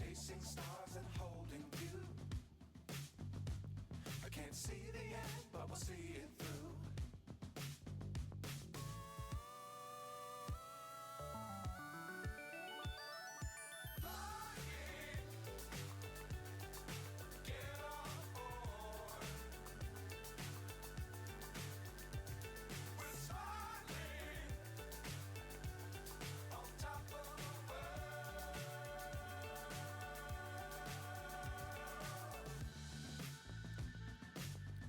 chasing stars and holding you. I can't see the end, but we'll see it through.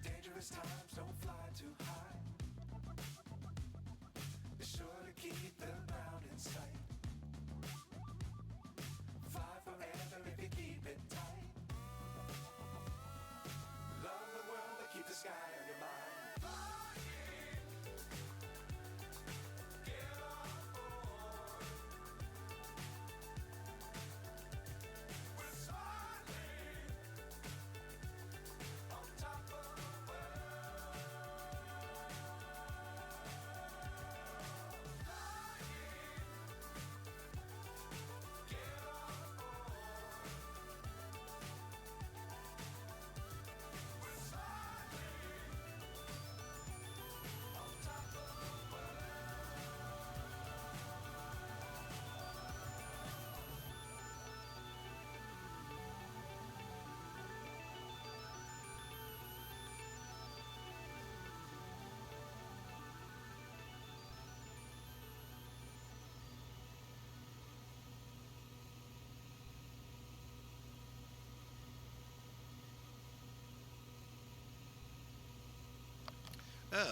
Dangerous times, don't fly too high. Be sure to keep the ground in sight. Fly forever if you keep it tight. Love the world, but keep the sky on your mind.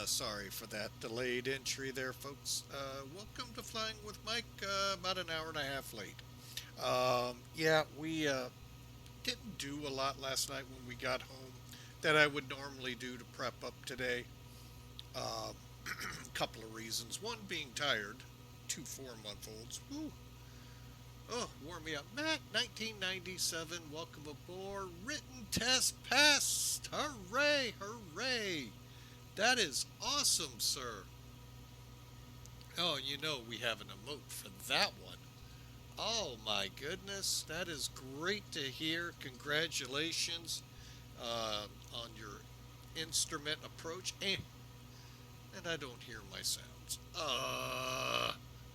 Sorry for that delayed entry there, folks. Welcome to Flying with Mike, about an hour and a half late. Yeah, we didn't do a lot last night when we got home that I would normally do to prep up today. A couple of reasons. One, being tired. 2 4-month-olds. Woo. Oh, warm me up. Matt, 1997, welcome aboard. Written test passed. Hooray, hooray. That is awesome, sir. Oh, you know we have an emote for that one. Oh my goodness, that is great to hear. Congratulations on your instrument approach. And I don't hear my sounds. Wah,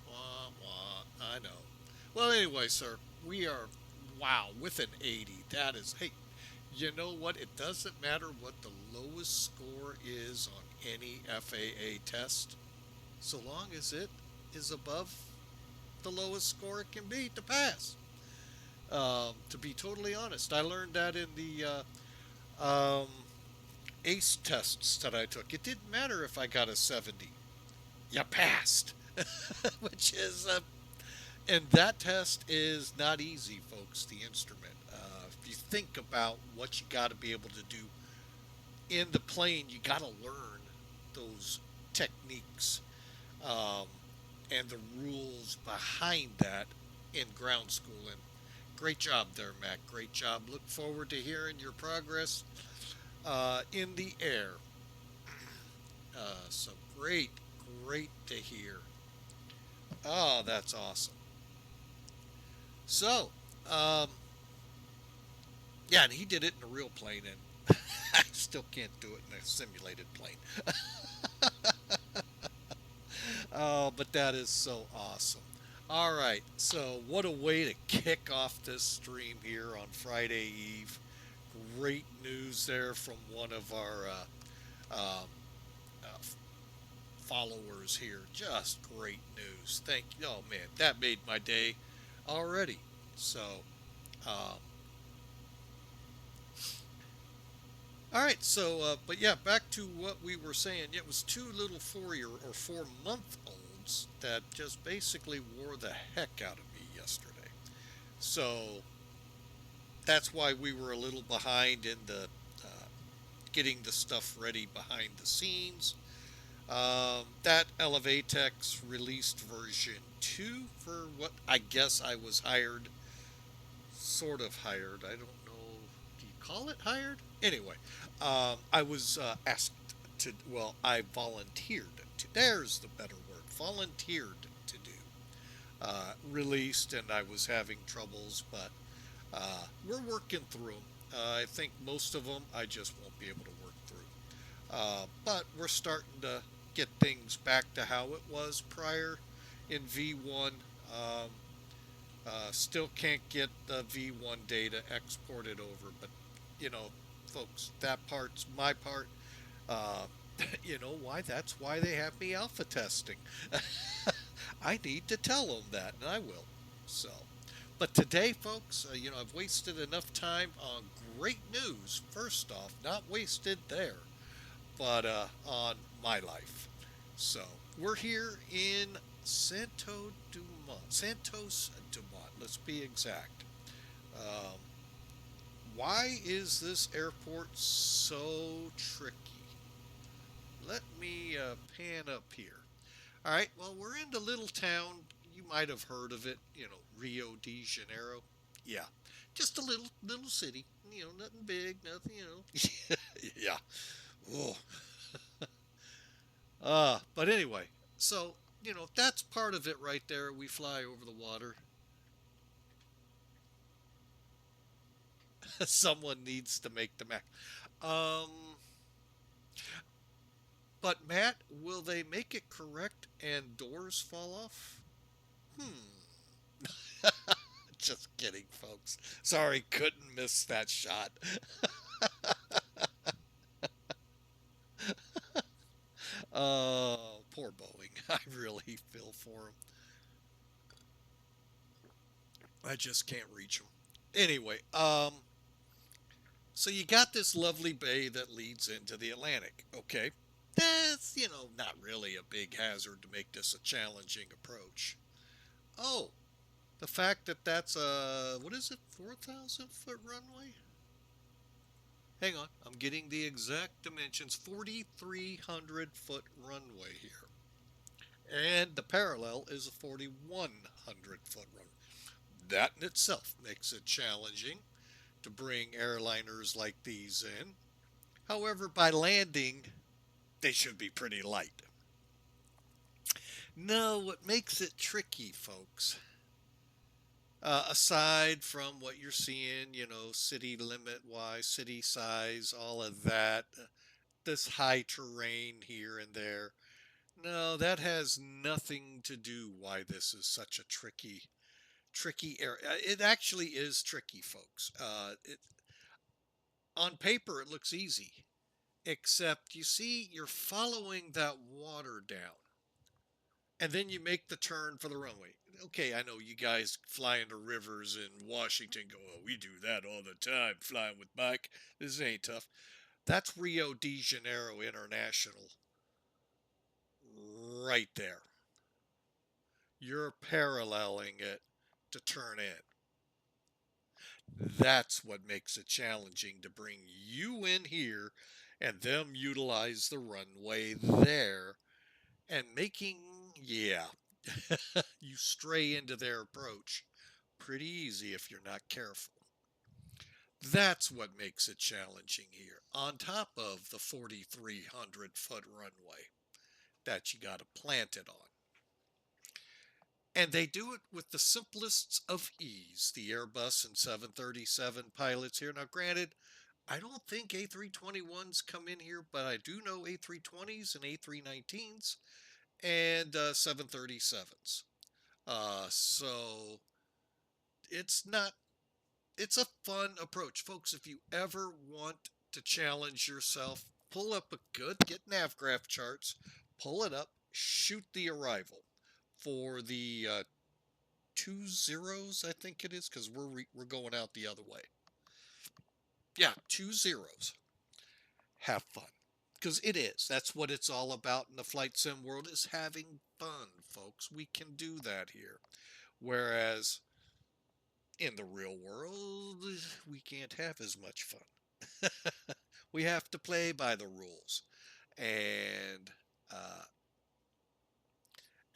wah, I know. Well, anyway, sir, we are, wow, with an 80. That is, hey, you know what? It doesn't matter what the lowest score is on any FAA test, so long as it is above the lowest score it can be to pass. To be totally honest, I learned that in the ACE tests that I took. It didn't matter if I got a 70. You passed. Which is, and that test is not easy, folks, the instrument. If you think about what you got to be able to do in the plane, you got to learn those techniques and the rules behind that in ground school. And great job there, Mac. Great job. Look forward to hearing your progress in the air. So great to hear. Oh, that's awesome. So, yeah, and he did it in a real plane, and I still can't do it in a simulated plane. Oh, but that is so awesome. All right, so what a way to kick off this stream here on Friday Eve. Great news there from one of our followers here. Just great news. Thank you. Oh, man, that made my day already. So, all right, so, but yeah, back to what we were saying. It was 2 little 4-month-olds that just basically wore the heck out of me yesterday. So, that's why we were a little behind in the getting the stuff ready behind the scenes. That Elevatex released version 2 for what I guess I was hired, sort of hired. I don't know. Do you call it hired? Anyway, I was asked to, well, I volunteered to, there's the better word, volunteered to do. Released, and I was having troubles, but We're working through them. I think most of them I just won't be able to work through. But we're starting to get things back to how it was prior in V1. Um, Still can't get the V1 data exported over, but you know, folks, that part's my part. Uh, you know why? That's why they have me alpha testing. I need to tell them that, and I will. So, but today, folks, I've wasted enough time on great news. First off, not wasted there, but on my life. So, we're here in Santos Dumont, let's be exact. Um, why is this airport so tricky? Let me pan up here. All right, well, we're in the little town. You might have heard of it, Rio de Janeiro. Yeah, just a little city. Nothing big, nothing. Yeah. Oh. But anyway, so that's part of it right there. We fly over the water. Someone needs to make the map. Um, but Matt, will they make it correct and doors fall off? Hmm. Just kidding, folks. Sorry, couldn't miss that shot. Poor Boeing. I really feel for him. I just can't reach him. Anyway, so you got this lovely bay that leads into the Atlantic. Okay, that's not really a big hazard to make this a challenging approach. Oh, the fact that that's a what is it, 4,000 foot runway? Hang on, I'm getting the exact dimensions. 4,300 foot runway here. And the parallel is a 4,100 foot runway. That in itself makes it challenging to bring airliners like these in. However, by landing, they should be pretty light. No, what makes it tricky, folks, aside from what you're seeing, city limit wise, city size, all of that, this high terrain here and there. No, that has nothing to do why this is such a tricky area. It actually is tricky, folks. On paper, it looks easy, except you see, you're following that water down, and then you make the turn for the runway. Okay, I know you guys fly into rivers in Washington go, oh, we do that all the time, flying with Mike. This ain't tough. That's Rio de Janeiro International right there. You're paralleling it to turn in. That's what makes it challenging to bring you in here and them utilize the runway there and making, yeah, you stray into their approach pretty easy if you're not careful. That's what makes it challenging here, on top of the 4,300 foot runway that you got to plant it on. And they do it with the simplest of ease, the Airbus and 737 pilots here. Now, granted, I don't think A321s come in here, but I do know A320s and A319s and 737s. So it's not, it's a fun approach. Folks, if you ever want to challenge yourself, pull up a good, get navgraph charts, pull it up, shoot the arrival for the 2 zeros, I think it is, because we're going out the other way. Yeah, 2 zeros. Have fun, because it is. That's what it's all about in the flight sim world, is having fun, folks. We can do that here. Whereas in the real world, we can't have as much fun. We have to play by the rules. And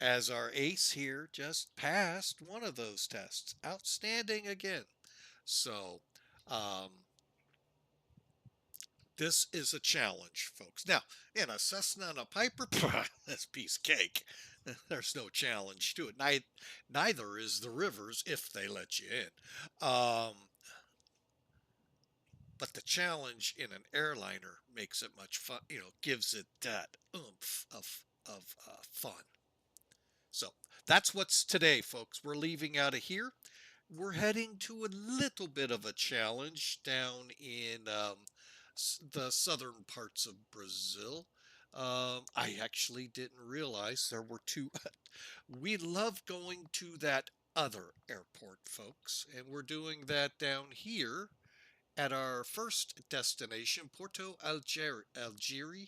as our ace here just passed one of those tests, outstanding again. So, um, this is a challenge, folks. Now, in a Cessna and a Piper, that's piece of cake. There's no challenge to it. Neither is the rivers if they let you in. But the challenge in an airliner makes it much fun, gives it that oomph of fun. So that's what's today, folks. We're leaving out of here. We're heading to a little bit of a challenge down in the southern parts of Brazil. I actually didn't realize there were two. We love going to that other airport, folks, and we're doing that down here at our first destination, Porto Alegre, Algeria.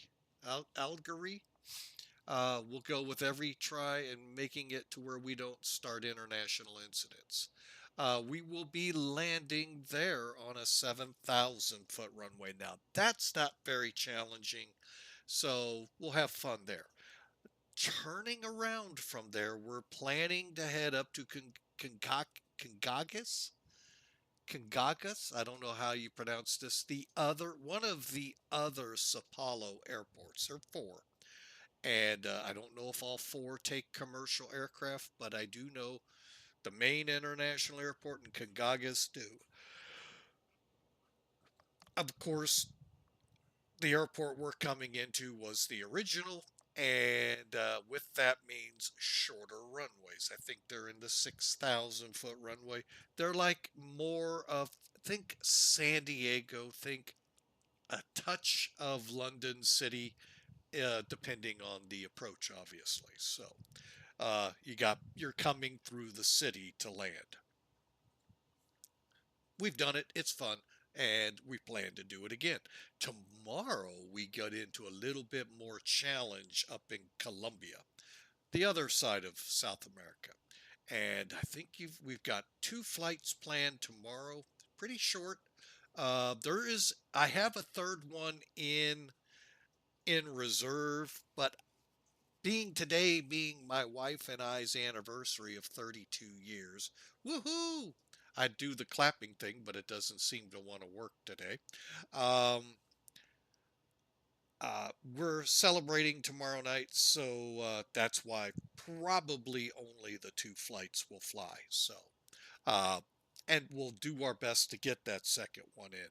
We'll go with every try and making it to where we don't start international incidents. We will be landing there on a 7,000-foot runway. Now, that's not very challenging, so we'll have fun there. Turning around from there, we're planning to head up to Congonhas. Congonhas, I don't know how you pronounce this. One of the other Sao Paulo airports. There are four. And I don't know if all four take commercial aircraft, but I do know the main international airport in Congonhas do. Of course, the airport we're coming into was the original, and with that means shorter runways. I think they're in the 6,000-foot runway. They're like more of, think San Diego, think a touch of London City, depending on the approach, obviously. So you're coming through the city to land. We've done it. It's fun, and we plan to do it again. Tomorrow we get into a little bit more challenge up in Colombia, the other side of South America. And I think we've got 2 flights planned tomorrow. Pretty short. I have a third one in reserve, but today being my wife and I's anniversary of 32 years, woohoo! I'd do the clapping thing, but it doesn't seem to want to work today. Um, we're celebrating tomorrow night, so that's why probably only the 2 flights will fly. So, uh, and we'll do our best to get that second one in.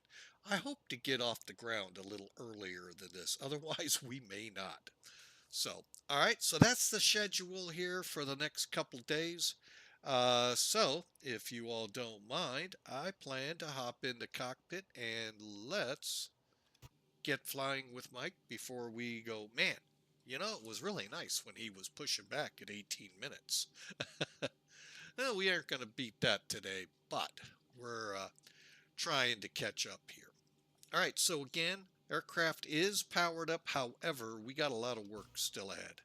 I hope to get off the ground a little earlier than this. Otherwise, we may not. So, all right, so that's the schedule here for the next couple days. So, if you all don't mind, I plan to hop in the cockpit and let's get flying with Mike before we go. Man, it was really nice when he was pushing back at 18 minutes. Well, we aren't going to beat that today, but we're trying to catch up here. All right, so again, aircraft is powered up. However, we got a lot of work still ahead.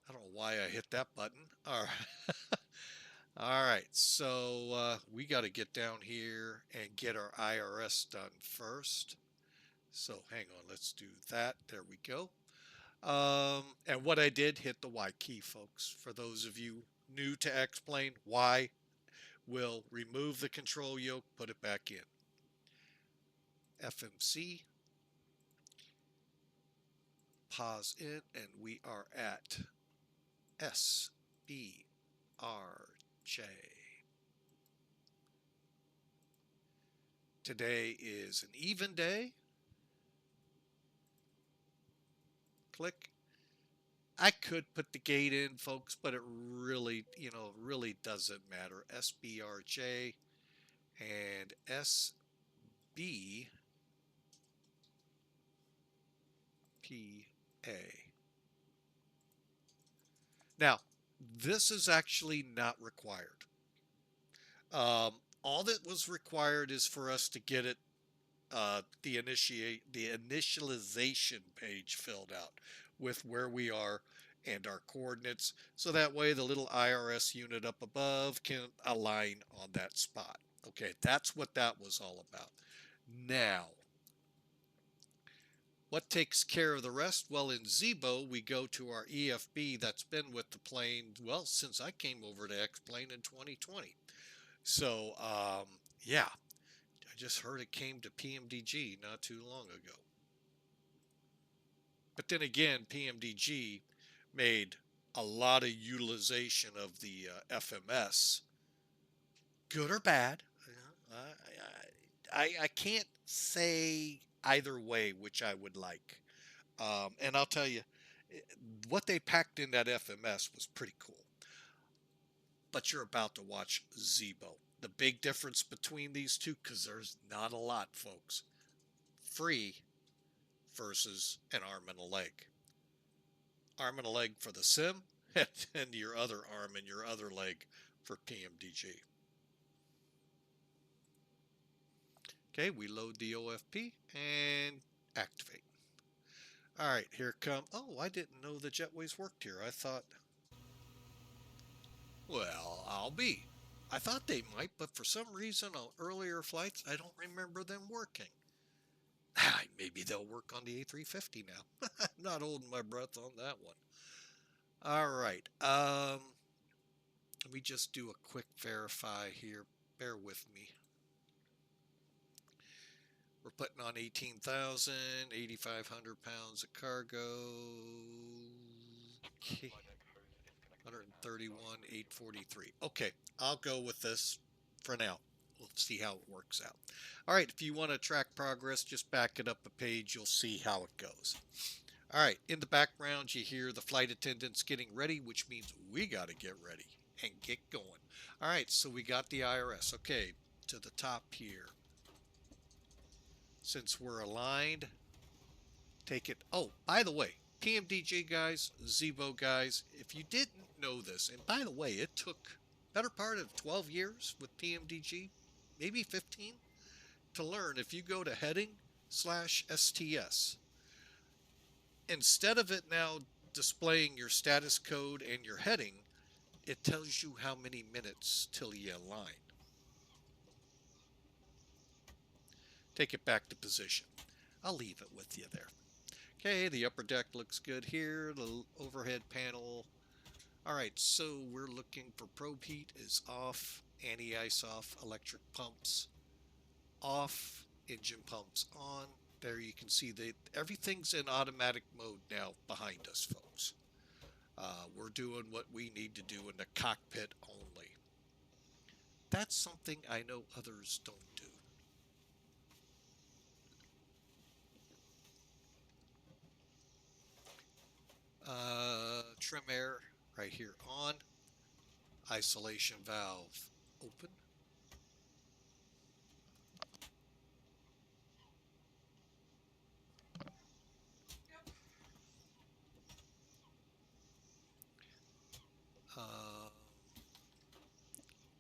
I don't know why I hit that button. All right. All right, so we got to get down here and get our IRS done first. So hang on, let's do that. There we go. And what I did, hit the Y key, folks. For those of you new to X-Plane, Y will remove the control yoke, put it back in. FMC. Pause in, and we are at SBRJ. Today is an even day. Click. I could put the gate in, folks, but it really, really doesn't matter. SBRJ and SBPA. Now, this is actually not required. All that was required is for us to get it, the initialization page filled out with where we are and our coordinates, so that way the little IRS unit up above can align on that spot. Okay, that's what that was all about. Now, what takes care of the rest? Well, in Zibo, we go to our EFB that's been with the plane, well, since I came over to X-Plane in 2020. So, yeah, I just heard it came to PMDG not too long ago. But then again, PMDG made a lot of utilization of the FMS, good or bad. I can't say either way, which I would like. And I'll tell you, what they packed in that FMS was pretty cool. But you're about to watch Zibo. The big difference between these two, because there's not a lot, folks. Free versus an arm and a leg. Arm and a leg for the sim, and your other arm and your other leg for PMDG. Okay, we load the OFP and activate. All right, here come. Oh, I didn't know the jetways worked here. I thought, well, I'll be. I thought they might, but for some reason on earlier flights, I don't remember them working. Maybe they'll work on the A350 now. I'm not holding my breath on that one. All right. Let me just do a quick verify here. Bear with me. We're putting on 18,000, 8,500 pounds of cargo. Okay. 131, 843. Okay, I'll go with this for now. We'll see how it works out. All right, if you want to track progress, just back it up a page. You'll see how it goes. All right, in the background, you hear the flight attendants getting ready, which means we got to get ready and get going. All right, so we got the IRS. Okay, to the top here. Since we're aligned, take it. Oh, by the way, PMDJ guys, Zibo guys, if you didn't know this, and by the way, it took better part of 12 years with PMDG, maybe 15, to learn. If you go to heading/STS, instead of it now displaying your status code and your heading, it tells you how many minutes till you align. Take it back to position. I'll leave it with you there. Okay, the upper deck looks good here. The overhead panel. All right, so we're looking for probe heat is off, anti-ice off, electric pumps off, engine pumps on. There you can see that everything's in automatic mode now behind us, folks. We're doing what we need to do in the cockpit only. That's something I know others don't do. Trim air right here on. Isolation valve open.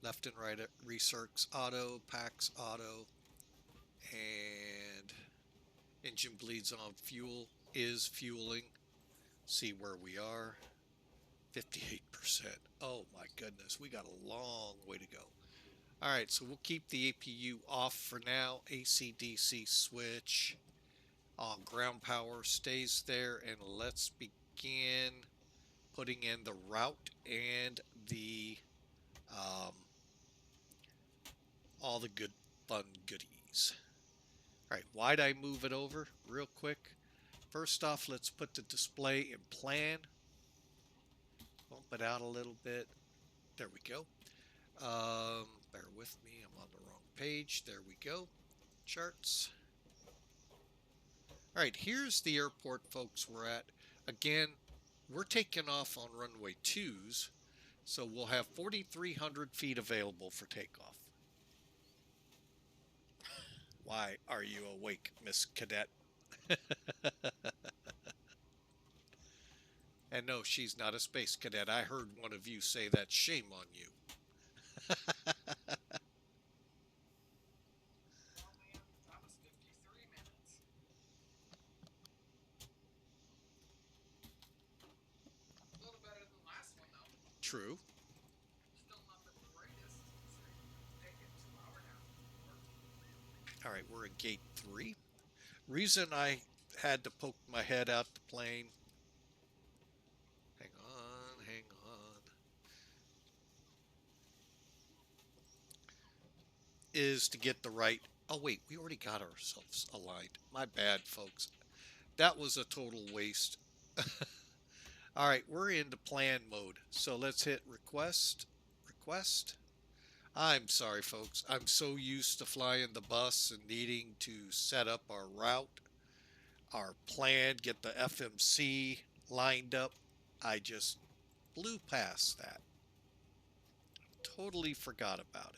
Left and right recircs auto, packs auto, and engine bleeds on fuel is fueling. See where we are. 58%. Oh my goodness, we got a long way to go. All right, so we'll keep the APU off for now. AC/DC switch. Ground power stays there, and let's begin putting in the route and the all the good fun goodies. All right, why'd I move it over real quick? First off, let's put the display in plan. Bump it out a little bit. There we go. Bear with me, I'm on the wrong page. There we go. Charts. All right, here's the airport, folks, we're at. Again, we're taking off on runway 2s, so we'll have 4,300 feet available for takeoff. Why are you awake, Miss Cadet? And no, she's not a space cadet. I heard one of you say that. Shame on you. True. All right, we're at gate 3. Reason I had to poke my head out the plane. Hang on, hang on. Is to get the right. Oh, wait, we already got ourselves aligned. My bad, folks. That was a total waste. All right, we're into plan mode. So let's hit request, request. I'm sorry, folks. I'm so used to flying the bus and needing to set up our route, our plan, get the FMC lined up. I just blew past that. Totally forgot about it.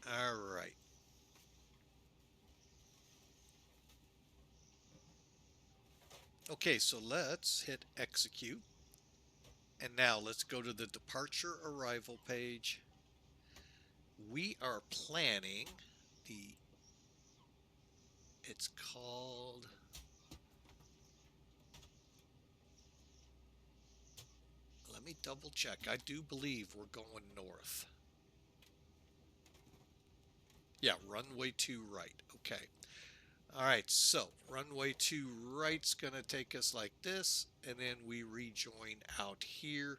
All right. Okay, so let's hit execute. And now let's go to the departure arrival page. We are planning the, it's called, let me double check. I do believe we're going north. Yeah, runway 2 right. Okay. All right, so runway 2 right's going to take us like this, and then we rejoin out here.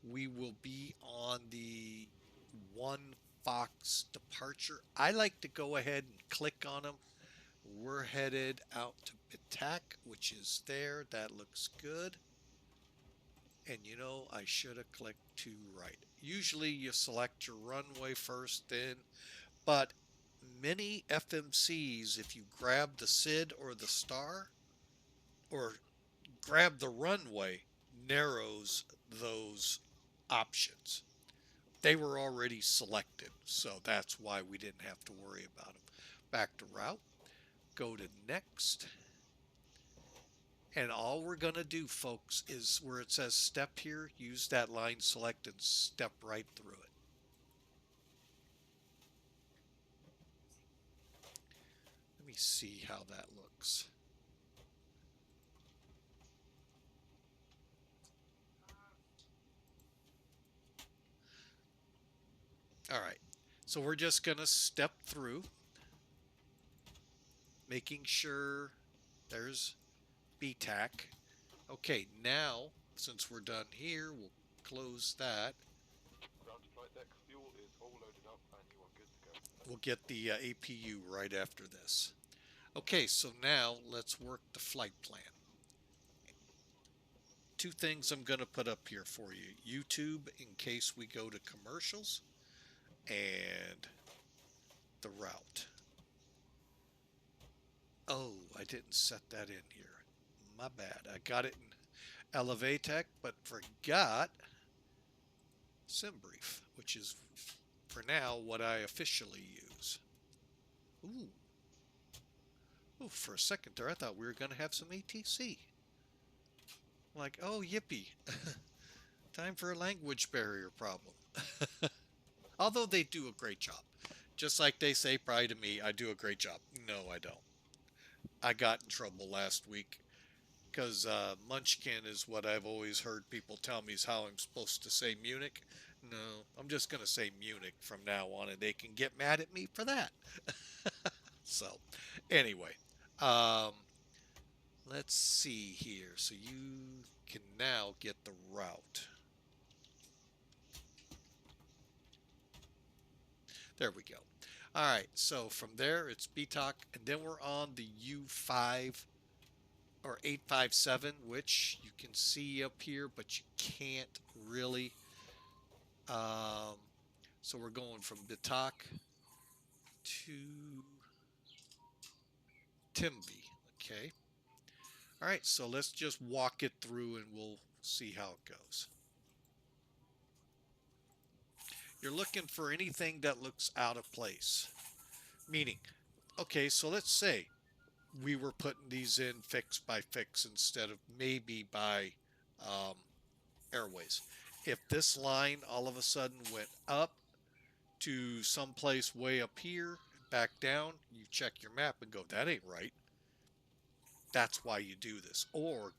We will be on the 1 Fox departure. I like to go ahead and click on them. We're headed out to BITAK, which is there. That looks good. And you know, I should have clicked to right. Usually you select your runway first, then, but many FMCs, if you grab the SID or the star, or grab the runway, narrows those options. They were already selected, so that's why we didn't have to worry about them. Back to route, go to next, and all we're going to do, folks, is where it says step here, use that line select and step right through it. Let me see how that looks. All right, so we're just going to step through, making sure there's BITAK. Okay, now, since we're done here, we'll close that. Ground to flight deck, fuel is all loaded up and you are good to go. We'll get the APU right after this. Okay, so now let's work the flight plan. Two things I'm going to put up here for you. YouTube in case we go to commercials, and the route. Oh, I didn't set that in here. My bad. I got it in Elevatech, but forgot SimBrief, which is for now what I officially use. Ooh. Oh, for a second there, I thought we were going to have some ATC. Like, oh, yippee. Time for a language barrier problem. Although they do a great job. Just like they say probably to me, I do a great job. No, I don't. I got in trouble last week because Munchkin is what I've always heard people tell me is how I'm supposed to say Munich. No, I'm just going to say Munich from now on, and they can get mad at me for that. So, anyway, um, let's see here. So you can now get the route. There we go. All right, so from there it's BITAK, and then we're on the U5 or 857, which you can see up here, but you can't really. So we're going from BITAK to TIMVI. Okay. All right, so let's just walk it through and we'll see how it goes. You're looking for anything that looks out of place. Meaning, okay, so let's say we were putting these in fix by fix instead of maybe by airways. If this line all of a sudden went up to someplace way up here, back down, you check your map and go, that ain't right. That's why you do this. Or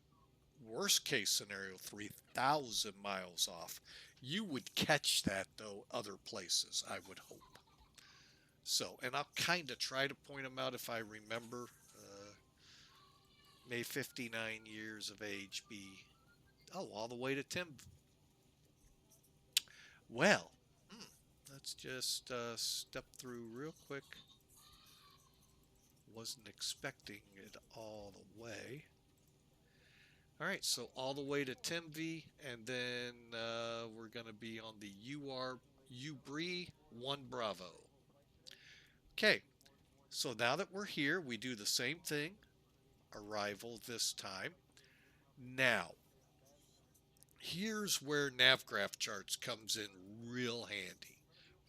worst case scenario, 3,000 miles off. You would catch that though other places, I would hope. So, and I'll kind of try to point them out if I remember. May 59 years of age be, oh, all the way to Tim. Well, let's just step through real quick. Wasn't expecting it all the way. All right, so all the way to TIMVI, and then we're going to be on the UBRI 1 Bravo. Okay, so now that we're here, we do the same thing, arrival this time. Now, here's where NavGraph charts comes in real handy.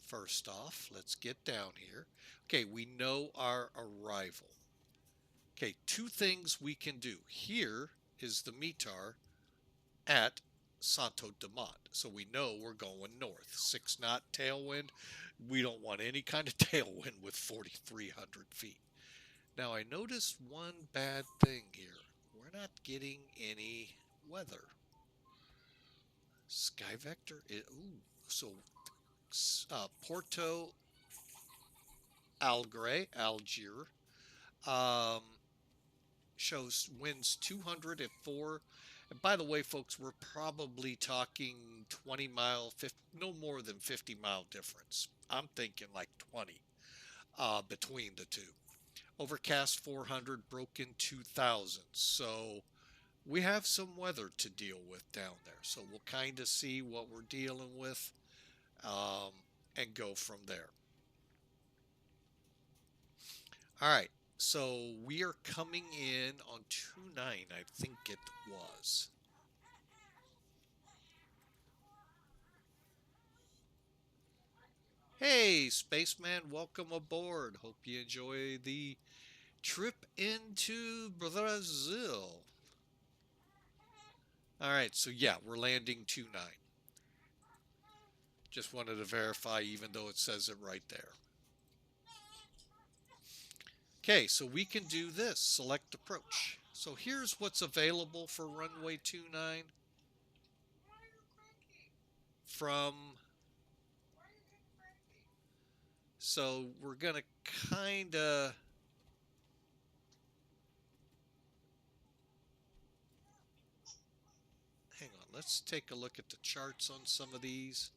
First off, let's get down here. Okay, we know our arrival. Okay, two things we can do. Here is the METAR at Santos Dumont. So we know we're going north. 6 knot tailwind. We don't want any kind of tailwind with 4,300 feet. Now I noticed one bad thing here. We're not getting any weather. Sky vector. So Porto Alegre, Algier, shows winds 204. And by the way, folks, we're probably talking 20 mile, 50, no more than 50 mile difference. I'm thinking like 20 between the two. Overcast 400, broken 2000. So we have some weather to deal with down there. So we'll kind of see what we're dealing with and go from there. All right. So we are coming in on 2-9, I think it was. Hey, Spaceman, welcome aboard. Hope you enjoy the trip into Brazil. All right, so yeah, we're landing 2-9. Just wanted to verify, even though it says it right there. Okay, so we can do this, select approach. So here's what's available for runway 29 from, so we're gonna kind of, hang on, let's take a look at the charts on some of these.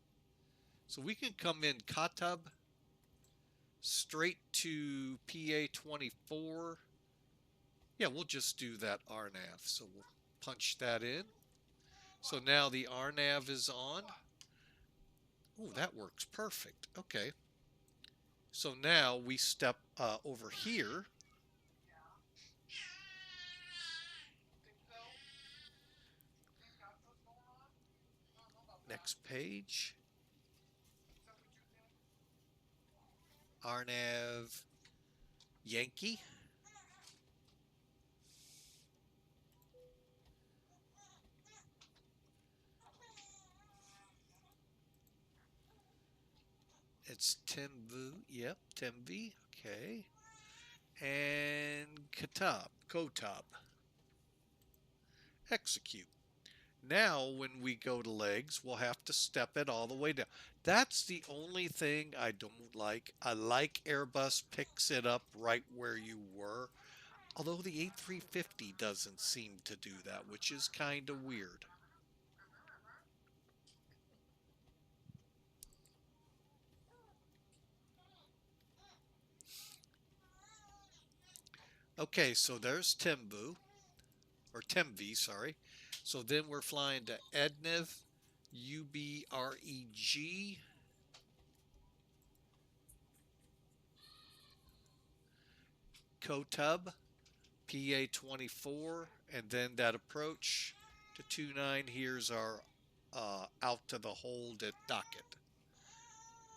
So we can come in Katab, straight to PA 24. Yeah, we'll just do that RNAV. So we'll punch that in. So now the RNAV is on. Oh, that works perfect. Okay. So now we step over here. Next page. RNAV Yankee. It's TIMVI. Yep, TIMVI. Okay. And Kotab. Execute. Now, when we go to legs, we'll have to step it all the way down. That's the only thing I don't like. I like Airbus picks it up right where you were. Although the A350 doesn't seem to do that, which is kind of weird. Okay, so there's TIMVI, sorry. So then we're flying to EDNIV, UBREG, Kotub, PA24, and then that approach to 29. Here's our out to the hold at Docket.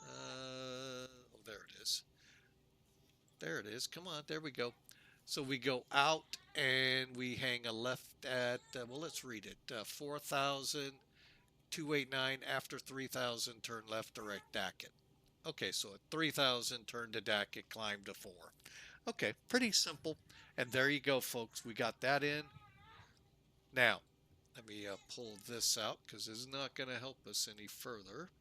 Oh, there it is. There it is. Come on, there we go. So we go out and we hang a left at, well, let's read it. 4,000, 289, after 3,000, turn left, direct Docket. Okay, so at 3,000, turn to Docket, climb to 4. Okay, pretty simple. And there you go, folks. We got that in. Now, let me pull this out because this is not going to help us any further.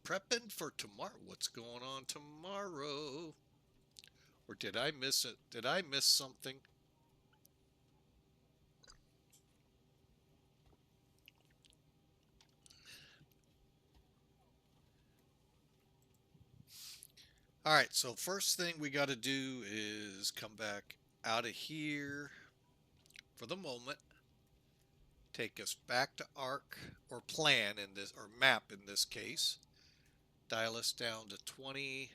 Prepping for tomorrow. What's going on tomorrow? Or did I miss it? Did I miss something? All right, so first thing we got to do is come back out of here for the moment. Take us back to arc or plan in this, or map in this case. Dial us down to 20.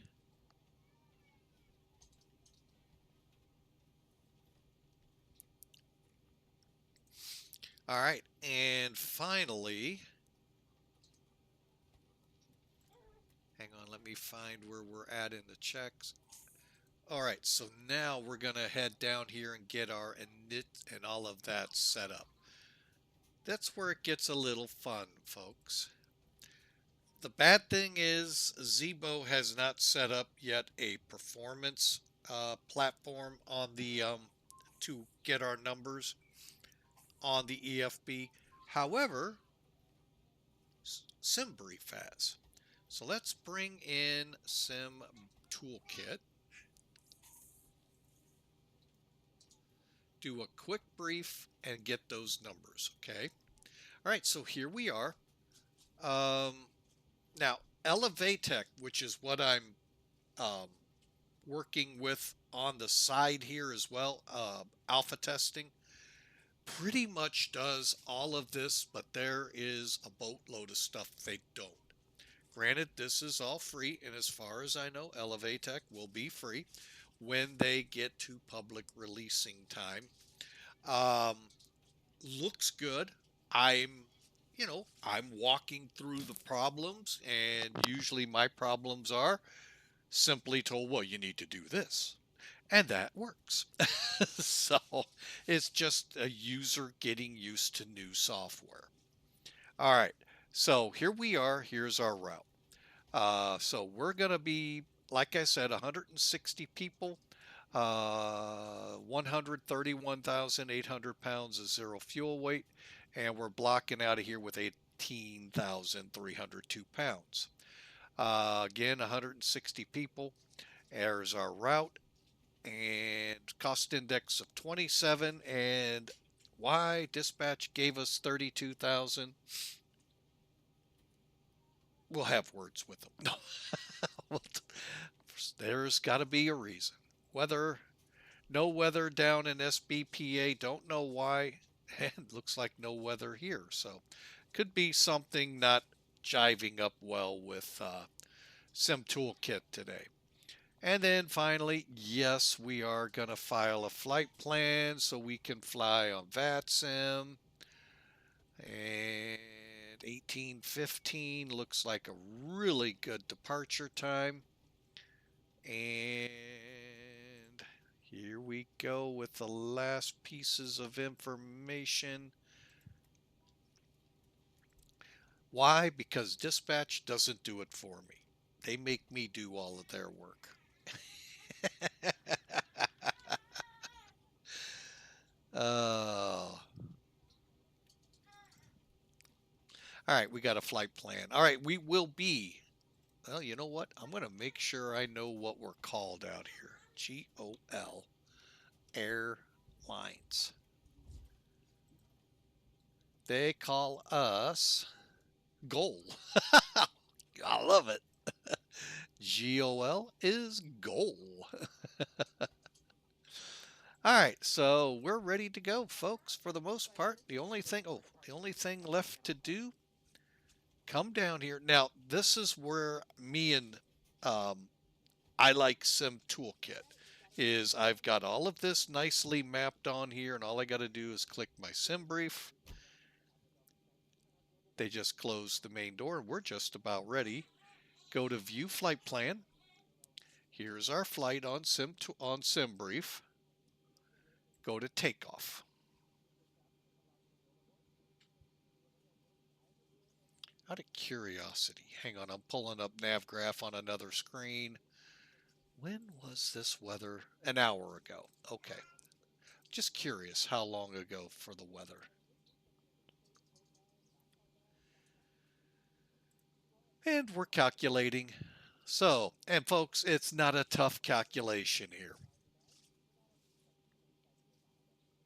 All right, and finally, hang on, let me find where we're at in the checks. All right, so now we're going to head down here and get our init and all of that set up. That's where it gets a little fun, folks. The bad thing is Zibo has not set up yet a performance platform on the to get our numbers on the EFB. However, SimBrief has. So let's bring in Sim Toolkit. Do a quick brief and get those numbers, okay? All right, so here we are. Now, BITAK, which is what I'm working with on the side here as well, alpha testing, pretty much does all of this, but there is a boatload of stuff they don't. Granted, this is all free, and as far as I know, BITAK will be free when they get to public releasing time. Looks good. I'm walking through the problems, and usually my problems are simply told, well, you need to do this. And that works. So it's just a user getting used to new software. All right. So here we are. Here's our route. So we're going to be, like I said, 160 people. 131,800 pounds of zero fuel weight. And we're blocking out of here with 18,302 pounds. Again, 160 people. There's our route. And cost index of 27. And why dispatch gave us 32,000? We'll have words with them. There's got to be a reason. No weather down in SBPA. Don't know why. And looks like no weather here. So could be something not jiving up well with Sim Toolkit today. And then finally, yes, we are going to file a flight plan so we can fly on VATSIM. And 18:15 looks like a really good departure time. And here we go with the last pieces of information. Why? Because dispatch doesn't do it for me. They make me do all of their work. Oh. All right, we got a flight plan. All right, we will be. Well, you know what? I'm going to make sure I know what we're called out here. GOL Airlines. They call us GOL. I love it. GOL is GOL. All right, so we're ready to go, folks. For the most part, the only thing left to do, come down here. Now, this is where me and I like Sim Toolkit. Is I've got all of this nicely mapped on here, and all I got to do is click my sim brief. They just closed the main door, and we're just about ready. Go to View Flight Plan. Here's our flight on sim brief. Go to Takeoff. Out of curiosity, hang on, I'm pulling up NavGraph on another screen. When was this weather? An hour ago. Okay. Just curious how long ago for the weather. And we're calculating. So, and folks, it's not a tough calculation here.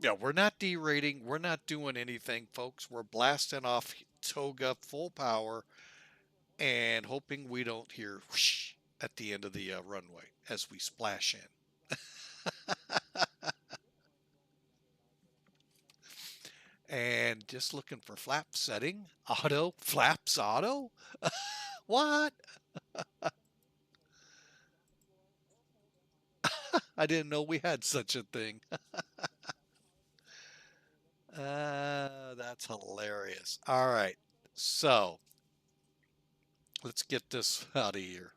Yeah, we're not derating. We're not doing anything, folks. We're blasting off Toga full power and hoping we don't hear whoosh. at the end of the runway as we splash in. And just looking for flap setting. Auto. Flaps auto? What? I didn't know we had such a thing. That's hilarious. All right. So let's get this out of here.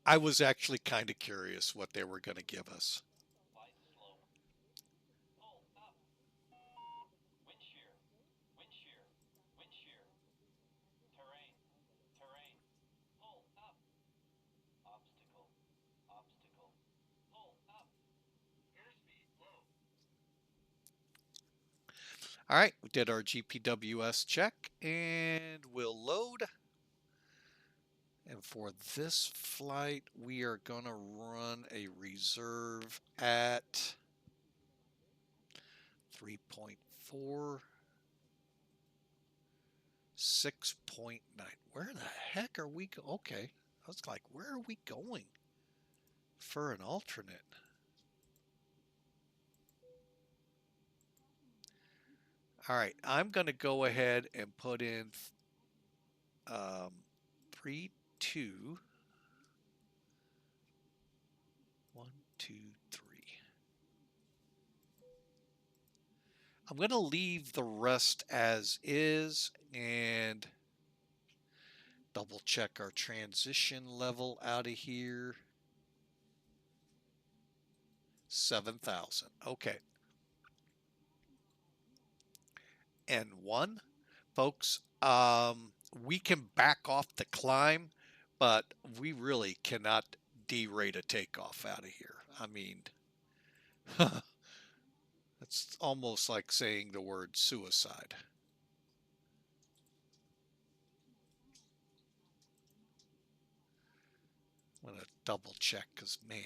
I was actually kind of curious what they were going to give us. All right, we did our GPWS check and we'll load. And for this flight, we are going to run a reserve at 3.4, 6.9. Where the heck are we? Okay, I was like, where are we going for an alternate? All right, I'm going to go ahead and put in 3, 2, 1, 2, 3. I'm going to leave the rest as is and double check our transition level out of here. 7,000. Okay. And 1, folks, we can back off the climb, but we really cannot derate a takeoff out of here. I mean, it's almost like saying the word suicide. I'm going to double check because, man.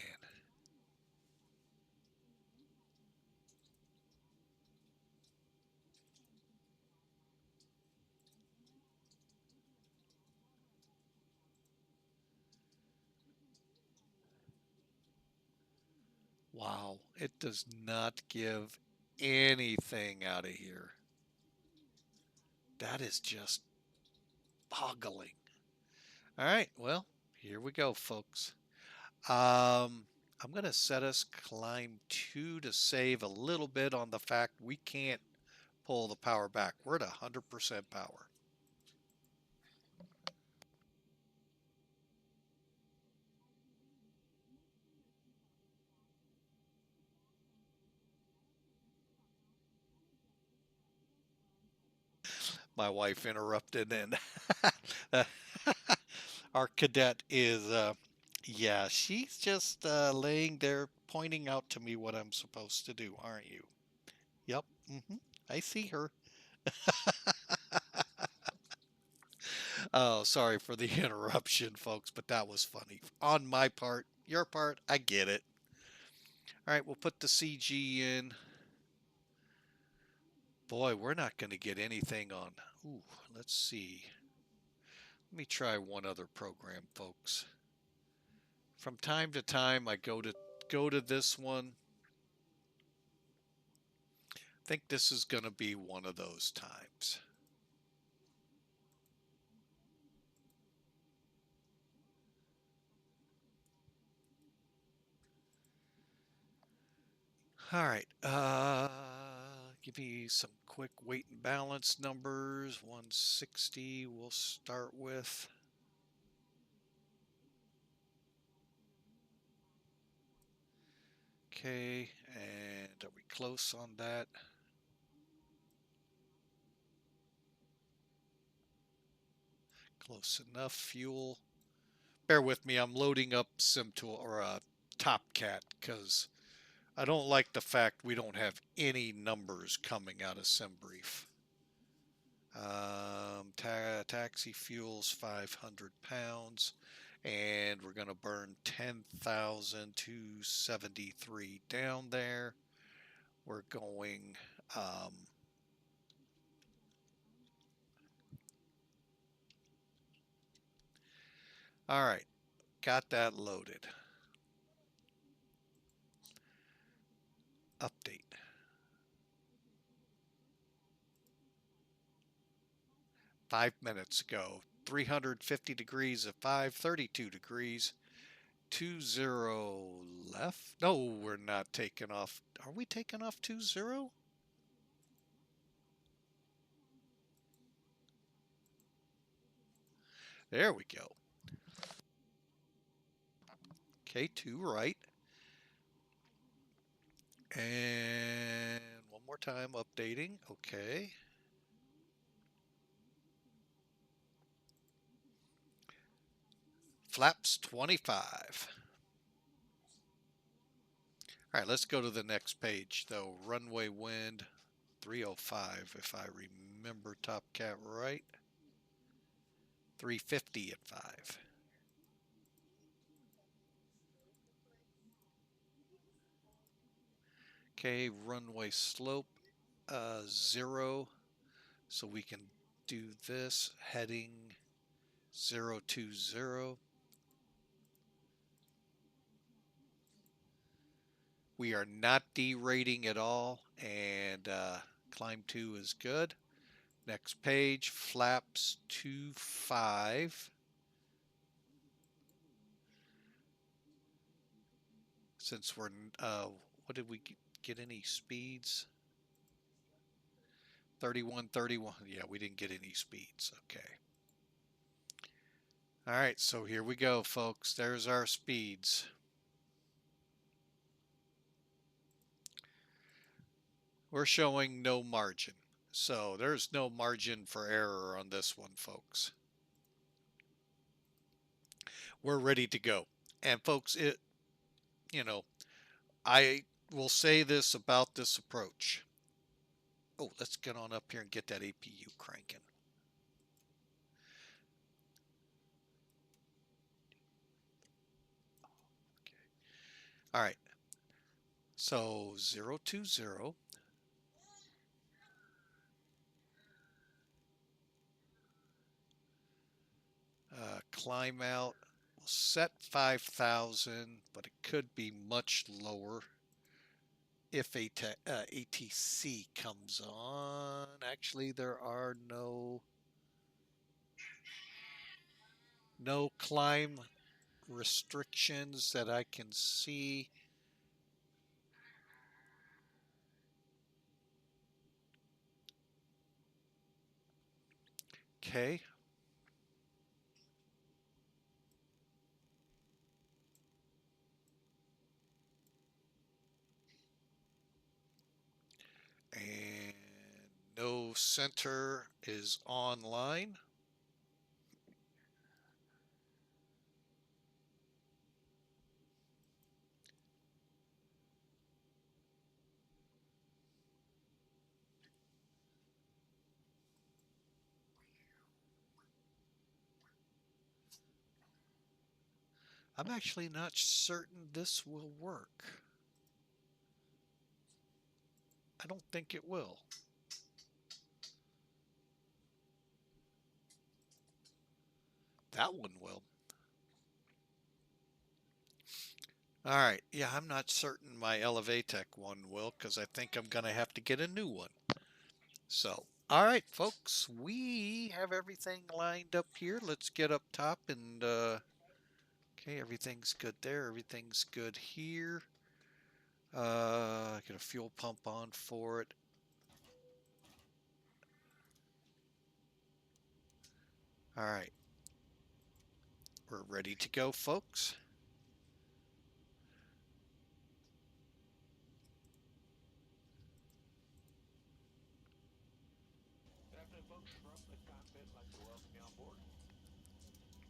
Wow, it does not give anything out of here. That is just boggling. All right, well, here we go, folks. I'm going to set us climb 2 to save a little bit on the fact we can't pull the power back. We're at 100% power. My wife interrupted, and our cadet is, yeah, she's just laying there pointing out to me what I'm supposed to do, aren't you? Yep, I see her. Oh, sorry for the interruption, folks, but that was funny. On my part, your part, I get it. All right, we'll put the CG in. Boy, we're not going to get anything on. Ooh, let's see. Let me try one other program, folks. From time to time, I go to this one. I think this is going to be one of those times. All right. Give me some quick weight and balance numbers. 160 we'll start with. Okay, and are we close on that? Close enough. Fuel. Bear with me, I'm loading up SimTool or TopCat because I don't like the fact we don't have any numbers coming out of SimBrief. Taxi fuel's 500 pounds, and we're going to burn 10,273 down there. We're going All right, got that loaded. Update. Five minutes ago, 350 degrees at 532 degrees. 20 left. No, we're not taking off. Are we taking off 20? There we go. Okay, 2 right. And one more time updating. Okay. Flaps 25. All right, let's go to the next page though. Runway wind 305 if I remember Top Cat right. 350 at 5. Okay, runway slope 0. So we can do this heading 020. We are not derating at all, and climb 2 is good. Next page, flaps 25. Since we're, what did we get any speeds? 31, 31. Yeah, we didn't get any speeds. Okay. All right, so here we go, folks. There's our speeds. We're showing no margin. So there's no margin for error on this one, folks. We're ready to go. And folks, I will say this about this approach. Oh, let's get on up here and get that APU cranking. Okay. All right. So 020. Climb out. We'll set 5,000, but it could be much lower if ATC comes on. Actually, there are no climb restrictions that I can see. Okay. And no center is online. I'm actually not certain this will work. I don't think it will. That one will. All right. Yeah, I'm not certain my Elevatech one will because I think I'm going to have to get a new one. So, all right, folks, we have everything lined up here. Let's get up top and, okay, everything's good there. Everything's good here. Get a fuel pump on for it. All right. We're ready to go, folks. Good afternoon, folks. From the cockpit, I'd like to welcome you on board.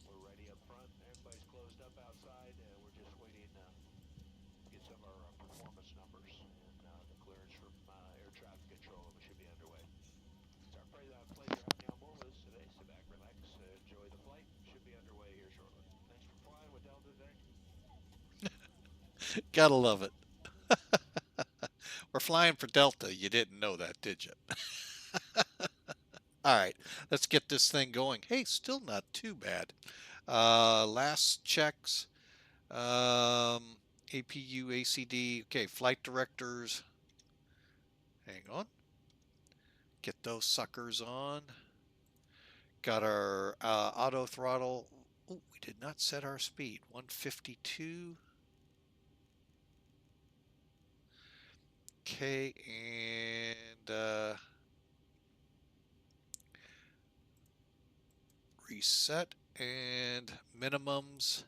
We're ready up front. Everybody's closed up outside. We're just waiting to get some of our performance numbers and the clearance from air traffic control. We should be underway. It's our pleasure having you on board with us today. Sit back, relax, enjoy the flight. Should be underway here shortly. Thanks for flying with Delta today. Gotta love it. We're flying for Delta. You didn't know that, did you? All right, let's get this thing going. Hey, still not too bad. Last checks, APU, ACD, okay, flight directors. Hang on. Get those suckers on. Got our auto throttle. Oh, we did not set our speed. 152. Okay, and reset and minimums.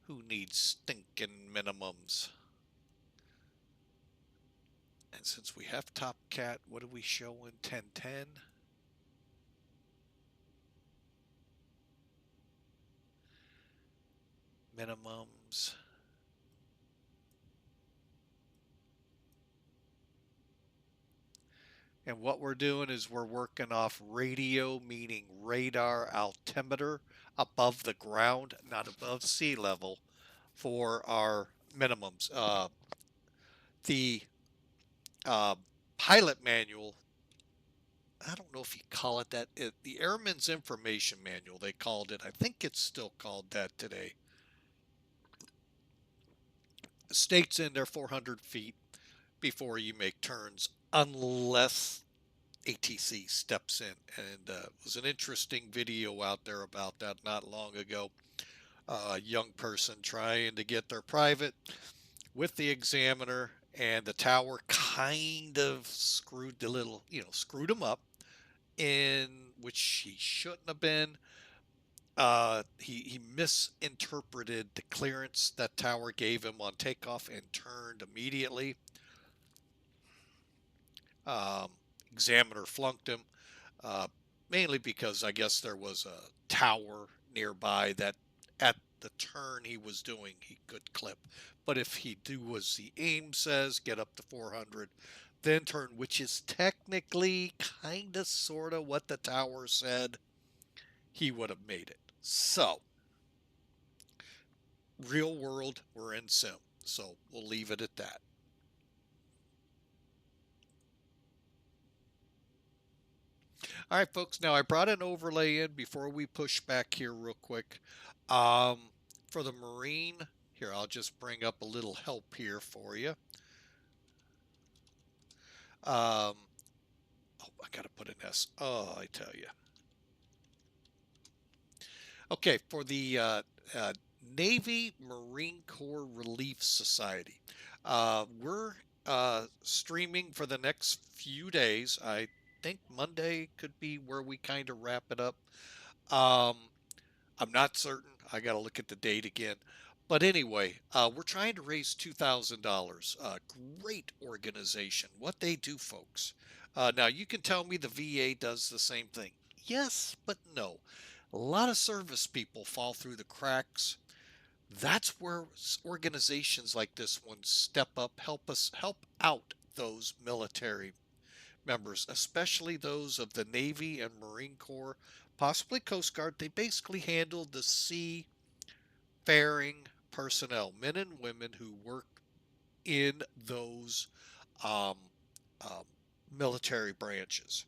Who needs stinking minimums? And since we have Top Cat, what do we show in 1010? Minimums. And what we're doing is we're working off radio, meaning radar altimeter above the ground, not above sea level, for our minimums. The pilot manual, I don't know if you call it that. The Airman's Information Manual, they called it. I think it's still called that today. States in there 400 feet before you make turns, unless ATC steps in. And it was an interesting video out there about that not long ago. A young person trying to get their private with the examiner, and the tower kind of screwed the little, screwed him up, in which he shouldn't have been. He misinterpreted the clearance that tower gave him on takeoff and turned immediately. Examiner flunked him, mainly because I guess there was a tower nearby that at the turn he was doing he could clip. But if he do as the aim says, get up to 400, then turn, which is technically kind of sort of what the tower said, he would have made it. So, real world, we're in sim. So we'll leave it at that. All right, folks. Now I brought an overlay in before we push back here real quick. For the Marine, here, I'll just bring up a little help here for you. Oh, I got to put an S. Oh, I tell you. Okay, for the Navy Marine Corps Relief Society, we're streaming for the next few days. I think Monday could be where we kind of wrap it up. I'm not certain. I got to look at the date again. But anyway, we're trying to raise $2,000. Great organization. What they do, folks. Now, you can tell me the VA does the same thing. Yes, but no. A lot of service people fall through the cracks. That's where organizations like this one step up, help out those military members, especially those of the Navy and Marine Corps, possibly Coast Guard. They basically handle the seafaring personnel, men and women who work in those um, um, military branches.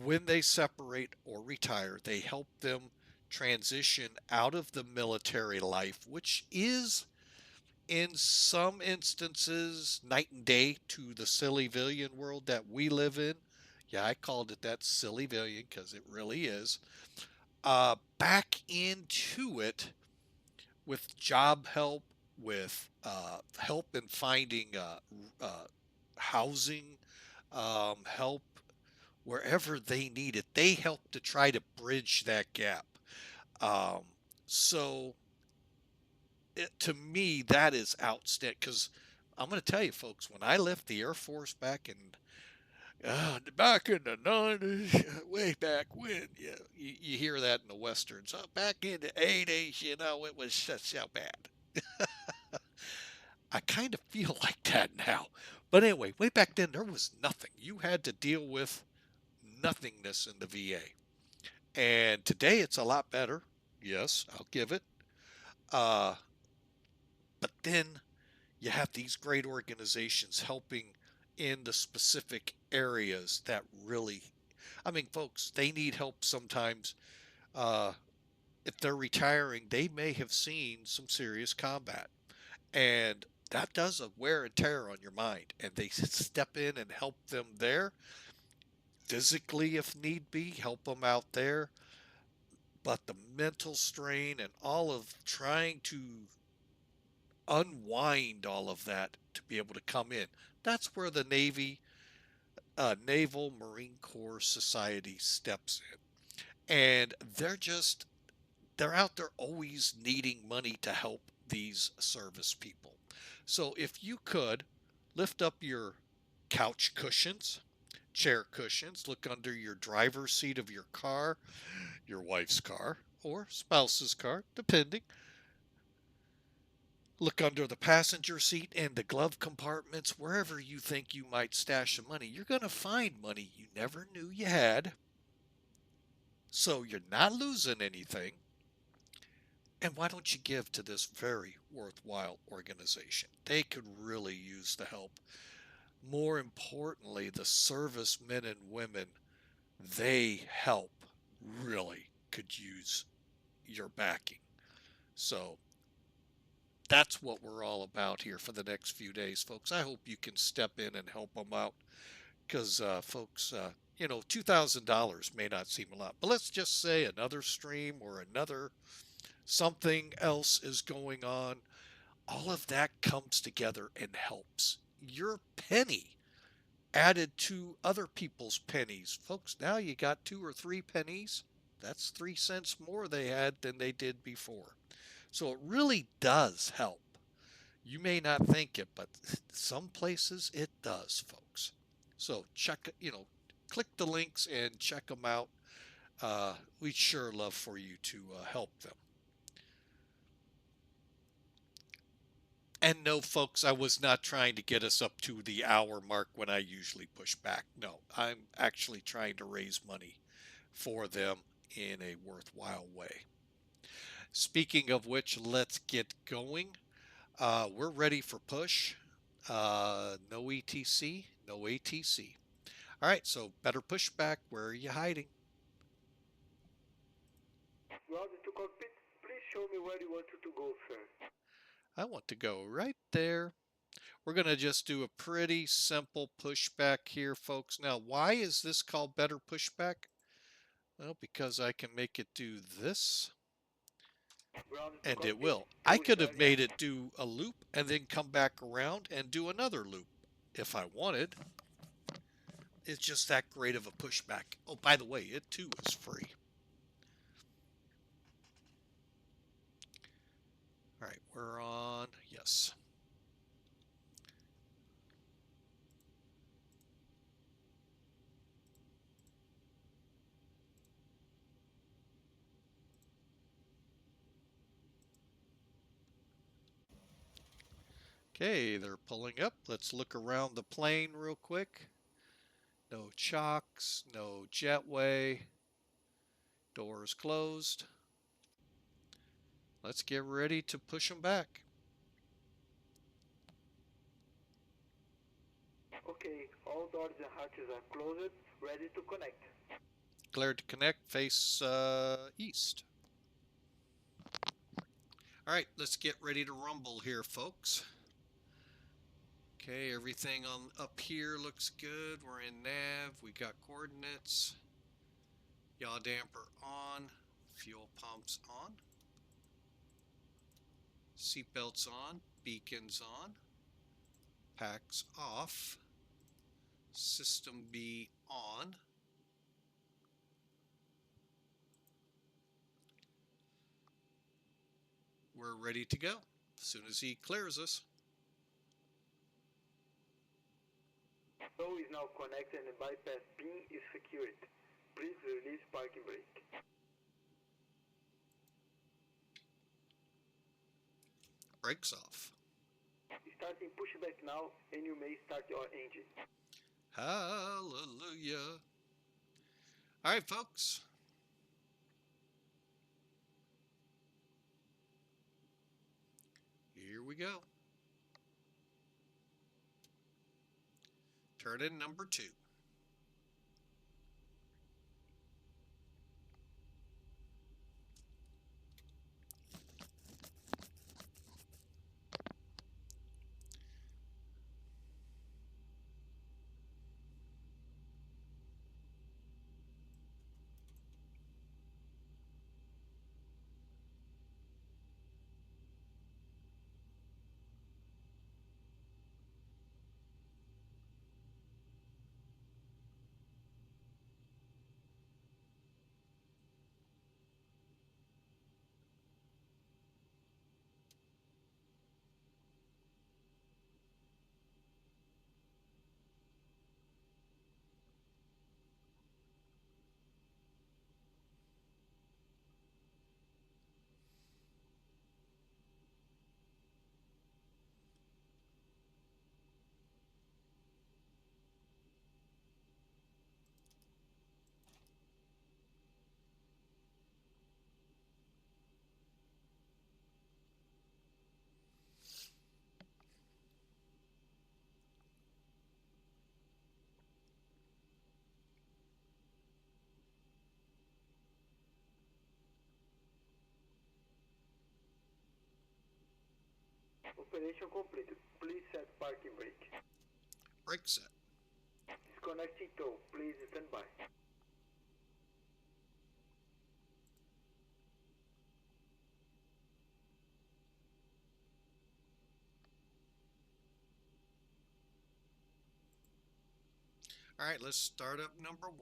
When they separate or retire, they help them transition out of the military life, which is in some instances night and day to the civilian world that we live in. Yeah, I called it that, civilian, because it really is. Back into it with job help, with help in finding housing, help wherever they need it. They help to try to bridge that gap. Um, so to me, that is outstanding, because I'm going to tell you, folks, when I left the Air Force back in the 90s, way back when, you hear that in the westerns. Back in the 80s, it was so bad. I kind of feel like that now. But anyway, way back then, there was nothing. You had to deal with nothingness in the VA. And today, it's a lot better. Yes, I'll give it. Uh, but then you have these great organizations helping in the specific areas that really, I mean, folks, they need help sometimes. Uh, if they're retiring, they may have seen some serious combat. And that does a wear and tear on your mind. And they step in and help them there, physically if need be, help them out there. But the mental strain and all of trying to unwind all of that to be able to come in, that's where the Naval Marine Corps Society steps in. And they're out there always needing money to help these service people. So if you could lift up your couch cushions, chair cushions, look under your driver's seat of your car, your wife's car, or spouse's car, depending. Look under the passenger seat and the glove compartments, wherever you think you might stash some money. You're going to find money you never knew you had. So you're not losing anything. And why don't you give to this very worthwhile organization? They could really use the help. More importantly, the servicemen and women they help really could use your backing. So that's what we're all about here for the next few days, folks. I hope you can step in and help them out because, folks, $2,000 may not seem a lot, but let's just say another stream or another something else is going on. All of that comes together and helps. Your penny added to other people's pennies. Folks, now you got 2 or 3 pennies. That's 3 cents more they had than they did before. So it really does help. You may not think it, but some places it does, folks. So click the links and check them out. We'd sure love for you to help them. And no, folks, I was not trying to get us up to the hour mark when I usually push back. No, I'm actually trying to raise money for them in a worthwhile way. Speaking of which, let's get going. We're ready for push. No ETC, no ATC. All right, so better push back. Where are you hiding? Ground to cockpit, please show me where you want to go, sir. I want to go right there. We're going to just do a pretty simple pushback here, folks. Now, why is this called better pushback? Well, because I can make it do this, and it will. I could have made it do a loop and then come back around and do another loop if I wanted. It's just that great of a pushback. Oh, by the way, it too is free. All right, we're on, yes. Okay, they're pulling up. Let's look around the plane real quick. No chocks, no jetway. Doors closed. Let's get ready to push them back. Okay, all doors and hatches are closed, ready to connect. Cleared to connect, face east. All right, let's get ready to rumble here, folks. Okay, everything on up here looks good. We're in nav. We got coordinates. Yaw damper on. Fuel pumps on. Seatbelts on. Beacons on. Packs off. System B on. We're ready to go as soon as he clears us. So is now connected and the bypass pin is secured. Please release parking brake. Brakes off. Starting pushback now and you may start your engine. Hallelujah. All right, folks. Here we go. Turn in number 2. Operation completed. Please set parking brake. Brake set. Disconnecting tow. Please stand by. All right, let's start up number 1.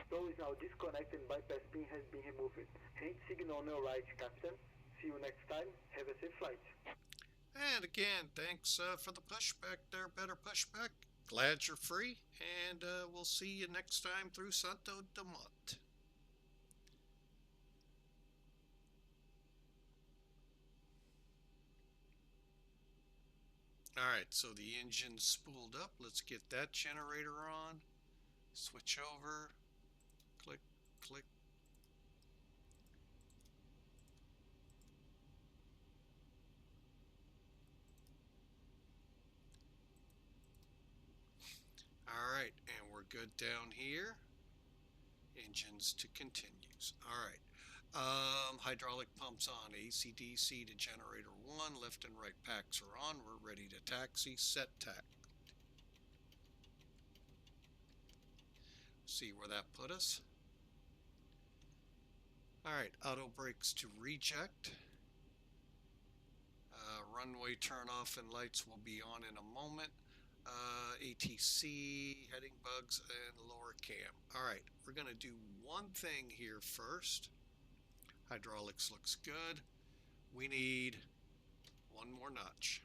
Tow is now disconnected and bypass pin has been removed. Hand signal on your right, Captain. See you next time. Have a safe flight. And again, thanks for the pushback there, better pushback. Glad you're free, and we'll see you next time through Santos Dumont. Alright, so the engine's spooled up. Let's get that generator on. Switch over. Click, click. Alright, and we're good down here. Engines to continues. Alright. Hydraulic pumps on. AC/DC to generator 1. Left and right packs are on. We're ready to taxi. Set tack. See where that put us. Alright, auto brakes to reject. Runway turn off and lights will be on in a moment. ATC, heading bugs, and lower cam. Alright, we're going to do one thing here first. Hydraulics looks good. We need one more notch.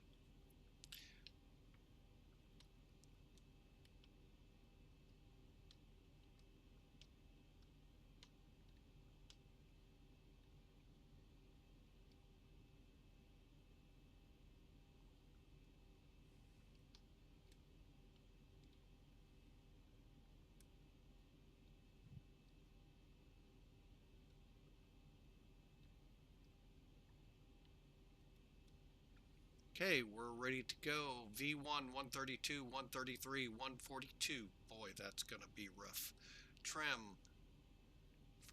Okay, we're ready to go. V1, 132, 133, 142. Boy, that's going to be rough. Trim,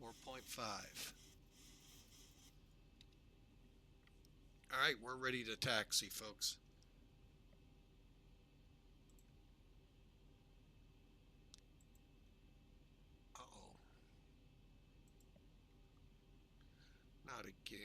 4.5. All right, we're ready to taxi, folks. Uh-oh. Not again.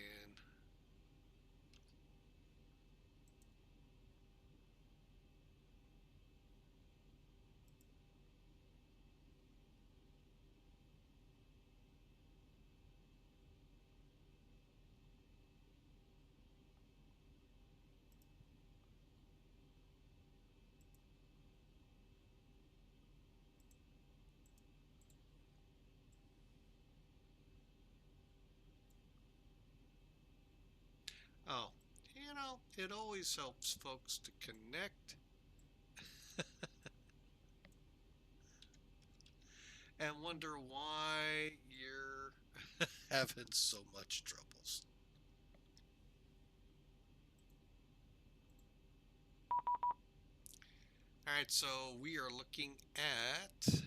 Oh, you know, it always helps folks to connect and wonder why you're having so much troubles. All right, so we are looking at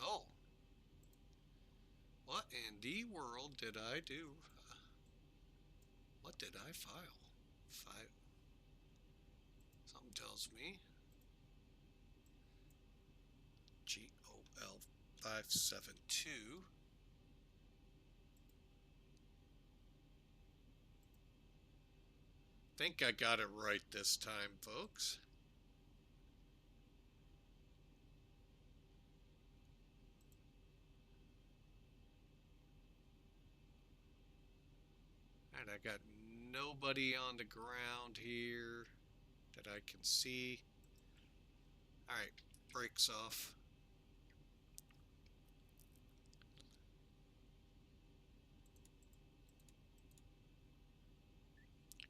oh, what in the world did I do? What did I file? Something tells me GOL 572. Think I got it right this time, folks. And I got nobody on the ground here that I can see. Alright, brakes off.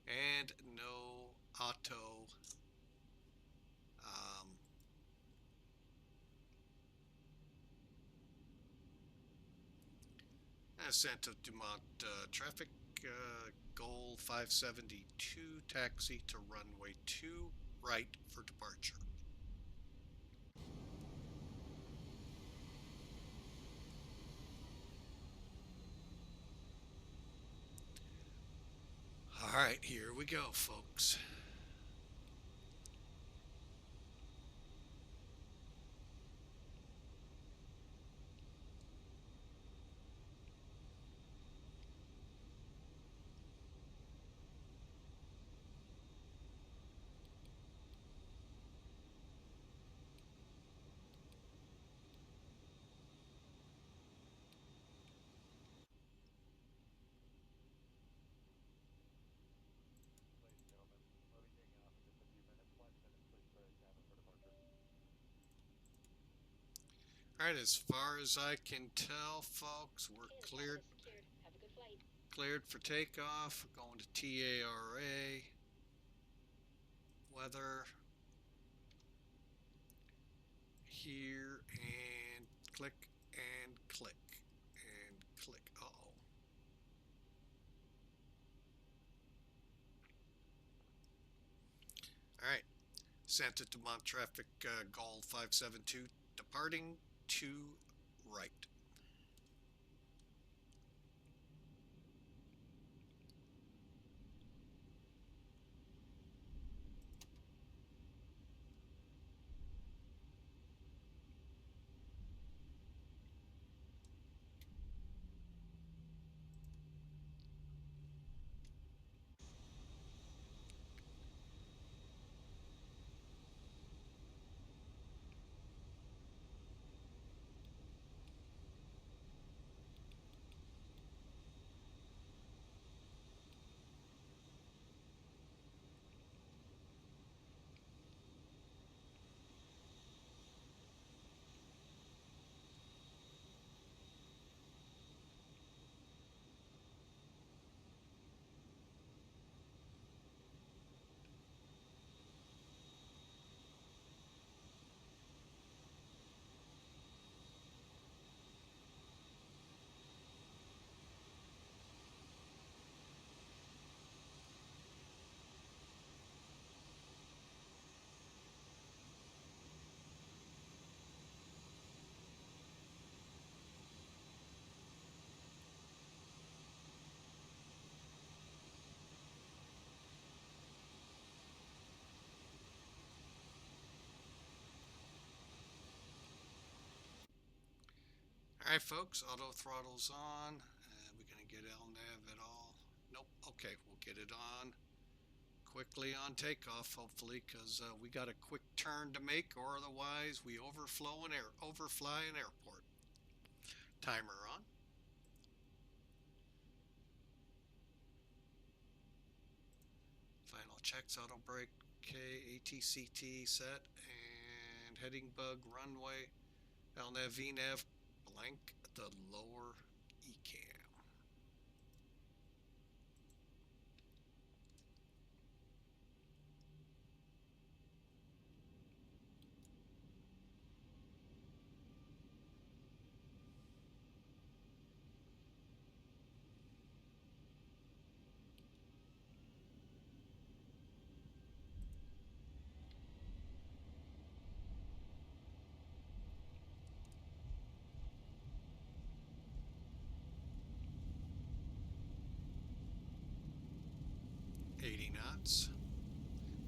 And no auto Santos Dumont traffic goal 572 taxi to runway 2 right for departure. Alright, here we go, folks. Alright, as far as I can tell, folks, we're cleared for takeoff. We're going to TARA. Weather. Here, and click, and click, and click. Uh-oh. Alright, Santos Dumont traffic goal 572, departing to right. Alright, folks, auto throttle's on. We're going to get LNAV at all? Nope. Okay, we'll get it on quickly on takeoff, hopefully, because we got a quick turn to make, or otherwise we overfly an airport. Timer on. Final checks, auto brake, okay, ATCT set, and heading bug runway, LNAV, VNAV, blank the lower ECAM.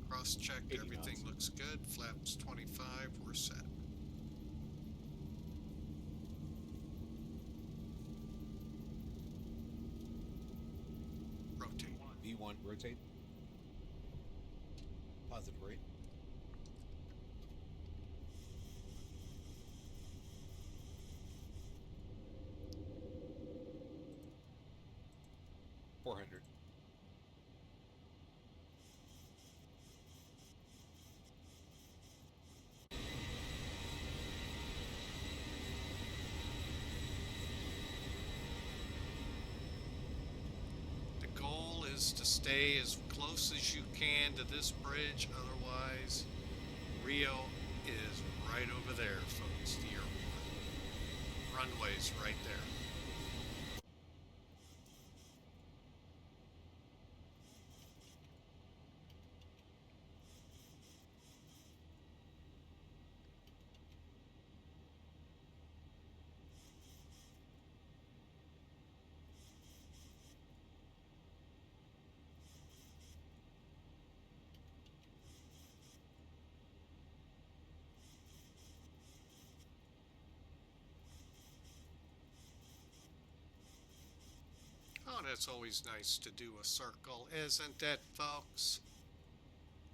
Cross-checked, everything looks good. Flaps 25, we're set. Rotate. V1, rotate. Positive rate. $400. stay as close as you can to this bridge. Otherwise, Rio is right over there, folks. Your runway's right there. Oh, that's always nice to do a circle, isn't it, folks?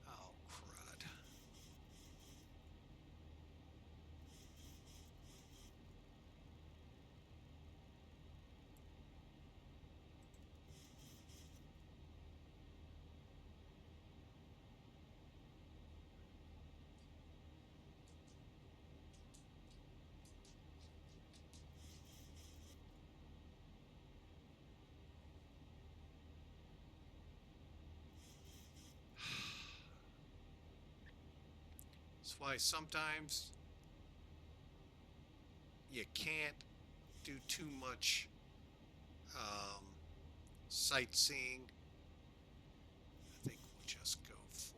Oh, crud. That's why sometimes you can't do too much sightseeing. I think we'll just go for...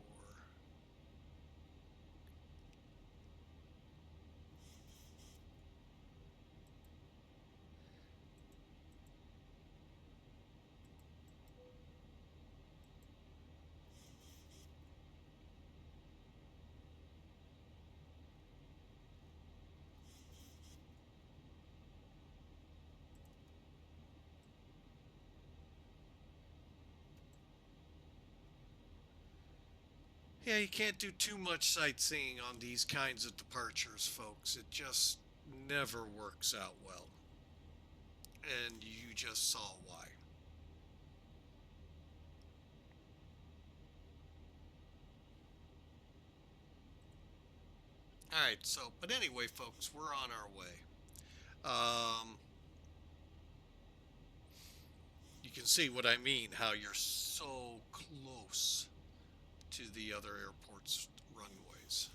Yeah, you can't do too much sightseeing on these kinds of departures, folks. It just never works out well. And you just saw why. Alright, so, but anyway, folks, we're on our way. You can see what I mean, how you're so close to the other airport's runways.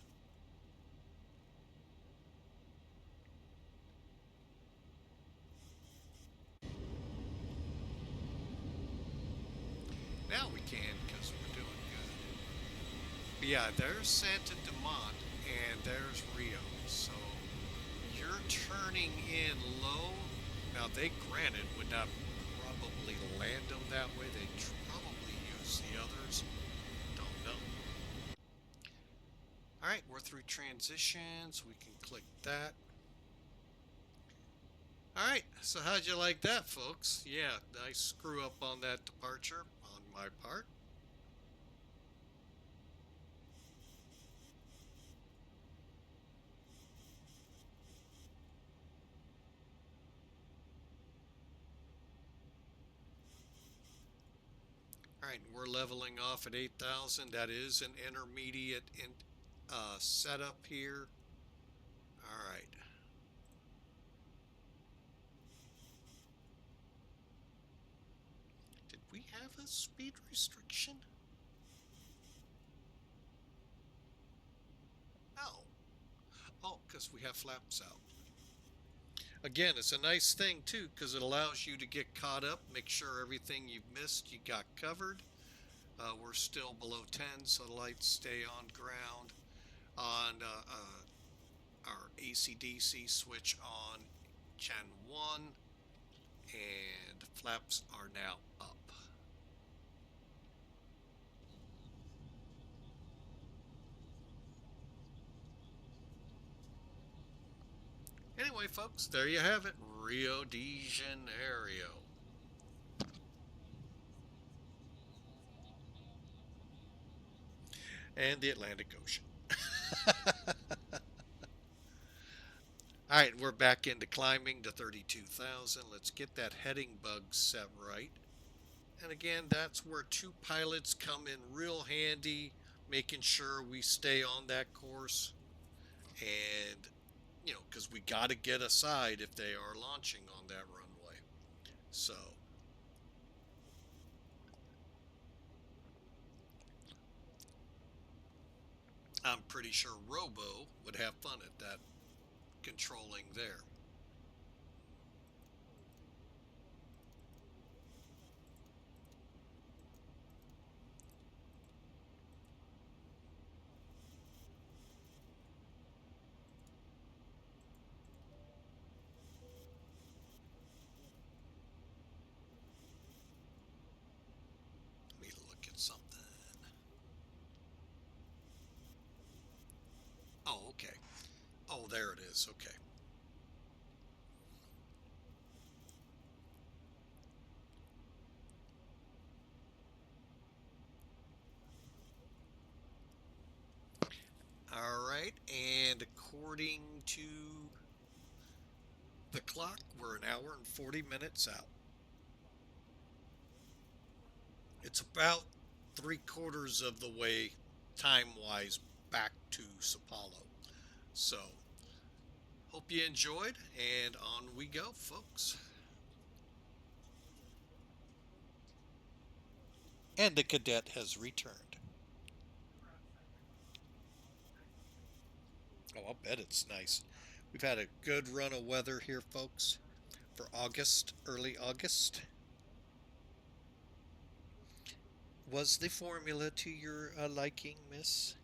Now we can, because we're doing good. But yeah, there's Santos Dumont, and there's Rio. So you're turning in low. Now, they, granted, would not probably land them that way. They'd probably use the others. Don't know. Alright, we're through transitions. We can click that. Alright, so how'd you like that, folks? Yeah, nice screw up on that departure on my part. Alright, we're leveling off at 8,000. That is an intermediate setup here. Alright. Did we have a speed restriction? No. Oh, because we have flaps out. Again, it's a nice thing too, because it allows you to get caught up, make sure everything you've missed you got covered. We're still below 10, so the lights stay on ground. On our AC/DC switch on Gen 1, and flaps are now up. Anyway, folks, there you have it, Rio de Janeiro. And the Atlantic Ocean. Alright, we're back into climbing to 32,000. Let's get that heading bug set right. And again, that's where two pilots come in real handy, making sure we stay on that course. And, you know, because we got to get aside if they are launching on that runway. So, I'm pretty sure Robo would have fun at that, controlling there. Let me look at something. Oh, okay. Oh, there it is. Okay. All right, and according to the clock, we're an hour and 40 minutes out. It's about 3/4 of the way, time-wise, back to Sao Paulo. So, hope you enjoyed, and on we go, folks. And the cadet has returned. Oh, I'll bet it's nice. We've had a good run of weather here, folks, for August, early August. Was the formula to your liking, miss?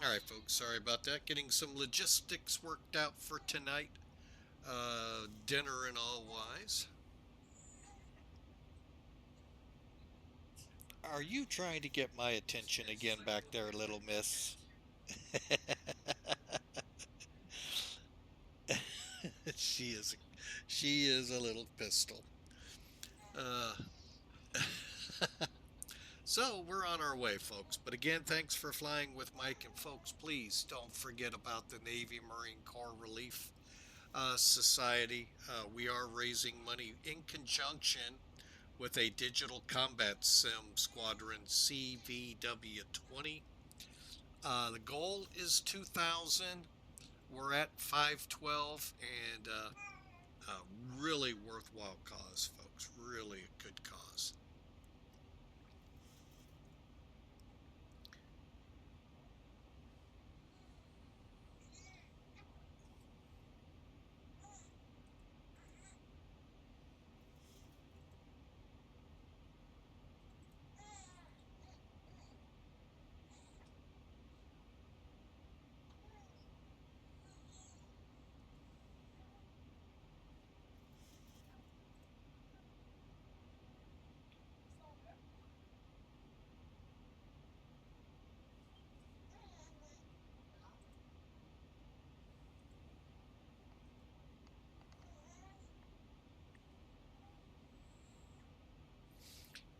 All right, folks, sorry about that. Getting some logistics worked out for tonight. Dinner and all wise. Are you trying to get my attention again back there, little miss? she is she is a little pistol. Uh, so we're on our way, folks. But again, thanks for flying with Mike. And folks, please don't forget about the Navy Marine Corps Relief Society. We are raising money in conjunction with a digital combat sim squadron, CVW-20. The goal is 2,000. We're at 512, and really worthwhile cause, folks. Really a good cause.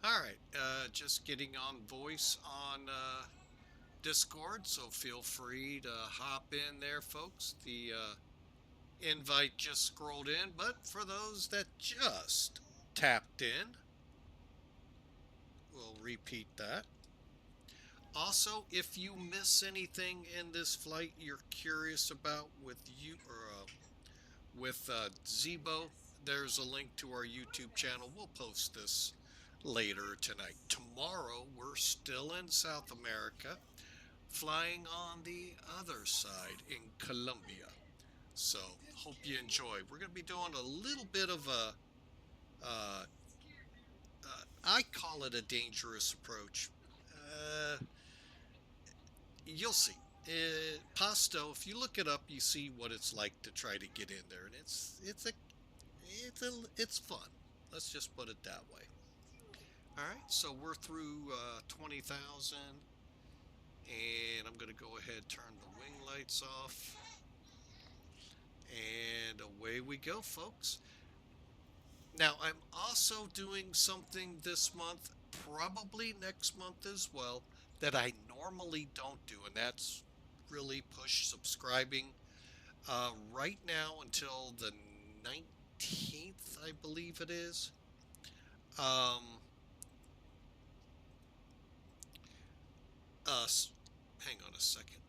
All right, just getting on voice on Discord, so feel free to hop in there, folks. The invite just scrolled in, but for those that just tapped in, we'll repeat that. Also, if you miss anything in this flight you're curious about with Zibo, there's a link to our YouTube channel. We'll post this later tonight. Tomorrow, we're still in South America, flying on the other side in Colombia. So, hope you enjoy. We're going to be doing a little bit of I call it a dangerous approach. You'll see. Pasto, if you look it up, you see what it's like to try to get in there, and it's fun. Let's just put it that way. All right, so we're through 20,000, and I'm going to go ahead and turn the wing lights off, and away we go, folks. Now, I'm also doing something this month, probably next month as well, that I normally don't do, and that's really push subscribing. Right now until the 19th, I believe it is. Hang on a second.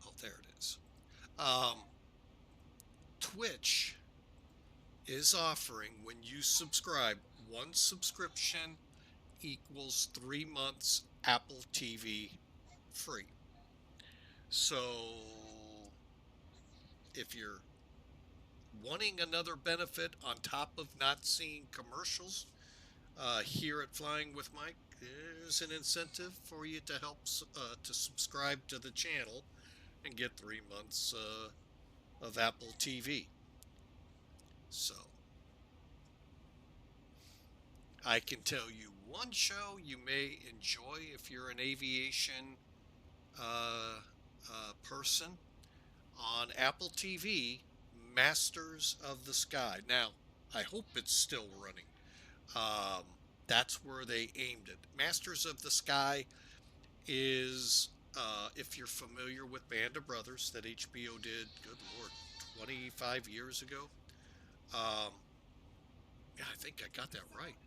Oh, there it is. Twitch is offering, when you subscribe, one subscription equals 3 months Apple TV free. So if you're wanting another benefit on top of not seeing commercials here at Flying with Mike, there's an incentive for you to help to subscribe to the channel and get 3 months of Apple TV. So I can tell you one show you may enjoy if you're an aviation person on Apple TV, Masters of the Sky. Now, I hope it's still running. That's where they aimed it. Masters of the Sky is, if you're familiar with Band of Brothers that HBO did, good Lord, 25 years ago. Yeah, I think I got that right.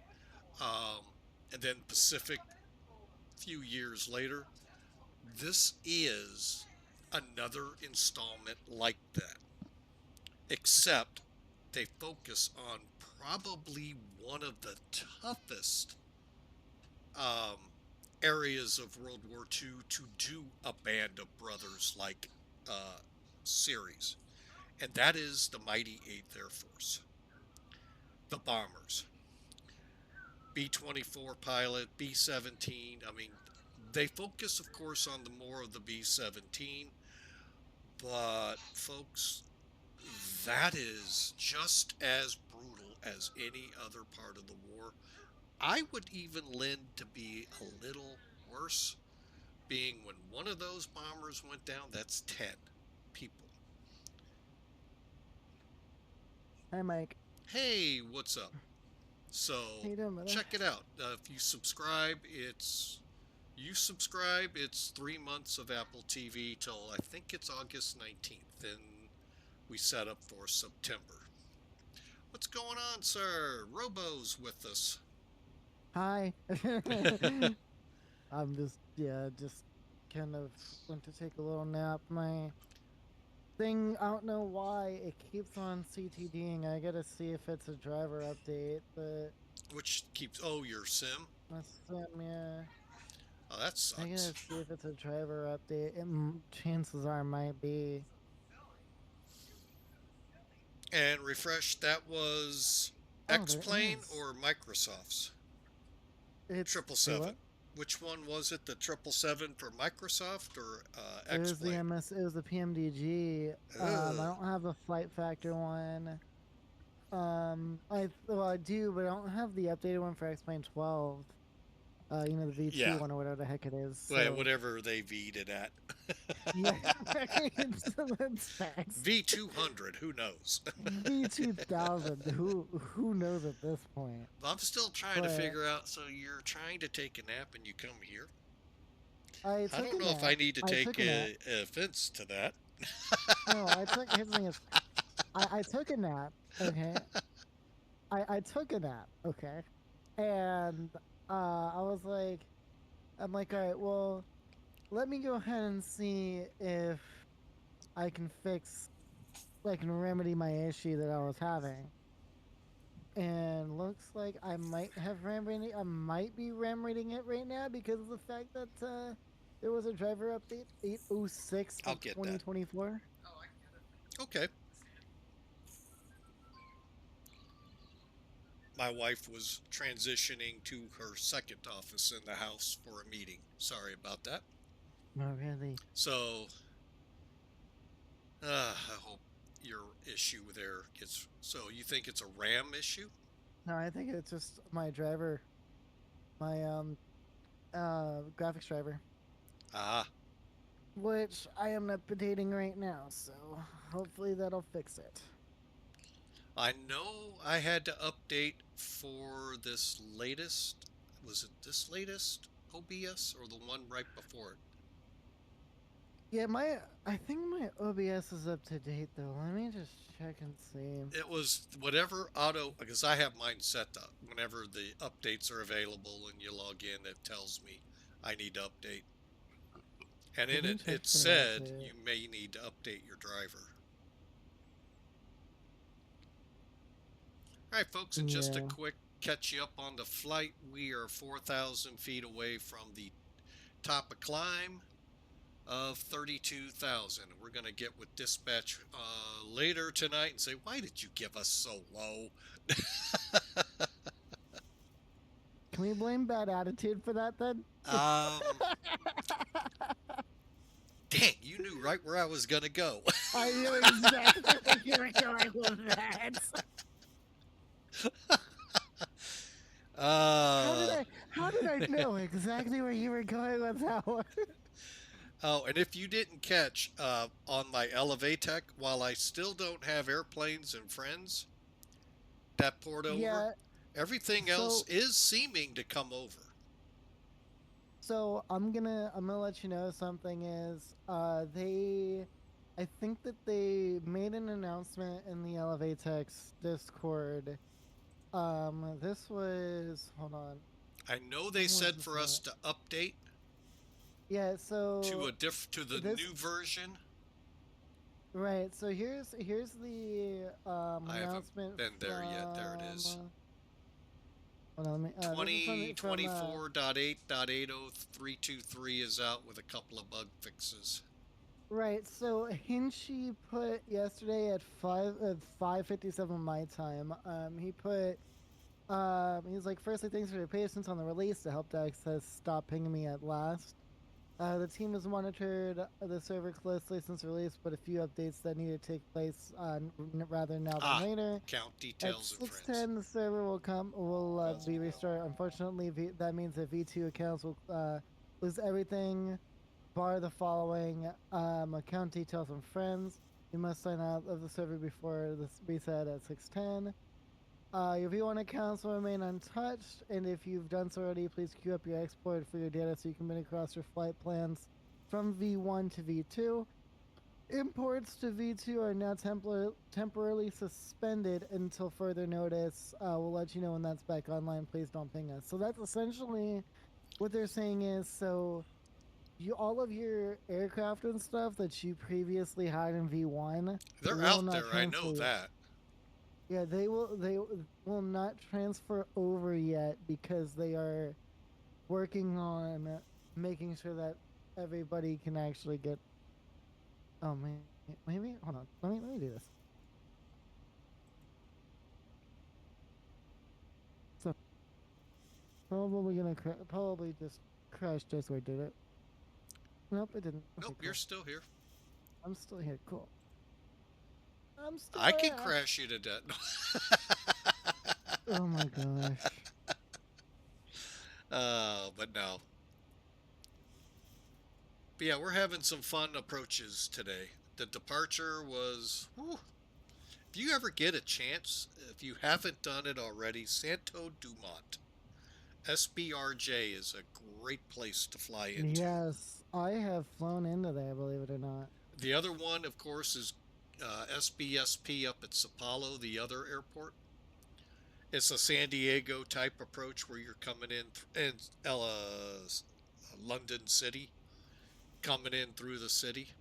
And then Pacific a few years later. This is another installment like that, except they focus on probably one of the toughest areas of World War II to do a Band of Brothers like series, and that is the mighty 8th Air Force, the bombers, B-24 pilot, B-17. I mean, they focus, of course, on the more of the B-17, but folks, that is just as brutal as any other part of the war. I would even lend to be a little worse, being when one of those bombers went down, that's 10 people. Hi, Mike. Hey, what's up? So, How you doing, brother? check it out. If you subscribe, it's 3 months of Apple TV till I think it's August 19th. Then we set up for September. What's going on, sir? Robo's with us. Hi. I'm just kind of went to take a little nap. My thing, I don't know why it keeps on CTDing. I gotta see if it's a driver update, but Which keeps, oh, your sim? that's yeah. Oh, that I gotta sucks. see if it's a driver update. Chances are it might be. And refresh, that was Oh, there X-Plane is. or Microsoft's? It's 777. what? Which one was it? The 777 for Microsoft or It was the X-Plane? It was the PMDG. I Ugh. don't have the flight factor one. I do, but I don't have the updated one for X-Plane 12. The V2 Yeah. one or whatever the heck it is. Well, So, whatever they V'd it at. yeah, that's facts. V200, who knows? V2000. Who knows at this point? I'm still trying to But- figure out, so you're trying to take a nap and you come here? I I don't know if I need to take offense to that. No, here's the thing is, I took a nap. Okay. I took a nap. Okay. And I'm like, all right, well, let me go ahead and see if I can remedy my issue that I was having. And looks like I might be remedying it right now because of the fact that there was a driver update 806 I'll of get that. 2024. Okay. My wife was transitioning to her second office in the house for a meeting. Sorry about that. No, really. So, I hope your issue there gets. So you think it's a RAM issue? No, I think it's just my driver, my graphics driver, Ah, which I am updating right now. So hopefully that'll fix it. I know I had to update for this latest. Was it this latest OBS or the one right before it? Yeah, I think my OBS is up to date though. Let me just check and see. It was whatever auto, because I have mine set up. Whenever the updates are available and you log in, it tells me I need to update. And in it, it said you may need to update your driver. All right, folks, and just a quick catch you up on the flight. We are 4,000 feet away from the top of climb of 32,000. We're going to get with dispatch later tonight and say, why did you give us so low? Can we blame bad attitude for that then? Dang, you knew right where I was going to go. I knew exactly where you were going with that. How did I know exactly where you were going with that one? Oh, and if you didn't catch on my Elevatech, while I still don't have airplanes and friends that poured over, everything else is seeming to come over. So I'm gonna let you know something is I think that they made an announcement in the Elevatex Discord. This was, hold on. I know they said for us to update. Yeah, so to the new version. Right. So here's the I announcement. haven't been there yet. There it is. Hold on, let me, 2024.8.80323 is out with a couple of bug fixes. Right. So Hinchy put yesterday at 5:57 my time. He put. He's like, firstly, thanks for your patience on the release. The help desk says stop pinging me at last. The team has monitored the server closely since release, but a few updates that need to take place rather now than later. Count details At 6:10, the server will be restored. Unfortunately, that means that V2 accounts will lose everything, bar the following: account details and friends. You must sign out of the server before the reset at 6:10. Your V1 accounts will remain untouched, and if you've done so already, please queue up your export for your data so you can bring across your flight plans from V1 to V2. Imports to V2 are now temporarily suspended until further notice. We'll let you know when that's back online. Please don't ping us. So that's essentially what they're saying is, so all of your aircraft and stuff that you previously had in V1, they're out there. I know that. Yeah, they will not transfer over yet because they are working on making sure that everybody can actually get. Oh man, maybe hold on. Let me do this. So probably probably just crash Discord, did it? Nope, it didn't. Okay, nope, cool. You're still here. I'm still here. Cool. I can crash you to death. Oh my gosh. But no. But yeah, we're having some fun approaches today. The departure was, whew. If you ever get a chance, if you haven't done it already, Santos Dumont, SBRJ is a great place to fly into. Yes, I have flown into there, believe it or not. The other one, of course, is SBSP up at Sao Paulo, the other airport. It's a San Diego type approach where you're coming in London City, coming in through the city.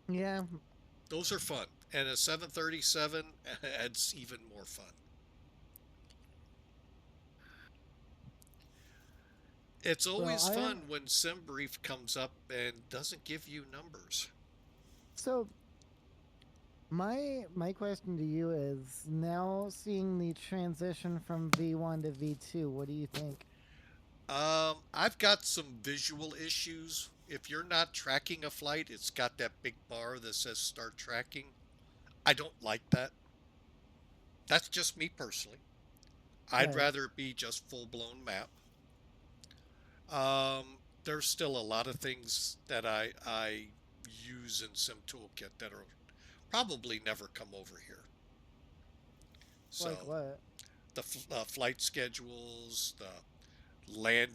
Yeah. Those are fun. And a 737 adds even more fun. It's always fun when SimBrief comes up and doesn't give you numbers. So, my question to you is, now seeing the transition from V1 to V2, what do you think? I've got some visual issues. If you're not tracking a flight, it's got that big bar that says start tracking. I don't like that. That's just me personally. I'd Right. rather it be just full blown map. There's still a lot of things that I use in Sim Toolkit that are probably never come over here. So Like what? the flight schedules, the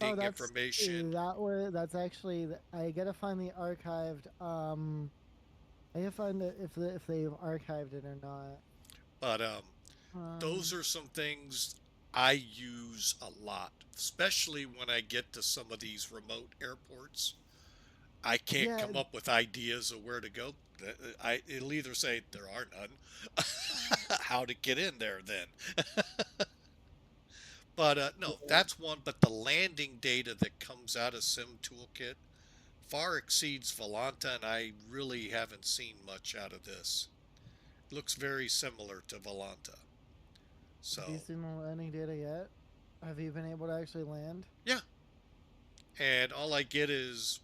Oh, landing information. that's actually I gotta find the archived. I gotta find it if they've archived it or not. But those Um, are some things I use a lot, especially when I get to some of these remote airports. I can't yeah, come up with ideas of where to go. It'll either say there are none, how to get in there then. But no, that's one. But the landing data that comes out of Sim Toolkit far exceeds Volanta, and I really haven't seen much out of this. It looks very similar to Volanta. have you So, seen the landing data yet? Have you been able to actually land? yeah. And all I get is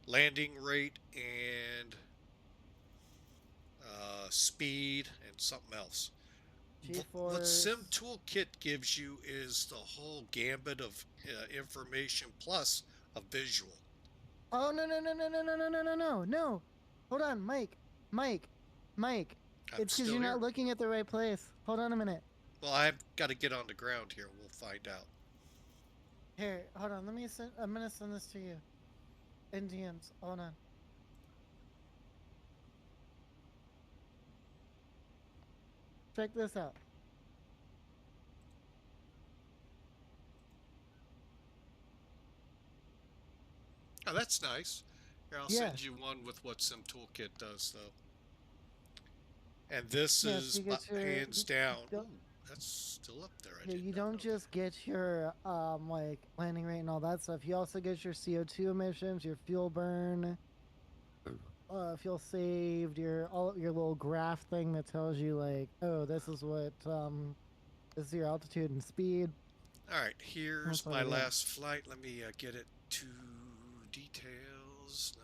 landing rate and speed and something else. What G-force. Sim Toolkit gives you is the whole gambit of information plus a visual. Oh no! Hold on, Mike, Mike. I'm It's because still you're here. not looking at the right place. Hold on a minute. Well, I've got to get on the ground here. We'll find out. Here, hold on. Let me send. I'm gonna send this to you in DMs. Hold on. Check this out. Oh, that's nice. Here, I'll Yeah, send you one with what Sim Toolkit does, though. And this yeah. So is you get your. hands down. Don't, Ooh, that's still up there. I yeah, did you not don't know just get your like landing rate and all that stuff. You also get your CO2 emissions, your fuel burn, fuel saved, your little graph thing that tells you like, oh, this is your altitude and speed. that. All right, here's That's what my it is. last flight. Let me get it to details. No.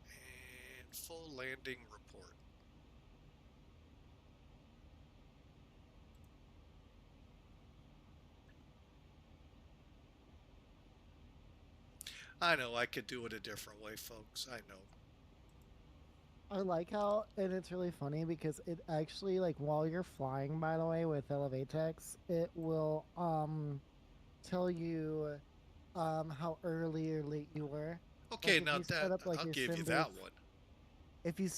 And full landing report. I know I could do it a different way, folks. I know. I like how, and it's really funny because it actually, like, while you're flying, by the way, with Elevatex, it will tell you how early or late you were. Okay, Like if now you set that up like I'll your give sim you brief, that one. if you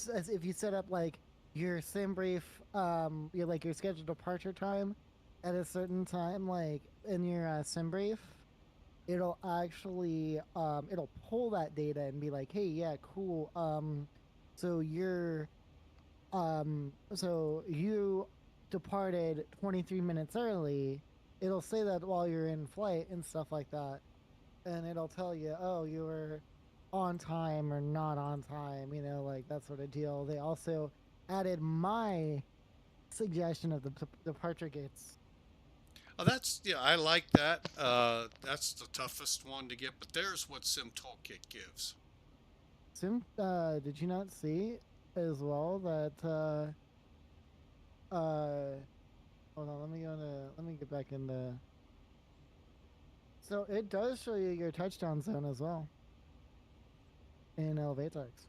set up like your sim brief, your like your scheduled departure time at a certain time, like in your sim brief, it'll actually it'll pull that data and be like, hey, yeah, cool. So you're so you departed 23 minutes early. It'll say that while you're in flight and stuff like that, and it'll tell you, oh, you were on time or not on time, like that sort of deal. They also added my suggestion of the departure gates. Oh, that's yeah, I like that. That's the toughest one to get, but there's what Sim Toolkit gives. Sim, did you not see as well that uh hold on, let me get back into. So it does show you your touchdown zone as well in Elevatex.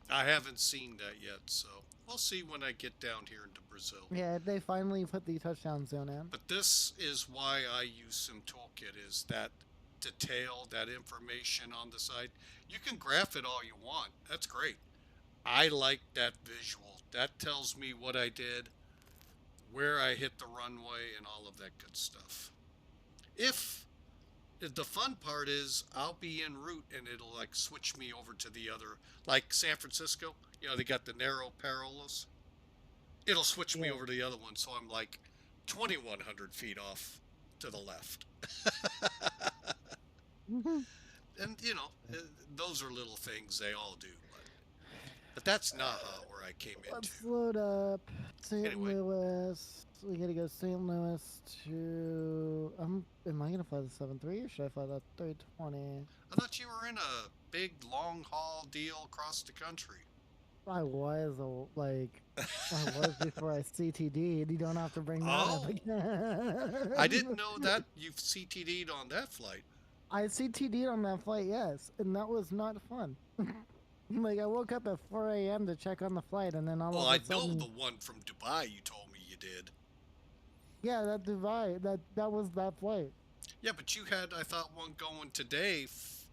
I haven't seen that yet, so we'll see when I get down here into Brazil. Yeah, they finally put the touchdown zone in. But this is why I use Sim Toolkit is that detail, that information on the side. You can graph it all you want. That's great. I like that visual. That tells me what I did, where I hit the runway, and all of that good stuff. If the fun part is I'll be en route and it'll like switch me over to the other, like San Francisco, they got the narrow parallels. It'll switch me Yeah. over to the other one, so I'm like 2,100 feet off to the left. Mhm. And those are little things they all do. But But that's Naha where I came Let's into. load up St. Anyway. Louis. We gotta go St. Louis to. Am I gonna fly the 7-3 or should I fly the 320? I thought you were in a big long haul deal across the country. I was before I CTD'd. You don't have to bring that up Oh. again. I didn't know that you've CTD'd on that flight. I CTD'd on that flight, yes, and that was not fun. Like I woke up at 4 a.m. to check on the flight, and then all Well, of I a sudden, know the one from Dubai you told me you did. yeah, that Dubai, that was that flight. Yeah, but you had, I thought, one going today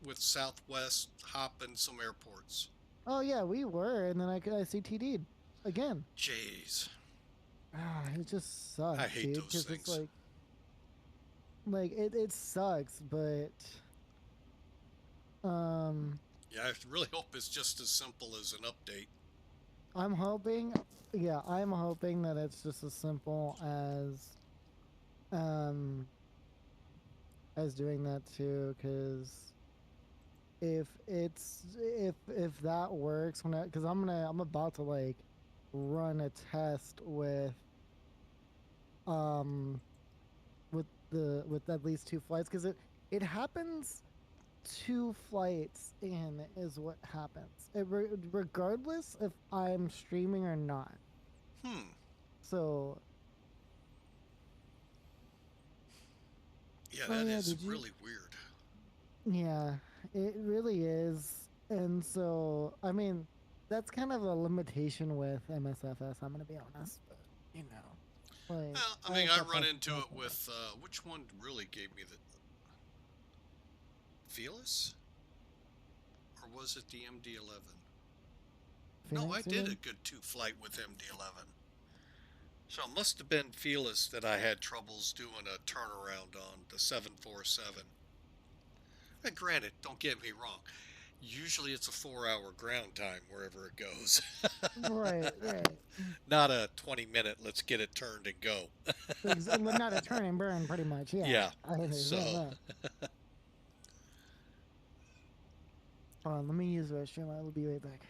with Southwest hopping some airports. Oh yeah, we were, and then I CTD'd again. Jeez. It just sucks, I hate dude. those 'Cause things. it's like it sucks, but Yeah, I really hope it's just as simple as an update. I'm hoping that it's just as simple as doing that too, because if that works, because I'm about to like run a test with at least 2 flights, because it happens 2 flights in is what happens. Regardless if I'm streaming or not. So Yeah, Oh, that yeah, is did you- really weird. yeah, it really is. And so I mean, that's kind of a limitation with MSFS, I'm gonna be honest, but you know. Like, Well, I mean, I have run to- into it with, which one really gave me the... Fearless? Or was it the MD-11? No, I Phoenix, you did mean? a good 2 flight with MD-11. So it must have been Fearless that I had troubles doing a turnaround on the 747. And granted, don't get me wrong. Usually it's a 4-hour ground time wherever it goes. Right. Not a 20-minute, let's get it turned and go. Well, not a turn and burn, pretty much. Yeah. Yeah, I understand so- that. Hold on, let me use the restroom. I will be right back.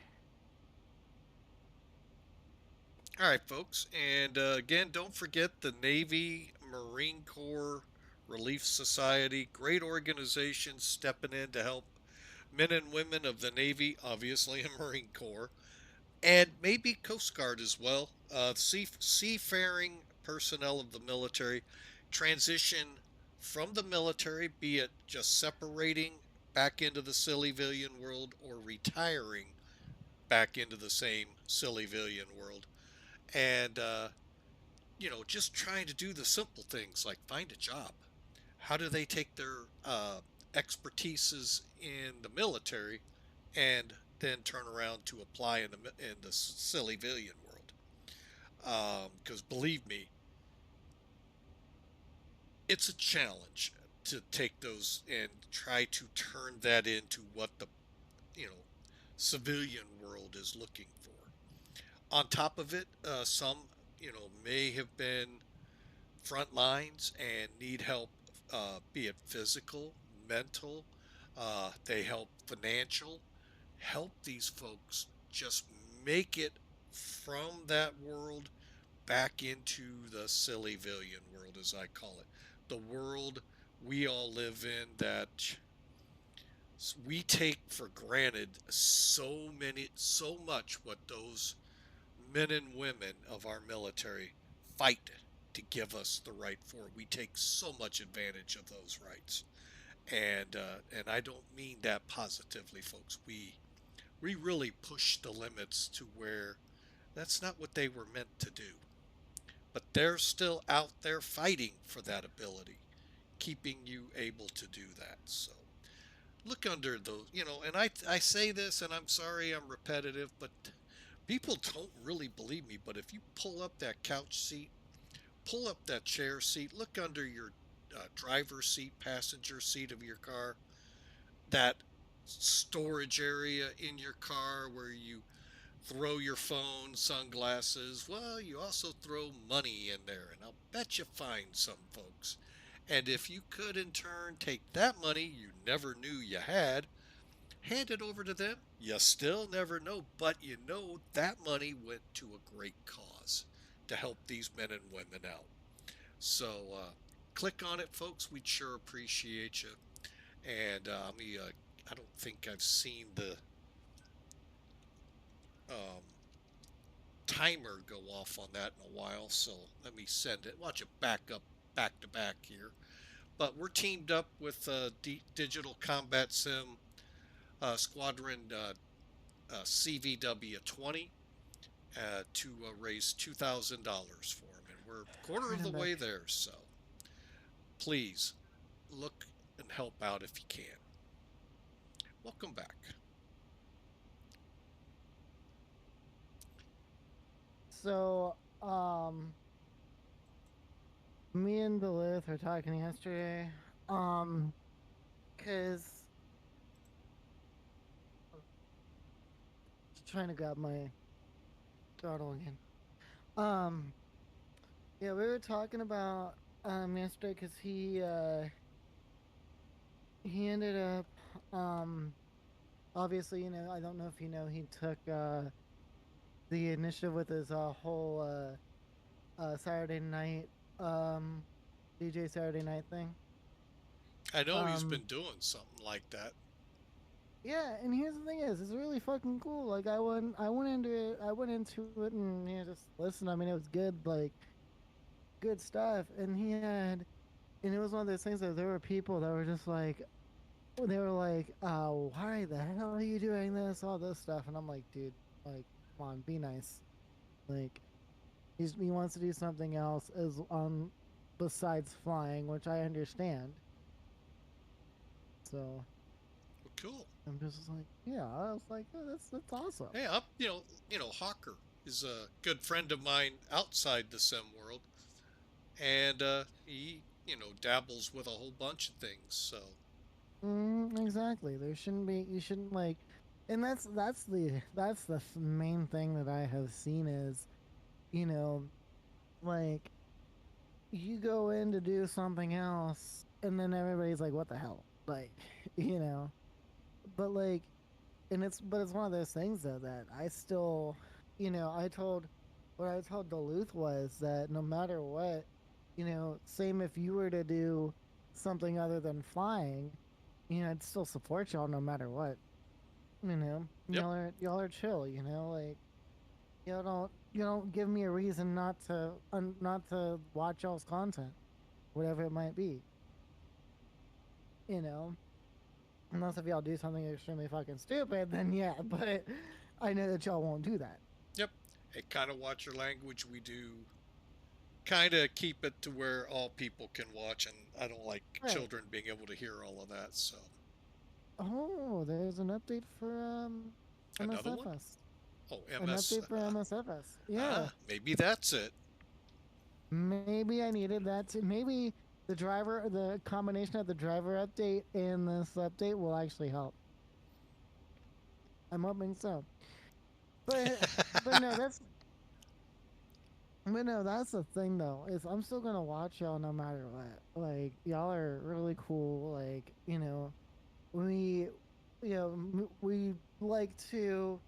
All right, folks. And again, don't forget the Navy Marine Corps Relief Society. Great organization stepping in to help men and women of the Navy, obviously, and Marine Corps, and maybe Coast Guard as well. Seafaring personnel of the military transition from the military, be it just separating back into the civilian world or retiring back into the same civilian world. And, just trying to do the simple things like find a job. How do they take their expertises in the military and then turn around to apply in the civilian world? Because believe me, it's a challenge to take those and try to turn that into what the civilian world is looking for. On top of it, some may have been front lines and need help, be it physical, mental, they help financial. Help these folks just make it from that world back into the civilian world, as I call it. The world we all live in that we take for granted so much what those men and women of our military fight to give us the right for. We take so much advantage of those rights, and I don't mean that positively, folks. We really push the limits to where that's not what they were meant to do, but they're still out there fighting for that ability, keeping you able to do that. So look under those, and I say this, and I'm sorry I'm repetitive, but people don't really believe me. But if you pull up that couch seat, pull up that chair seat, look under your driver's seat, passenger seat of your car, that storage area in your car where you throw your phone, sunglasses. Well, you also throw money in there, and I'll bet you find some, folks. And if you could in turn take that money you never knew you had hand it over to them. You still never know, but you know that money went to a great cause to help these men and women out. So click on it, folks. We'd sure appreciate you. And I don't think I've seen the timer go off on that in a while, so let me send it. Watch it back to back here. But we're teamed up with Digital Combat Sim Squadron CVW 20 to raise $2,000 for them, and we're a quarter of the way there. So please look and help out if you can. Welcome back. So, me and Duluth were talking yesterday, cause trying to grab my throttle again. Yeah, we were talking about yesterday, cause he ended up obviously, you know, I don't know if you know, he took the initiative with his whole Saturday night DJ Saturday night thing. I know he's been doing something like that. Yeah, and here's the thing is, it's really fucking cool. Like I went into it and you know, just listen. I mean, it was good, like good stuff. And it was one of those things that there were people that were just like, they were like, why the hell are you doing this? All this stuff, and I'm like, dude, like, come on, be nice. Like, he wants to do something else besides flying, which I understand. So, Well, cool. I'm just like, yeah, I was like, oh, that's awesome. Yeah, you know, Hawker is a good friend of mine outside the sim world, and he, you know, dabbles with a whole bunch of things. So. Exactly. You shouldn't like, and that's the main thing that I have seen is, you know, like, you go in to do something else, and then everybody's like, what the hell? Like, you know, but like, but it's one of those things though that I still, you know, what I told Duluth was that no matter what, you know, same if you were to do something other than flying, you know, I'd still support y'all no matter what. You know, Yep. y'all are chill. You know, like you don't give me a reason not to watch y'all's content, whatever it might be. You know, unless if y'all do something extremely fucking stupid, then yeah. But I know that y'all won't do that. Yep. Hey, kind of watch your language. We do kind of keep it to where all people can watch, and I don't like children being able to hear all of that. So. Oh, there's an update for Another MSFS. one? Oh, An update for MSFS. Yeah. Maybe that's it. Maybe I needed that too. Maybe the combination of the driver update and this update will actually help. I'm hoping so. But that's the thing though, is I'm still gonna watch y'all no matter what. Like, y'all are really cool. Like, you know, we like to,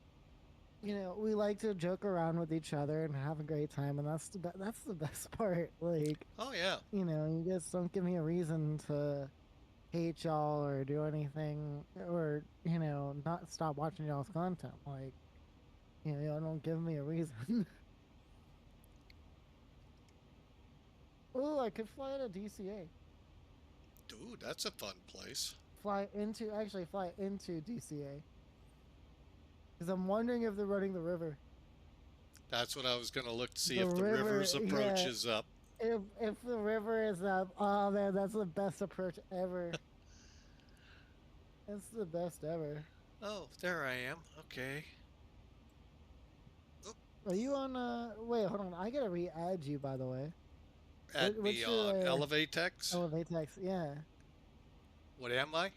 you know, we like to joke around with each other and have a great time, and that's the best part. Like, Oh yeah. you know, you guys don't give me a reason to hate y'all or do anything, or, you know, not stop watching y'all's content. Like, you know, y'all don't give me a reason. Oh, I could fly to DCA. Dude, that's a fun place. Fly into DCA. Because I'm wondering if they're running the river. That's what I was gonna look to see The if the river, river's approach yeah. is up. If the river is up, oh man, that's the best approach ever. It's the best ever. Oh, there I am. Okay. Are you on? Wait, hold on. I gotta re-add you, by the way. At me on Elevatex. Elevatex, yeah. What am I?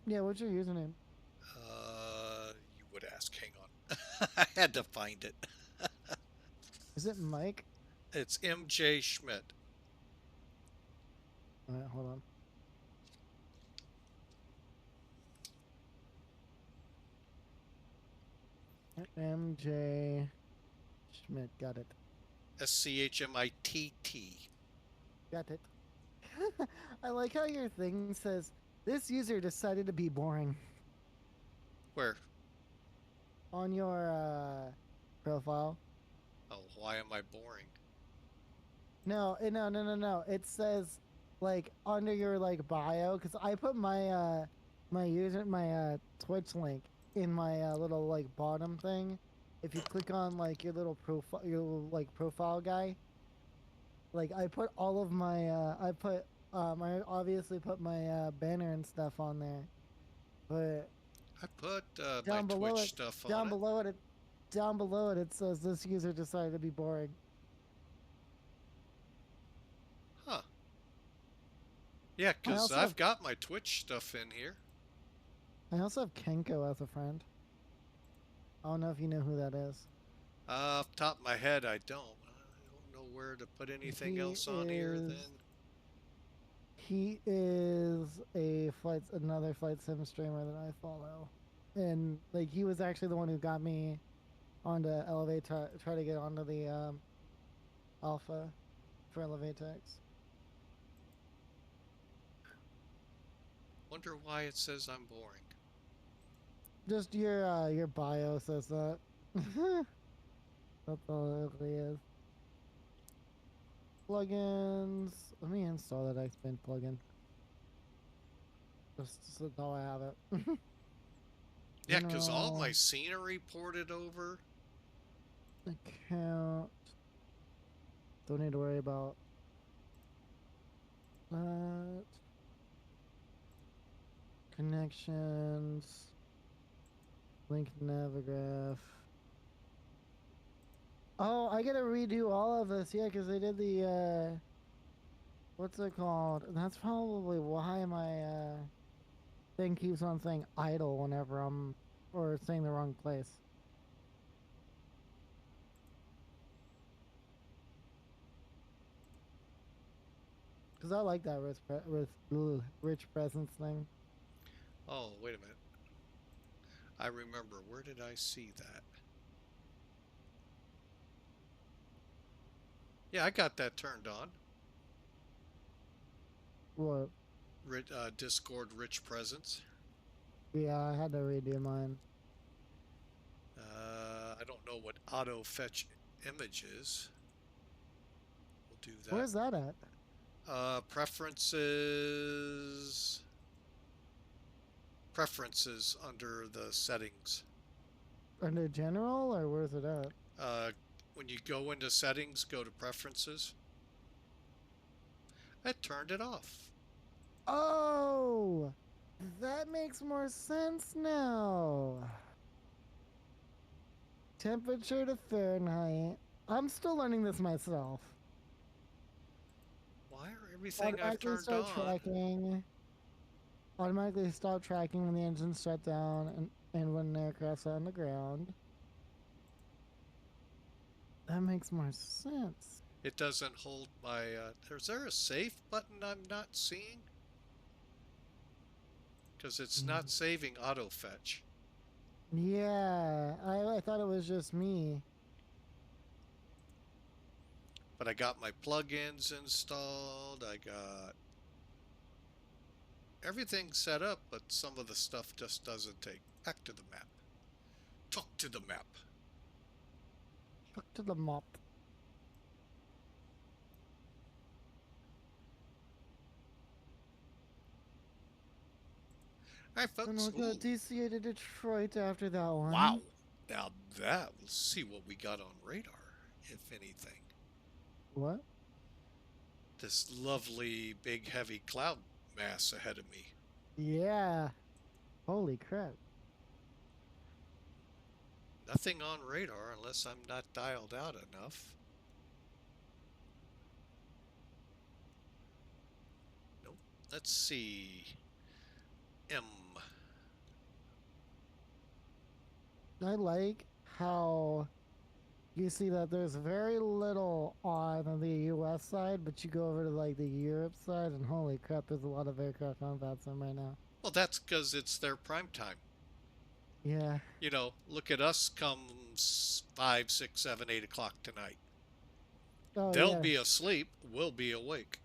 Yeah, what's your username? You would ask. Hang on. I had to find it. Is it Mike? It's MJ Schmidt. Alright, hold on. MJ Schmidt. Got it. SCHMITT. Got it. I like how your thing says, this user decided to be boring Where? on your profile. Oh, why am I boring? No. It says, like, under your, like, bio, because I put my my Twitch link in my little, like, bottom thing. If you click on, like, your little profile, profile guy, like, I put all of my I obviously put my banner and stuff on there, but I put my down below Twitch it, stuff on down it. below it, it says this user decided to be boring. Huh. Yeah, because also I've have- got my Twitch stuff in here. I also have Kenko as a friend. I don't know if you know who that is. Off the top of my head, I don't. I don't know where to put anything else on here then. He is another flight sim streamer that I follow, and like he was actually the one who got me onto Elevate, try to get onto the alpha for Elevatex. Wonder why it says I'm boring. Just your bio says that. That's all it really is. Plugins. Let me install that X-Band plugin. Just so now I have it. Yeah, because all my General scenery ported over. account. Don't need to worry about that. Connections. Link Navigraph. Oh, I gotta redo all of this, yeah, because they did the, what's it called? That's probably why my, thing keeps on saying idle whenever I'm, or saying the wrong place. Because I like that rich presence thing. Oh, wait a minute. I remember. Where did I see that? Yeah, I got that turned on. What? Discord rich presence. Yeah, I had to redo mine. I don't know what auto fetch image is. We'll do that. Where's that at? Preferences under the settings. Under general, or where's it at? When you go into settings, go to preferences. I turned it off. Oh! That makes more sense now. Temperature to Fahrenheit. I'm still learning this myself. Why are everything I've Automatically turned start on? tracking. Automatically stop tracking when the engine's shut down and when an aircraft's on the ground. That makes more sense. It doesn't hold my... is there a safe button I'm not seeing? Because it's not saving auto fetch. Yeah, I thought it was just me. But I got my plugins installed. I got everything set up, but some of the stuff just doesn't take. Back to the map. Talk to the map. Talk to the mop. All right, And folks. we'll go DCA to Detroit after that one. Wow. Now that, we'll see what we got on radar, if anything. What? This lovely, big, heavy cloud mass ahead of me. Yeah. Holy crap. Nothing on radar unless I'm not dialed out enough. Nope. Let's see. M. I like how you see that there's very little on the US side, but you go over to like the Europe side and holy crap, there's a lot of aircraft on that sim right now. Well, that's because it's their prime time. Yeah. You know, look at us come 5, 6, 7, 8 o'clock tonight. Oh They'll yeah. be asleep. We'll be awake.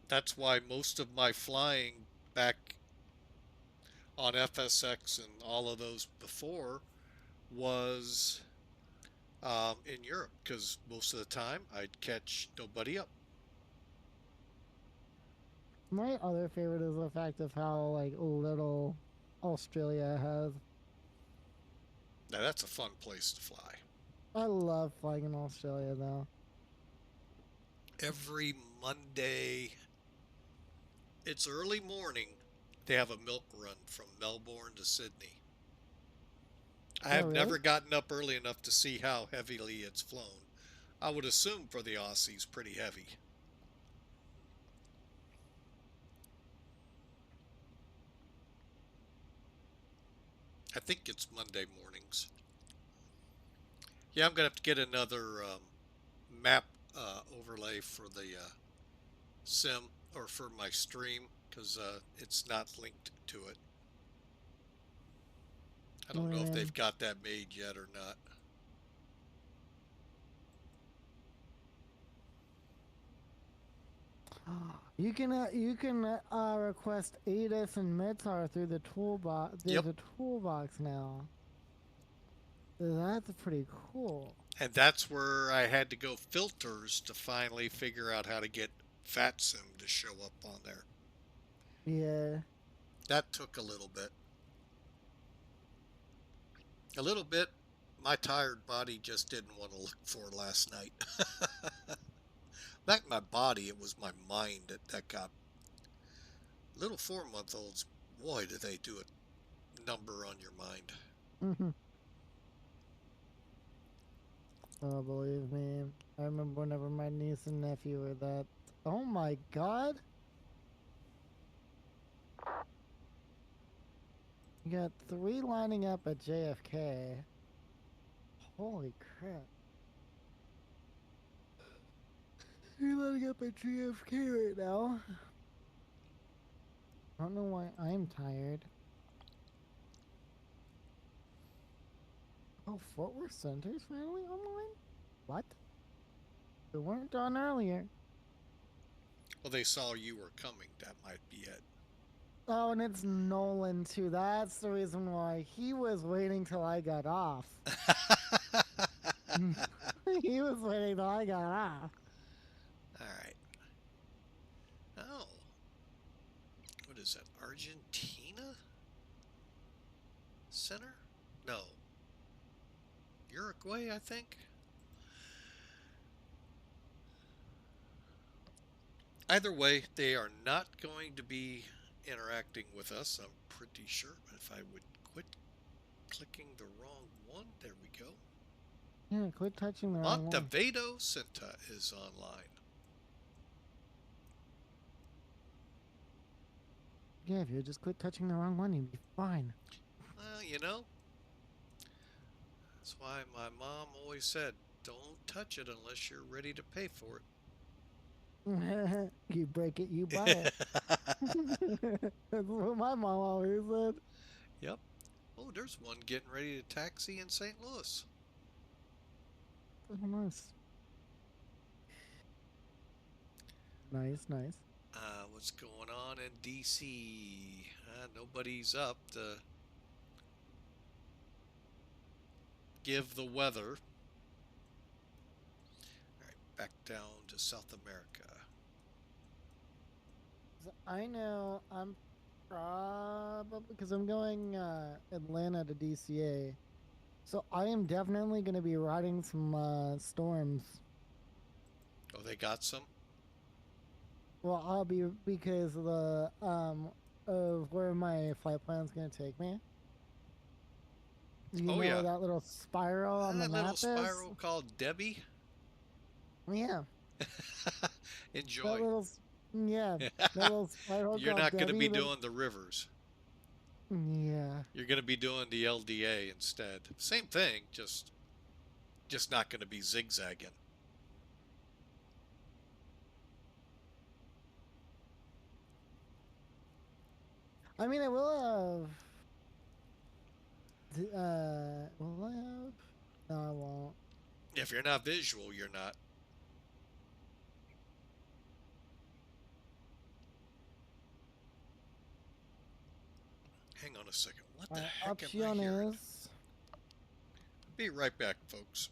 That's why most of my flying back on FSX and all of those before was in Europe, because most of the time I'd catch nobody up. My other favorite is the fact of how like little Australia has. Now that's a fun place to fly. I love flying in Australia though. Every Monday, it's early morning, they have a milk run from Melbourne to Sydney. I Oh, have really? never gotten up early enough to see how heavily it's flown. I would assume for the Aussies pretty heavy. I think it's Monday mornings. Yeah, I'm going to have to get another map overlay for the sim, or for my stream, because it's not linked to it. I don't know if Man. they've got that made yet or not. You can request ADIS and METAR through the toolbox. There's Yep. a toolbox now. That's pretty cool. And that's where I had to go filters to finally figure out how to get FATSIM to show up on there. Yeah. That took a little bit. A little bit. My tired body just didn't want to look for last night. Not my body, it was my mind that got. Little 4-month-olds, boy, do they do a number on your mind. Mhm. Oh, believe me, I remember whenever my niece and nephew were that. Oh my God! You got 3 lining up at JFK. Holy crap! 3 lining up at JFK right now. I don't know why I'm tired. Oh, Fort Worth Center's finally online? What? They weren't on earlier. Well, they saw you were coming. That might be it. Oh, and it's Nolan too. That's the reason why he was waiting till I got off. He was waiting till I got off. All right. Oh. What is that? Argentina Center? No. Uruguay, I think. Either way, they are not going to be interacting with us, I'm pretty sure. But if I would quit clicking the wrong one, there we go. Yeah, quit touching the wrong one. Montevideo Cinta is online. Yeah, if you just quit touching the wrong one, you'd be fine. Well, you know, that's why my mom always said, don't touch it unless you're ready to pay for it. You break it, you buy it. That's what my mom always said. Yep. Oh, there's one getting ready to taxi in St. Louis. Oh, nice. Nice. What's going on in D.C.? Nobody's up to give the weather. All right, back down to South America. I know I'm probably, because I'm going Atlanta to DCA. So I am definitely going to be riding some storms. Oh, they got some? Well, I'll be, because of the of where my flight plan's going to take me. You know yeah. that little spiral on the That map little spiral is? called Debbie? Yeah. Enjoy. That little, yeah, that little spiral You're called not going to be Debbie, doing the rivers. Yeah. You're going to be doing the LDA instead. Same thing, just not going to be zigzagging. I mean, I will have. Will I have? No, I won't. If you're not visual, you're not. Hang on a second. What the heck am I Option hearing? is. Be right back, folks.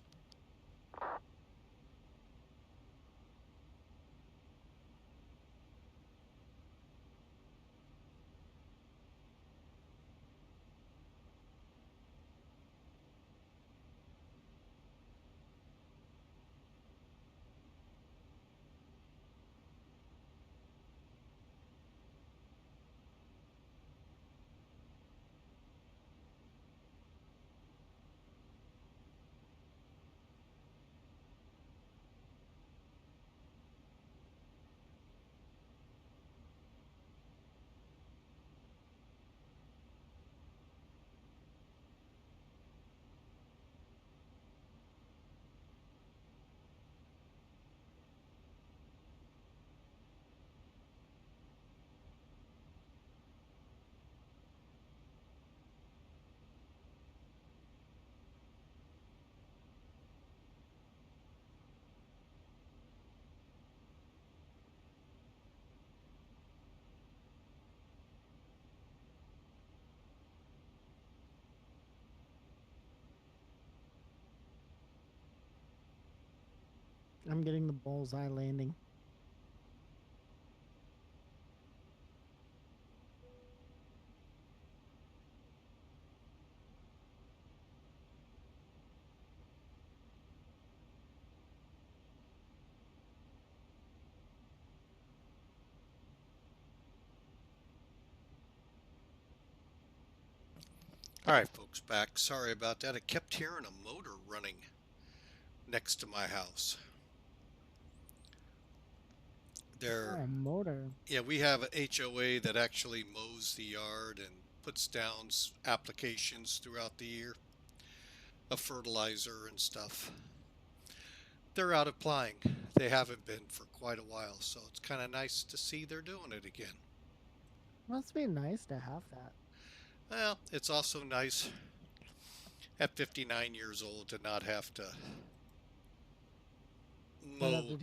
I'm getting the bullseye landing. All right, folks, back. Sorry about that. I kept hearing a motor running next to my house. Oh, motor. Yeah, we have an HOA that actually mows the yard and puts down applications throughout the year of fertilizer and stuff. They're out applying. They haven't been for quite a while, so it's kind of nice to see they're doing it again. Must be nice to have that. Well, it's also nice at 59 years old to not have to mow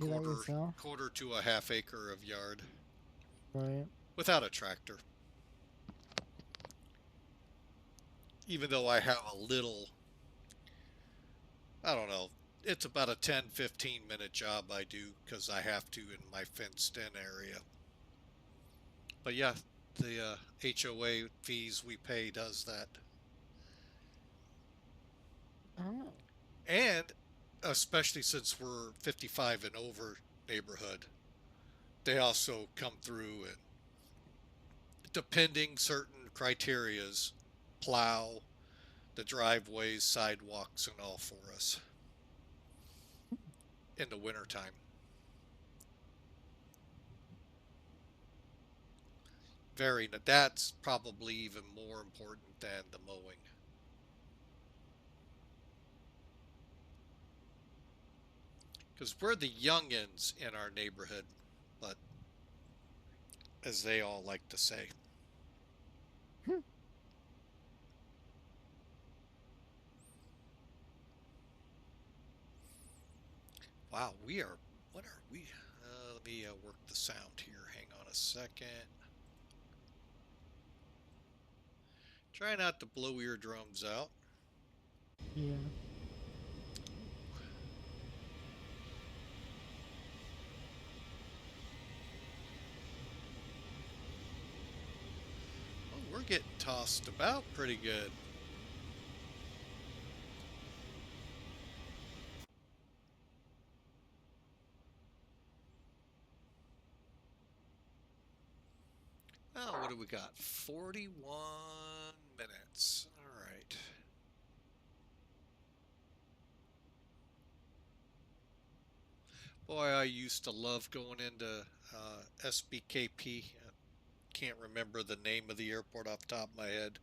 quarter to a half acre of yard. Right. Without a tractor. Even though I have a little, I don't know, it's about a 10-15 minute job I do because I have to in my fenced in area. But yeah, the HOA fees we pay does that. Oh. And especially since we're 55 and over neighborhood, they also come through and, depending certain criterias, plow the driveways, sidewalks, and all for us in the wintertime. That's probably even more important than the mowing. Because we're the youngins in our neighborhood, but as they all like to say. Wow, what are we? Let me work the sound here. Hang on a second. Try not to blow eardrums out. Yeah. Oh, we're getting tossed about pretty good. Oh, what do we got? 41 minutes. All right. Boy, I used to love going into SBKP. Can't remember the name of the airport off the top of my head.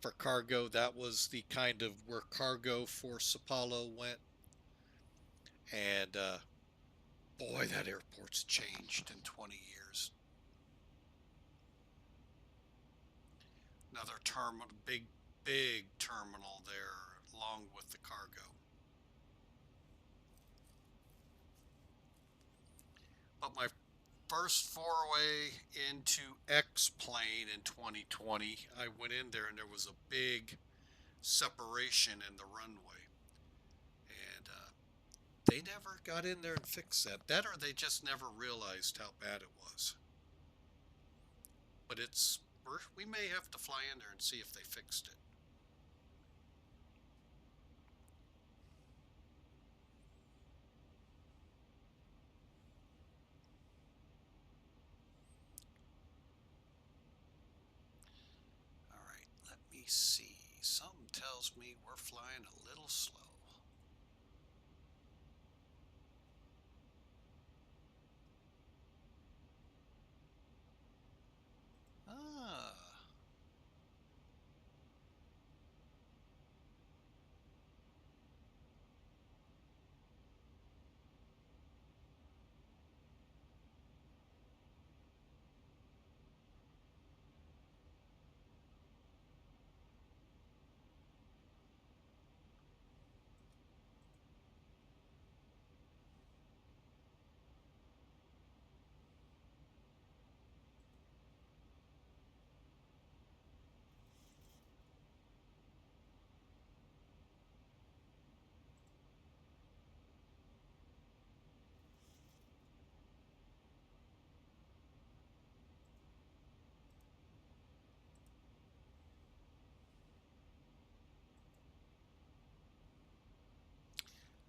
For cargo, that was the kind of where cargo for Apollo went. And boy, that airport's changed in 20 years. their terminal, big terminal there, along with the cargo. But my first foray into X-plane in 2020, I went in there and there was a big separation in the runway. And they never got in there and fixed that. That or they just never realized how bad it was. But we may have to fly in there and see if they fixed it. All right, let me see. Something tells me we're flying a little slow. Ah.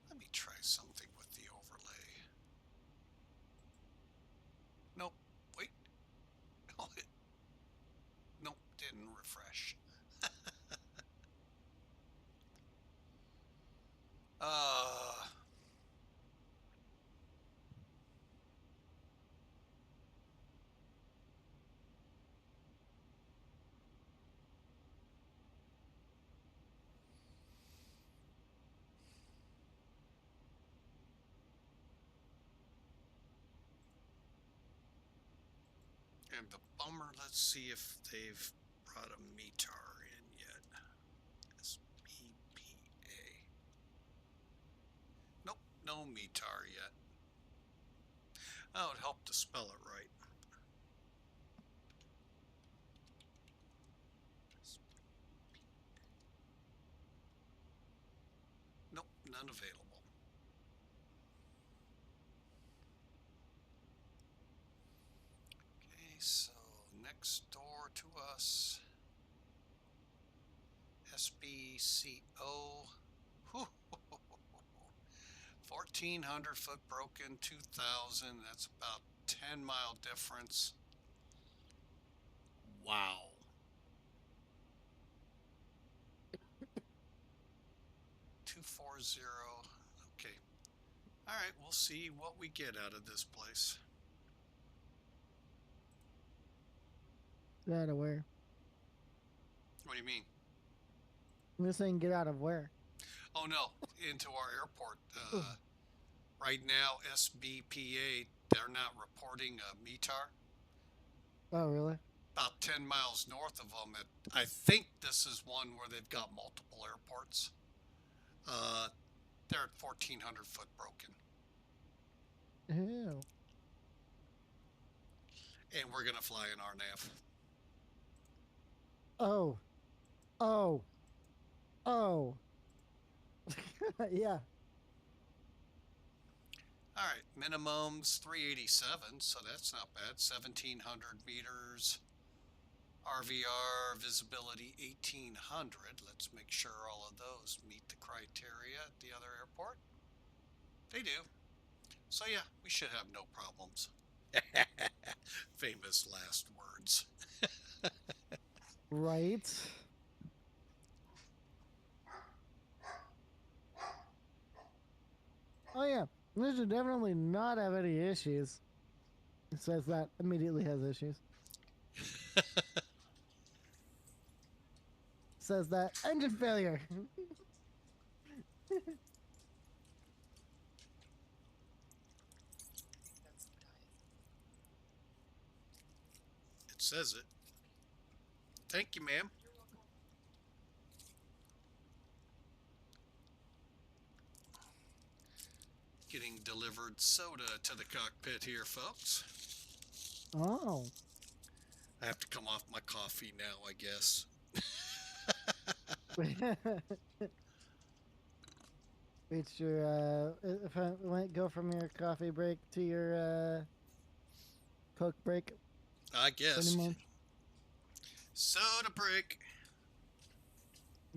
Let me try something with the overlay. Nope. Wait. Nope, didn't refresh. uh, and the bummer, let's see if they've brought a METAR in yet. SBPA. Nope, no METAR yet. That would help to spell it right. Nope, none available. Okay, so next door to us, SBCO. 1,400 foot broken, 2,000. That's about 10-mile difference. Wow. $240. Okay. All right, we'll see what we get out of this place. Get out of where? What do you mean? I'm just saying, get out of where? Oh no, into our airport. Right now, SBPA, they're not reporting a METAR. Oh, really? About 10 miles north of them. I think this is one where they've got multiple airports. They're at 1,400 foot broken. Ew. And we're going to fly in RNAV. Oh. Oh. Oh. Yeah. All right, minimum's 387, so that's not bad. 1,700 meters. RVR visibility 1,800. Let's make sure all of those meet the criteria at the other airport. They do. So yeah, we should have no problems. Famous last words. Right. Oh yeah, this should definitely not have any issues. It says that immediately has issues. Says that engine failure. It says it. Thank you, ma'am. getting delivered soda to the cockpit here, folks. Oh. I have to come off my coffee now, I guess. It's your, if I go from your coffee break to your, Coke break. I guess. Pretty much. Soda break.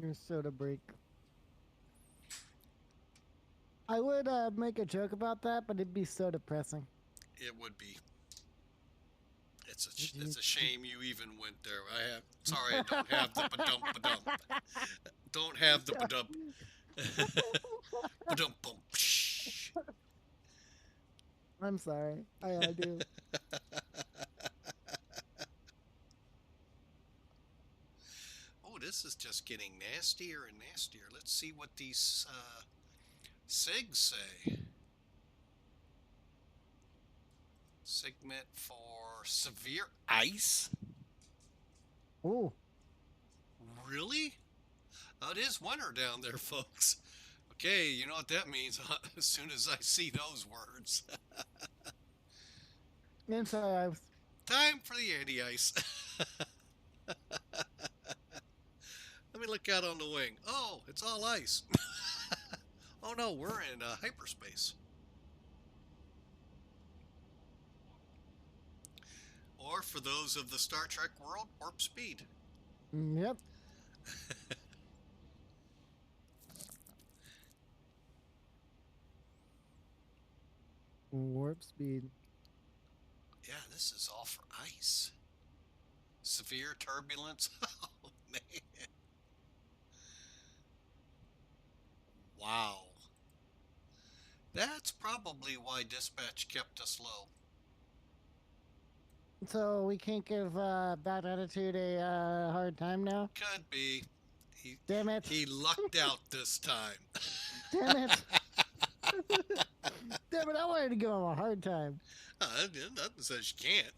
Your soda break. I would, make a joke about that, but it'd be so depressing. It would be. It's a shame you even went there. Sorry, I don't have the ba-dump. Don't have the ba-dump. Ba-dump bump. I'm sorry. I do. Oh, this is just getting nastier and nastier. Let's see what these SIGs say. Segment for severe ice? Oh. Really? Oh, it is winter down there, folks. Okay, you know what that means as soon as I see those words. I'm sorry. Time for the anti-ice. Let me look out on the wing. Oh, it's all ice. Oh no, we're in hyperspace. Or for those of the Star Trek world, warp speed. Yep. Warp speed. Yeah, this is all for ice. Severe turbulence. Oh, man. Wow. That's probably why dispatch kept us low. So we can't give Bad Attitude a hard time now? Could be. Damn it. He lucked out this time. Damn it. Damn it, I wanted to give him a hard time. Nothing says you can't.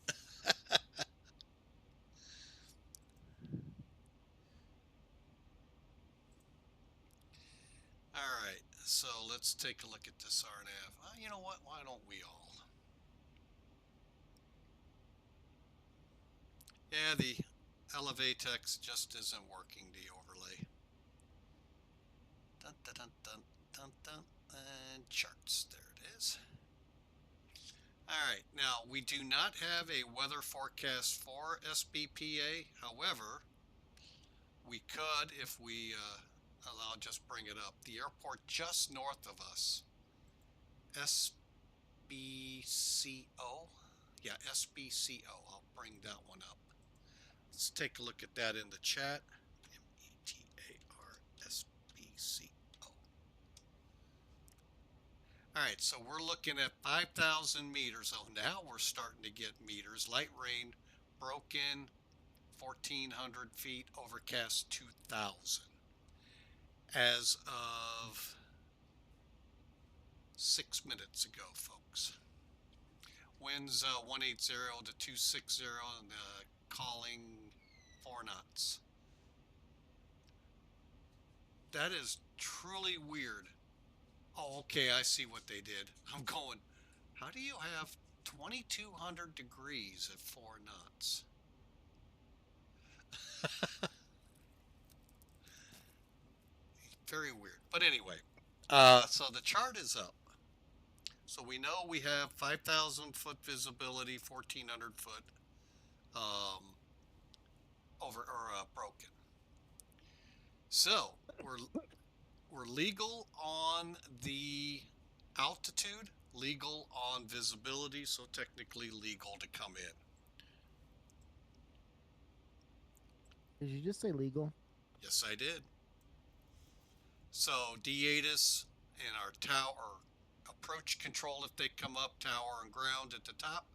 Alright, so let's take a look at this RNAV. You know what? Why don't we all? Yeah, the Elevatex just isn't working, the overlay. Dun, dun, dun, dun, dun, dun, and charts. There it is. Alright, now we do not have a weather forecast for SBPA. However, we could if we I'll just bring it up. The airport just north of us, SBCO. Yeah, SBCO. I'll bring that one up. Let's take a look at that in the chat. METARSBCO. Alright, so we're looking at 5,000 meters. Oh, now we're starting to get meters. Light rain, broken, 1,400 feet, overcast 2,000. As of 6 minutes ago, folks. Winds 180 to 260 and calling 4 knots. That is truly weird. Oh, okay, I see what they did. I'm going, how do you have 2,200 degrees at 4 knots? Very weird. But anyway, so the chart is up. So we know we have 5,000 foot visibility, 1,400 foot broken. So we're legal on the altitude, legal on visibility, so technically legal to come in. Did you just say legal? Yes, I did. So D-ATIS and our tower approach control, if they come up, tower and ground at the top.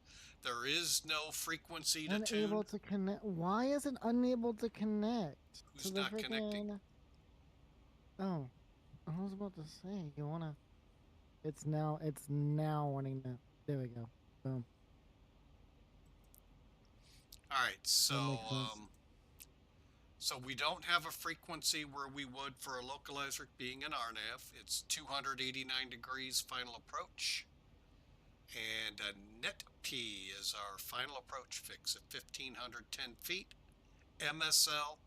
There is no frequency to tune. Unable to connect. Why is it unable to connect? Who's not connecting? Oh, I was about to say, you wanna... It's now wanting to... There we go. Boom. Alright, so, So we don't have a frequency where we would for a localizer being an RNAV. It's 289 degrees final approach. And a net P is our final approach fix at 1,510 feet. MSL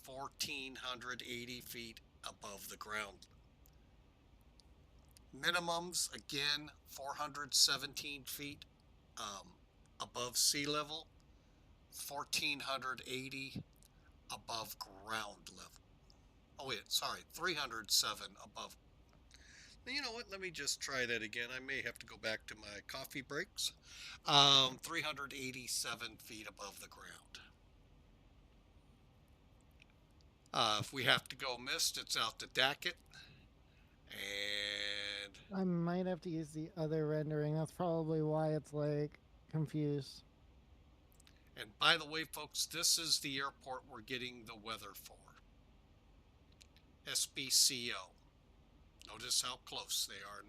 1,480 feet above the ground. Minimums, again, 417 feet above sea level, 1,480 above ground level. Oh wait, sorry, 307 above. You know what? Let me just try that again. I may have to go back to my coffee breaks. 387 feet above the ground. If we have to go missed, it's out to Dackett. And I might have to use the other rendering. That's probably why it's like confused. And by the way, folks, this is the airport we're getting the weather for. SBCO. Notice how close they are.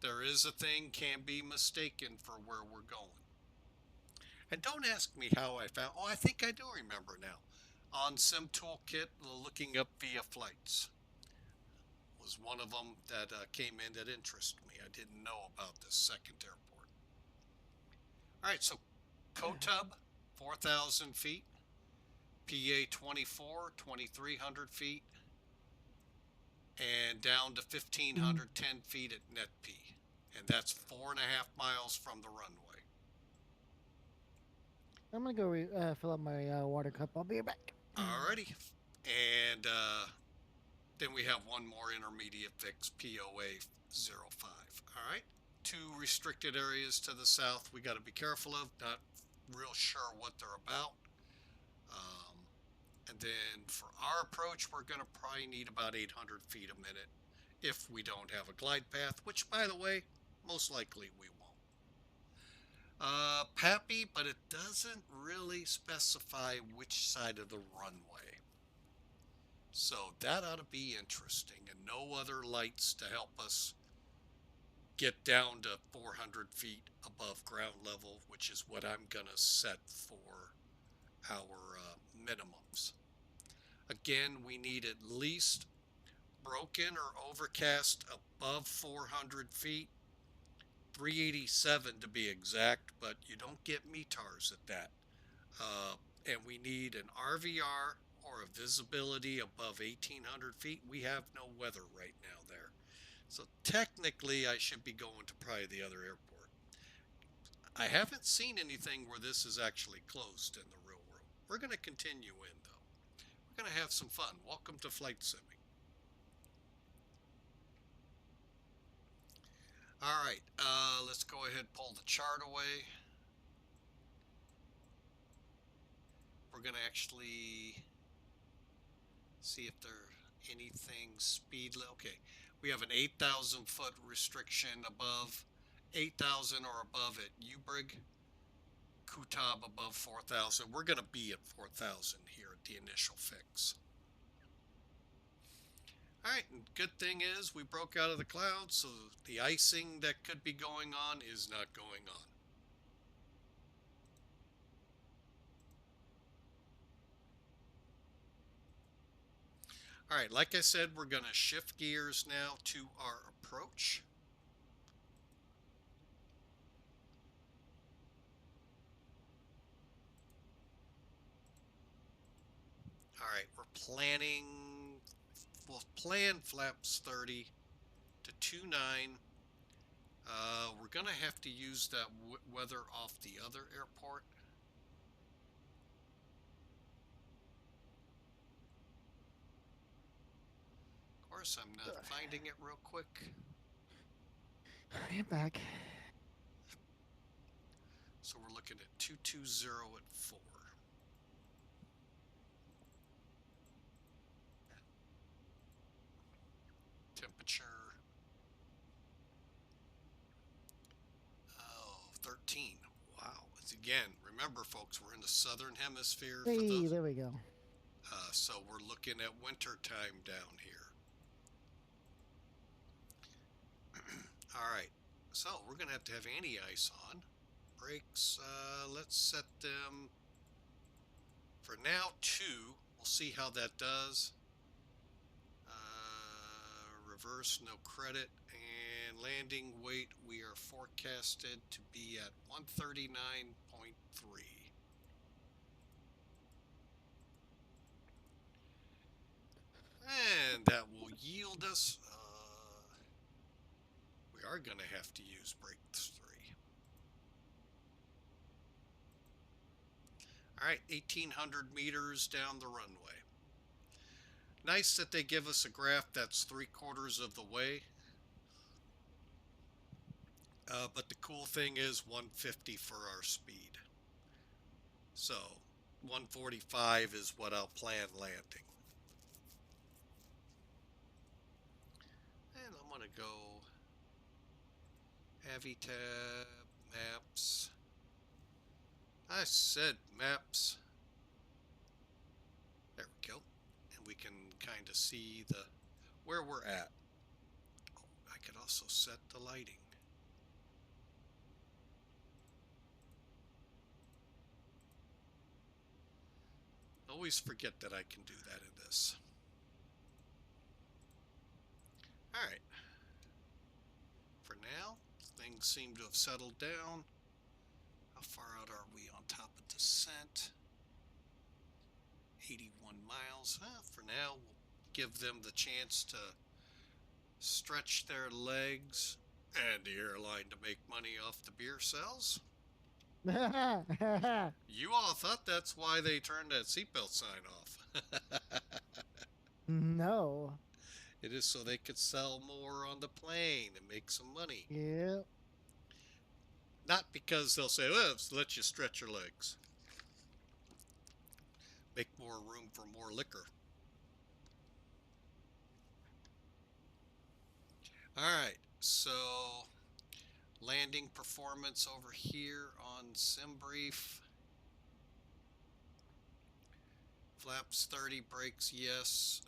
There is a thing can be mistaken for where we're going. And don't ask me how I found. Oh, I think I do remember now. On Sim Toolkit, looking up via flights was one of them that came in that interested me. I didn't know about this second airport. All right, so COTUB, 4,000 feet. PA 24, 2,300 feet. And down to 1,510 feet at net P. And that's 4.5 miles from the runway. I'm gonna go fill up my water cup. I'll be right back. Alrighty. And then we have one more intermediate fix, POA 05. Alright. 2 restricted areas to the south we got to be careful of. Not real sure what they're about. And then for our approach, we're going to probably need about 800 feet a minute if we don't have a glide path, which, by the way, most likely we won't. PAPI, but it doesn't really specify which side of the runway. So that ought to be interesting, and no other lights to help us get down to 400 feet above ground level, which is what I'm going to set for our minimums. Again, we need at least broken or overcast above 400 feet, 387 to be exact, but you don't get METARs at that. And we need an RVR or a visibility above 1,800 feet. We have no weather right now there. So technically, I should be going to probably the other airport. I haven't seen anything where this is actually closed in the real world. We're going to continue in, though. We're going to have some fun. Welcome to flight simming. All right, let's go ahead and pull the chart away. We're going to actually see if there's anything speed. Okay, we have an 8,000 foot restriction above 8,000 or above at Ubrig. COTUB above 4,000. We're going to be at 4,000 here at the initial fix. All right, and good thing is we broke out of the clouds, so the icing that could be going on is not going on. All right, like I said, we're going to shift gears now to our approach. All right, we'll plan flaps 30 to 29. We're going to have to use that weather off the other airport. Of course, I'm not finding it real quick. I'm back. So we're looking at 220 at 4. Temperature, 13. Wow. It's again, remember folks, we're in the southern hemisphere. Hey, for those, there we go. so we're looking at winter time down here. All right, so we're gonna have to have anti-ice on. Brakes, let's set them for now 2 We'll see how that does. Reverse, no credit. And landing weight, we are forecasted to be at 139.3. And that will yield us, we are going to have to use brake 3. All right, 1,800 meters down the runway. Nice that they give us a graph that's 3/4 of the way. But the cool thing is 150 for our speed. So 145 is what I'll plan landing. And I'm going to go Avitab, Maps. I said Maps. There we go. And we can kind of see where we're at. Oh, I could also set the lighting. Always forget that I can do that in this. All right. For now, things seem to have settled down. How far out are we on top of descent? 81 miles. For now, we'll give them the chance to stretch their legs and the airline to make money off the beer sales. You all thought that's why they turned that seatbelt sign off. No. It is so they could sell more on the plane and make some money. Yep. Not because they'll say, well, let's let you stretch your legs. Make more room for more liquor. All right, so landing performance over here on SimBrief. Flaps 30, brakes, yes.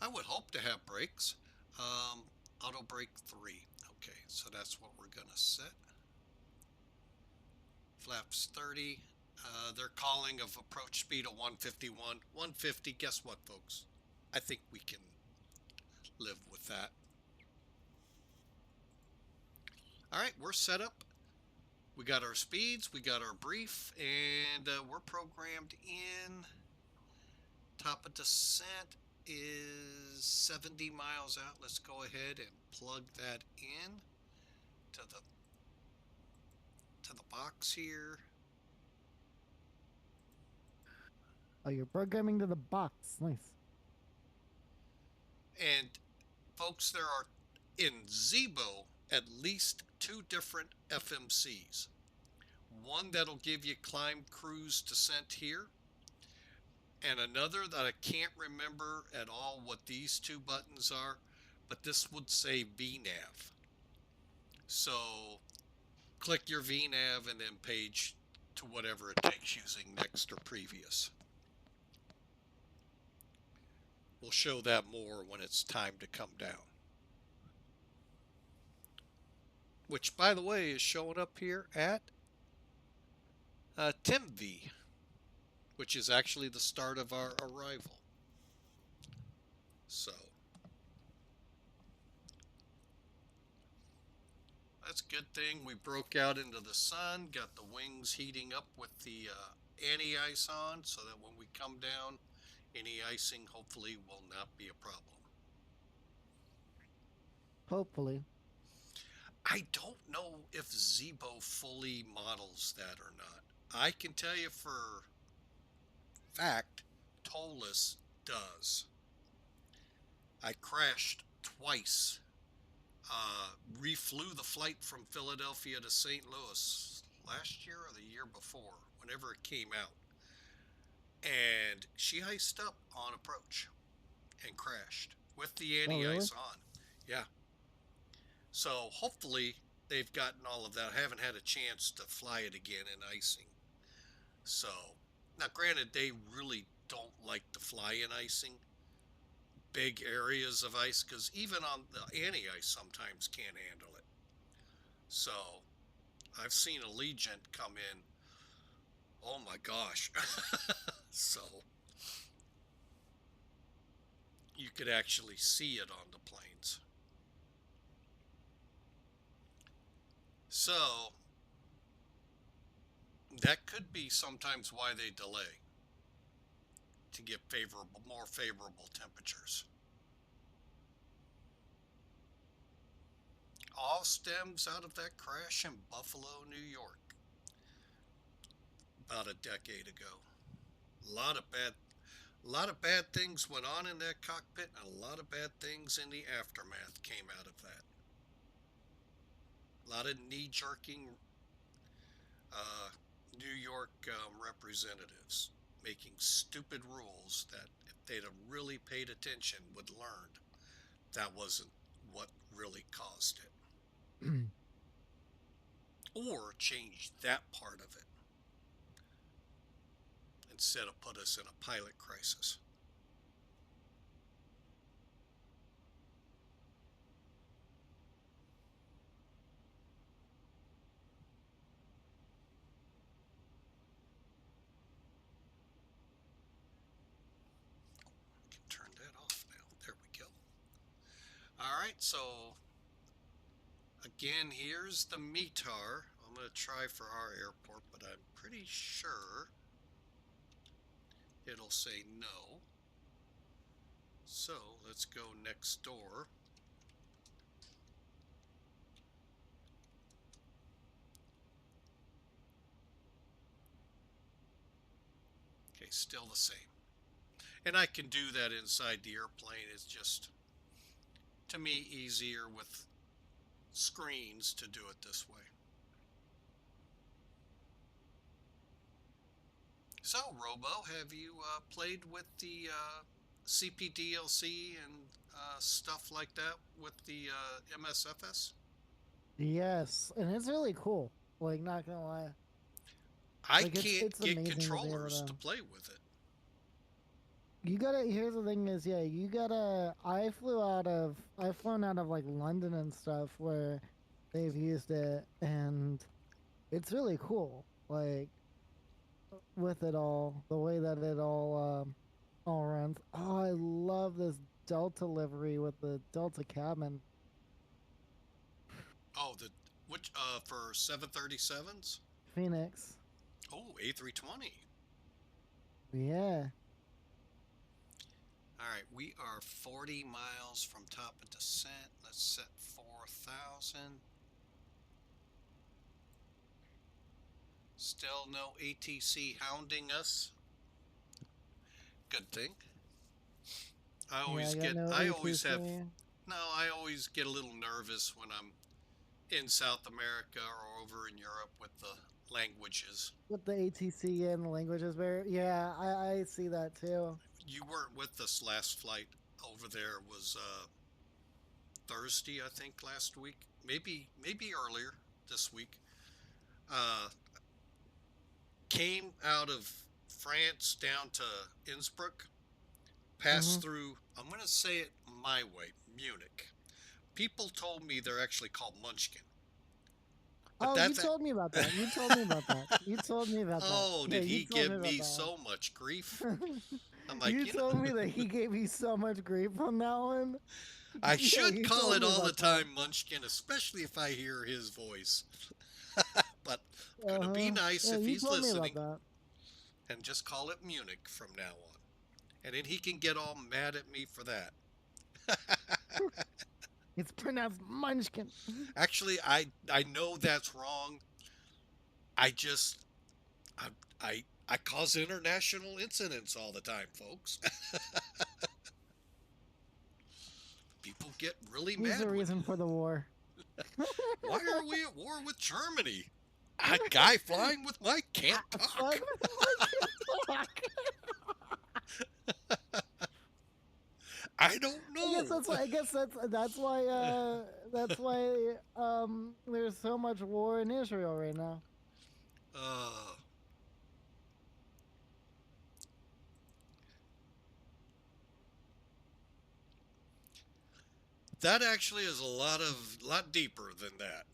I would hope to have brakes. Auto brake 3. Okay, so that's what we're going to set. Flaps 30. They're calling of approach speed of 151. 150, guess what, folks? I think we can live with that. All right, we're set up. We got our speeds, we got our brief, and we're programmed in. Top of descent is 70 miles out. Let's go ahead and plug that in to the box here. Oh, you're programming to the box. Nice. And folks, there are in Zibo at least 2 different FMCs. One that'll give you climb, cruise, descent here, and another that I can't remember at all what these 2 buttons are, but this would say VNAV. So click your VNAV and then page to whatever it takes using next or previous. We'll show that more when it's time to come down. Which, by the way, is showing up here at TIMVI, which is actually the start of our arrival. So that's a good thing. We broke out into the sun, got the wings heating up with the anti-ice on, so that when we come down, any icing hopefully will not be a problem. Hopefully. I don't know if Zibo fully models that or not. I can tell you for fact, Tolus does. I crashed twice. Reflew the flight from Philadelphia to St. Louis last year or the year before, whenever it came out. And she iced up on approach and crashed with the anti-ice on. Yeah. So hopefully they've gotten all of that. I haven't had a chance to fly it again in icing. So, now granted, they really don't like to fly in icing. Big areas of ice, because even on the anti-ice sometimes can't handle it. So, I've seen Allegiant come in. Oh my gosh. So, you could actually see it on the planes. So that could be sometimes why they delay, to get more favorable temperatures. All stems out of that crash in Buffalo, New York, about a decade ago. A lot of bad things went on in that cockpit, and a lot of bad things in the aftermath came out of that. A lot of knee-jerking New York representatives making stupid rules that if they'd have really paid attention would learn that wasn't what really caused it. Or change that part of it instead of put us in a pilot crisis. Turn that off now. There we go. All right, so again, here's the METAR. I'm going to try for our airport, but I'm pretty sure it'll say no. So let's go next door. Okay, still the same. And I can do that inside the airplane. It's just, to me, easier with screens to do it this way. So, Robo, have you played with the CPDLC and stuff like that with the MSFS? Yes, and it's really cool. Like, not gonna lie. I Like, can't it's get amazing to be able controllers to- to play with it. You gotta. Here's the thing: is you gotta. I've flown out of like London and stuff where they've used it, and it's really cool. Like with it all, the way that it all runs. Oh, I love this Delta livery with the Delta cabin. Oh, which for 737s? Phoenix. Oh, A320. Yeah. All right, we are 40 miles from top of descent. Let's set 4,000. Still no ATC hounding us. Good thing. I always got no I always have, ATC. no, I always get a little nervous when I'm in South America or over in Europe with the languages. With the ATC and the languages barrier. Yeah, I see that too. You weren't with us last flight over there. It was Thursday, I think, last week. Maybe earlier this week. Came out of France down to Innsbruck, passed through, I'm going to say it my way, Munich. People told me they're actually called Munchkin. But Oh, you told me about that. You told me about that. You told me about that. Oh, Yeah, did you he told give about me that. so much grief? I'm like, You told me that he gave you so much grief on that one. I Yeah, should you call told it me all the about that. time Munchkin, especially if I hear his voice. But I'm gonna be nice Yeah, if you he's told me about listening that. and just call it Munich from now on. And then he can get all mad at me for that. It's pronounced Munchkin. Actually, I know that's wrong. I cause international incidents all the time, folks. People get really He's mad. the when- reason for the war. Why are we at war with Germany? A guy flying with Mike can't talk. I don't know. I guess that's why there's so much war in Israel right now. That actually is a lot deeper than that.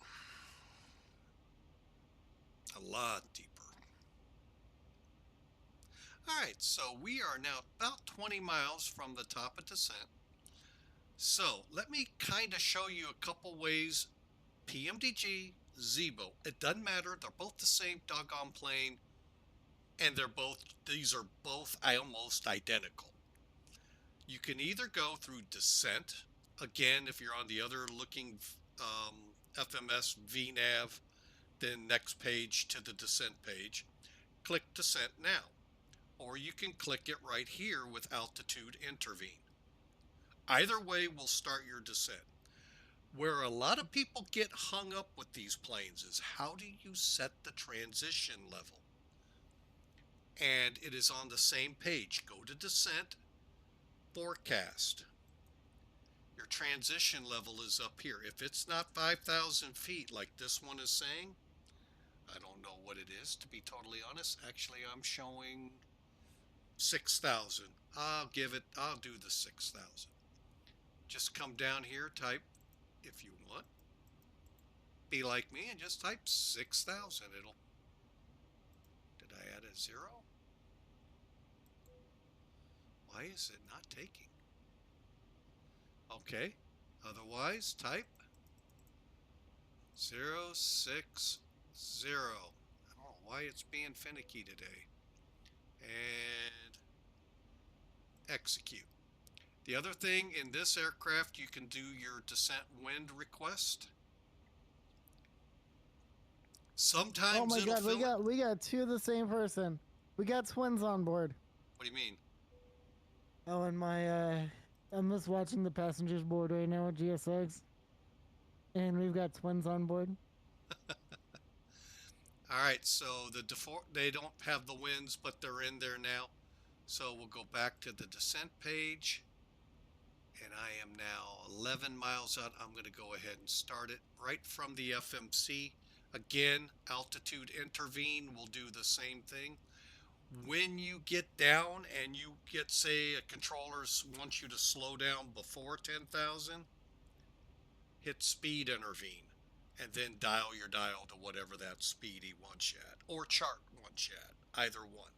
A lot deeper. All right, so we are now about 20 miles from the top of descent. So let me kind of show you a couple ways. PMDG, Zibo, it doesn't matter. They're both the same doggone plane, and these are both almost identical. You can either go through descent. Again, if you're on the other looking FMS VNAV, then next page to the descent page, click descent now. Or you can click it right here with altitude intervene. Either way will start your descent. Where a lot of people get hung up with these planes is how do you set the transition level? And it is on the same page. Go to descent, forecast. Your transition level is up here. If it's not 5,000 feet like this one is saying, I don't know what it is, to be totally honest. Actually, I'm showing 6,000. I'll do the 6,000. Just come down here, type, if you want, be like me and just type 6,000. Did I add a 0? Why is it not taking? Okay, otherwise type 060. I don't know why it's being finicky today. And execute. The other thing, in this aircraft, you can do your descent wind request. Sometimes Oh my God, fill we got two of the same person. We got twins on board. What do you mean? Oh, and I'm just watching the passengers board right now at GSX, and we've got twins on board. All right, so they don't have the winds, but they're in there now. So we'll go back to the descent page, and I am now 11 miles out. I'm going to go ahead and start it right from the FMC. Again, altitude intervene will do the same thing. When you get down and you get, say, a controller wants you to slow down before 10,000, hit speed intervene. And then dial your dial to whatever that speed he wants you at, or chart wants you at, either one.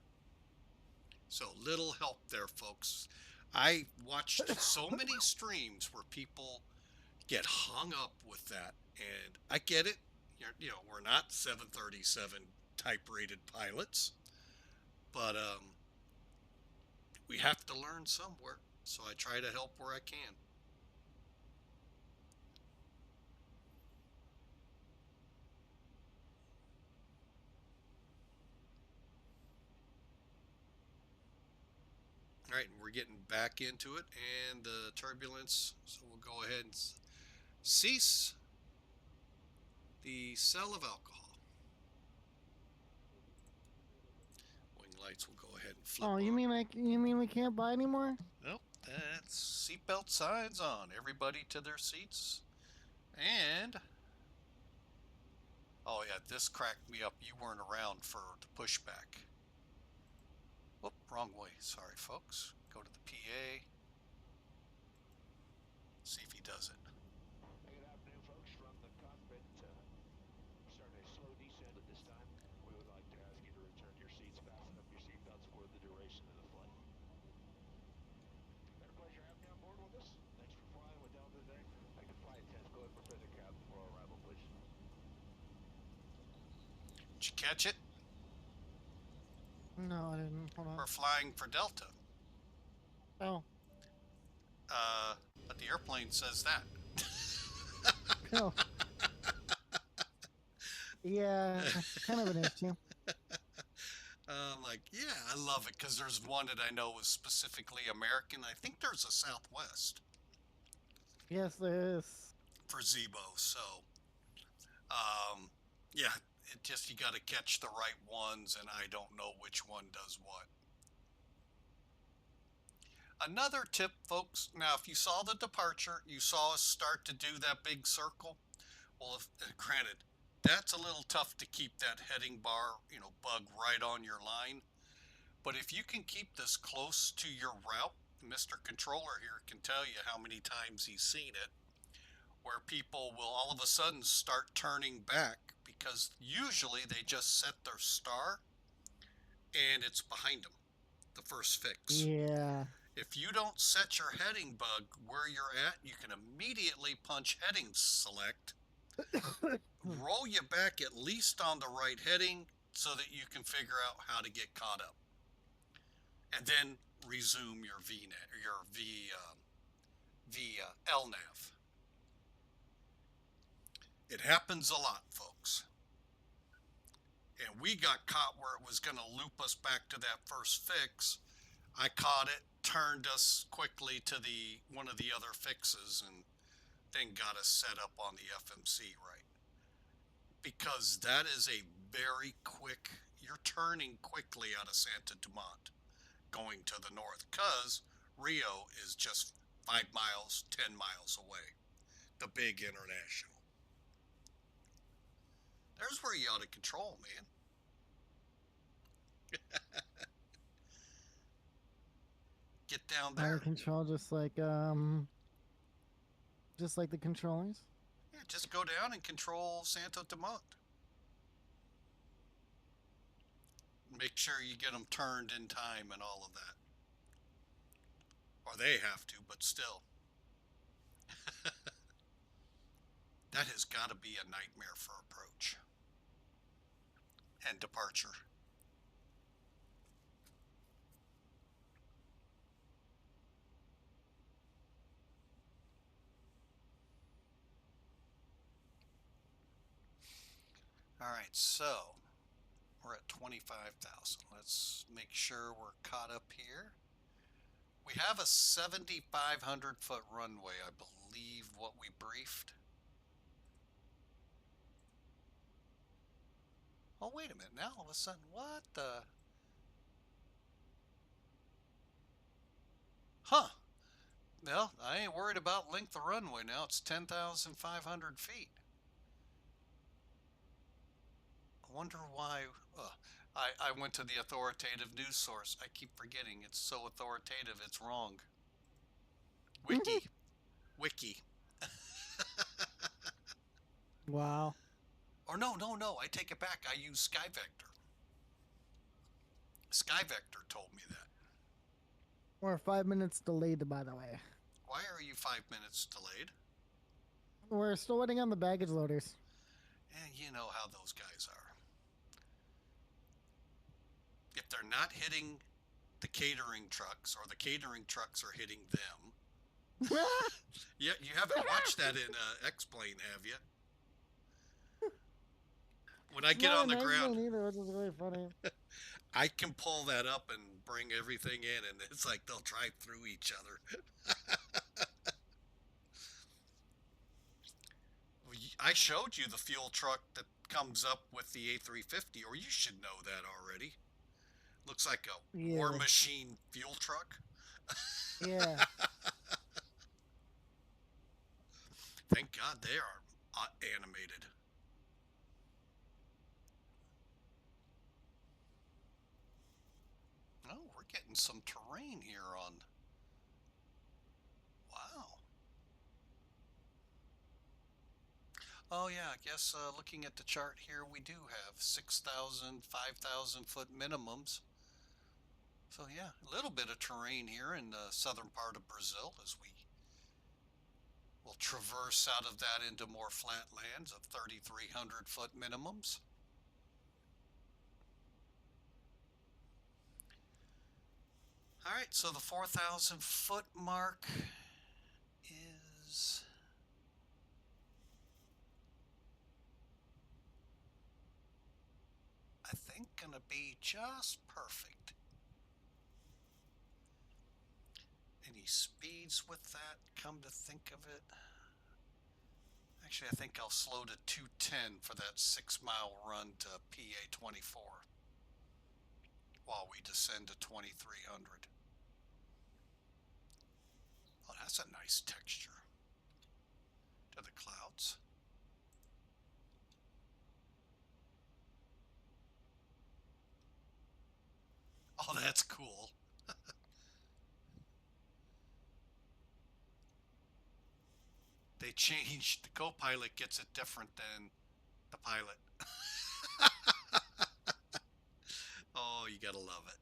So little help there, folks. I watched so many streams where people get hung up with that, and I get it. We're not 737 type rated pilots, but we have to learn somewhere. So I try to help where I can. All right, and we're getting back into it, and the turbulence, so we'll go ahead and cease the sale of alcohol. Wing lights will go ahead and flip Oh, on. you mean we can't buy anymore? Nope, that's seatbelt signs on. Everybody to their seats. And, oh yeah, this cracked me up. You weren't around for the pushback. Whoop, wrong way. Sorry, folks. Go to the PA. See if he does it. Good afternoon, folks. From the cockpit, starting a slow descent at this time. We would like to ask you to return your seats, fasten up your seatbelts for the duration of the flight. Been a pleasure having you on board with us. Thanks for flying with Delta today. I can fly attendants. Go ahead and prepare the cabin for our arrival, please. Did you catch it? No, I didn't. Hold on. We're flying for Delta. Oh. But the airplane says that. Oh. Yeah, kind of an issue. Like, yeah, I love it because there's one that I know is specifically American. I think there's a Southwest Yes, there is. for Zibo. So, yeah, it just, you got to catch the right ones, and I don't know which one does what. Another tip, folks, now if you saw the departure, you saw us start to do that big circle. Well, granted, that's a little tough to keep that heading bar, bug right on your line. But if you can keep this close to your route, Mr. Controller here can tell you how many times he's seen it, where people will all of a sudden start turning back because usually they just set their star and it's behind them. the first fix. Yeah. If you don't set your heading bug where you're at, you can immediately punch heading select, roll you back at least on the right heading so that you can figure out how to get caught up. And then resume your LNAV. It happens a lot, folks. And we got caught where it was going to loop us back to that first fix. I caught it, turned us quickly to one of the other fixes, and then got us set up on the FMC right. Because that is a very quick, you're turning quickly out of Santos Dumont, going to the north, because Rio is just 5 miles, 10 miles away, the big international. There's where you ought to control, man. Get down Out there. of control, just like the controllers. Yeah, just go down and control Santos Dumont. Make sure you get them turned in time and all of that. Or they have to, but still. That has got to be a nightmare for approach and departure. All right, so we're at 25,000. Let's make sure we're caught up here. We have a 7,500 foot runway, I believe what we briefed. Oh, wait a minute. Now all of a sudden, what the? Huh. Well, I ain't worried about length of runway now. It's 10,500 feet. I wonder why. I went to the authoritative news source. I keep forgetting. It's so authoritative, it's wrong. Wiki. Wiki. Wow. Or no. I take it back. I use SkyVector. SkyVector told me that. We're 5 minutes delayed, by the way. Why are you 5 minutes delayed? We're still waiting on the baggage loaders. And you know how those guys are. If they're not hitting the catering trucks, or the catering trucks are hitting them. Yeah, you haven't watched that in X-Plane, have you? When I get on the ground, either, which is really funny. I can pull that up and bring everything in, and it's like they'll drive through each other. I showed you the fuel truck that comes up with the A350, or you should know that already. Looks like a War Machine fuel truck. Yeah. Thank God they are animated. Oh, we're getting some terrain here on. Wow. Oh yeah, I guess looking at the chart here, we do have 6,000, 5,000 foot minimums. So yeah, a little bit of terrain here in the southern part of Brazil as we will traverse out of that into more flat lands of 3,300 foot minimums. All right, so the 4,000 foot mark is I think gonna be just perfect. Any speeds with that, come to think of it? Actually, I think I'll slow to 210 for that 6 mile run to PA 24 while we descend to 2,300. Oh, that's a nice texture to the clouds. Oh, that's cool. They changed, the co-pilot gets it different than the pilot. Oh, you gotta love it.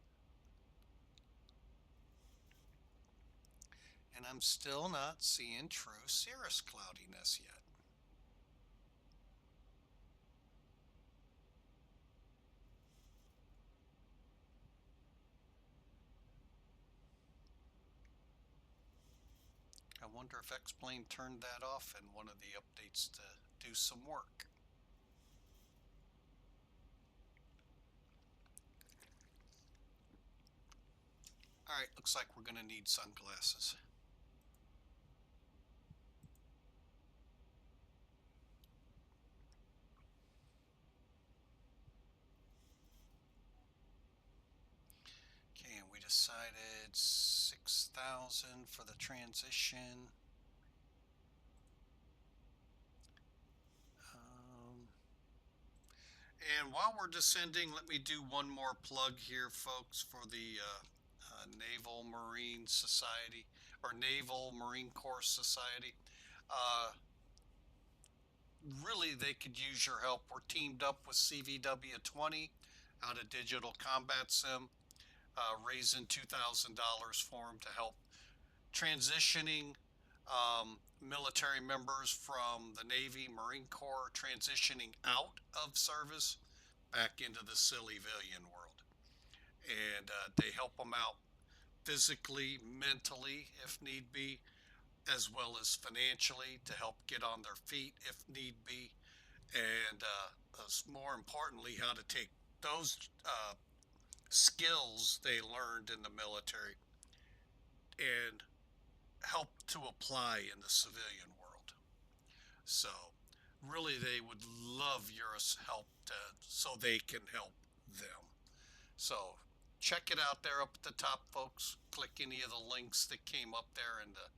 And I'm still not seeing true cirrus cloudiness yet. I wonder if X-Plane turned that off in one of the updates to do some work. Alright, looks like we're going to need sunglasses. Okay, and we decided 6,000 for the transition. And while we're descending, let me do one more plug here, folks, for the Naval Marine Society, or Naval Marine Corps Society. Really, they could use your help. We're teamed up with CVW20 out of Digital Combat Sim, raising $2,000 for them to help transitioning military members from the Navy, Marine Corps, transitioning out of service back into the civilian world. And they help them out physically, mentally, if need be, as well as financially to help get on their feet if need be. And more importantly, how to take those skills they learned in the military and help to apply in the civilian world. So really they would love your help so they can help them. So check it out there up at the top, folks. Click any of the links that came up there in the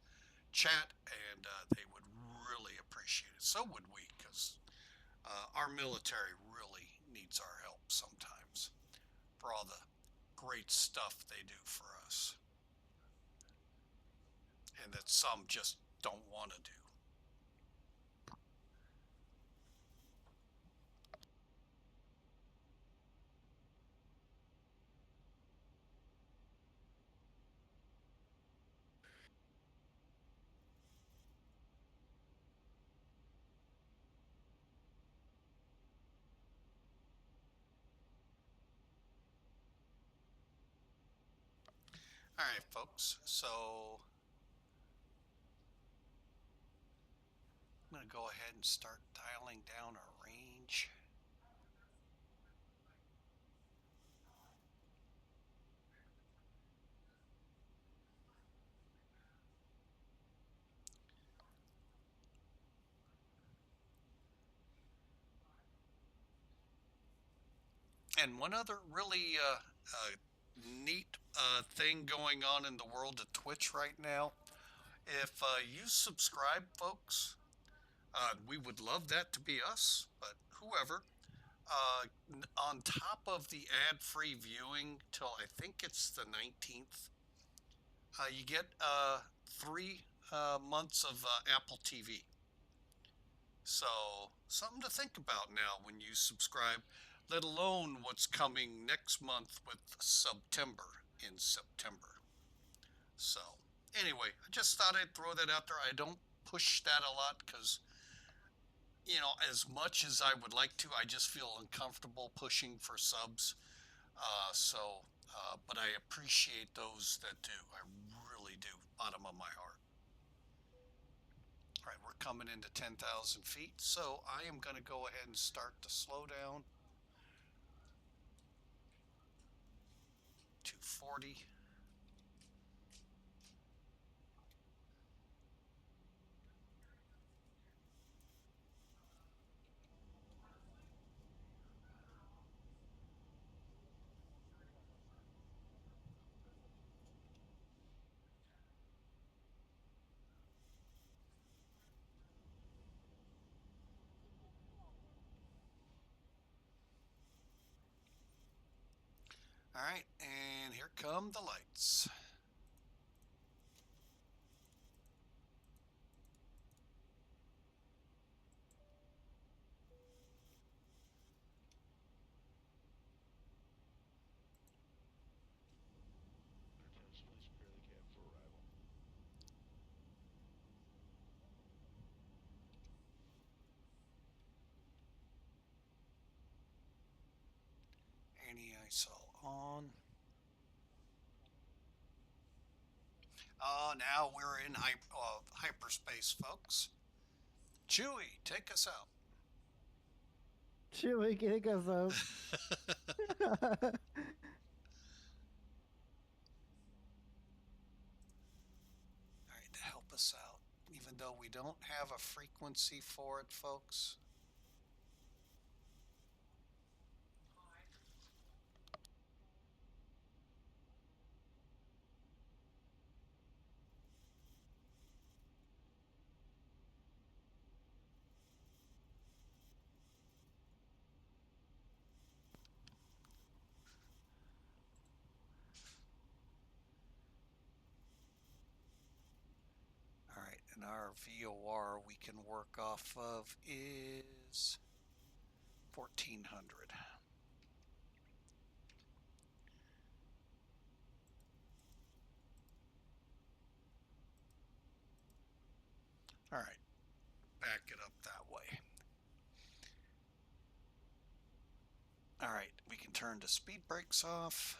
chat, and they would really appreciate it. So would we, because our military really needs our help sometimes for all the great stuff they do for us, and that some just don't want to do. All right, folks, so I'm going to go ahead and start dialing down our range. And one other really neat thing going on in the world of Twitch right now, if you subscribe, folks, we would love that to be us, but whoever, on top of the ad-free viewing till I think it's the 19th, you get 3 months of Apple TV. So something to think about now when you subscribe, let alone what's coming next month with September in September. So anyway, I just thought I'd throw that out there. I don't push that a lot because, you know, as much as I would like to, I just feel uncomfortable pushing for subs. But I appreciate those that do. I really do, bottom of my heart. All right, we're coming into 10,000 feet, so I am going to go ahead and start the slowdown. 240. All right, and here come the lights. Please prepare the cab for arrival. Anti-ISO on. Now we're in hyperspace, folks. Chewie, take us out. Chewie, kick us out. All right, to help us out, even though we don't have a frequency for it, folks. All right, and our VOR we can work off of is 1400. All right, back it up that way. All right, we can turn the speed brakes off.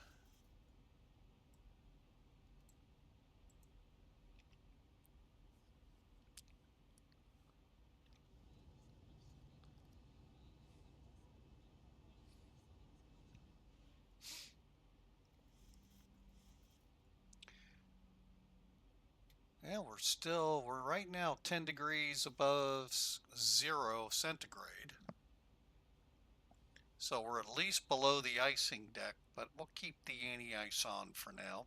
Yeah, we're right now 10 degrees above 0 centigrade. So we're at least below the icing deck, but we'll keep the anti-ice on for now.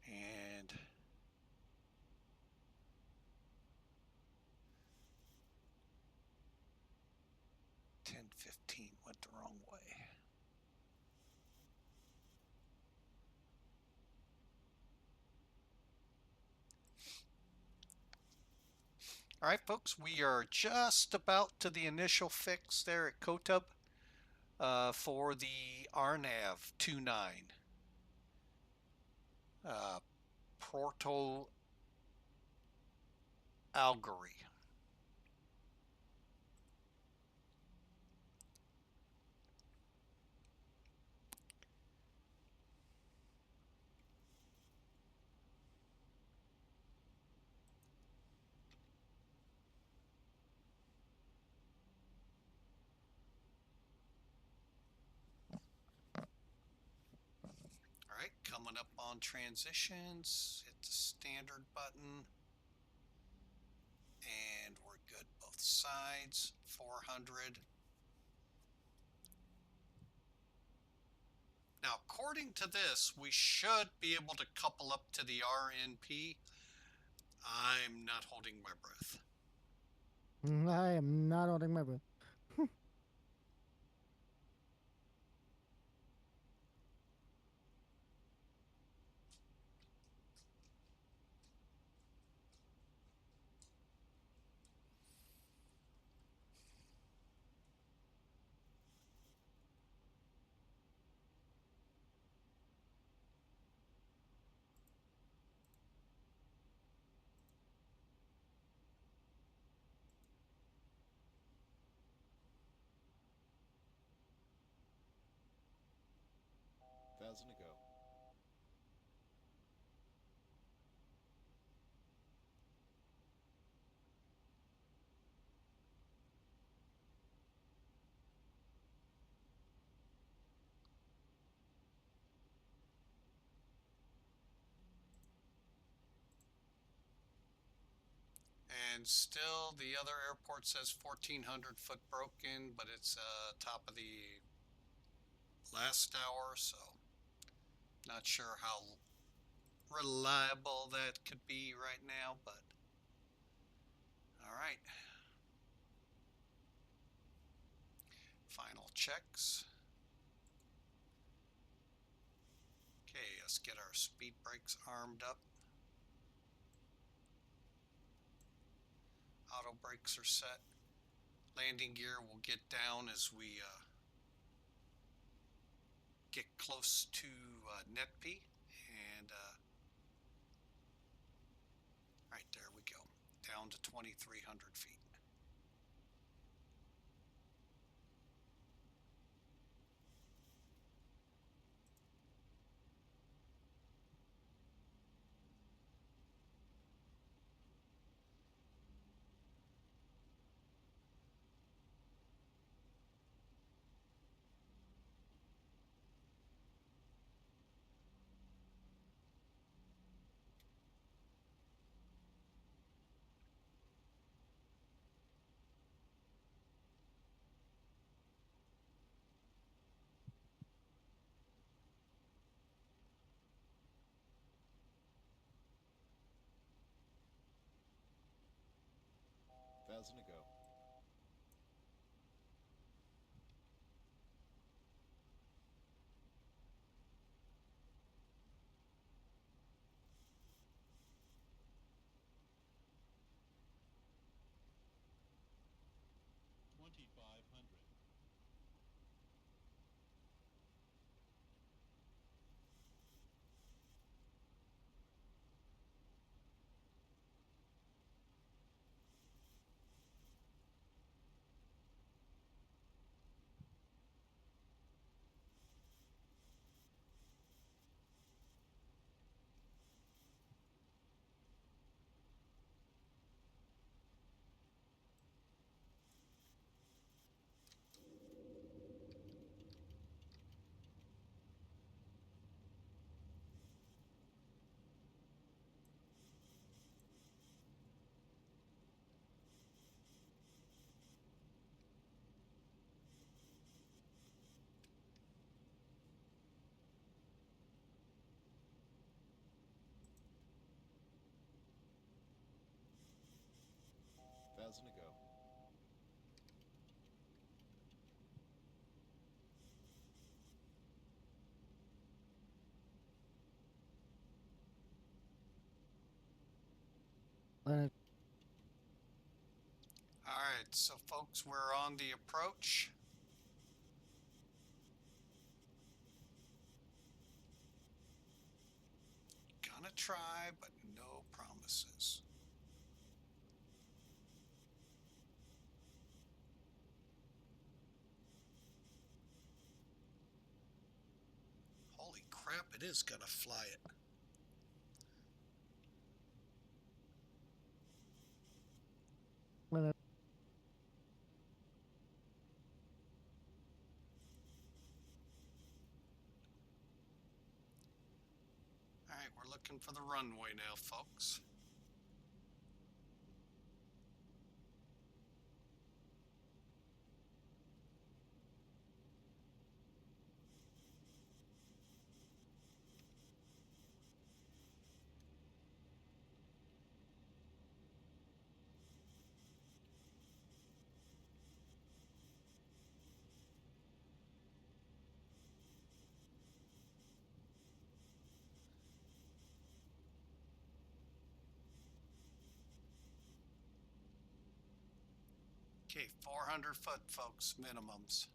And (10:15) went the wrong way. All right, folks, we are just about to the initial fix there at Kotub for the RNAV 29 Porto Alegre. All right, coming up on transitions, hit the standard button, and we're good both sides, 400. Now, according to this, we should be able to couple up to the RNP. I'm not holding my breath. I am not holding my breath. 1,000 to go. And still, the other airport says 1,400 foot broken, but it's top of the last hour, so not sure how reliable that could be right now, but all right. Final checks. Okay, let's get our speed brakes armed up. Auto brakes are set. Landing gear will get down as we get close to NetP, and right there we go, down to 2,300 feet. 1,000 to go. Thousand to go. Uh, All right, so folks, we're on the approach. Gonna try, but no promises. Holy crap, it is gonna fly it. when I- All right, we're looking for the runway now, folks. Okay, 400 foot, folks, minimums.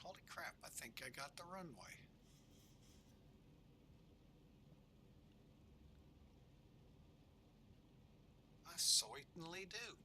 Holy crap, I think I got the runway. I certainly do.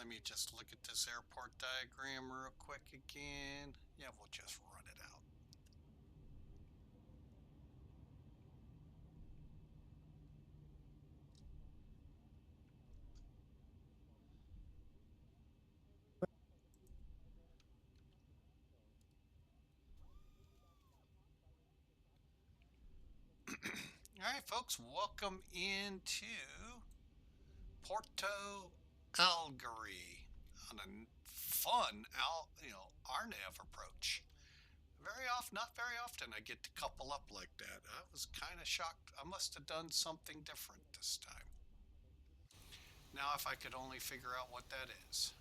Let me just look at this airport diagram real quick again. Yeah, we'll just run it out. All right, folks, welcome into Porto Alegre on a fun, RNAV approach. Not very often I get to couple up like that. I was kind of shocked. I must have done something different this time. Now, if I could only figure out what that is.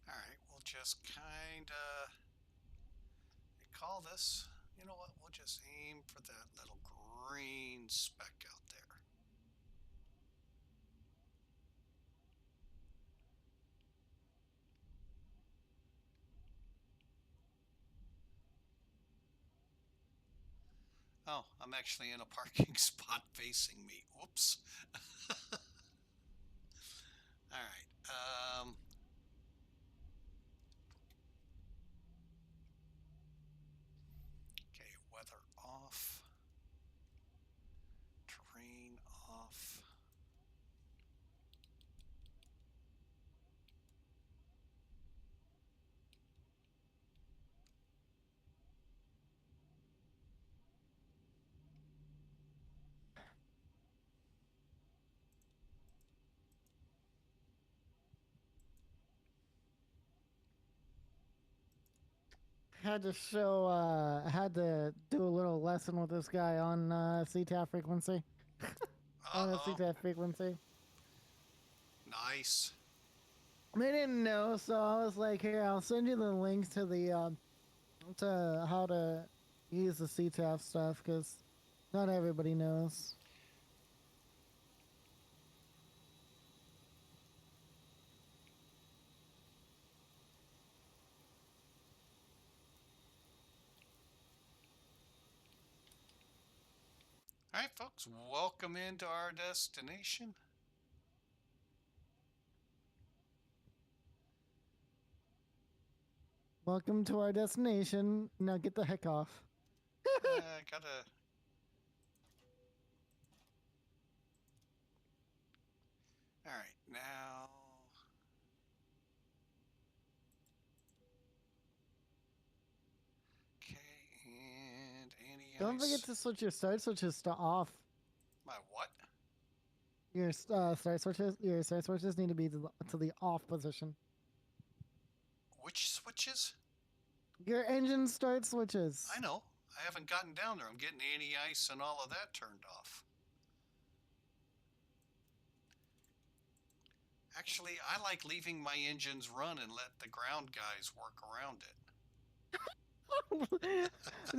All right, we'll just kind of call this, you know what, we'll just aim for that little green speck out there. Oh, I'm actually in a parking spot facing me. Whoops. All right. Okay, weather off. Terrain off. Had to do a little lesson with this guy on CTAF frequency. On a CTAF frequency. Nice. They didn't know, so I was like, here, I'll send you the links to the to how to use the CTAF stuff, because not everybody knows. All right, folks, welcome into our destination. Welcome to our destination. Now get the heck off. I gotta. All right, now. Okay, and any. Don't forget to switch your start switches to off. My what? Your start switches. Your start switches need to be to the off position. Which switches? Your engine start switches. I know. I haven't gotten down there. I'm getting anti-ice and all of that turned off. Actually, I like leaving my engines run and let the ground guys work around it.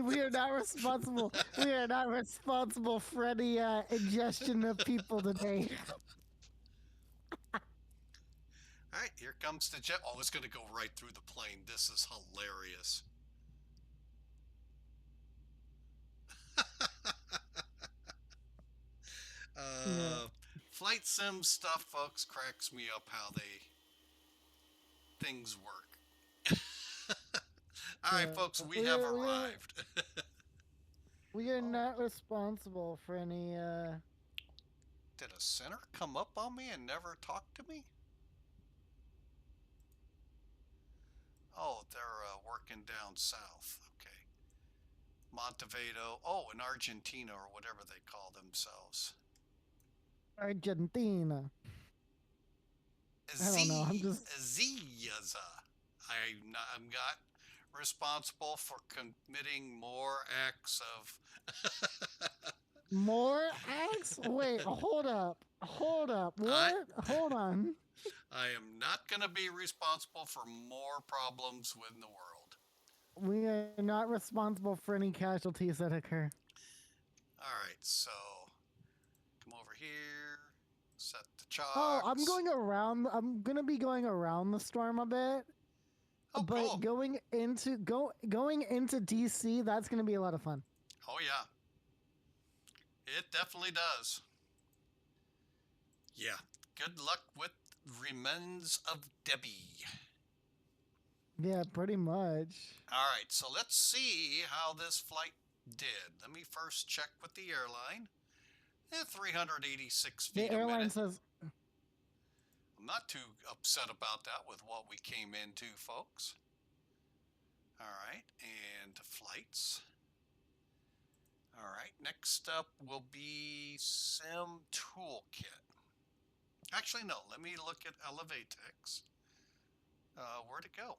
We are not responsible. We are not responsible for any ingestion of people today. All right, here comes the jet. Oh, it's going to go right through the plane. This is hilarious. flight sim stuff, folks, cracks me up how things work. All right, Yeah. folks, we have We are, arrived. we are not responsible for any, Did a center come up on me and never talk to me? Oh, they're working down south. Okay. Montevideo. Oh, in Argentina or whatever they call themselves. Argentina. I don't know. I'm just. Ziyaza. I'm not responsible for committing more acts of. More acts? Wait, hold up. Hold up. What? Hold on. I am not going to be responsible for more problems in the world. We are not responsible for any casualties that occur. All right, so come over here, set the chocks. Oh, I'm going around. I'm gonna be going around the storm a bit. Oh, but cool. going into DC, that's gonna be a lot of fun. Oh yeah, it definitely does. Yeah, good luck with Remains of Debbie. Yeah, pretty much. All right, so let's see how this flight did. Let me first check with the airline. 386 feet The a airline minute. says. I'm not too upset about that with what we came into, folks. All right, and flights. All right, next up will be Sim Toolkit. Actually, no, let me look at Elevatex. Where'd it go?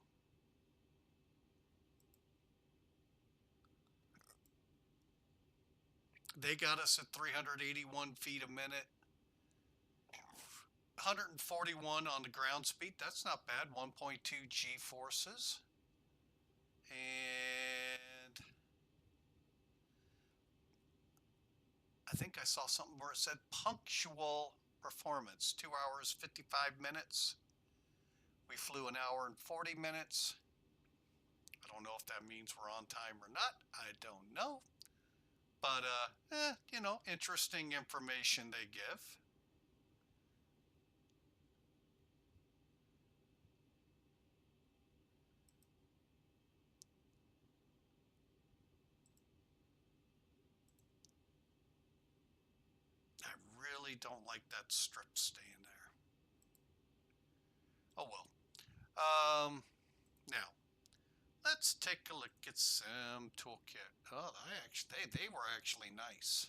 They got us at 381 feet a minute. 141 on the ground speed. That's not bad. 1.2 G forces. And I think I saw something where it said punctual performance. 2 hours, 55 minutes. We flew an hour and 40 minutes. I don't know if that means we're on time or not. I don't know. But, you know, interesting information they give. I really don't like that strip staying there. Oh well. Now, let's take a look at Sim Toolkit. Oh, they were actually nice.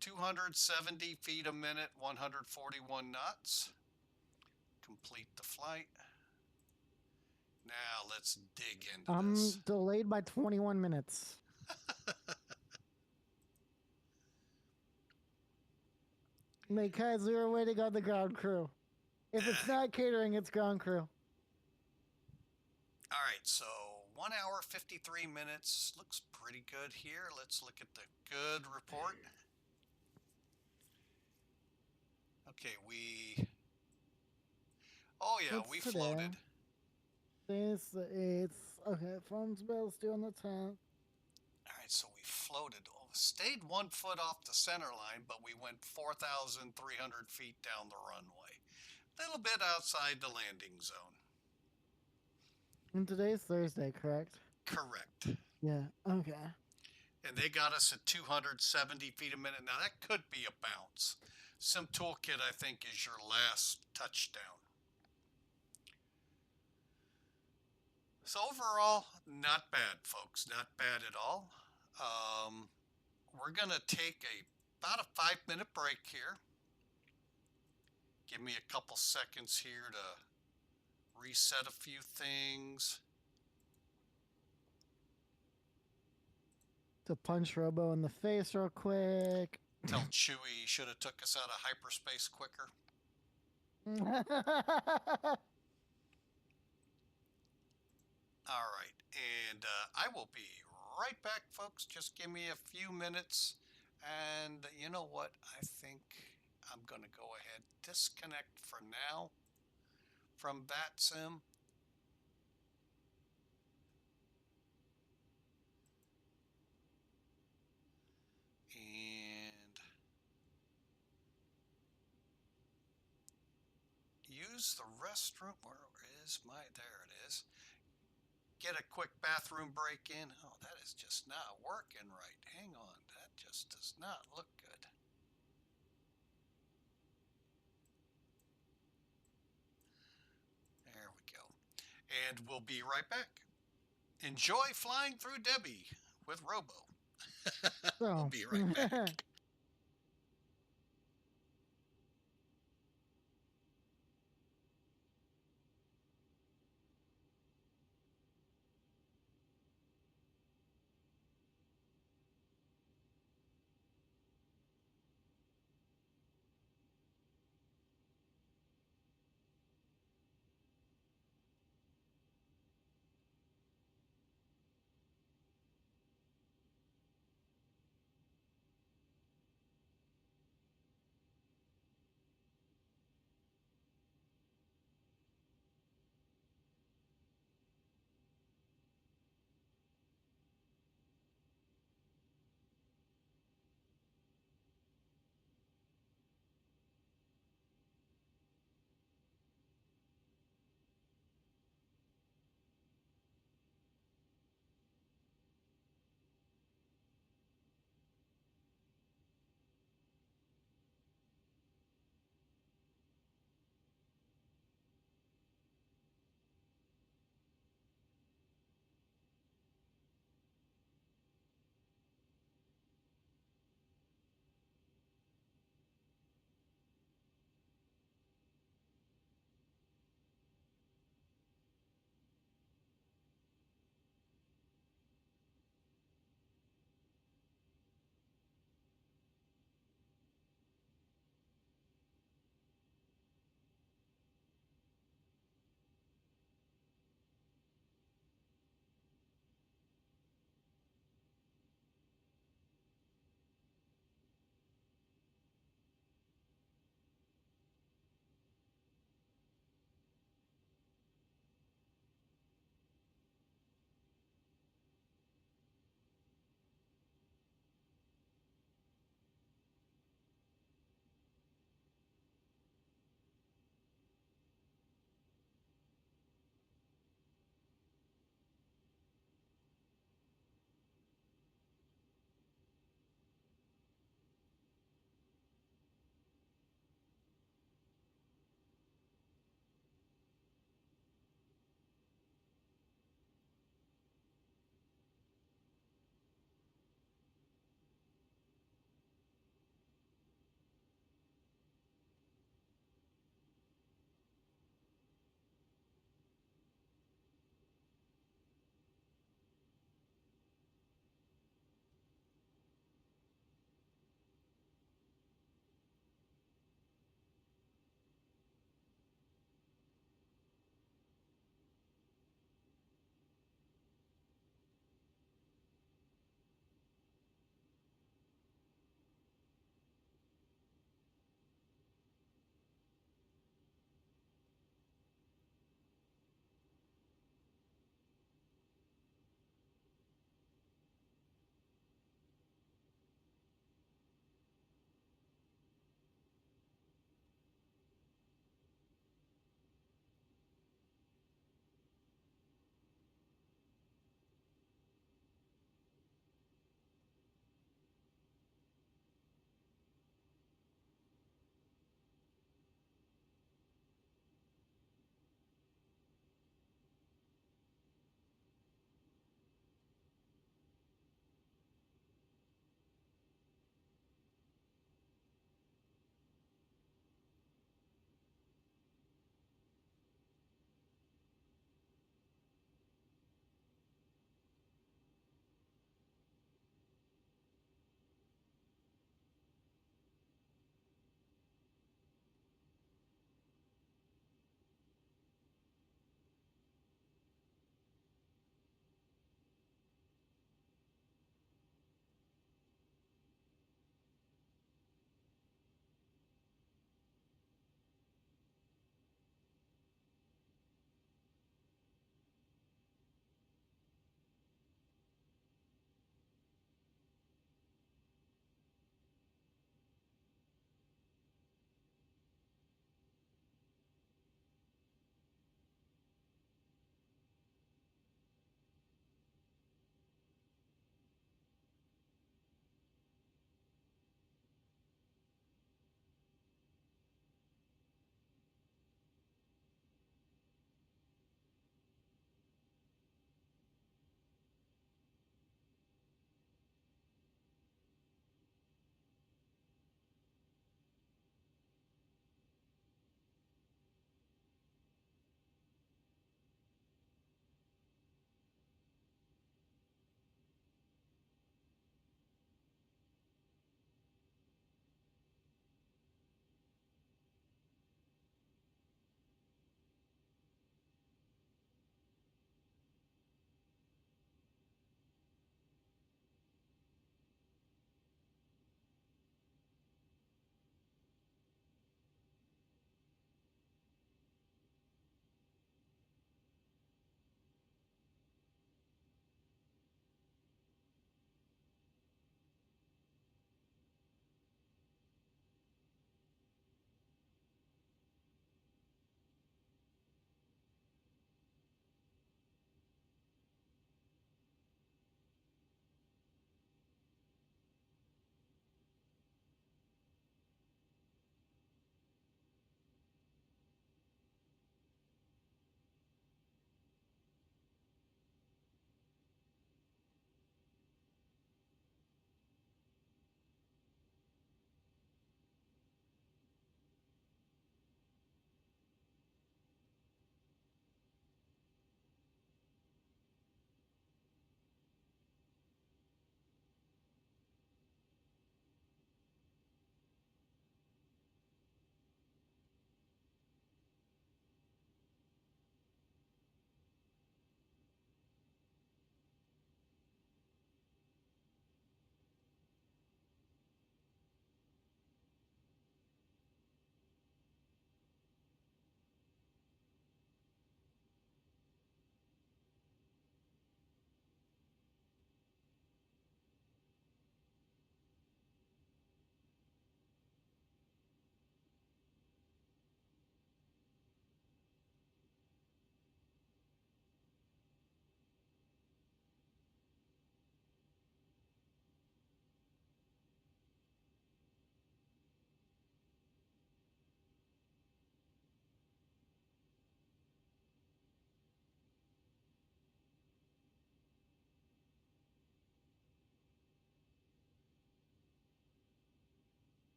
270 feet a minute, 141 knots. Complete the flight. Now let's dig into this. I'm delayed by 21 minutes. Because we were waiting on the ground crew. If it's not catering, it's ground crew. All right, so 1 hour, 53 minutes. Looks pretty good here. Let's look at the good report. Okay, oh yeah, What's we today? floated. It's okay. Phone's bill's due on the 10th. All right, so we floated. Stayed 1 foot off the center line, but we went 4,300 feet down the runway. A little bit outside the landing zone. And today's Thursday, correct? Correct. Yeah, okay. And they got us at 270 feet a minute. Now, that could be a bounce. Sim Toolkit, I think, is your last touchdown. So overall, not bad, folks. Not bad at all. We're going to take about a 5-minute break here. Give me a couple seconds here to reset a few things. To punch Robo in the face real quick. Tell Chewie he should have took us out of hyperspace quicker. All right, and I will be right back, folks. Just give me a few minutes, and you know what? I think I'm going to go ahead, disconnect for now from that sim. And use the restroom. Where is my? There it is. Get a quick bathroom break in. Oh, that is just not working right. Hang on. That just does not look good. There we go. And we'll be right back. Enjoy flying through Debbie with Robo. We'll be right back.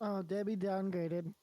Oh, Debbie downgraded.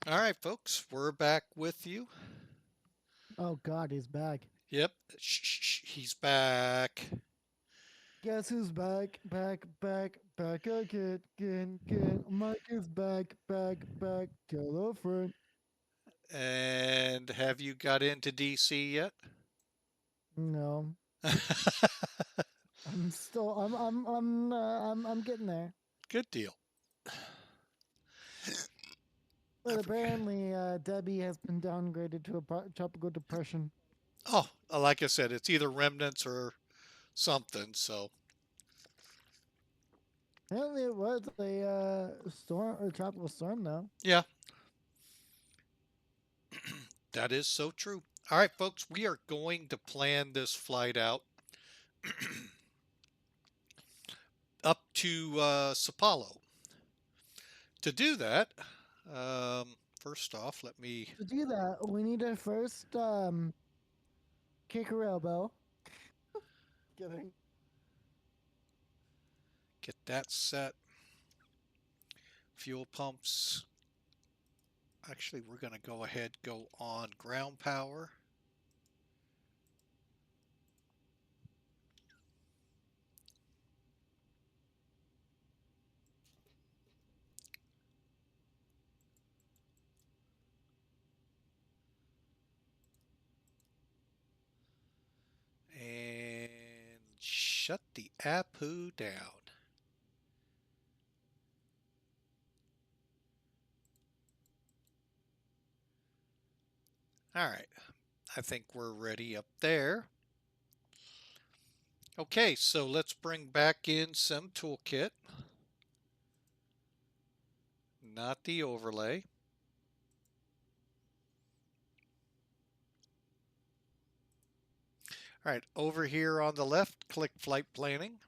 All right, folks, we're back with you. Oh God, he's back. Yep, shh, he's back. Guess who's back? Back again. Mike is back. Hello, friend. And have you got into DC yet? No, I'm still. I'm getting there. Good deal. But apparently, Debbie has been downgraded to a tropical depression. Oh, like I said, it's either remnants or something. So, Apparently, it was a storm, a tropical storm, though. yeah, that is so true. All right, folks, we are going to plan this flight out up to Sao Paulo. To do that, first off, let me... To do that, we need to first kick her elbow. Kidding. Get that set. Fuel pumps. Actually, we're going to go ahead, go on ground power. And shut the APU down. All right, I think we're ready up there. Okay, so let's bring back in Sim Toolkit, not the overlay. All right, over here on the left, click Flight Planning.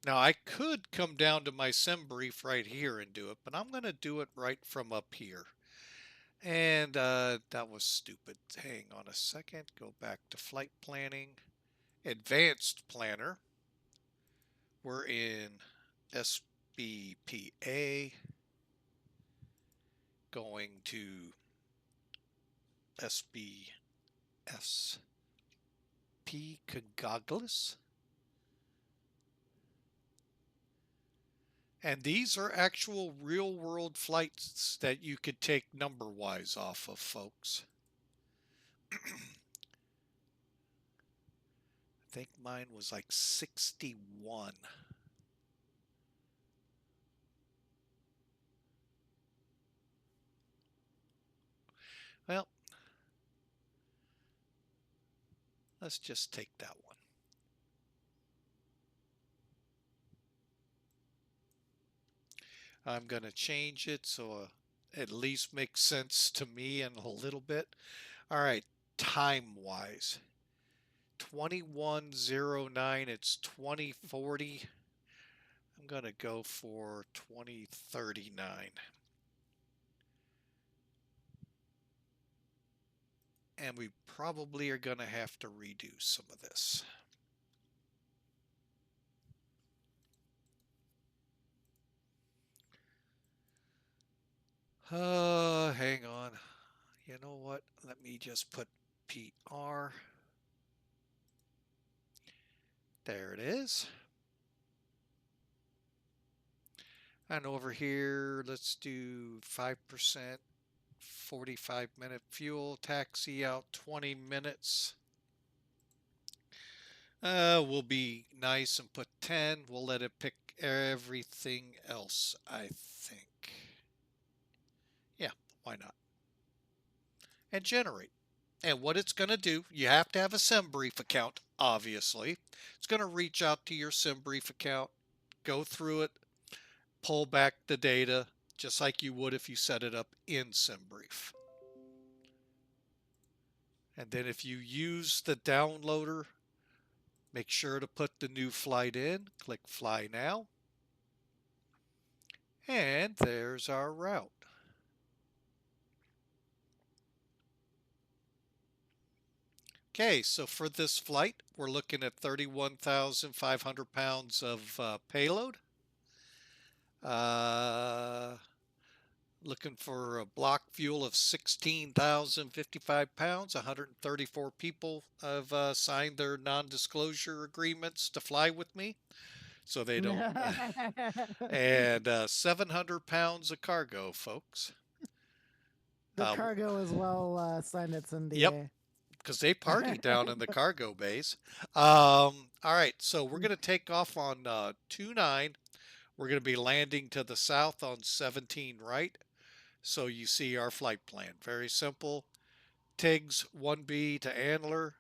Now, I could come down to my sim brief right here and do it, but I'm going to do it right from up here. And that was stupid. Hang on a second. Go back to Flight Planning. Advanced Planner. We're in SBPA. Going to SBSP Congonhas. And these are actual real world flights that you could take number wise off of, folks. I think mine was like 61. Well, let's just take that one. I'm going to change it so it at least makes sense to me in a little bit. All right, time-wise. 2109, it's 2040. I'm going to go for 2039. And we probably are going to have to redo some of this. Hang on. You know what? Let me just put PR. There it is. And over here, let's do 5%, 45-minute fuel, taxi out 20 minutes. We'll be nice and put 10. We'll let it pick everything else, I think. Yeah, why not? And generate. And what it's going to do, you have to have a SimBrief account, obviously. It's going to reach out to your SimBrief account, go through it, pull back the data, just like you would if you set it up in SimBrief. And then if you use the downloader, make sure to put the new flight in, click Fly Now. And there's our route. Okay, so for this flight, we're looking at 31,500 pounds of payload. Looking for a block fuel of 16,055 pounds. 134 people have signed their non-disclosure agreements to fly with me, so they don't. And 700 pounds of cargo, folks. The cargo as well signed its NDA. Yep. Because they party down in the cargo bays. All right, so we're going to take off on 29. We're going to be landing to the south on 17 right. So you see our flight plan. Very simple. TIGS 1B to ANLER.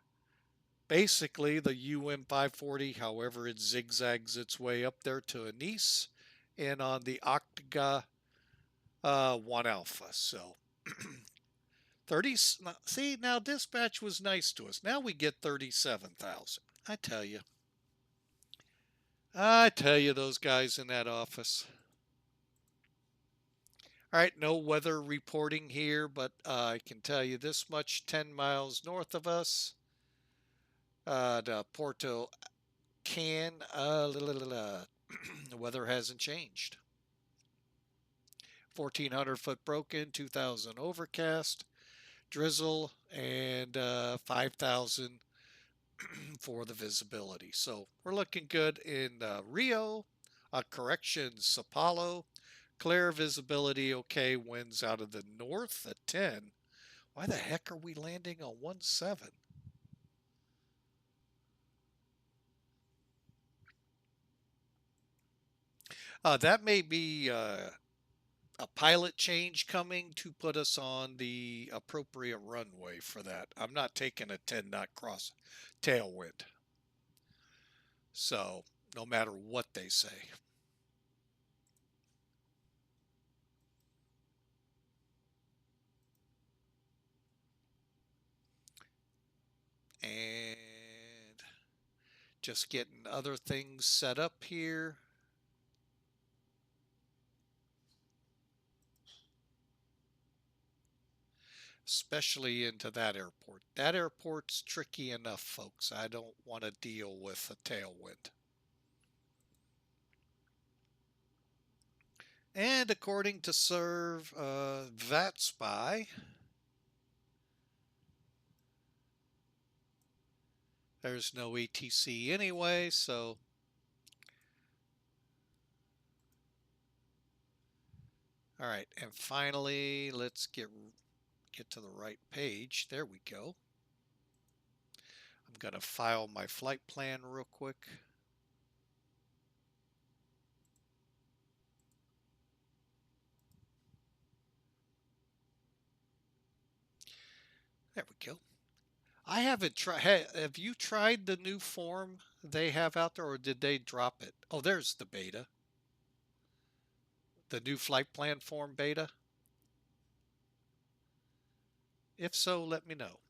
Basically the UM 540, however it zigzags its way up there to ANISE. And on the Octaga 1 Alpha. So 30, see, now dispatch was nice to us. Now we get 37,000. I tell you, those guys in that office. All right, no weather reporting here, but I can tell you this much: 10 miles north of us, the Porto Can, the weather hasn't changed. 1,400 foot broken, 2,000 overcast, drizzle, and 5,000 for the visibility. So we're looking good in Rio, Sao Paulo, clear visibility, okay, winds out of the north at 10. Why the heck are we landing on 1.7? That may be a pilot change coming to put us on the appropriate runway for that. I'm not taking a 10 knot cross tailwind. So, no matter what they say. And just getting other things set up here. Especially into that airport. That airport's tricky enough, folks. I don't want to deal with a tailwind. And according to Serve VAT Spy, there's no ETC anyway, so all right. And finally, let's get to the right page. There we go. I'm going to file my flight plan real quick. There we go. I haven't tried. Have you tried the new form they have out there, or did they drop it? Oh, there's the beta. The new flight plan form beta. If so, let me know.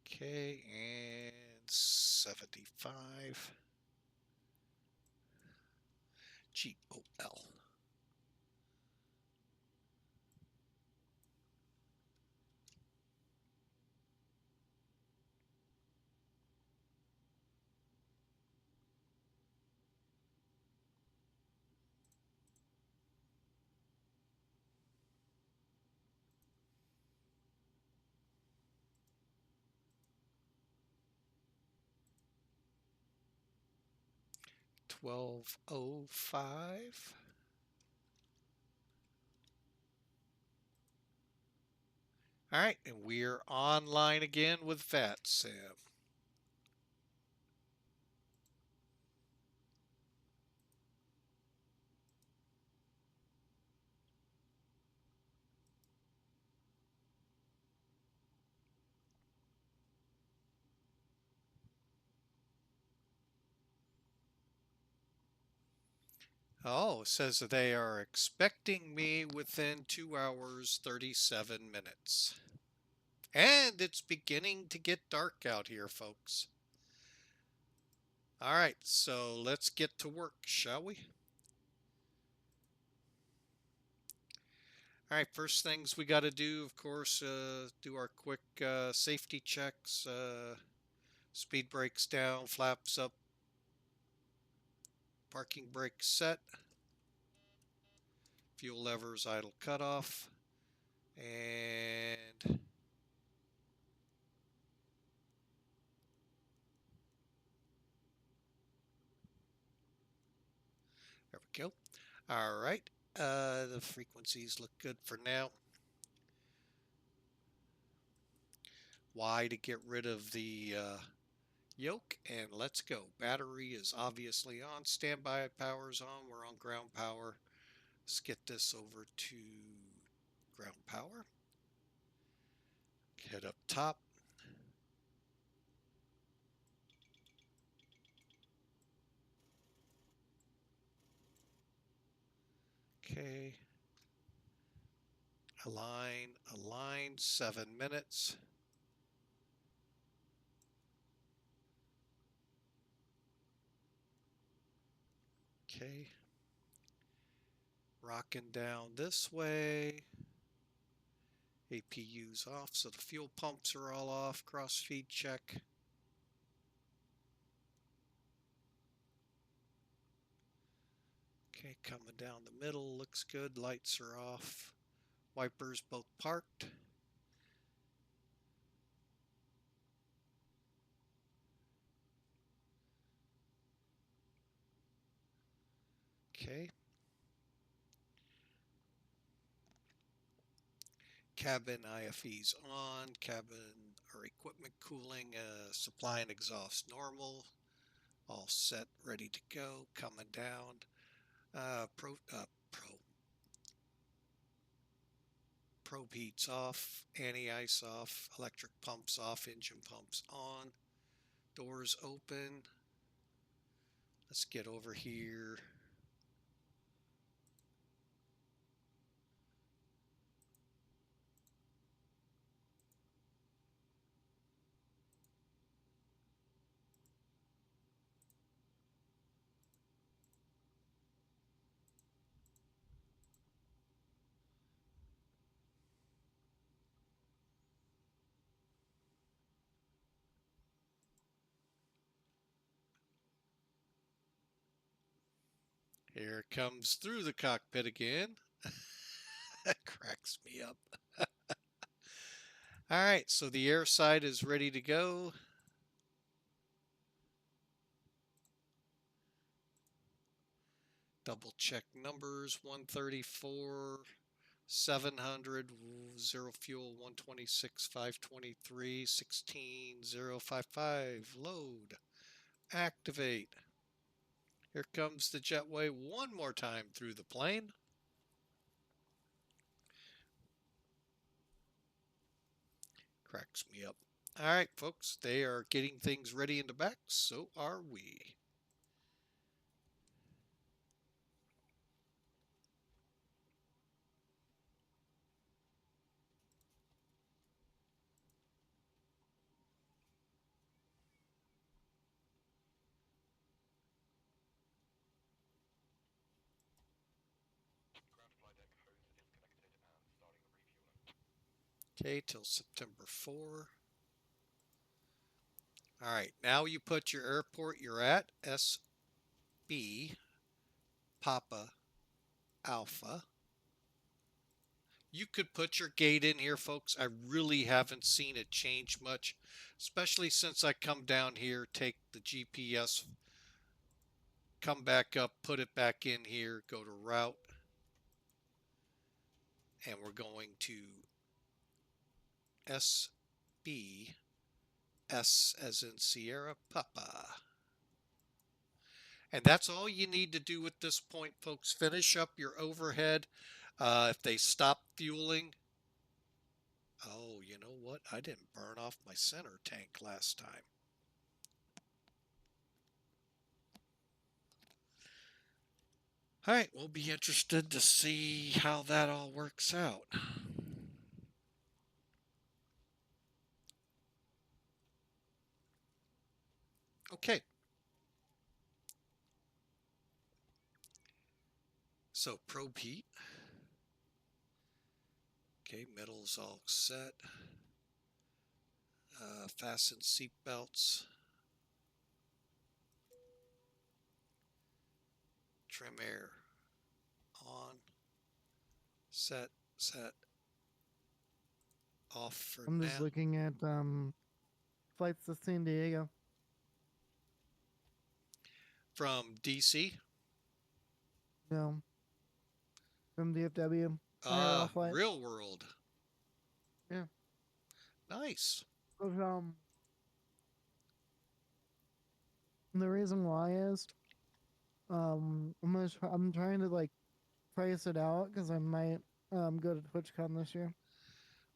Okay, and 75. GOL. $12.05. All right, and we're online again with VATSIM. Oh, it says that they are expecting me within 2 hours, 37 minutes. And it's beginning to get dark out here, folks. All right, so let's get to work, shall we? All right, first things we got to do, of course, do our quick safety checks. Speed brakes down, flaps up, parking brakes set, fuel levers idle cutoff, and there we go. All right, the frequencies look good for now. Y to get rid of the yoke, and let's go. Battery is obviously on, standby power's on, we're on ground power. Let's get this over to ground power. Head up top. Okay. Align, 7 minutes. Okay. Rocking down this way. APU's off, so the fuel pumps are all off. Cross feed check. Okay, coming down the middle, looks good. Lights are off. Wipers both parked. Okay. Cabin IFE's on. Cabin or equipment cooling, supply and exhaust normal. All set, ready to go. Coming down. Probe heats off. Anti-ice off. Electric pumps off. Engine pumps on. Doors open. Let's get over here. Here it comes through the cockpit again. That cracks me up. All right, so the air side is ready to go. Double check numbers, 134, 700, 0 fuel, 126, 523, 16, 055, load, activate. Here comes the jetway one more time through the plane. Cracks me up. All right, folks, they are getting things ready in the back. So are we. Ground flight deck hose is connected and starting refueling. Okay, till September 4. All right, now you put your airport you're at, SB Papa Alpha. You could put your gate in here, folks. I really haven't seen it change much, especially since I come down here, take the GPS, come back up, put it back in here, go to route, and we're going to SB, S as in Sierra Papa. And that's all you need to do at this point, folks. Finish up your overhead. If they stop fueling, oh, you know what? I didn't burn off my center tank last time. All right, we'll be interested to see how that all works out. Okay. So probe heat. Okay, middle's all set. Fasten seat belts. Trim air on. Set. Off for I'm now. just looking at flights to San Diego. From DC. No. From DFW. IRL flight. Real world. Yeah. Nice. But, the reason why is I'm trying to like price it out because I might go to TwitchCon this year.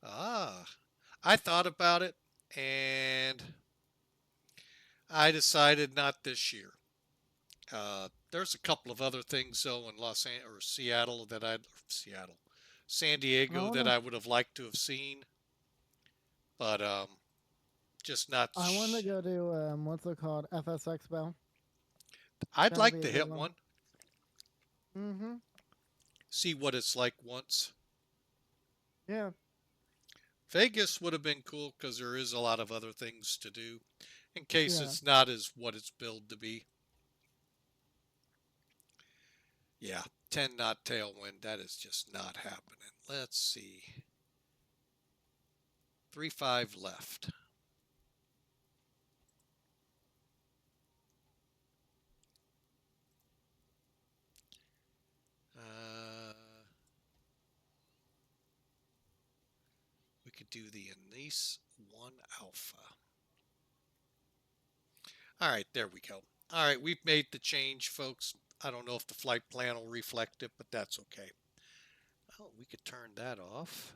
I thought about it and I decided not this year. There's a couple of other things though in San Diego that I would have liked to have seen, but just not. I want to go to what's it called, FS Expo. I'd That'd like be to a hit good one. Mm-hmm. See what it's like once. Yeah. Vegas would have been cool because there is a lot of other things to do in case Yeah. it's not as what it's billed to be. Yeah, 10 knot tailwind. That is just not happening. Let's see. 3-5 left. We could do the ANISE 1 alpha. All right, there we go. All right, we've made the change, folks. I don't know if the flight plan will reflect it, but that's okay. Oh, we could turn that off.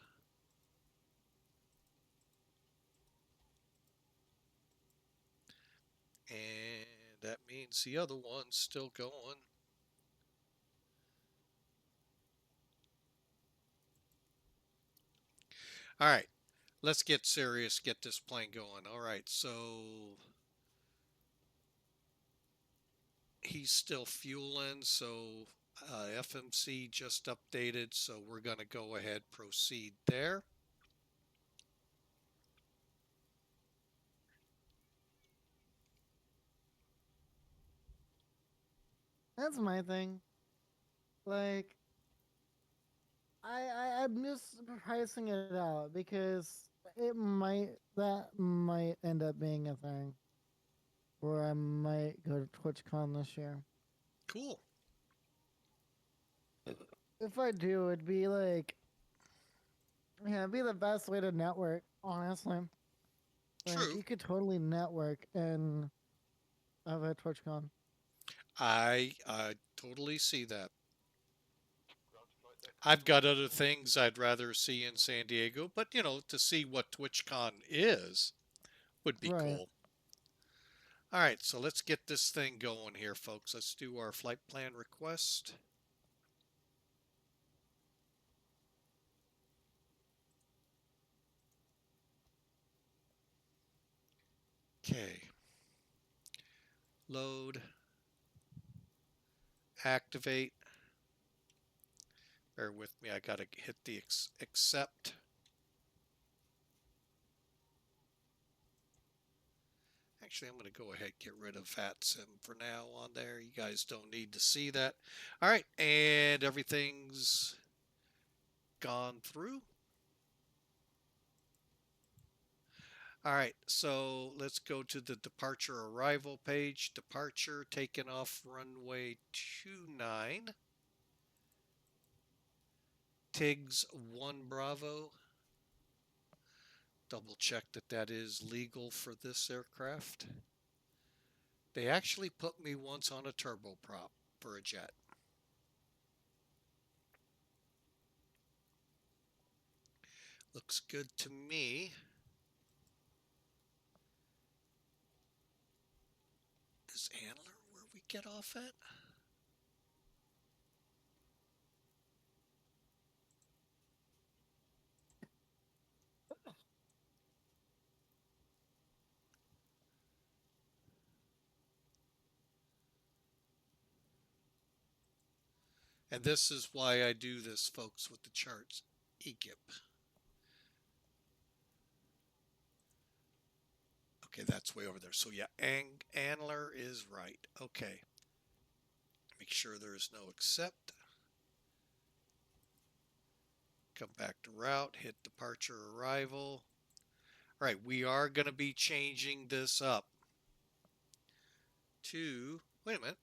And that means the other one's still going. All right, let's get serious, get this plane going. All right, so he's still fueling, so FMC just updated, so we're going to go ahead, proceed there. That's my thing. Like, I'm just pricing it out because that might end up being a thing where I might go to TwitchCon this year. Cool. If I do, it'd be like, yeah, it'd be the best way to network, honestly. Like, True. you could totally network and have a TwitchCon. I totally see that. I've got other things I'd rather see in San Diego, but you know, to see what TwitchCon is would be Right. cool. All right, so let's get this thing going here, folks. Let's do our flight plan request. Okay. Load. Activate. Bear with me, I gotta hit the accept. Actually, I'm going to go ahead and get rid of VATSIM for now on there. You guys don't need to see that. All right, and everything's gone through. All right, so let's go to the departure arrival page. Departure taken off runway 29. TIGS 1 Bravo. Double check that that is legal for this aircraft. They actually put me once on a turboprop for a jet. Looks good to me. Is ANLER where we get off at? And this is why I do this, folks, with the charts. EGIP. Okay, that's way over there. So yeah, ANLER is right. Okay. Make sure there's no accept. Come back to route, hit departure arrival. All right, we are going to be changing this up to, wait a minute,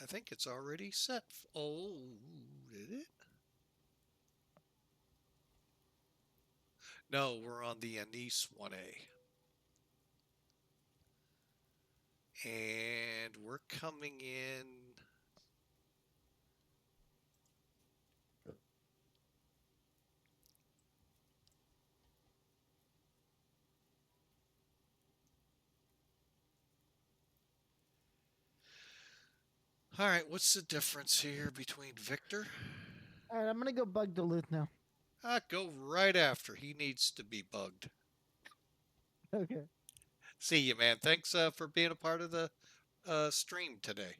I think it's already set. Oh, did it? No, we're on the ANISE 1A. And we're coming in. All right, what's the difference here between Victor? All right, I'm gonna go bug Duluth now. Go right after. He needs to be bugged. Okay. See you, man. Thanks for being a part of the stream today.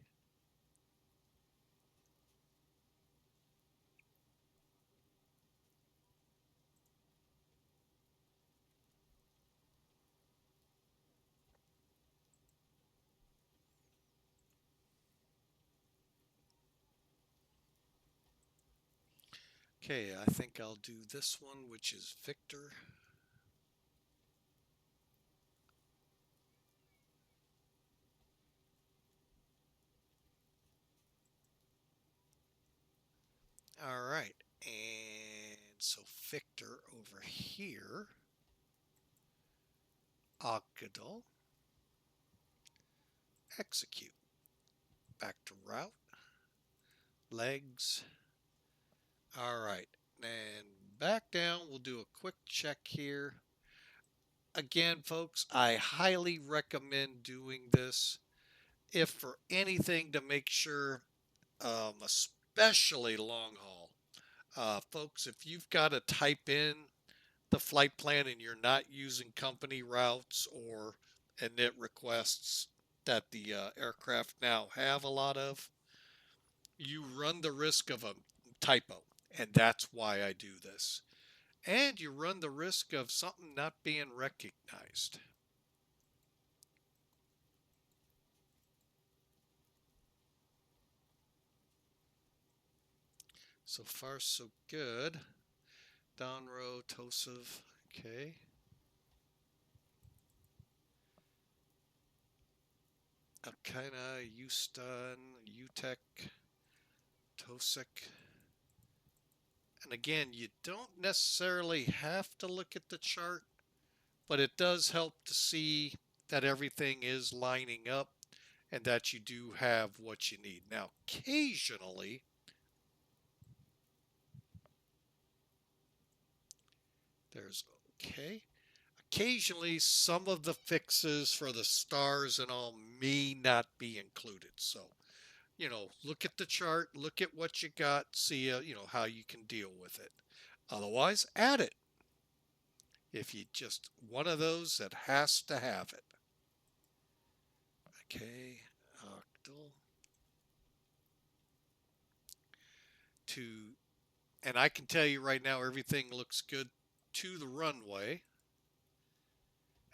Okay, I think I'll do this one, which is Victor. All right, and so Victor over here, addon, execute, back to route, legs. All right, and back down, we'll do a quick check here. Again, folks, I highly recommend doing this if for anything to make sure, especially long haul. Folks, if you've got to type in the flight plan and you're not using company routes or init requests that the aircraft now have a lot of, you run the risk of a typo, and that's why I do this. And you run the risk of something not being recognized. So far, so good. Donro, Tosov, okay. Alkina, Houston, UTEC, Tosik. And again, you don't necessarily have to look at the chart, but it does help to see that everything is lining up and that you do have what you need. Now, occasionally, there's okay. Occasionally, some of the fixes for the stars and all may not be included. So, you know, look at the chart, look at what you got, see, you know, how you can deal with it. Otherwise, add it. If you just one of those that has to have it. Okay, octal. And I can tell you right now, everything looks good to the runway.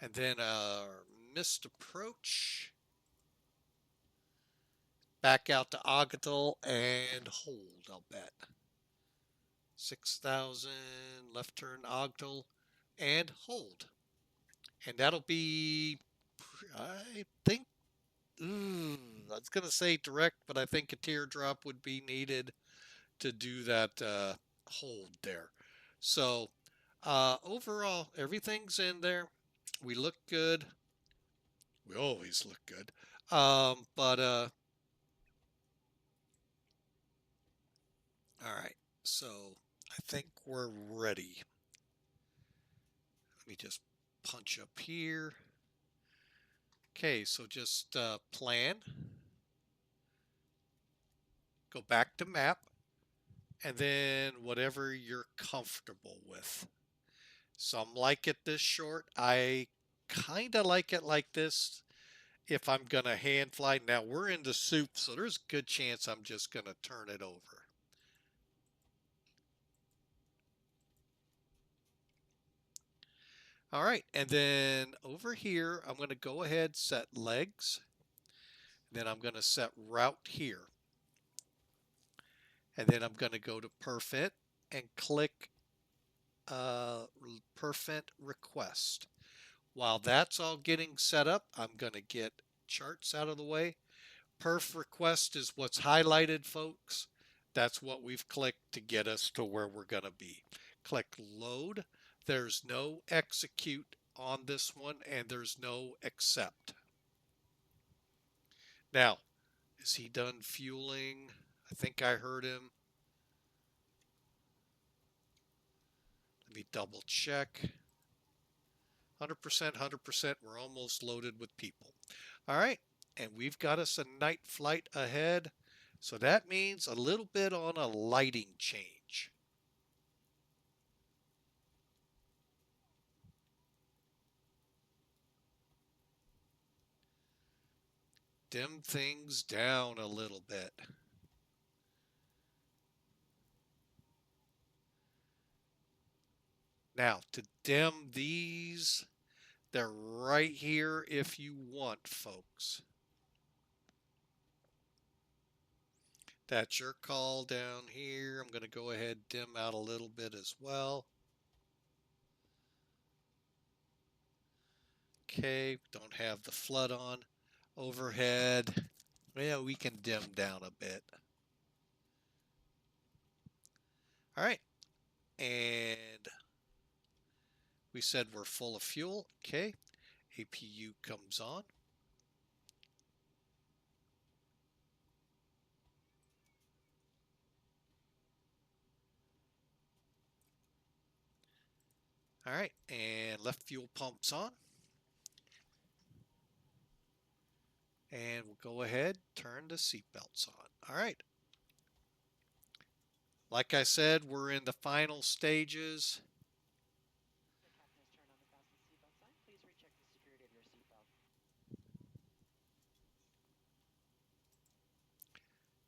And then our missed approach. Back out to octal and hold, I'll bet. 6,000, left turn octal and hold. And that'll be, I think, I was going to say direct, but I think a teardrop would be needed to do that hold there. So overall, everything's in there. We look good. We always look good. But all right. So I think we're ready. Let me just punch up here. Okay, so just plan. Go back to map. And then whatever you're comfortable with. Some like it this short. I kind of like it like this if I'm going to hand fly. Now we're in the soup, so there's a good chance I'm just going to turn it over. All right, and then over here, I'm going to go ahead, set legs. Then I'm going to set route here. And then I'm going to go to Perfect and click Perfect Request. While that's all getting set up, I'm going to get charts out of the way. Perf request is what's highlighted, folks. That's what we've clicked to get us to where we're going to be. Click load. There's no execute on this one, and there's no accept. Now, is he done fueling? I think I heard him. Let me double check. 100%, 100%. We're almost loaded with people. All right. And we've got us a night flight ahead. So that means a little bit on a lighting change. Dim things down a little bit. Now, to dim these, they're right here if you want, folks. That's your call down here. I'm going to go ahead and dim out a little bit as well. Okay, don't have the flood on. Overhead, yeah, we can dim down a bit. All right, and we said we're full of fuel. Okay, APU comes on. All right, and left fuel pump's on. And we'll go ahead, turn the seatbelts on. All right. Like I said, we're in the final stages. The captain has turned on the fasten seatbelt sign. Please recheck the security of your seatbelt.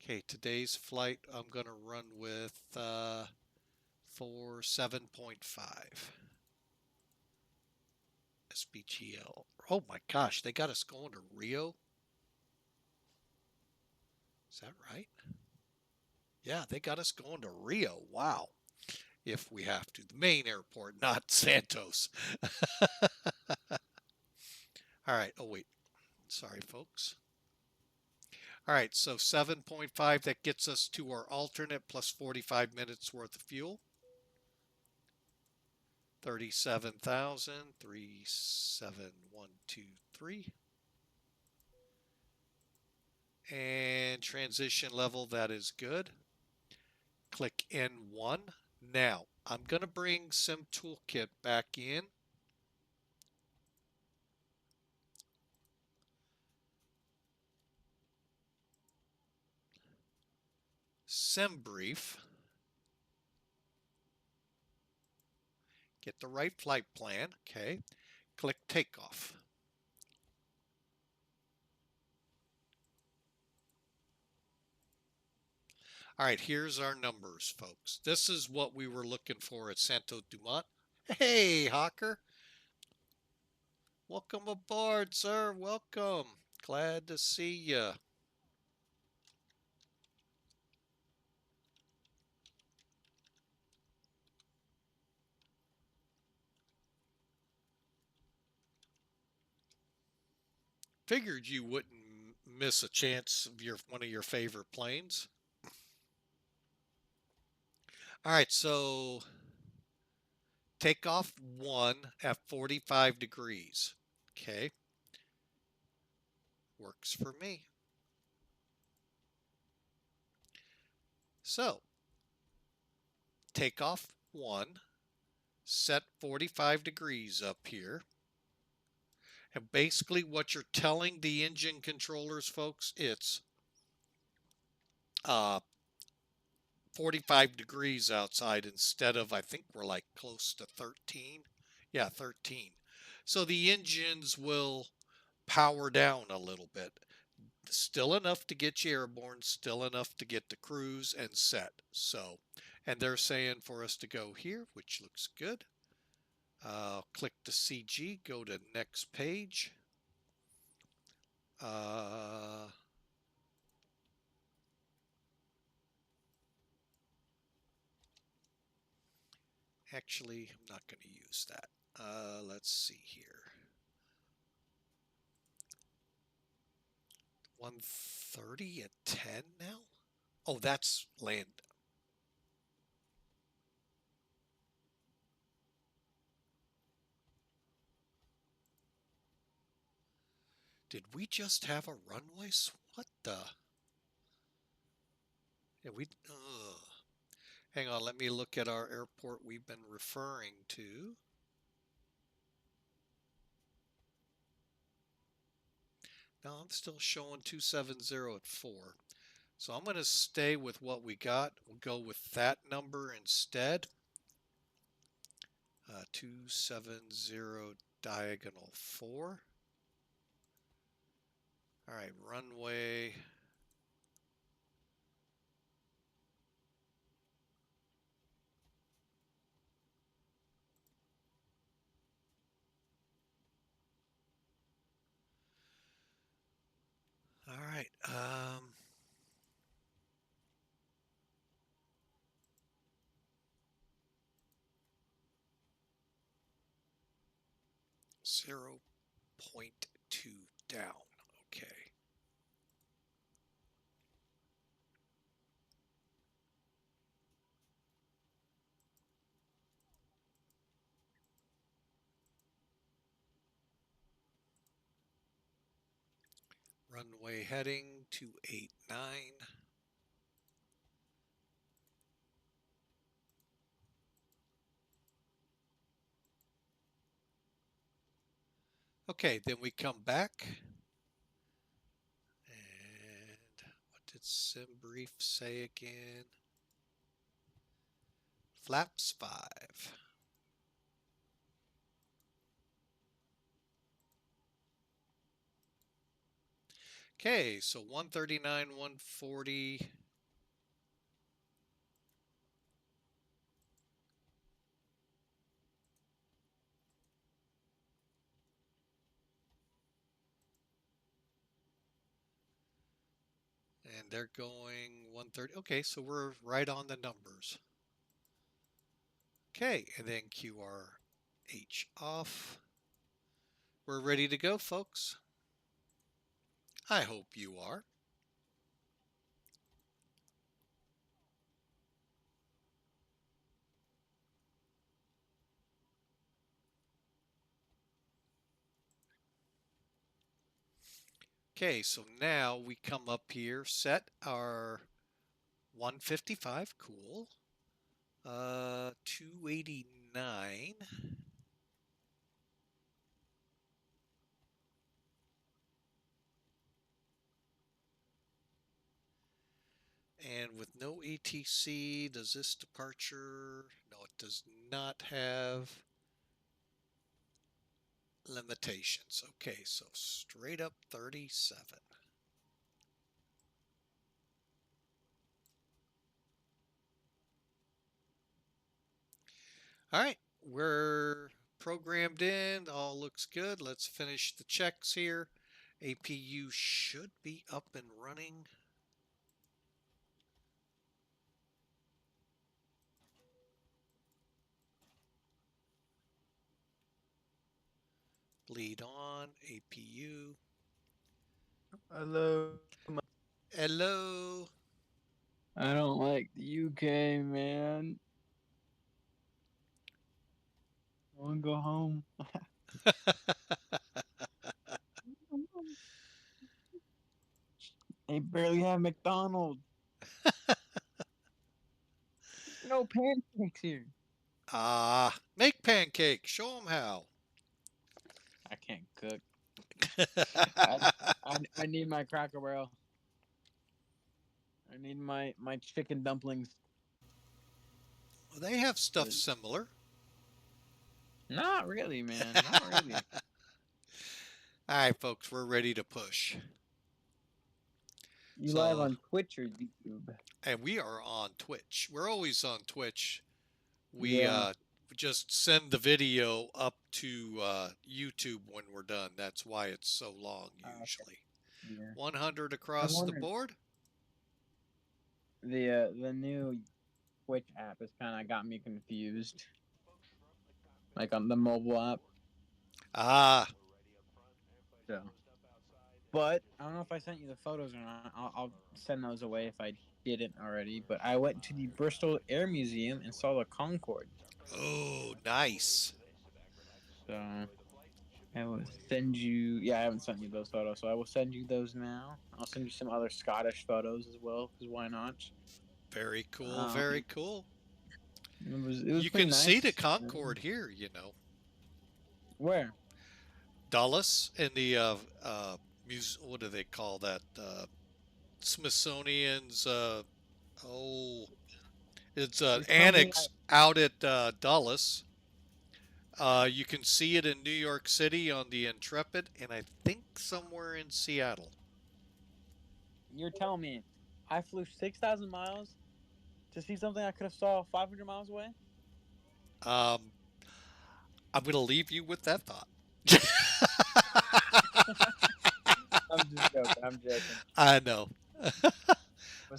Okay, today's flight I'm going to run with for 7.5. SBGL. Oh my gosh, they got us going to Rio? Is that right? Yeah, they got us going to Rio. Wow. If we have to. The main airport, not Santos. All right. Oh, wait. Sorry, folks. All right, so 7.5, that gets us to our alternate plus 45 minutes worth of fuel. 37,000, 37123. And transition level, that is good. Click N1. Now, I'm going to bring Sim Toolkit back in. Sim Brief. Get the right flight plan. Okay. Click Takeoff. All right, here's our numbers, folks. This is what we were looking for at Santos Dumont. Hey, Hawker. Welcome aboard, sir. Welcome. Glad to see you. Figured you wouldn't miss a chance of one of your favorite planes. All right, so takeoff 1 at 45 degrees. Okay. Works for me. So, takeoff 1, set 45 degrees up here. And basically what you're telling the engine controllers, folks, it's 45 degrees outside instead of, I think we're like close to 13. Yeah, 13. So the engines will power down a little bit. Still enough to get you airborne, still enough to get to cruise and set. So, and they're saying for us to go here, which looks good. Click the CG, go to next page. Actually, I'm not going to use that. Let's see here. 130 at 10 now? Oh, that's land. Did we just have a runway? What the? Yeah, hang on, let me look at our airport we've been referring to. No, I'm still showing 270 at 4. So I'm going to stay with what we got. We'll go with that number instead. 270 diagonal 4. All right, runway. All right. 0.2 down. Okay. Runway heading 289. Okay, then we come back. And what did SimBrief say again? Flaps 5. Okay, so 139, 140. And they're going 130. Okay, so we're right on the numbers. Okay, and then QRH off. We're ready to go, folks. I hope you are. Okay, so now we come up here, set our 155, cool. 289. And with no ATC, does this departure? No, it does not have limitations. Okay, so straight up 37. All right, we're programmed in. All looks good. Let's finish the checks here. APU should be up and running. Bleed on, APU. Hello. Hello. I don't like the UK, man. I want to go home. They barely have McDonald's. There's no pancakes here. Make pancakes. Show them how. I can't cook. I need my Cracker Barrel. I need my chicken dumplings. Well, they have stuff similar. Not really, man. Not really. All right, folks, we're ready to push. You live on Twitch or YouTube? And we are on Twitch. We're always on Twitch. We just send the video up to YouTube when we're done. That's why it's so long usually. Okay. Yeah. 100 across the board. The new Twitch app has kind of got me confused. Like on the mobile app. So. But I don't know if I sent you the photos or not. I'll send those away if I didn't already. But I went to the Bristol Air Museum and saw the Concorde. Oh, nice. So I will send you. Yeah, I haven't sent you those photos, so I will send you those now. I'll send you some other Scottish photos as well, because why not? Very cool. Very cool. It was you can nice. see the Concorde here, you know. Where? Dulles in the what do they call that? Smithsonian's it's an annex out at Dulles. You can see it in New York City on the Intrepid, and I think somewhere in Seattle. You're telling me I flew 6,000 miles to see something I could have saw 500 miles away? I'm going to leave you with that thought. I'm just joking. I'm joking. I know.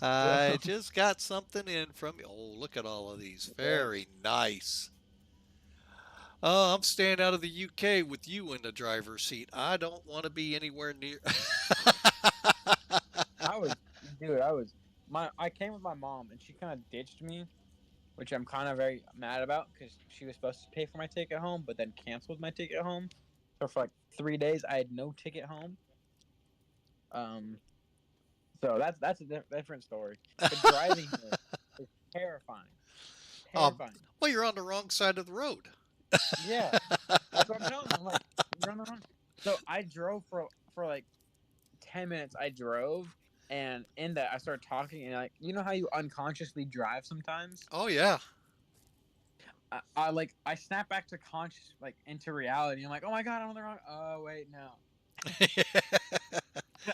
I just got something in from you. Oh, look at all of these. Very nice. Oh, I'm staying out of the UK with you in the driver's seat. I don't want to be anywhere near. I was, dude. I came with my mom, and she kind of ditched me, which I'm kind of very mad about because she was supposed to pay for my ticket home, but then canceled my ticket home. So for like 3 days, I had no ticket home. Um, so that's a different story. But driving here is terrifying. um, Terrifying. well, you're on the wrong side of the road. Yeah, that's what I'm telling them. I'm like, you're on the wrong. So I drove for like 10 minutes. I drove, and in that I started talking, and like, you know how you unconsciously drive sometimes. Oh yeah. I snap back to conscious, like into reality. I'm like, oh my god, I'm on the wrong. Oh wait, no.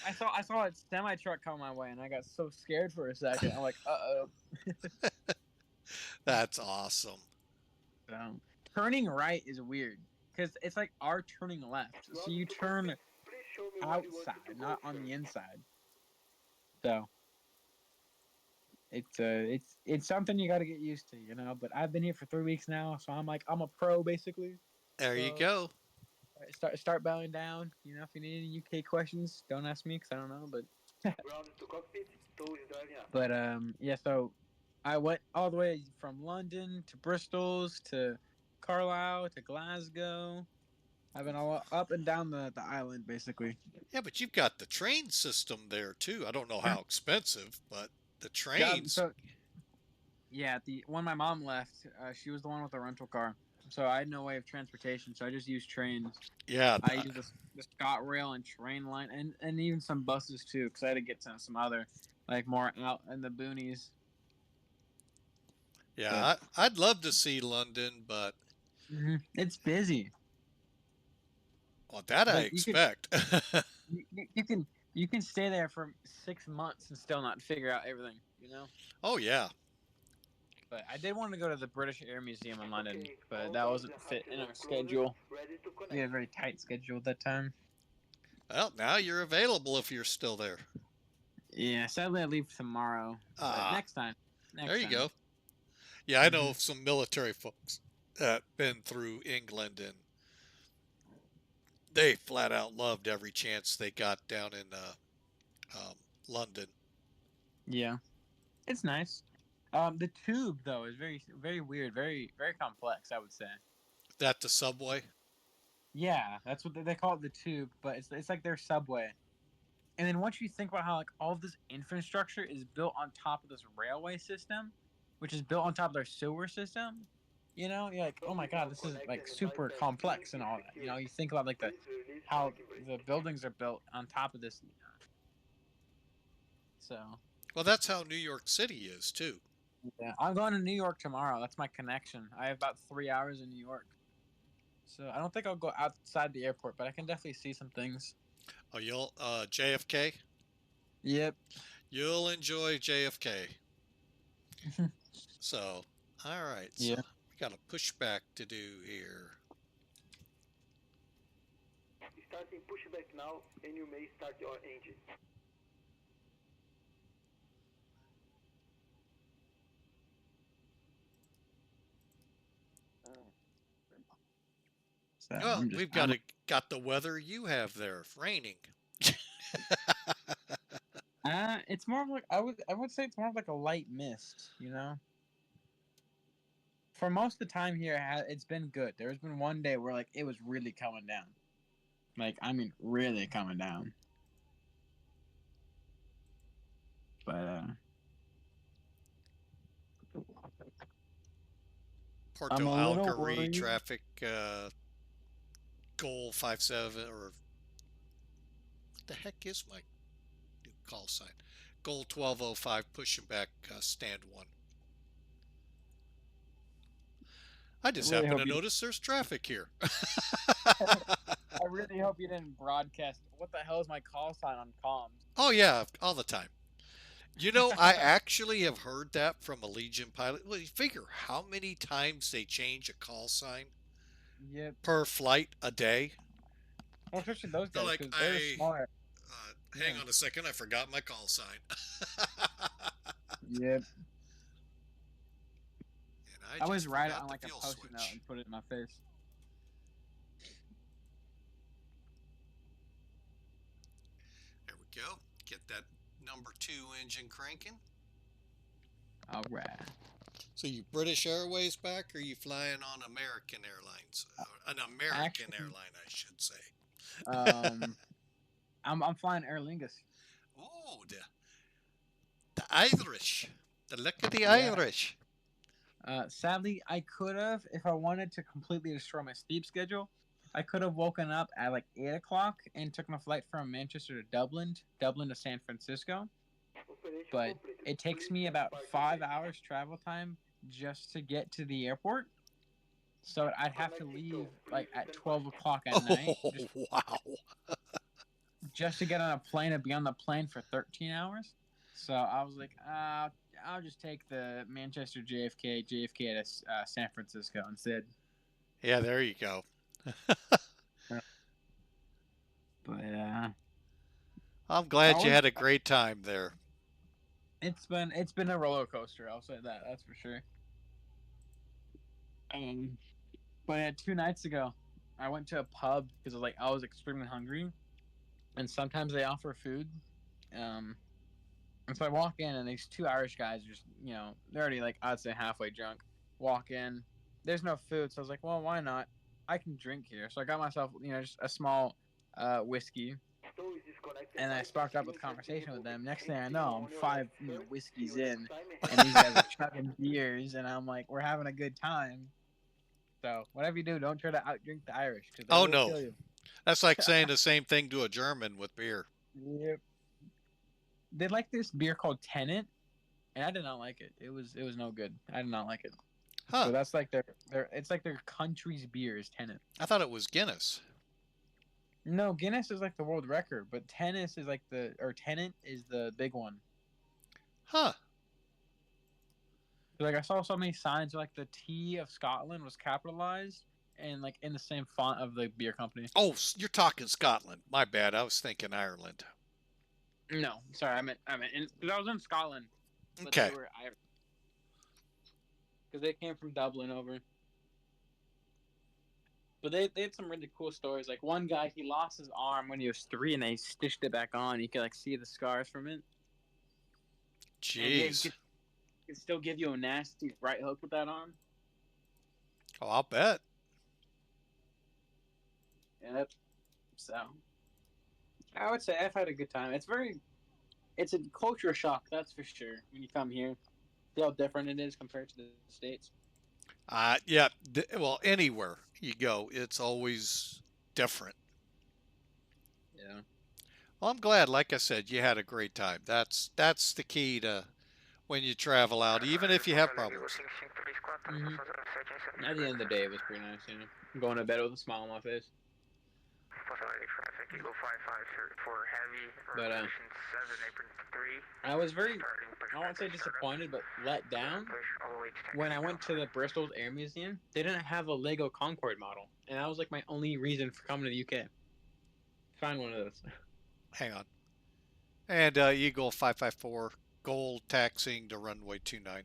I saw a semi truck come my way, and I got so scared for a second. I'm like, oh. That's awesome. So, turning right is weird because it's like our turning left. So you turn outside, not on the inside. So it's something you got to get used to, you know. But I've been here for 3 weeks now, so I'm a pro basically. There you So, go. Start bowing down. You know, if you need any UK questions, don't ask me because I don't know. But yeah. So I went all the way from London to Bristol's to Carlisle to Glasgow. I've been all up and down the island basically. Yeah, but you've got the train system there too. I don't know how expensive, but the Yeah, trains. the when my mom left, she was the one with the rental car, so I had no way of transportation, so I just used trains. Yeah. I used the Scott Rail and train line, and even some buses too, because I had to get to some other, like more out in the boonies. Yeah, I'd love to see London, but it's busy. well, that I Like, expect. You can stay there for 6 months and still not figure out everything, you know. Oh yeah. But I did want to go to the British Air Museum in London, but that wasn't fit in our schedule. We had a very tight schedule at that time. Well, now you're available if you're still there. Yeah, sadly I leave tomorrow. But next time. There you go. Yeah, I know some military folks that been through England, and they flat out loved every chance they got down in London. Yeah, it's nice. The tube though is very very weird, very very complex. I would say. That the subway? Yeah, that's what they call it, the tube. But it's like their subway. And then once you think about how like all of this infrastructure is built on top of this railway system, which is built on top of their sewer system, you know, you're like, oh my god, this is like super complex and all that. You know, you think about like how the buildings are built on top of this. So. Well, that's how New York City is too. Yeah, I'm going to New York tomorrow. That's my connection. I have about 3 hours in New York. So I don't think I'll go outside the airport, but I can definitely see some things. Oh, you'll JFK? Yep. You'll enjoy JFK. So, all right. So Yeah. we got a pushback to do here. Starting pushback now, and you may start your engine. So Well, we've got the weather you have there, raining. It's more of like I would say it's more of like a light mist, you know. For most of the time here, it's been good. There's been one day where like it was really coming down, like I mean really coming down. But Porto Alegre traffic, GOL 57, or what the heck is my new call sign? GOL 1205, pushing back stand 1. I just happen to notice there's traffic here. I really hope you didn't broadcast. What the hell is my call sign on comms? Oh yeah, all the time. You know, I actually have heard that from a Legion pilot. Well, you figure how many times they change a call sign per flight a day. Well, especially those guys, like, they're smart. Hang on a second, I forgot my call sign. Yep. And I always write it on like a post-it note and put it in my face. number 2 engine cranking. All right. So you British Airways back, or are you flying on American Airlines? An American Actually- airline, I should say. I'm flying Aer Lingus. Oh, the Irish. The luck of the Yeah. Irish. Sadly, I could have, if I wanted to completely destroy my sleep schedule, I could have woken up at like 8 o'clock and took my flight from Manchester to Dublin to San Francisco. But it takes me about 5 hours travel time just to get to the airport. So I'd have to leave like at 12 o'clock at night Wow. just to get on a plane and be on the plane for 13 hours. So I was like, I'll just take the Manchester JFK to San Francisco instead. Yeah, there you go. But I'm glad you had a great time there. it's been a roller coaster. I'll say that. That's for sure. But 2 nights ago, I went to a pub because I was extremely hungry, and sometimes they offer food. And so I walk in, and these 2 Irish guys are just, they're already I'd say halfway drunk. Walk in, there's no food, so I was like, well, why not? I can drink here. So I got myself, just a small whiskey, and I sparked up with conversation with them. Next thing I know, I'm 5 whiskeys in, and these guys are chugging beers, and I'm like, we're having a good time. So whatever you do, don't try to outdrink the Irish. Oh, no. That's like saying the same thing to a German with beer. Yep. They like this beer called Tenant, and I did not like it. It was no good. I did not like it. Huh. So that's like their country's beer is Tenant. I thought it was Guinness. No, Guinness is like the world record, but Tenant is Tenant is the big one. Huh. I saw so many signs where the T of Scotland was capitalized and in the same font of the beer company. Oh, you're talking Scotland. My bad. I was thinking Ireland. No, sorry, I meant because I was in Scotland. But Okay. They were Irish. Because they came from Dublin over. But they had some really cool stories. One guy, he lost his arm when he was 3, and they stitched it back on. You could see the scars from it. Jeez. And it could still give you a nasty right hook with that arm. Oh, I'll bet. Yep. So I would say I've had a good time. It's a culture shock, that's for sure. When you come here, see how different it is compared to the States. Yeah. Well, anywhere you go, it's always different. Yeah. Well, I'm glad. Like I said, you had a great time. That's the key to when you travel out, even if you have problems. At the end of the day, it was pretty nice. Going to bed with a smile on my face. But I was I won't say disappointed, but let down when I went to the Bristol's Air Museum. They didn't have a Lego Concorde model, and that was my only reason for coming to the UK. Find one of those. Hang on. And Eagle 554, gold taxiing to runway 29.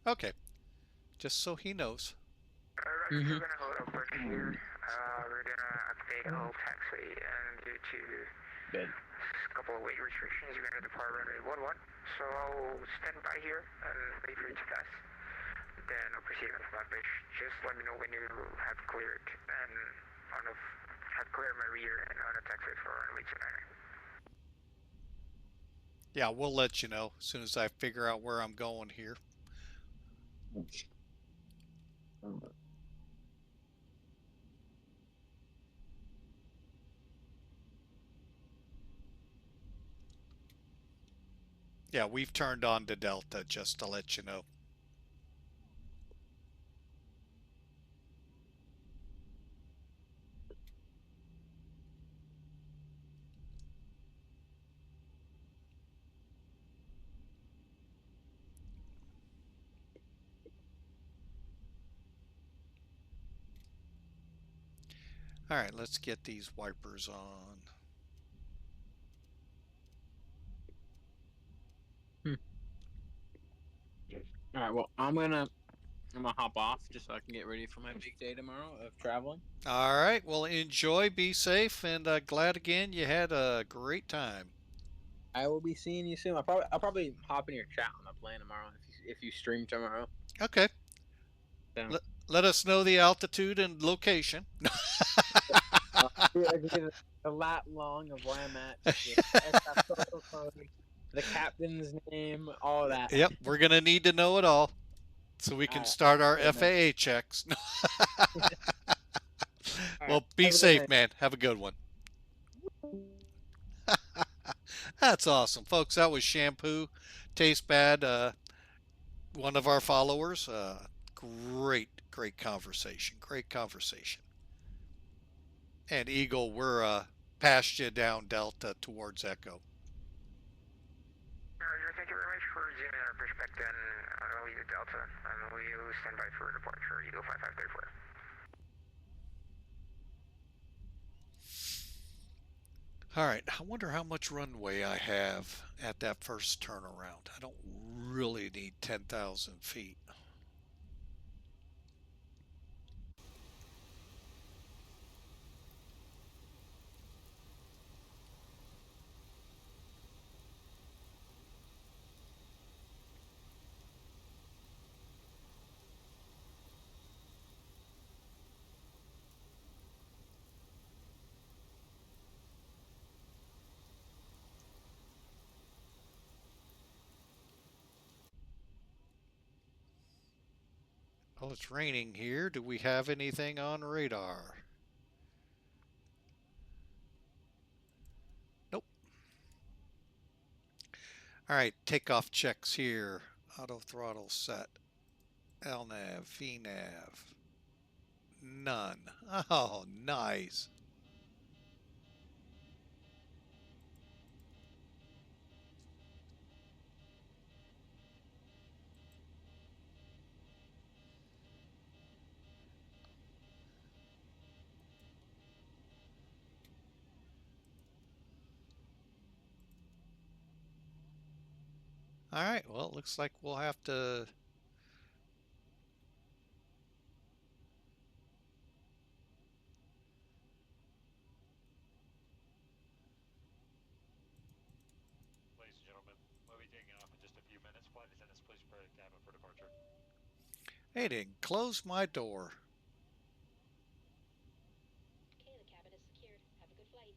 Okay. Just so he knows. Alright, we're gonna hold up right here. We're gonna update all taxiway and due to a couple of weight restrictions, we're gonna depart runway 11. So I'll stand by here and wait for you to pass. Then I'll proceed with my pitch. Just let me know when you have cleared and have cleared my rear and on a taxiway for runway 29. Yeah, we'll let you know as soon as I figure out where I'm going here. Yeah, we've turned on to Delta just to let you know. All right, let's get these wipers on. All right, well, I'm gonna I'm gonna hop off just so I can get ready for my big day tomorrow of traveling. All right. Well, enjoy, be safe, and glad again you had a great time. I will be seeing you soon. I'll probably hop in your chat on the plane tomorrow if you stream tomorrow. Okay. So, Let us know the altitude and location. I can get a lat long of where I'm at, aircraft postal code, the captain's name, all that. Yep, we're gonna need to know it all so we can start our Alright, man. FAA checks. All Well, right, be have a good safe, night. man. Have a good one. That's awesome, folks. That was Shampoo. Taste Bad, one of our followers. Great conversation. Great conversation. And Eagle, we're past you down Delta towards Echo. Roger, thank you very much for zooming in our perspective, and I'll leave Delta, and we'll stand by for departure, Eagle 5534. All right, I wonder how much runway I have at that first turnaround. I don't really need 10,000 feet. Well, it's raining here. Do we have anything on radar? Nope. All right, takeoff checks here. Auto throttle set. LNAV, VNAV. None. Oh, nice. All right, well, it looks like we'll have to... Ladies and gentlemen, we'll be taking off in just a few minutes. Flight attendants, please prepare the cabin for departure. Hey, didn't close my door. Okay, the cabin is secured. Have a good flight.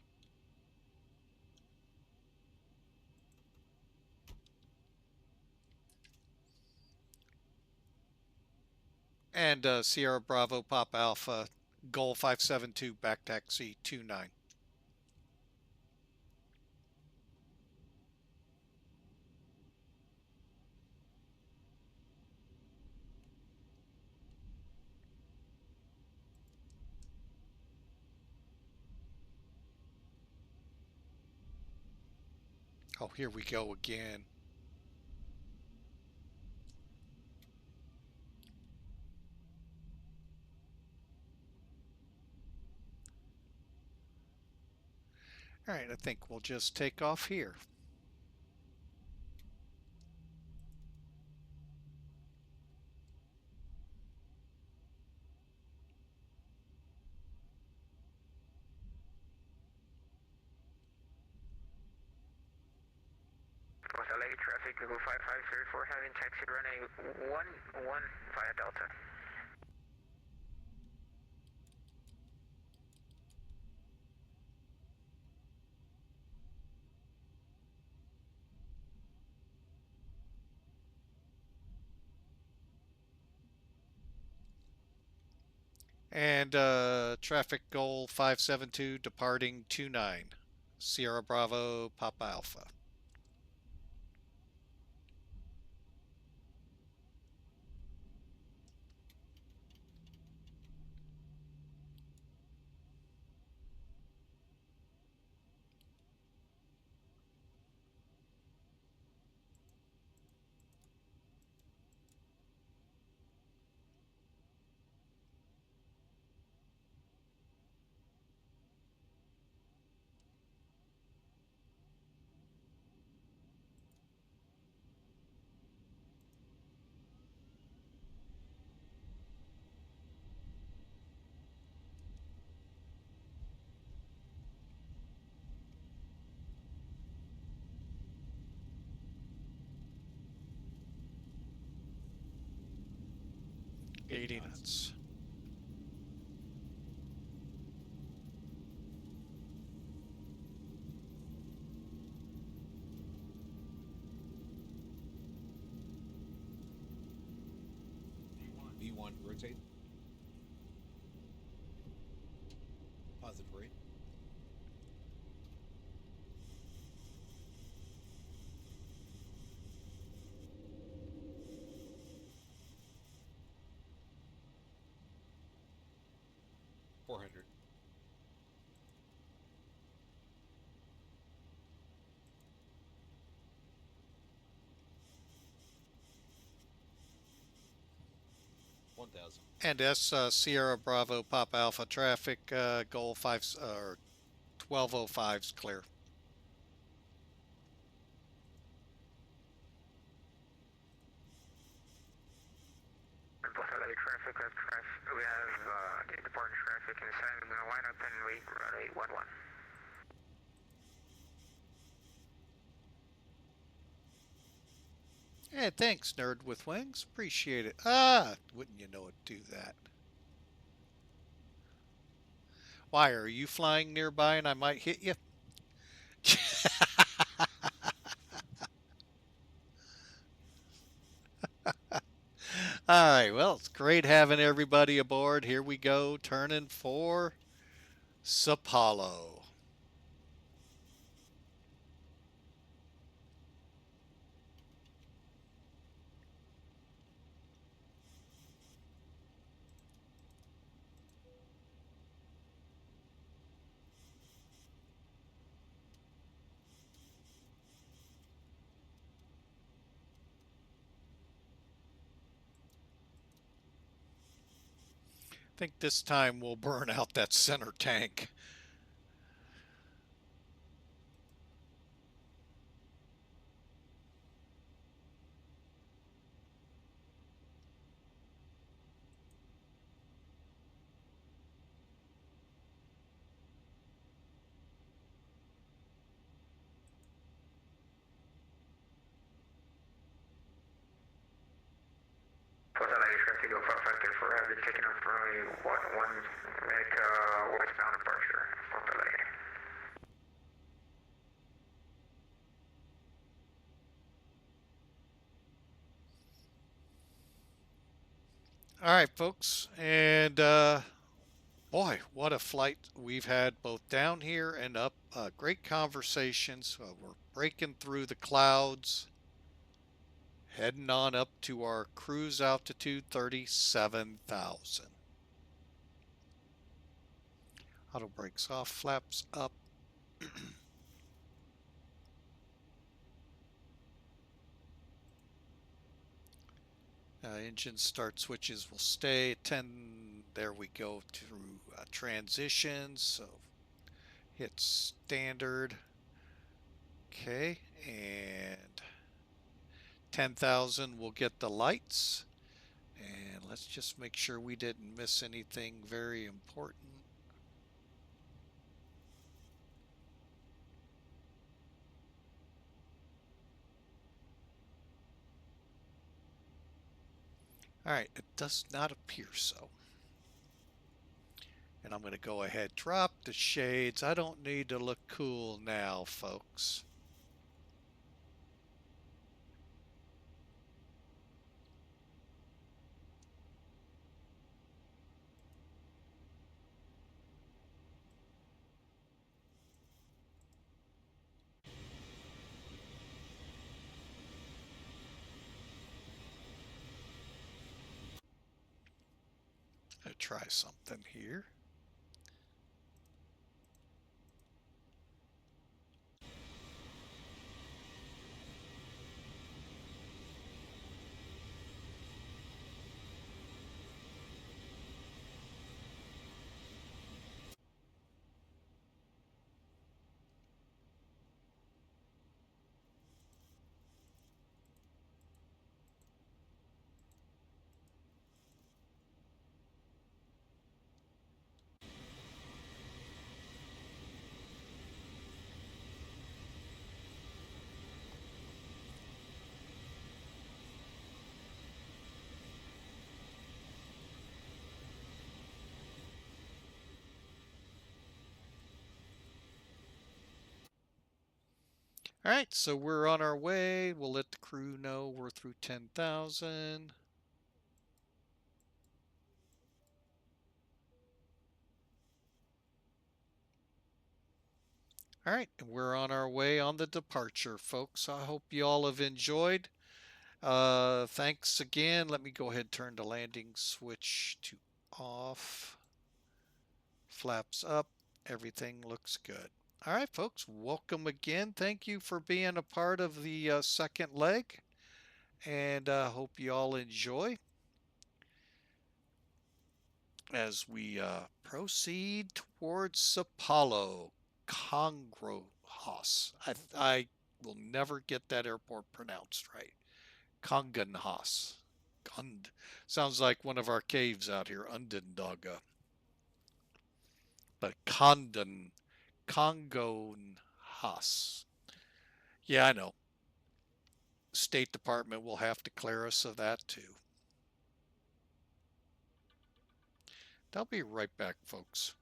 And Sierra Bravo Pop Alpha, GOL 572, back taxi 29. Oh, here we go again. All right, I think we'll just take off here. Porto Alegre traffic, Eagle 5534, having taxi runway 11 via Delta. And traffic GOL 572, departing 29. Sierra Bravo Papa Alpha. 80 knots. V1, rotate. Positive rate. $400. $1,000. And Sierra Bravo Pop Alpha traffic, goal 5 or 1205's clear. Porto Alegre traffic, we have the departing traffic inside. We're gonna line up and wait runway 11. Hey, thanks, Nerd with Wings. Appreciate it. Ah, wouldn't you know it, do that. Why, are you flying nearby and I might hit you? All right, well, it's great having everybody aboard. Here we go, turning for Sao Paulo. I think this time we'll burn out that center tank. Porto Alegre traffic, go 5534, have been taken off runway 11, make westbound departure, Porto Alegre. All right, folks, and boy, what a flight we've had both down here and up. Great conversations. We're breaking through the clouds, heading on up to our cruise altitude, 37,000. Auto brakes off, flaps up. Engine start switches will stay. 10, there we go through transitions. So hit standard. Okay, and 10,000 will get the lights. And let's just make sure we didn't miss anything very important. All right, it does not appear so. And I'm going to go ahead, drop the shades. I don't need to look cool now, folks. Gonna try something here. All right, so we're on our way. We'll let the crew know we're through 10,000. All right, and we're on our way on the departure, folks. I hope you all have enjoyed. Thanks again. Let me go ahead and turn the landing switch to off. Flaps up. Everything looks good. All right, folks, welcome again. Thank you for being a part of the second leg, and hope you all enjoy as we proceed towards Sao Paulo, Congonhas. I will never get that airport pronounced right. Congonhas. Sounds like one of our caves out here, Undendaga. But Congonhas. Yeah, I know. State Department will have to clear us of that too. I'll be right back, folks.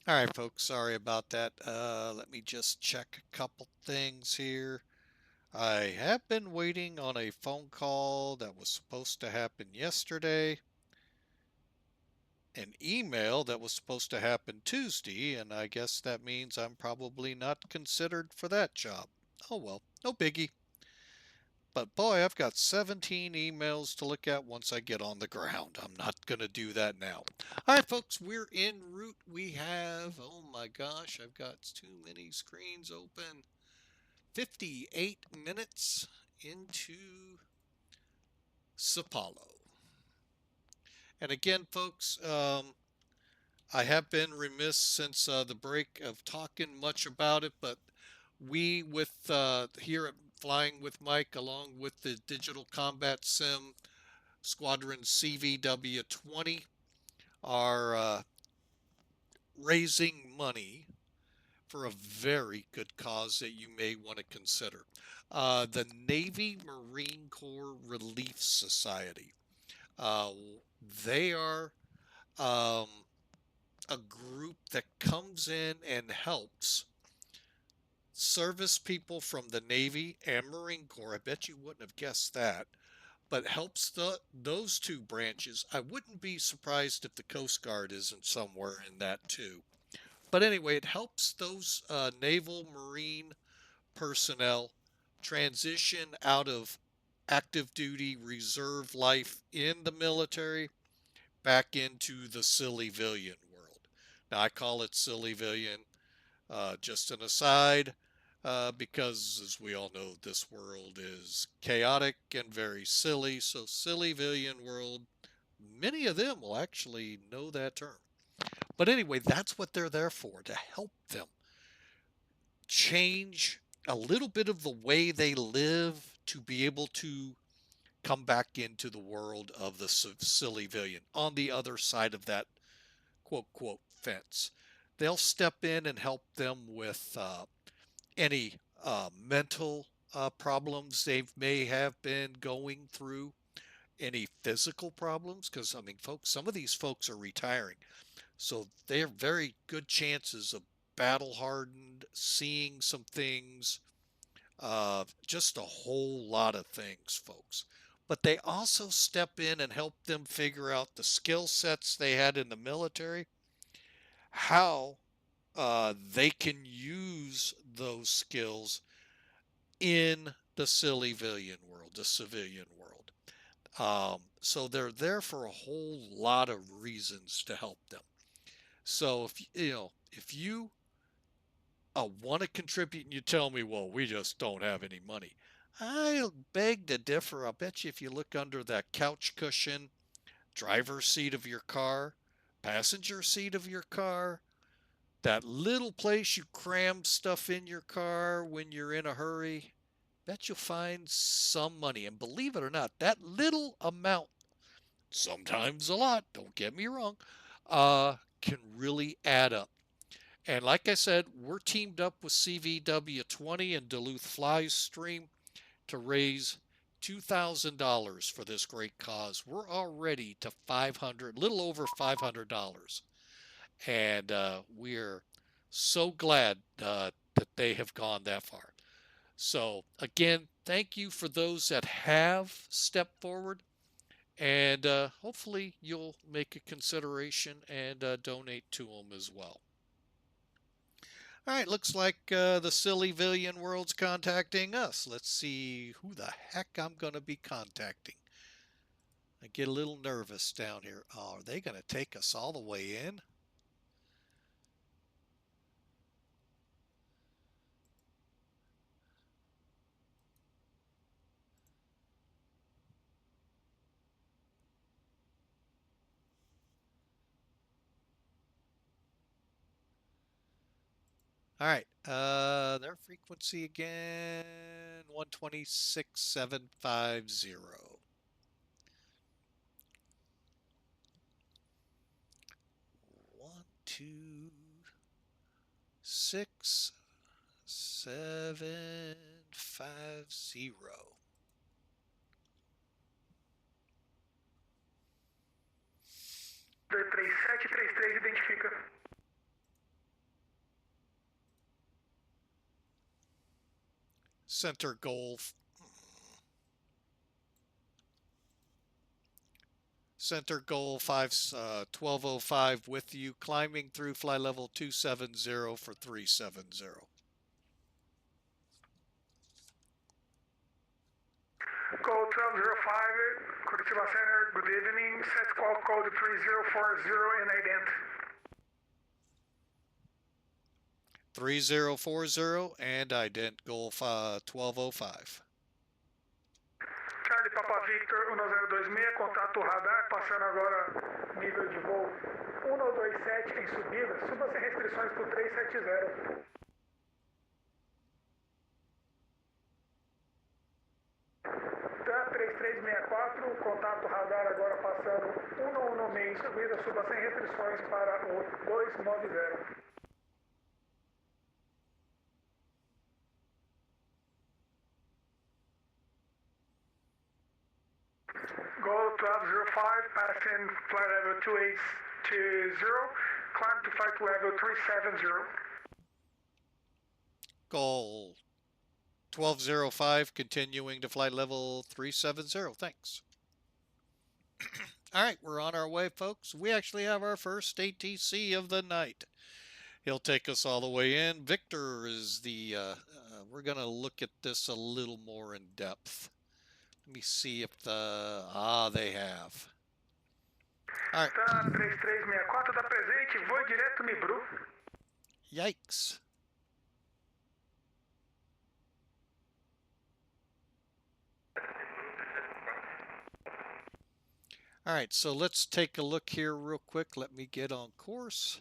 All right, folks, sorry about that. Let me just check a couple things here. I have been waiting on a phone call that was supposed to happen yesterday, an email that was supposed to happen Tuesday, and I guess that means I'm probably not considered for that job. Oh well, no biggie. But boy, I've got 17 emails to look at once I get on the ground. I'm not going to do that now. All right, folks, we're en route. We have, oh my gosh, I've got too many screens open. 58 minutes into Sao Paulo. And again, folks, I have been remiss since the break of talking much about it, but we here at Flying with Mike, along with the Digital Combat Sim Squadron CVW-20, are raising money for a very good cause that you may want to consider. The Navy Marine Corps Relief Society. They are a group that comes in and helps service people from the Navy and Marine Corps. I bet you wouldn't have guessed that, but helps those two branches. I wouldn't be surprised if the Coast Guard isn't somewhere in that too. But anyway, it helps those naval marine personnel transition out of active duty reserve life in the military back into the civilian world. Now, I call it civilian, just an aside, because as we all know, this world is chaotic and very silly. So civilian world, many of them will actually know that term. But anyway, that's what they're there for, to help them change a little bit of the way they live to be able to come back into the world of the civilian on the other side of that quote, quote, fence. They'll step in and help them with any mental problems they may have been going through, any physical problems, because, I mean, folks, some of these folks are retiring. So they're very good chances of battle hardened, seeing some things, just a whole lot of things, folks. But they also step in and help them figure out the skill sets they had in the military, how they can use those skills in the civilian world, the civilian world. So they're there for a whole lot of reasons to help them. So if you want to contribute and you tell me, well, we just don't have any money, I beg to differ. I bet you if you look under that couch cushion, driver's seat of your car, passenger seat of your car, that little place you cram stuff in your car when you're in a hurry, bet you'll find some money. And believe it or not, that little amount, sometimes a lot, don't get me wrong, can really add up. And like I said, we're teamed up with CVW20 and Duluth Fly Stream to raise $2,000 for this great cause. We're already to little over $500. And we're so glad that they have gone that far. So again, thank you for those that have stepped forward, and hopefully you'll make a consideration and donate to them as well. All right, looks like the civilian world's contacting us. Let's see who the heck I'm going to be contacting. I get a little nervous down here. Oh, are they going to take us all the way in? All right, their frequency again, 126,750. 126,750. 3733 identifica. Center goal. Center goal 1205 with you, climbing through fly level 270 for 370. Goal 1205, Curitiba Center, good evening. Set call code 3040 and ident. 3040 and ident goal 1205. Charlie Papa Victor 1026, contato radar, passando agora nível de voo 1027 em subida, suba sem restrições para 370. Tá, 3364, contato radar agora passando 116 em subida, suba sem restrições para o 290. 1205, passing flight level 2820, climb to flight level 370. GOL 1205, continuing to flight level 370. Thanks. All right, we're on our way, folks. We actually have our first ATC of the night. He'll take us all the way in. Victor is the, we're going to look at this a little more in depth. Let me see if they have. All right. Tá, 3364 tá presente, voo direto Mibru. Yikes. All right, so let's take a look here real quick. Let me get on course.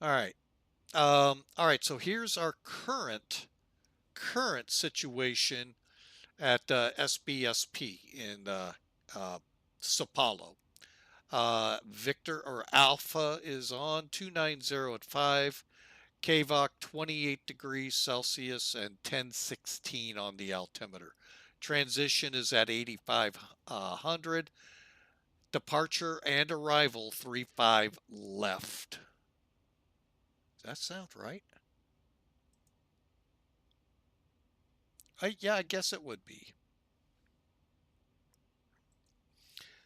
All right. All right, so here's our current situation at SBSP in Sao Paulo. Victor or Alpha is on 290 at 5, KVOC 28 degrees Celsius and 1016 on the altimeter. Transition is at 8500. Departure and arrival 35 left. Does that sound right? Yeah, I guess it would be.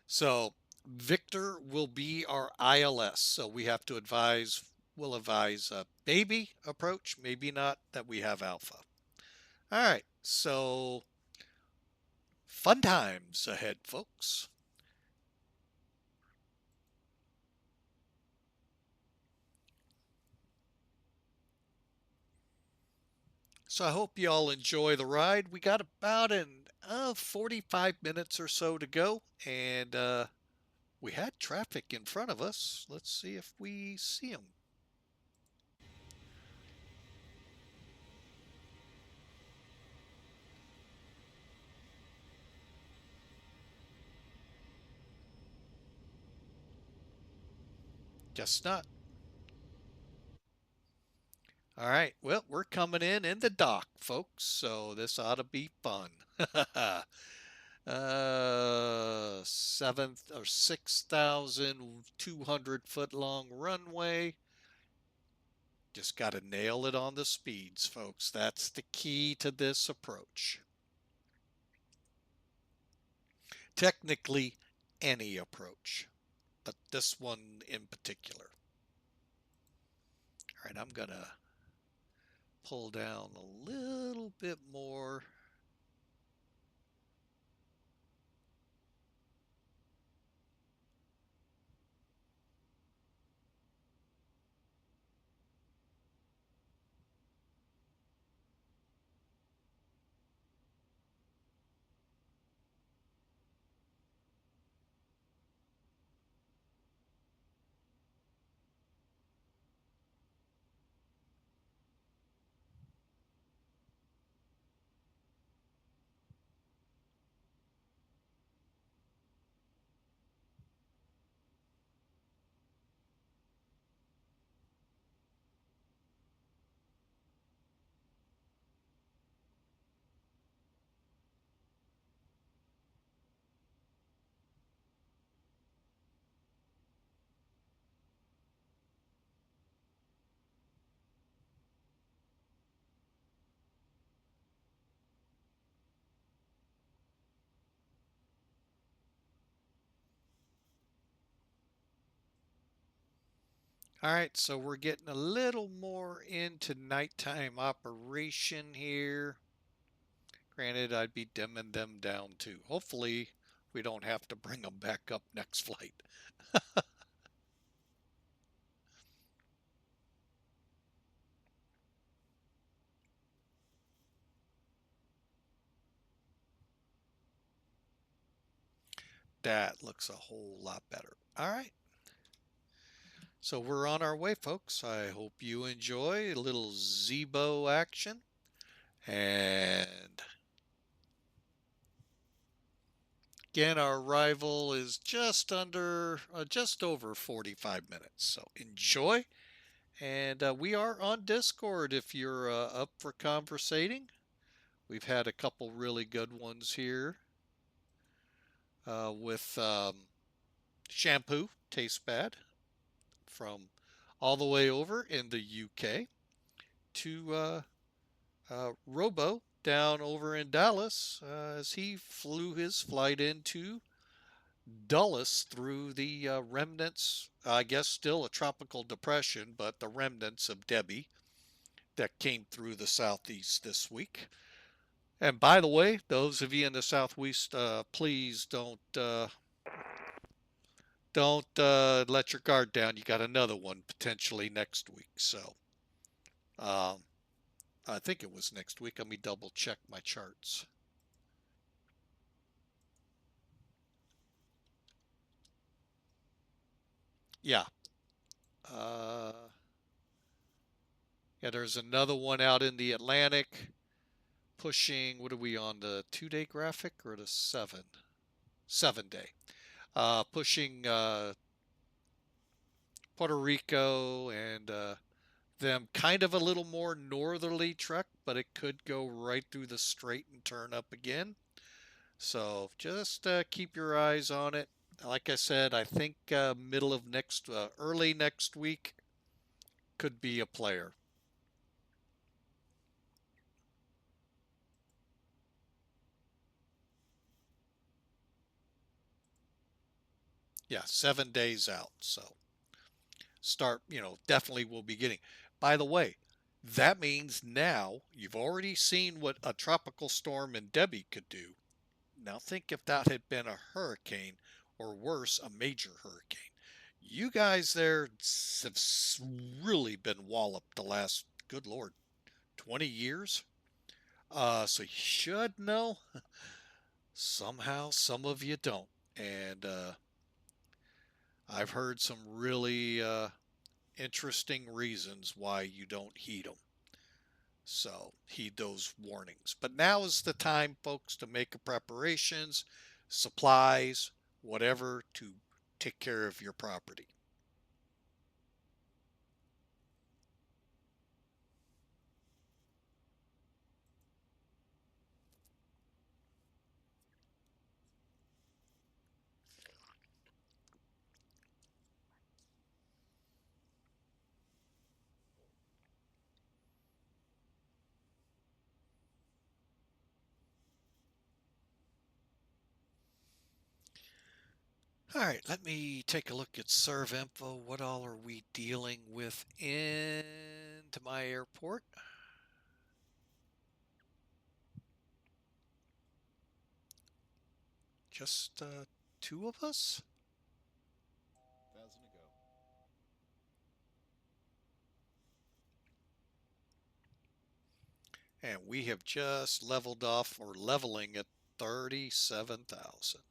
So Victor will be our ILS. So we have to advise, we'll advise maybe approach, maybe not, that we have Alpha. All right, so fun times ahead, folks. So I hope you all enjoy the ride. We got about 45 minutes or so to go, and we had traffic in front of us. Let's see if we see them. Guess not. All right, well, we're coming in the dock, folks, so this ought to be fun. 6,200 foot long runway. Just got to nail it on the speeds, folks. That's the key to this approach. Technically, any approach, but this one in particular. All right, I'm going to pull down a little bit more. All right, so we're getting a little more into nighttime operation here. Granted, I'd be dimming them down too. Hopefully, we don't have to bring them back up next flight. That looks a whole lot better. All right. So we're on our way, folks. I hope you enjoy a little Zibo action. And again, our arrival is just over 45 minutes. So enjoy. And we are on Discord if you're up for conversating. We've had a couple really good ones here. with shampoo, tastes bad, from all the way over in the UK to Robo down over in Dallas as he flew his flight into Dulles through the remnants, I guess still a tropical depression, but the remnants of Debbie that came through the southeast this week. And by the way, those of you in the southwest, please don't let your guard down. You got another one potentially next week. So I think it was next week. Let me double check my charts. Yeah. Yeah, there's another one out in the Atlantic pushing, what are we on, the 2-day graphic or the 7-day? Pushing Puerto Rico and them kind of a little more northerly trek, but it could go right through the strait and turn up again. So just keep your eyes on it. Like I said, I think middle of early next week could be a player. Yeah, 7 days out. So start, definitely will be getting. By the way, that means now you've already seen what a tropical storm in Debbie could do. Now think if that had been a hurricane, or worse, a major hurricane. You guys there have really been walloped the last, good Lord, 20 years. So you should know. Somehow, some of you don't. And I've heard some really interesting reasons why you don't heed them. So heed those warnings. But now is the time, folks, to make preparations, supplies, whatever, to take care of your property. All right, let me take a look at serve info. What all are we dealing with into my airport? Just 2 of us? 1,000 to go. And we have just leveled off, or leveling at 37,000.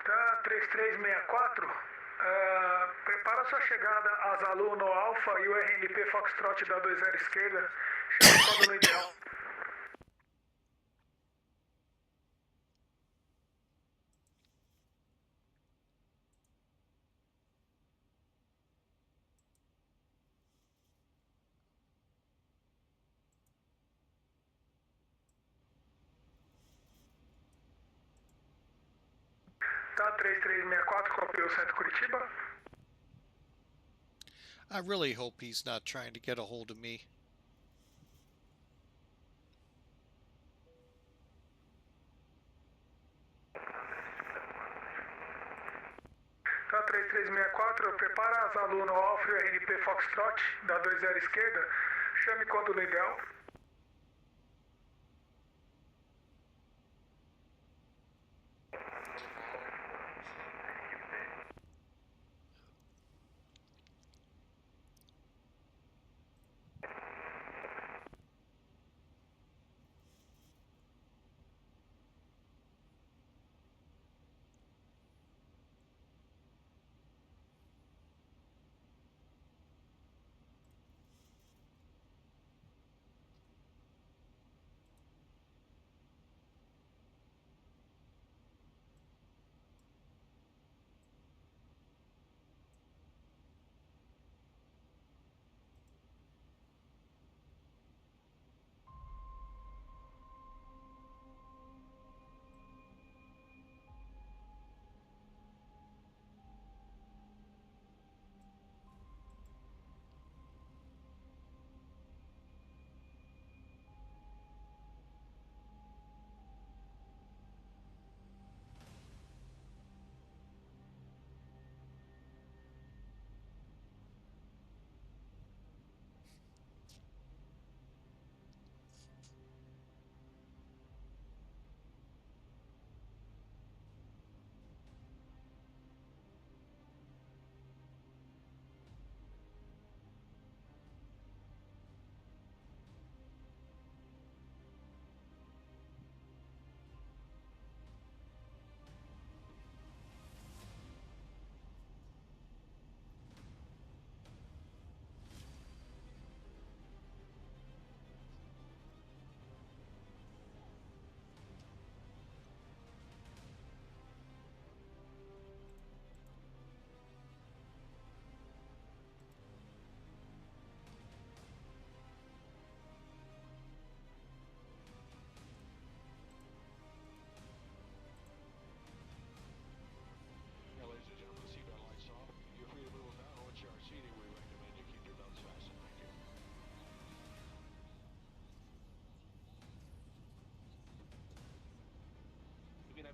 Tá 3364. Prepara sua chegada Azalu no Alfa e o RNP Foxtrot da 20 esquerda. Chegando no ideal. Tá, 3364, copiou Centro Curitiba. I really hope he's not trying to get a hold of me. Tá, 3364, prepara as aluno Alfa RNP Foxtrot, da 20 esquerda. Chame quando legal.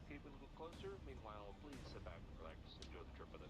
Keep it a little closer. Meanwhile, please sit back and relax. Enjoy the trip with us.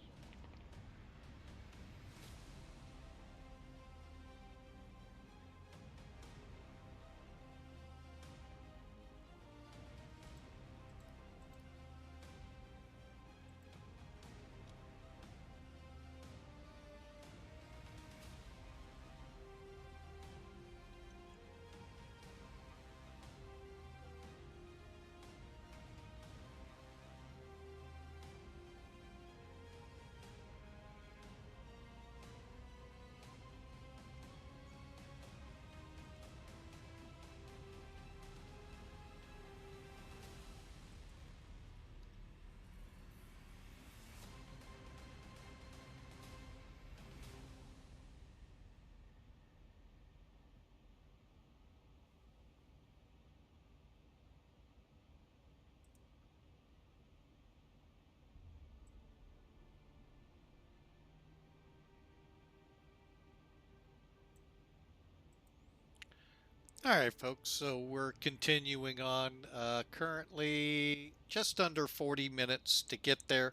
Alright folks, so we're continuing on, currently just under 40 minutes to get there.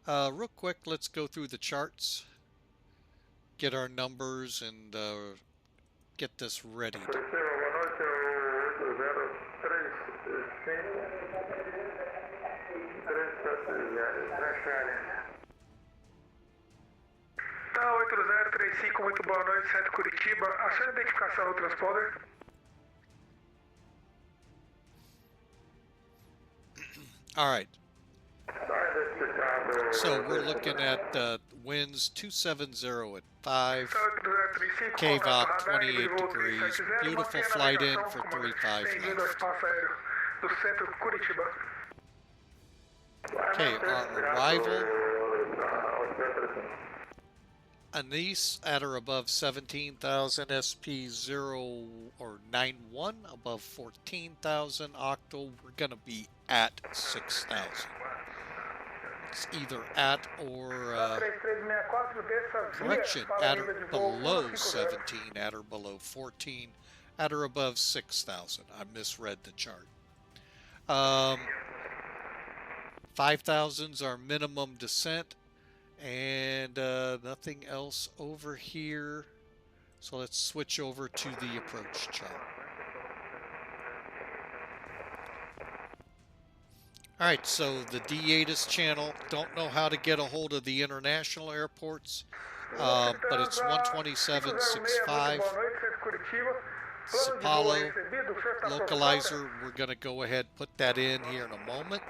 Real quick, let's go through the charts, get our numbers, and get this ready. Tá, 8035, muito boa noite, Centro Curitiba. A sua identificação no transponder? All right. So we're looking at winds 270 at 5, KVOC 28 degrees, beautiful flight in for 35 left. Okay, our arrival, ANISE at or above 17,000, SP 0 or 91 above 14,000, octal we're going to be at 6,000. It's either at or, 3364, desça correction, via para at nível or de voo below 150. 17, at or below 14, at or above 6,000. I misread the chart. 5,000's our minimum descent, and nothing else over here. So let's switch over to the approach chart. All right, so the D8 channel, don't know how to get a hold of the international airports, but it's 127.65. Sao Paulo localizer, we're going to go ahead and put that in here in a moment.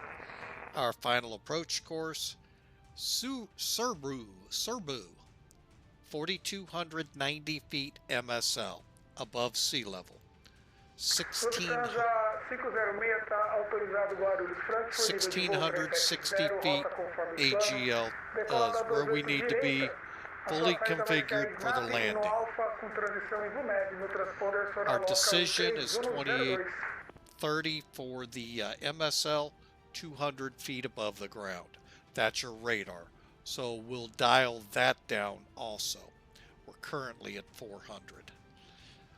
Our final approach course, Cebu, 4,290 feet MSL, above sea level. 1,660 feet AGL is where we need to be, fully configured for the landing. Our decision is 2830 for the MSL, 200 feet above the ground. That's your radar. So we'll dial that down also. We're currently at 400.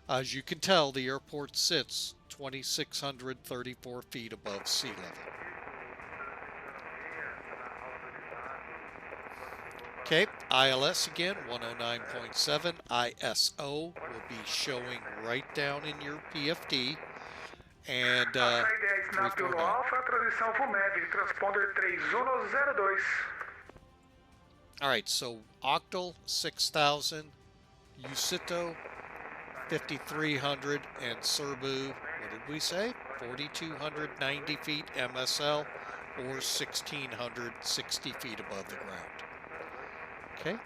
As you can tell, the airport sits 2,634 feet above sea level. Okay, ILS again, 109.7. ISO will be showing right down in your PFD. And 349. All right, so Octal 6,000, Usito 5,300, and Cebu, what did we say? 4,290 feet MSL, or 1,660 feet above the ground. Okay.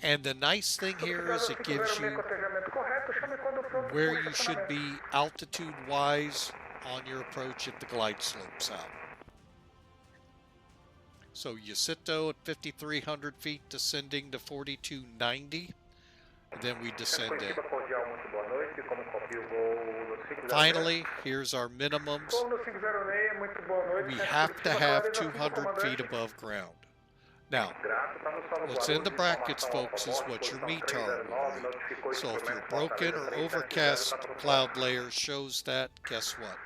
And the nice thing here is it gives you where you should be altitude-wise on your approach if the glide slopes out. So Usito at 5,300 feet, descending to 4,290. Then we descend in. Finally, here's our minimums. We have to have 200 feet above ground. Now, what's in the brackets, folks, is what your METAR will read. So if your broken or overcast cloud layer shows that, guess what?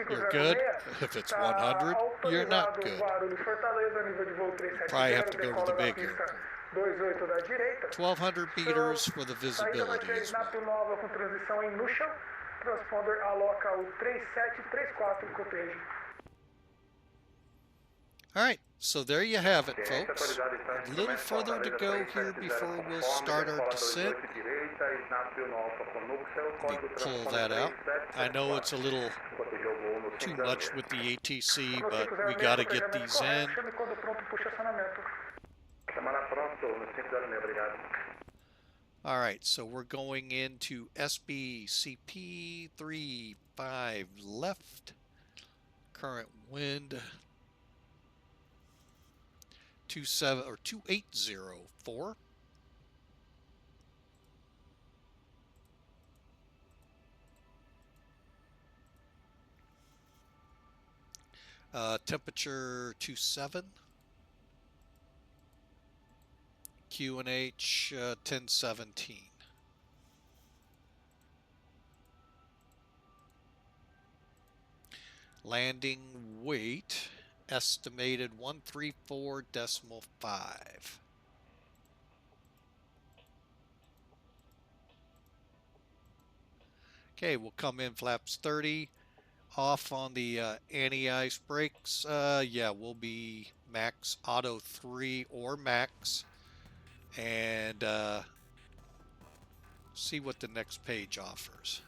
You're good. If it's 100, you're not good. You probably have to go to the big airport. 1,200 meters for the visibility as well. All right, so there you have it, folks. A little further to go here before we'll start our descent. Let me pull that out. I know it's a little too much with the ATC, but we got to get these in. All right, so we're going into SBCP 35 left. Current wind 2804. Temperature 27. QNH 1017. Landing weight estimated 134.5. Okay, we'll come in flaps 30. Off on the anti-ice brakes. Yeah, we'll be max auto 3 or max. And see what the next page offers.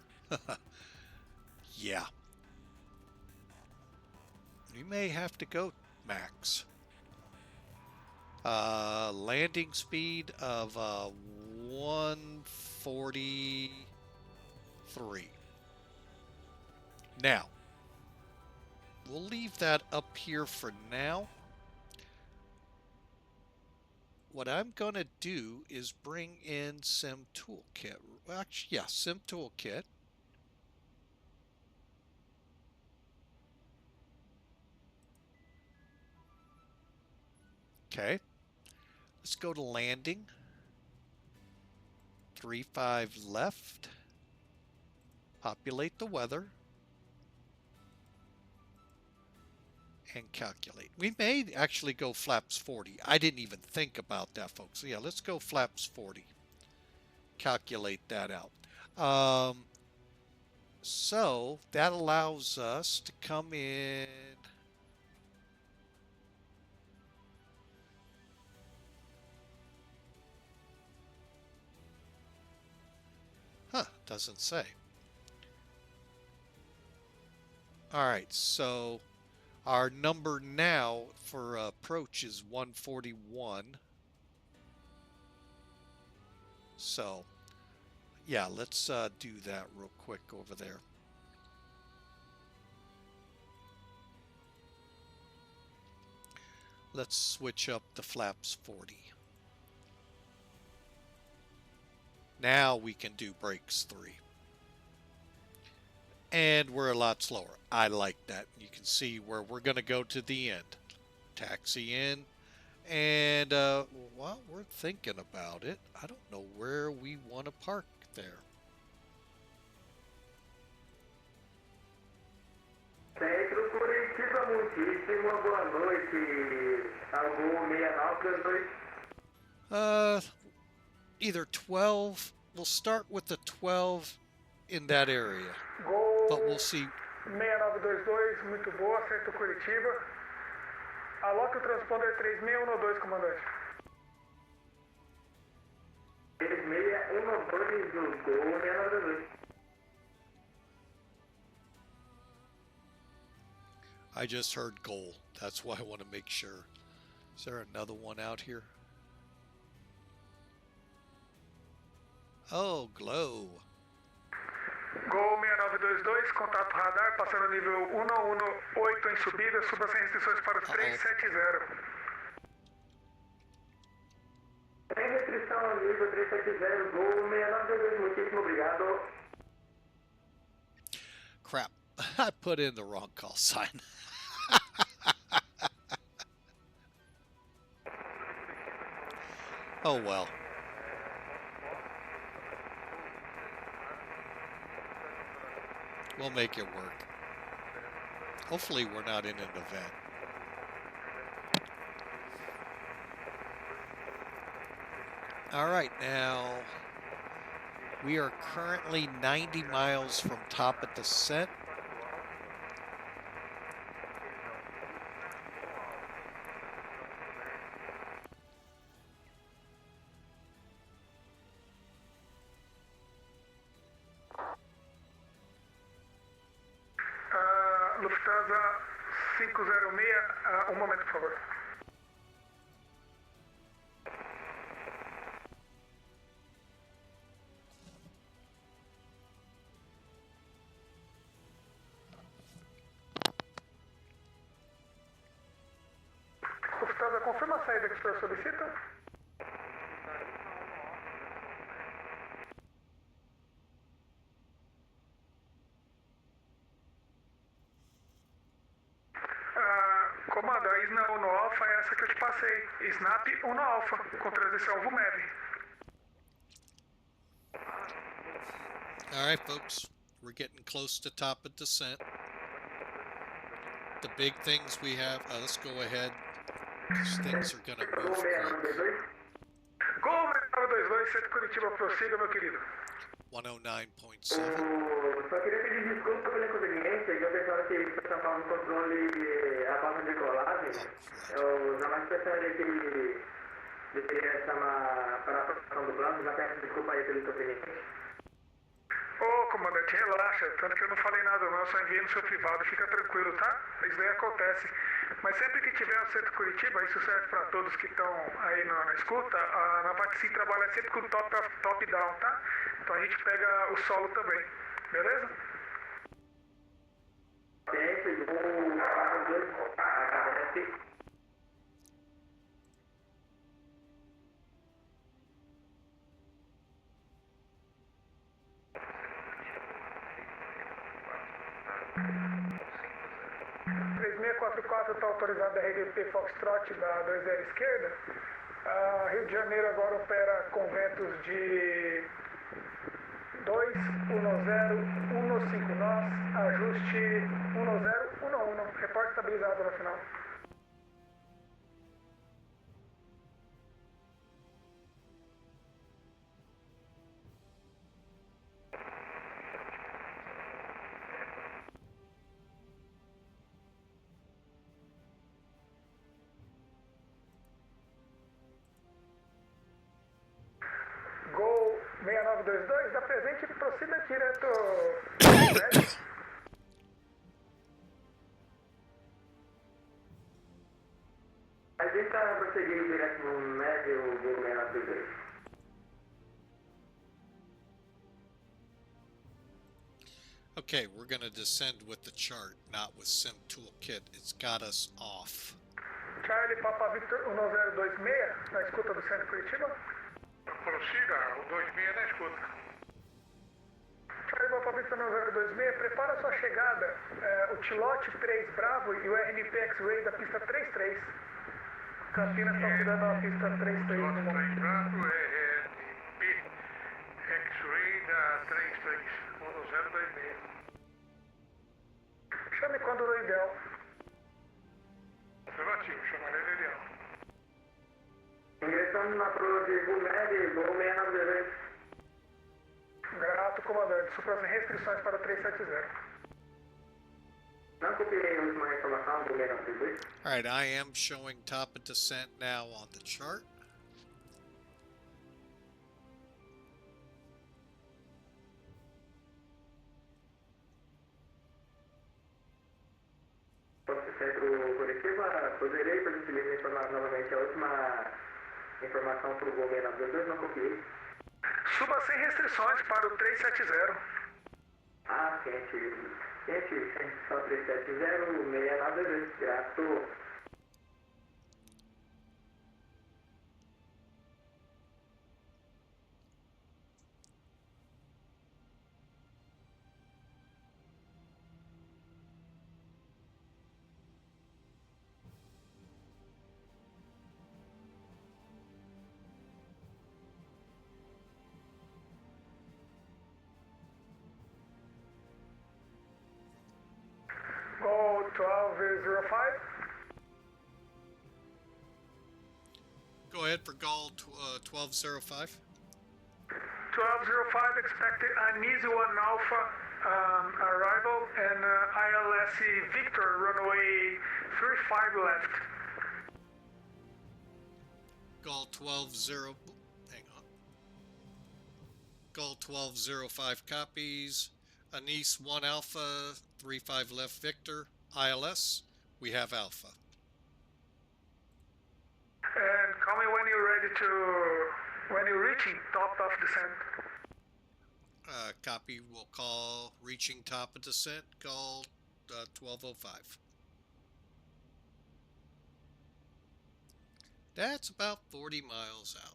Yeah. We may have to go max. Landing speed of 143. Now, we'll leave that up here for now. What I'm going to do is bring in Sim Toolkit. Well, actually, yeah, Sim Toolkit. Okay. Let's go to landing. 35 left. Populate the weather. And calculate. We may actually go flaps 40. I didn't even think about that, folks. So yeah, let's go flaps 40. Calculate that out. So that allows us to come in. Huh, doesn't say. All right, so our number now for approach is 141. So, yeah, let's do that real quick over there. Let's switch up the flaps 40. Now we can do brakes 3. And we're a lot slower. I like that. You can see where we're going to go to the end. Taxi in. And while we're thinking about it, I don't know where we want to park there. Centro Curitiba, muitíssimo boa noite. Algum 6922? Either 12. We'll start with the 12 in that area. Gol But we'll see. 6922, muito boa, Centro Curitiba. Aloque o transponder 3612, comandante. 3612 do Gol 6922. I just heard goal. That's why I want to make sure. Is there another one out here? Oh, glow. Gol 6922, contato radar, passando nível 118 em subida, suba sem restrições para os 370. Sem restrição ao nível 370, Gol 6922, muitíssimo obrigado. Crap. I put in the wrong call sign. Oh well. We'll make it work. Hopefully we're not in an event. All right, now we are currently 90 miles from top of descent. Lufthansa 506, um momento, por favor. Lufthansa, confirma a saída que o senhor solicita? Comando, a ISNA 1 Alpha é essa que eu te passei. Snap 1 Alpha, com transição VUMEV. All right, folks, we're getting close to top of descent. The big things we have, let's go ahead, because things are going to move quick. Gol 6922, Centro Curitiba, prossiga, meu querido. 109.7. Só queria pedir desculpa pela inconveniência, eu pensava que o São Paulo controle a base de decolagem. Eu jamais pensaria que deveria chamar para a aprovação do plano, já peço desculpa aí pelo inconveniente. Ô, comandante, relaxa, tanto que eu não falei nada não, eu só enviei no seu privado, fica tranquilo, tá? Isso daí acontece. Mas sempre que tiver o Centro Curitiba, isso serve para todos que estão aí na escuta, a Navaxi trabalha sempre com top-down, tá? Então a gente pega o solo também, beleza? 3644 está autorizado a RDP Foxtrot da 20 esquerda. Rio de Janeiro agora opera com ventos de 21015 nós, ajuste 1011, reporte estabilizado no final. GOL 6922, da presente e prossida direto. A gente está prosseguindo direto no médio GOL 6922. Okay, we're going to descend with the chart, not with Sim Toolkit. It's got us off. Charlie Papa Victor 1026, na escuta do centro Curitiba. Prossiga, o 26 na escuta. Charlie Papa Victor 1026, prepara sua chegada. O Tilote 3 Bravo e o RNP X-Ray da pista 33. Campinas está operando a pista 33 no momento. 3 Bravo, RNP X-Ray da 33, 1026. Chame quando o ideal. Afirmativo, chamarei ele ideal. Ingressando na prova de GOL médio, GOL 6922. Grato, comandante. Supras restrições para o 370. Não copiei a última informação do 6922. Alright, I am showing top of descent now on the chart. Centro Curitiba, poderei, por gentileza, informar novamente a última informação para o GOL 6922, não copiei. Suba sem restrições para o 370. Ciente, só 370, 6922, grato. GOL 1205. Go ahead for GOL 1205. 1205 expected ANISE 1 Alpha arrival and ILS Victor runway 35 left. GOL 120. Hang on. GOL 1205 copies. Anise 1 Alpha, 35 left Victor. ILS, we have Alpha. And call me when you're reaching top of descent. Copy, we'll call reaching top of descent, GOL 1205. That's about 40 miles out.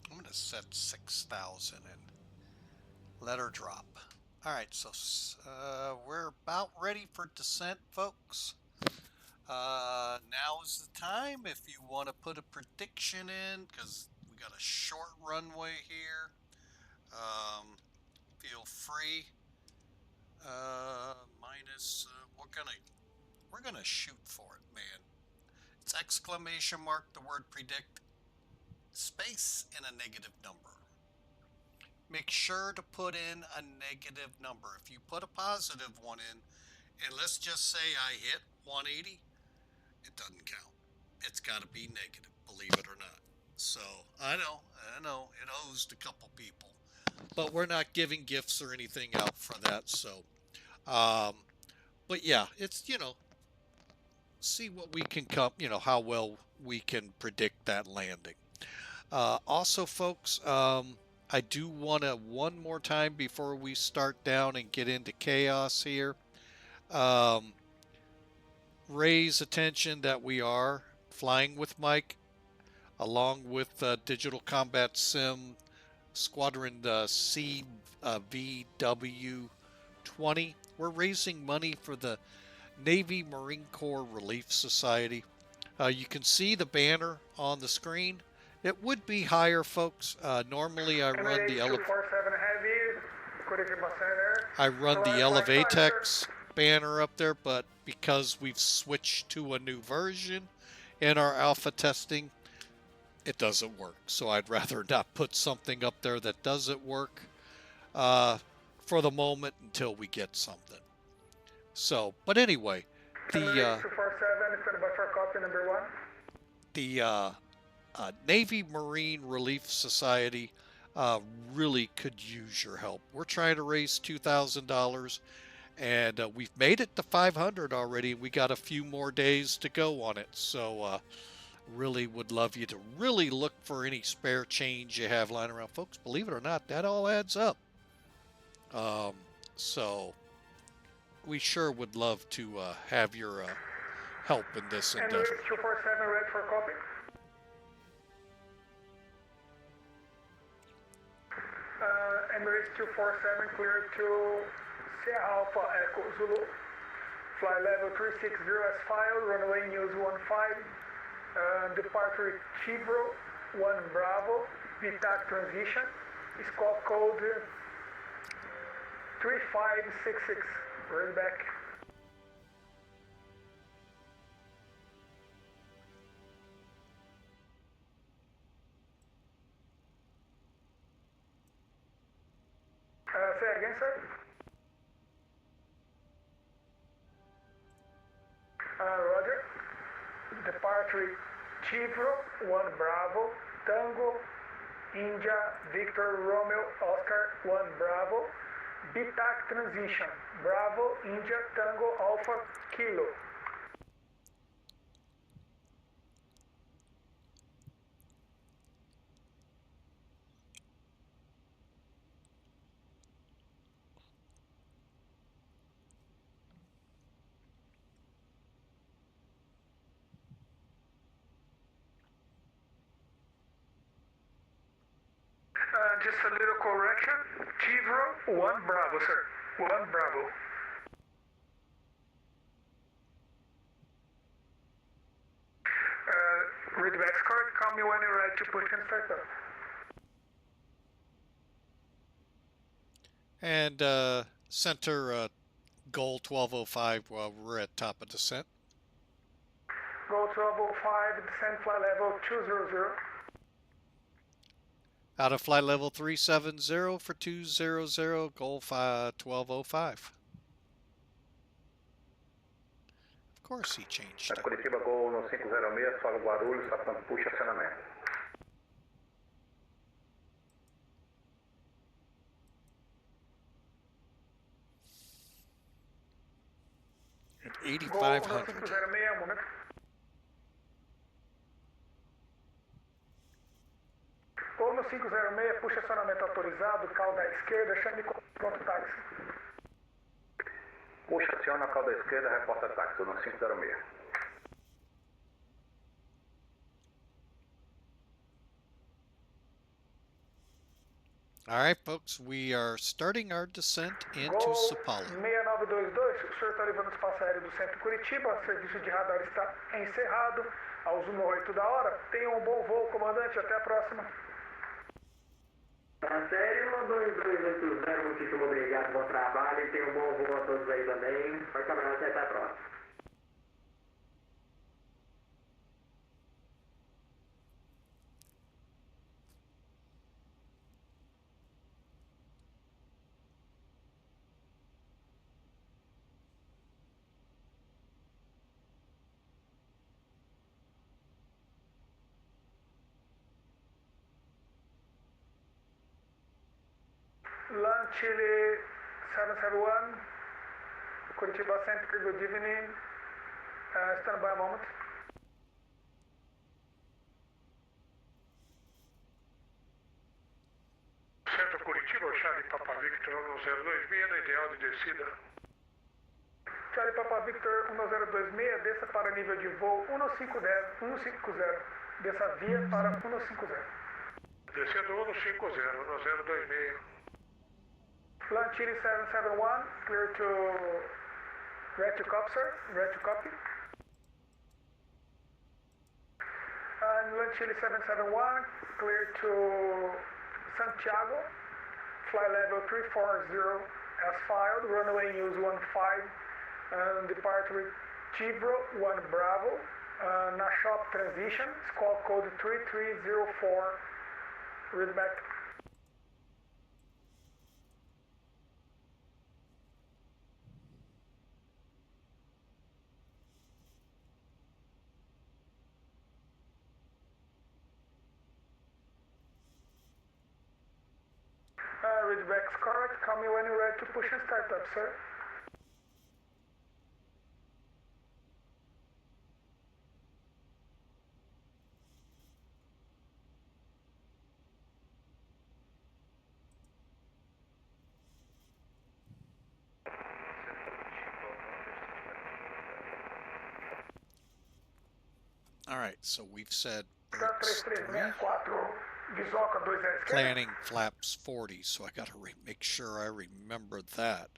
I'm going to set 6,000 and let her drop. All right, so we're about ready for descent, folks. Now is the time if you want to put a prediction in, because we got a short runway here. Feel free. We're gonna shoot for it, man. It's exclamation mark, the word predict, space, and a negative number. Make sure to put in a negative number. If you put a positive one in, and let's just say I hit 180, it doesn't count. It's got to be negative, believe it or not. So I know, it hosed a couple people, but we're not giving gifts or anything out for that. So, but yeah, it's, see what we can come, how well we can predict that landing. Also, folks, I do want to, one more time before we start down and get into chaos here, raise attention that we are flying with Mike, along with Digital Combat Sim Squadron CVW-20. We're raising money for the Navy Marine Corps Relief Society. You can see the banner on the screen. It would be higher, folks. Normally I run the Elevatex banner up there, but because we've switched to a new version in our alpha testing, it doesn't work. So I'd rather not put something up there that doesn't work for the moment until we get something. So, but anyway, the Navy Marine Relief Society really could use your help. We're trying to raise $2,000, and we've made it to 500 already. We got a few more days to go on it, so really would love you to really look for any spare change you have lying around, folks. Believe it or not, that all adds up. So we sure would love to have your help in this endeavor. 247 ready for copy. Emirates 247 clear to Sierra Alpha Echo Zulu. Fly level 360 as filed, runway news 15. Departure Chivro 1 Bravo, BITAK transition. Scope code 3566. Ready back. Say again, sir. Roger. Departure Chivro 1 Bravo, Tango, India, Victor, Romeo, Oscar 1 Bravo. BITAK transition, Bravo, India, Tango, Alpha, Kilo. Just a little correction. Chivro 1 Bravo, sir. 1 Bravo. Read back card. Call me when you're ready to push and start up. And center GOL 1205 while we're at top of descent. GOL 1205, descent flight level 200. Out of flight level 370 for 200, GOL 1205. Of course he changed it. Curitiba GOL no 506, fala Guarulhos, Sapão, puxa acionamento. At 8,500. GOL no 506, puxa acionamento autorizado, cauda esquerda, chame pronto táxi. Puxa, aciona a cauda esquerda, reporta táxi, no 506. All right, folks, we are starting our descent into São Paulo. 6922, o senhor está levando o espaço aéreo do centro de Curitiba, serviço de radar está encerrado, aos 1:08 da hora. Tenha um bom voo, comandante, até a próxima. Tá sério, 2280, muitíssimo obrigado, bom trabalho e tenha um bom voo a todos aí também. Forte abraço e até a próxima. Lunch Chile 771, Curitiba Central, good evening. Stand by a moment. Centro Curitiba, Charlie Papa Victor 126, no ideal de descida. Charlie Papa Victor 1026, desça para nível de voo 150. Desça via para 150. Descendo 150, 1026. Land Chile 771, clear to red to copy, sir. Red to copy. And Land Chile 771, clear to Santiago, fly level 340 as filed, runway use 15, and depart with Chivro 1 Bravo, Nashop transition, squawk code 3304, read back. Readback's correct. Call me when you're ready to push and start up, sir. All right, so we've said brakes 3, planning flaps 40, so I got to make sure I remember that.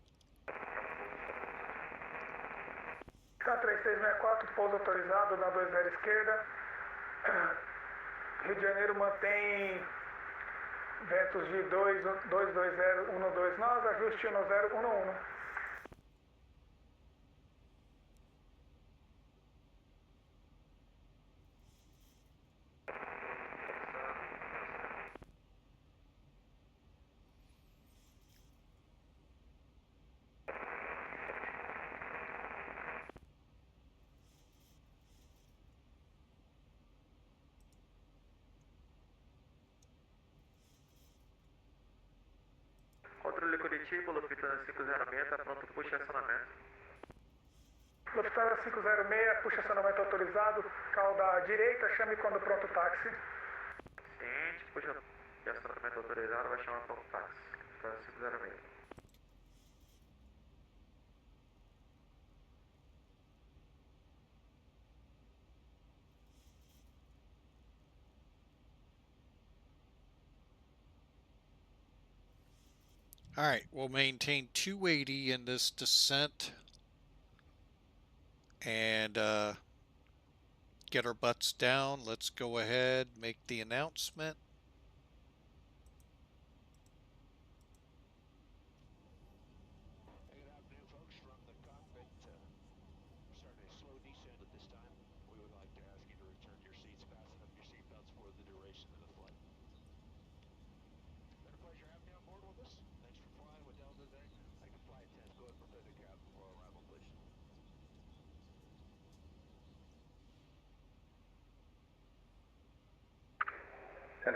K3664, pouso autorizado na 20 esquerda. Rio de Janeiro mantém ventos de 220, 12 nós, ajuste 1011. Controle Curitiba, Lufthansa 506, tá pronto, puxa acionamento. Lufthansa 506, puxa acionamento autorizado, cauda direita, chame quando pronto táxi. Ciente, puxa acionamento autorizado, vai chamar pronto táxi. Lufthansa 506. All right, we'll maintain 280 in this descent and get our butts down. Let's go ahead, make the announcement. Good afternoon, folks. From the cockpit, we're starting a slow descent at this time. We would like to ask you to return your seats, fasten up your seatbelts for the duration of the flight. Been a pleasure having you on board with us. Thanks for flying with Delta today. I can fly attendants. Go ahead and prepare the cabin for arrival, please.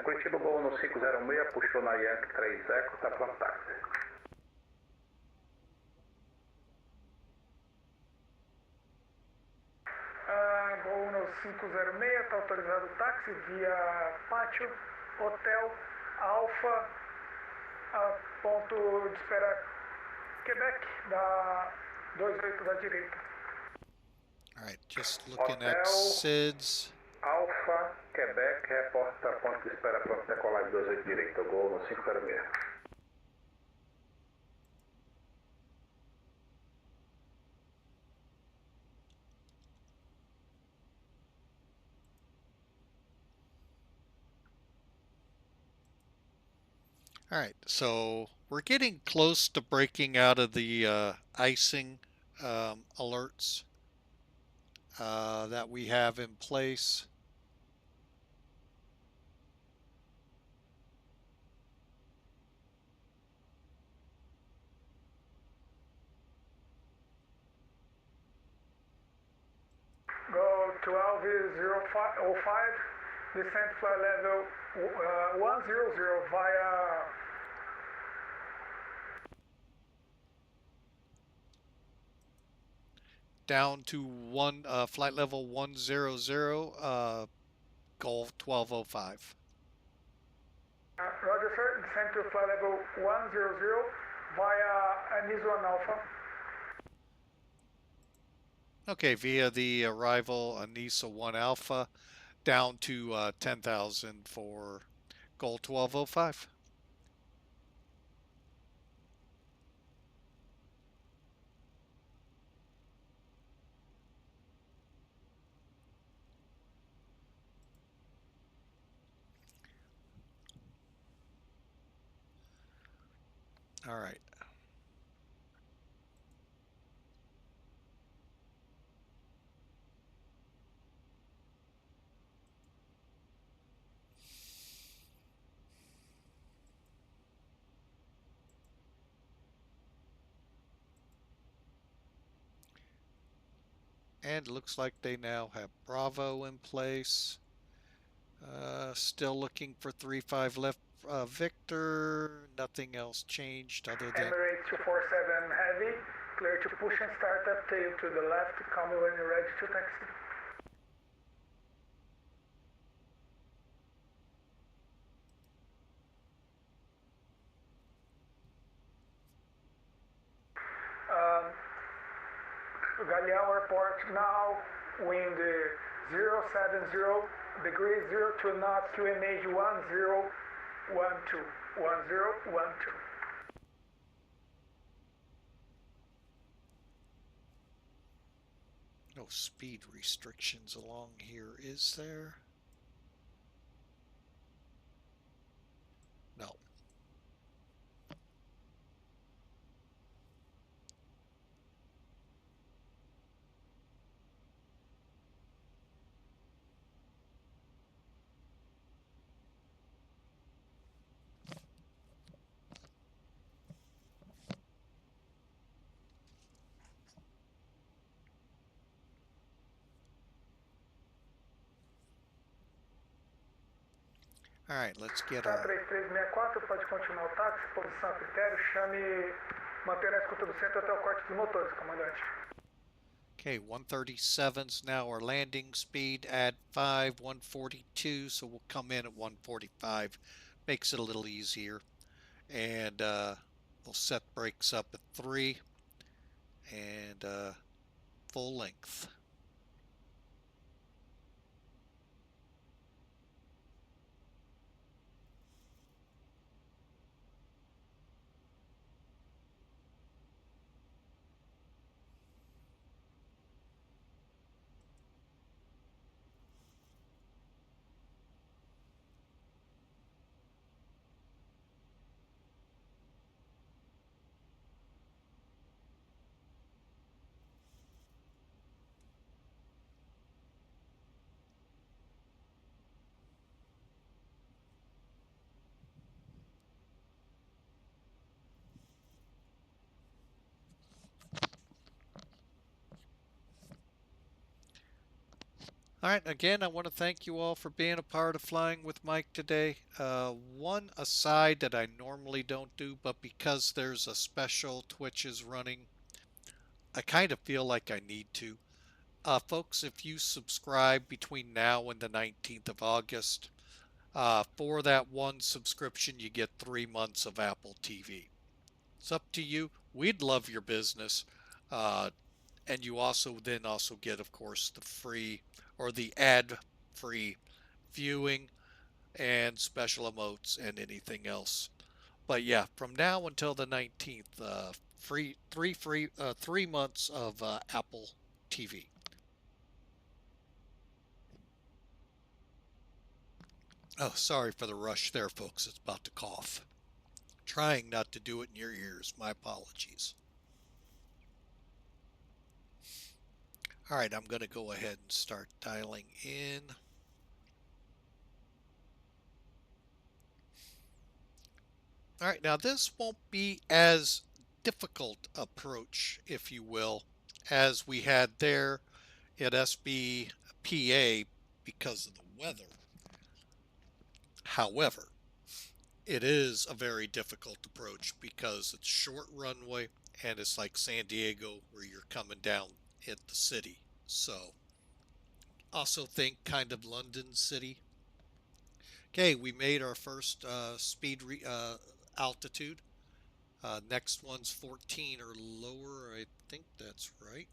Curitiba, Gol no 506, puxou na Yankee 3 Eco, tá pronto táxi. Gol no 506, está autorizado o táxi via pátio, hotel, Alfa, ponto de espera Quebec, da 28 da direita. All right, just looking Hotel, at SIDS. Alfa, Quebec, reporta ponto de espera pronto decolagem 28 direita, Gol no 506. All right, so we're getting close to breaking out of the icing alerts that we have in place. Go 1205, descent flight level 100 via down to flight level 100, Gol 1205. Roger, sir. Descent to flight level 100 via ANISE 1 Alpha. Okay, via the arrival ANISE 1 Alpha down to 10,000 for GOL 1205. All right. And it looks like they now have Bravo in place. Still looking for 3-5 left Victor. Nothing else changed other than... Emirates 247 Heavy, clear to push and start up tail to the left. Call me when you're ready to taxi. Galeão Airport now, wind 070 degrees, 02 knots, QNH 1012, 1012. No speed restrictions along here, is there? No. All right, let's get our... 3364, pode continuar o táxi, posição a critério, chame, manter a escuta do centro até o corte dos motores, comandante. Okay, 137's now our landing speed, add 5, 142, so we'll come in at 145. Makes it a little easier. And we'll set brakes up at 3 and full length. All right, again, I want to thank you all for being a part of Flying with Mike today. One aside that I normally don't do, but because there's a special Twitch is running, I kind of feel like I need to. Folks, if you subscribe between now and the 19th of August, for that one subscription, you get 3 months of Apple TV. It's up to you. We'd love your business. And you also get, of course, the free or the ad-free viewing and special emotes and anything else. But yeah, from now until the 19th, 3 months of Apple TV. Oh, sorry for the rush there, folks. It's about to cough. Trying not to do it in your ears. My apologies. All right, I'm going to go ahead and start dialing in. All right, now this won't be as difficult approach, if you will, as we had there at SBPA because of the weather. However, it is a very difficult approach because it's short runway and it's like San Diego where you're coming down at the city. So also think kind of London City. Okay, we made our first altitude. Next one's 14 or lower. I think that's right.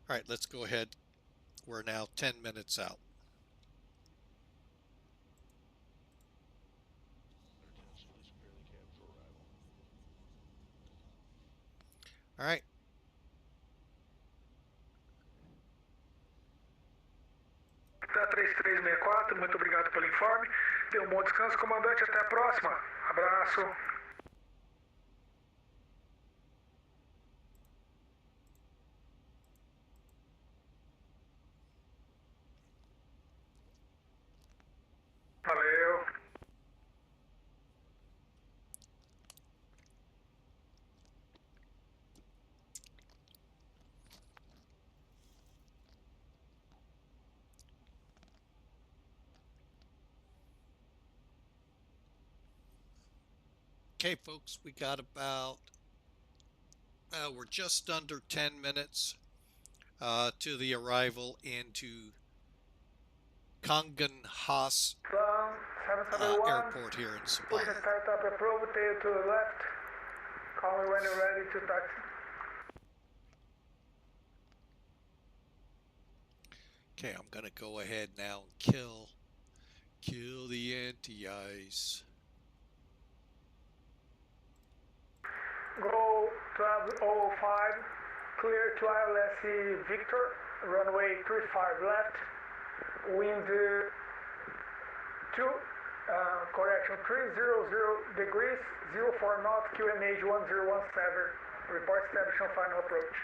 All right, let's go ahead. We're now 10 minutes out. All right. Tá 3364, muito obrigado pelo informe. Tenha um bom descanso, comandante. Até a próxima. Abraço. Valeu. Okay, folks, we got about, we're just under 10 minutes to the arrival into Congonhas Airport here in São Paulo. Startup approved, tail to the left. Call me when you're ready to taxi. Okay, I'm gonna go ahead now and kill the anti-ice. GOL 1205, clear to ILS Victor, runway 35 left, wind 300 degrees, 04 knots, QNH 1017, report established on final approach.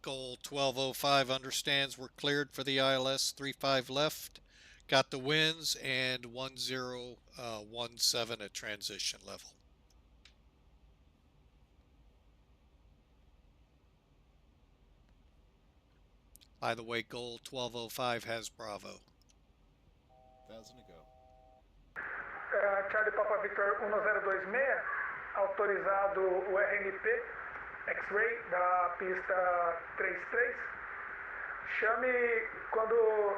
GOL 1205 understands we're cleared for the ILS 35 left, got the winds, and 1017 at transition level. By the way, GOL 1205 has Bravo. 1,000 to go. Charlie Papa Victor 1026, autorizado o RNP X-Ray da pista 33. Chame quando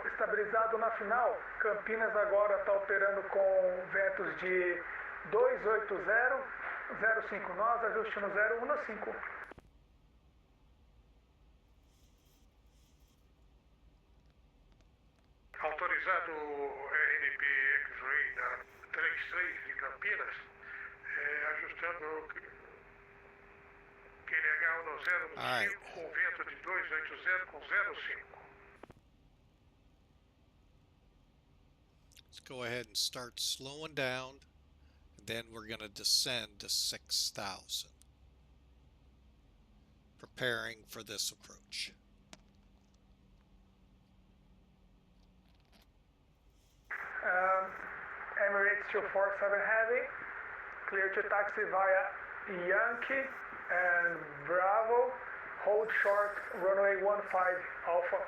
estabilizado na final. Campinas agora está operando com ventos de 280, 05 nós, ajuste no 015. Autorizado RNP X-Ray da 33 de Campinas, ajustando QNH 1015 com vento de 280 com 05. Let's go ahead and start slowing down, and then we're going to descend to 6,000. Preparing for this approach. Emirates 247 Heavy, clear to taxi via Yankee and Bravo, hold short, runway 15 Alpha.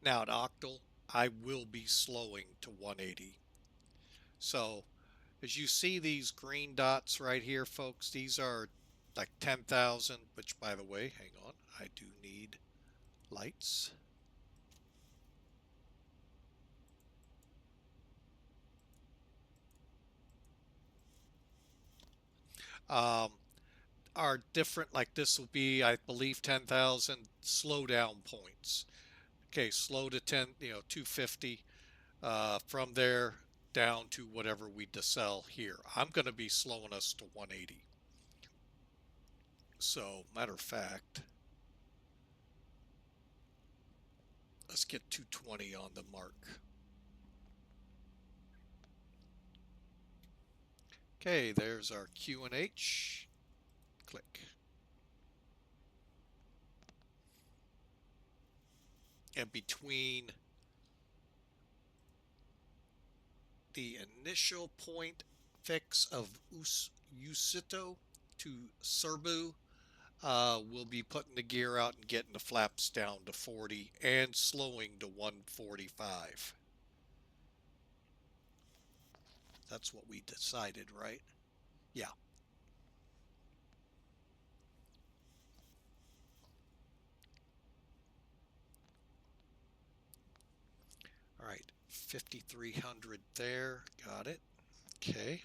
Now at Octal, I will be slowing to 180. So as you see these green dots right here, folks, these are like 10,000, which by the way, hang on, I do need lights. Are different, like this will be, I believe, 10,000 slow down points. Okay, slow to 10, 250. From there down to whatever we decel here. I'm going to be slowing us to 180. So, matter of fact, let's get 220 on the mark. Okay, there's our QNH. Click. And between the initial point fix of Usito to Serbu. We'll be putting the gear out and getting the flaps down to 40 and slowing to 145. That's what we decided, right? Yeah. All right, 5,300 there. Got it. Okay.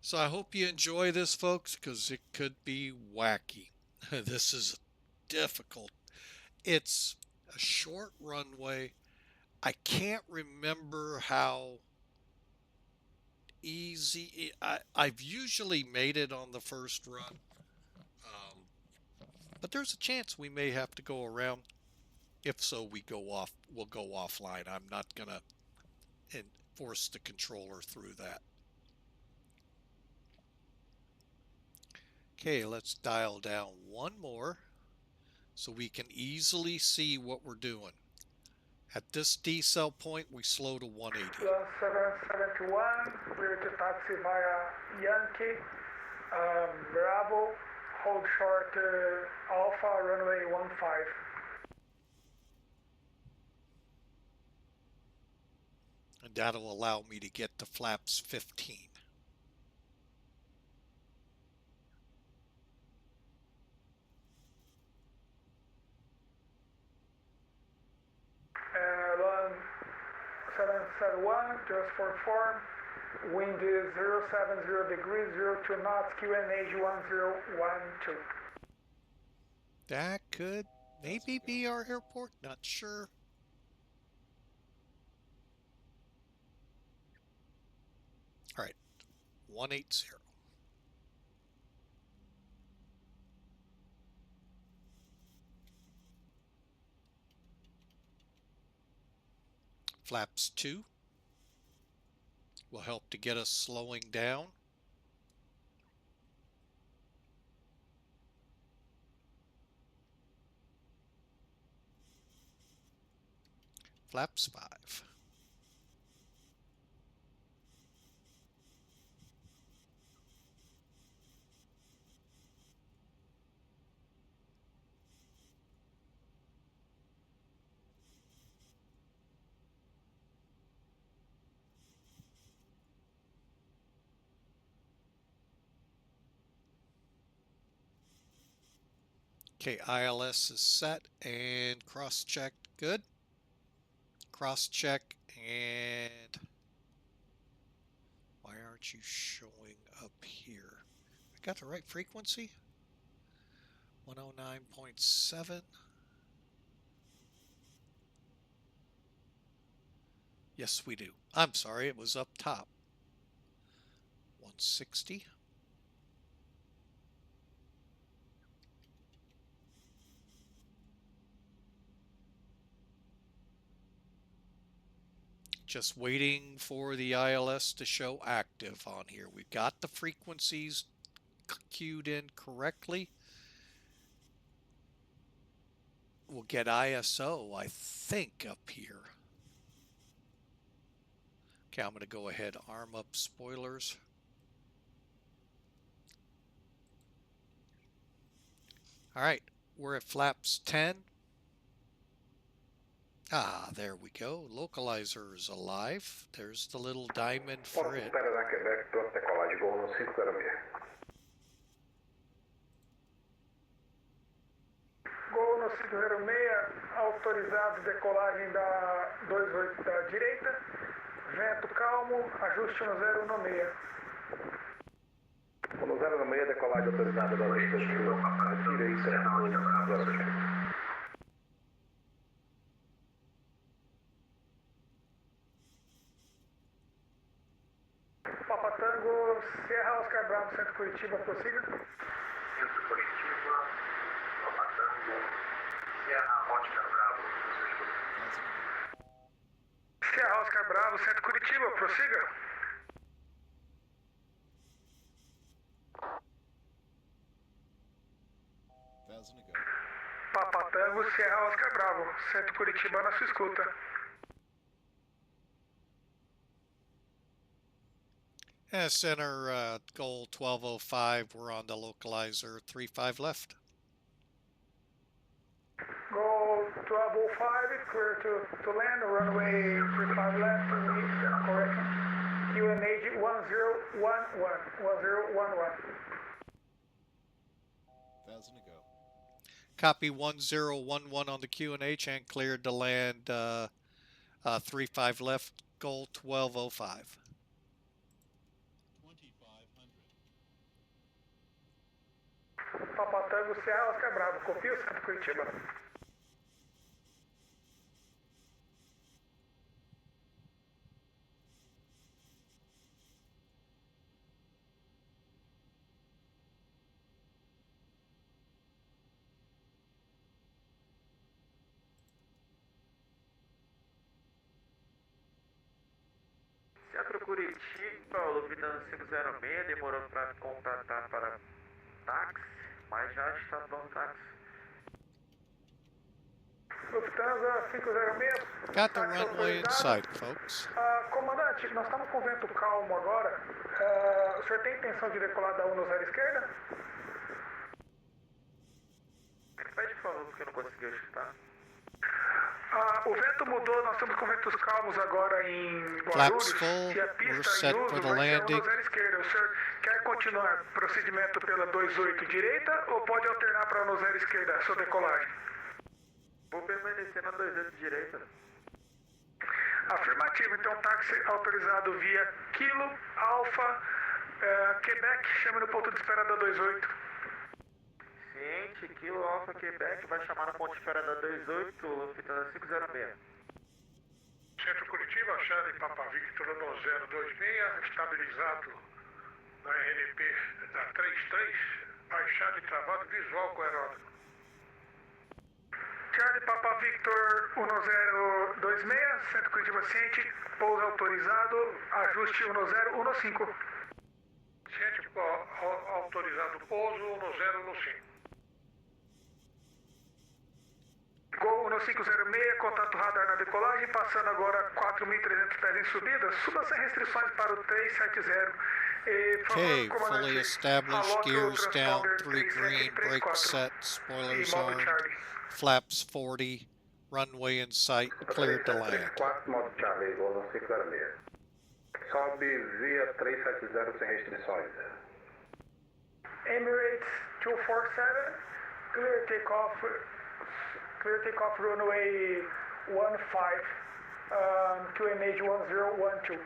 So I hope you enjoy this, folks, because it could be wacky. This is difficult. It's a short runway. I can't remember how easy. I've usually made it on the first run. But there's a chance we may have to go around. If so, we'll go offline. I'm not going to force the controller through that. Okay, let's dial down one more so we can easily see what we're doing. At this decel point, we slow to 180. 771, clear to taxi via Yankee, Bravo, hold short Alpha, runway 15. And that'll allow me to get to flaps 15. Run 771, just for form. Wind is 070 degrees, 02 knots, QNH 1012. That could maybe be our airport, not sure. All right, 180. Flaps 2 will help to get us slowing down. Flaps 5. Okay, ILS is set and cross-checked. Good. Cross-check and why aren't you showing up here? I got the right frequency? 109.7. Yes, we do. I'm sorry, it was up top. 160. Just waiting for the ILS to show active on here. We've got the frequencies queued in correctly. We'll get ISO, I think, up here. Okay, I'm going to go ahead, arm up spoilers. All right, we're at flaps 10. Ah, there we go. Localizer is alive. There's the little diamond for it. Gol no 506, autorizado decolagem da 28 da direita, vento calmo, ajuste no 016. No 016, decolagem autorizada da direita, Papa Tango, Sierra Oscar Bravo, Centro Curitiba, prossiga. Centro Curitiba, Papa Tango, Sierra Oscar Bravo, Sierra Oscar Bravo, Centro Curitiba, prossiga. Papa Tango, Sierra Oscar Bravo, Centro Curitiba na sua escuta. Center, goal 1205, we're on the localizer, 35 left. Goal 1205 is clear to land, runway 35 left, correction. QNH 1011, 1011. 1,000 to go. Copy 1011 on the QNH and cleared to land 35 left, goal 1205. 2,500. Papa Tango Sierra Oscar Bravo, confio Santo Curitiba. Centro Curitiba, Lufthansa 506, demorou para contratar para táxi, mas já está pronto táxi. Lufthansa 506. Got the runway in sight, folks. Comandante, nós estamos com vento calmo agora. O senhor tem intenção de decolar da 10 esquerda? Pede por favor, porque eu não consegui escutar. O vento mudou, nós estamos com ventos calmos agora em Flaps Guarulhos full, e a we're pista set em for uso the vai ser landing. 10 esquerda. O senhor quer continuar procedimento pela 28 direita ou pode alternar para 10 esquerda a sua decolagem? Vou permanecer na 28 direita. Afirmativo, então táxi autorizado via Kilo, Alfa, Quebec, chame no ponto de espera da 28. Ciente, Kilo Alfa Quebec vai chamar no ponto de espera da 28, Lufthansa 506. Centro Curitiba, Charlie Papa Victor 1026, estabilizado na RNP da 33, baixado e travado visual com aeródromo. Charlie Papa Victor 1026, Centro Curitiba Ciente, pouso autorizado, ajuste 1015. Ciente, autorizado pouso 1015. Gol 1506, contato radar na decolagem, passando agora 4.300 pés em subida, suba sem restrições para o 370. Okay, fully established, gears down, 3 green, brakes set, spoilers on, flaps 40, runway in sight, cleared to land. 4 modo Charlie, gol 506. Sobe via 370 sem restrições. Emirates 247, clear takeoff runway 15, QNH 1012.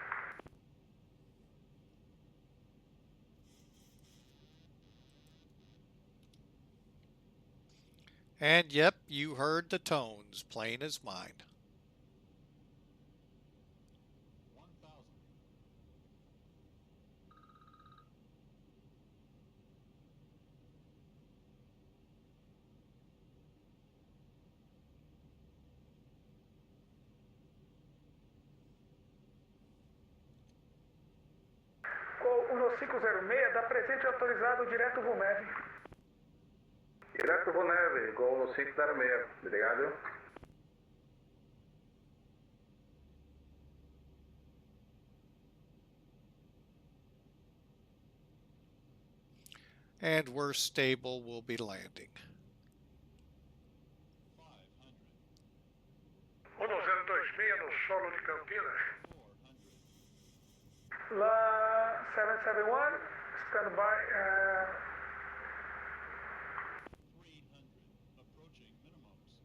And yep, you heard the tones, plain as mine. 1,000. Gol 1506, dá presente autorizado direto VUMEV. Direto Voneve, gol 506. Obrigado. And we're stable, we'll be landing. 1026 no solo de Campinas. 400. La 771, stand by. 300. Approaching minimums.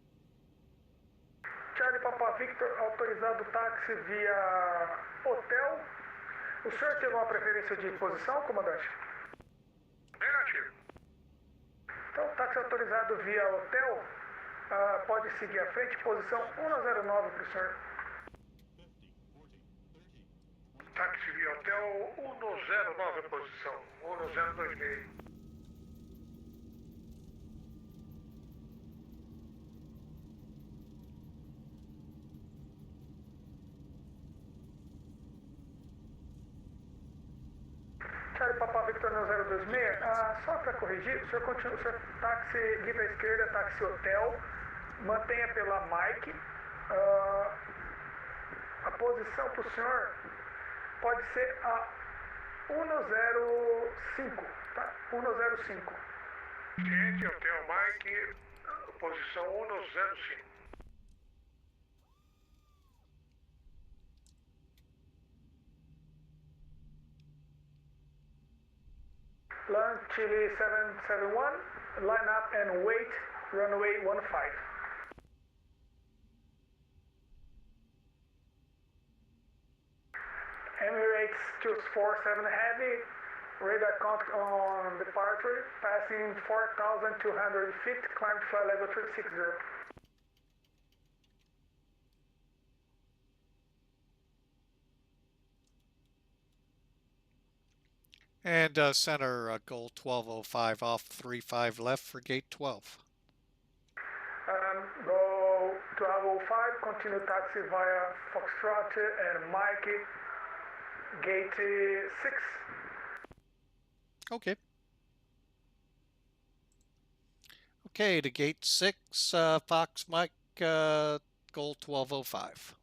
Charlie Papa Victor, autorizado táxi via hotel. O senhor tem uma preferência de posição, comandante? Negativo. Então, táxi autorizado via hotel, pode seguir à frente, posição 109 para o senhor. 50, 40, 30. Táxi via hotel 109 posição, 1026. Charlie Papa Victor 026, só para corrigir, o senhor continua, o senhor táxi vira à esquerda, táxi hotel, mantenha pela Mike. A posição para o senhor pode ser a 105, tá? 105. Gente, Hotel Mike, posição 105. Land Chile 771, line up and wait, runway 15. Emirates 247 Heavy, radar count on departure, passing 4,200 feet, climb to flight level 360. And center GOL 1205 off 35 left for gate 12. GOL 1205, continue taxi via Foxtrot and Mike, gate 6. Okay. Okay, to gate 6, Fox Mike, GOL 1205.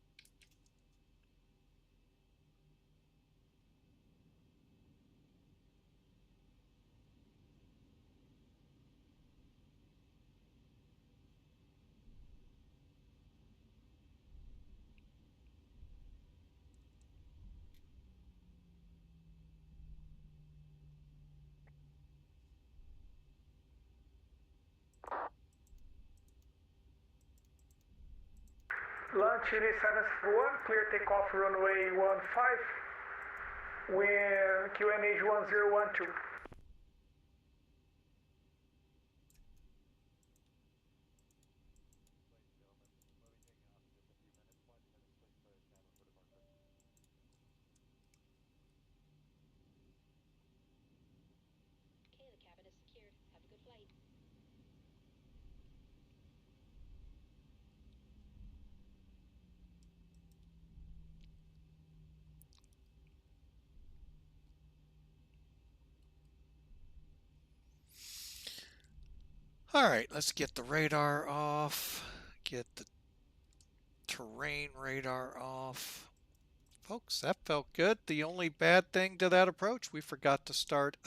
Land Chile 771, clear takeoff runway 15, wind QNH 1012. Okay, the cabin is secured. Have a good flight. All right, let's get the radar off, get the terrain radar off. Folks, that felt good. The only bad thing to that approach, we forgot to start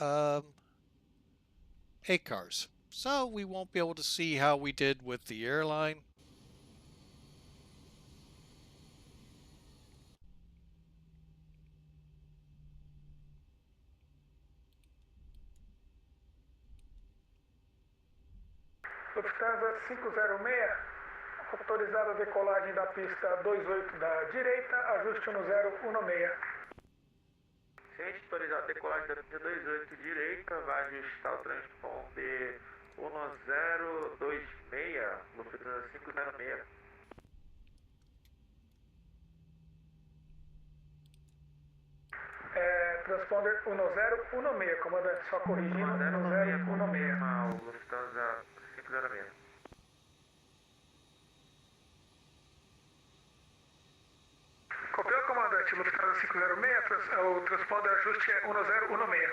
ACARS. So we won't be able to see how we did with the airline. Lufthansa 506, autorizada a decolagem da pista 28 da direita, ajuste no 016. Gente, autorizada a decolagem da pista 28 direita, vai ajustar o transponder 1026, Lufthansa 506. Transponder 1016, comandante, só corrigindo, 1016. O Lufthansa 506. Copiou, comandante, Lufthansa 506, o transponder ajuste é 1016.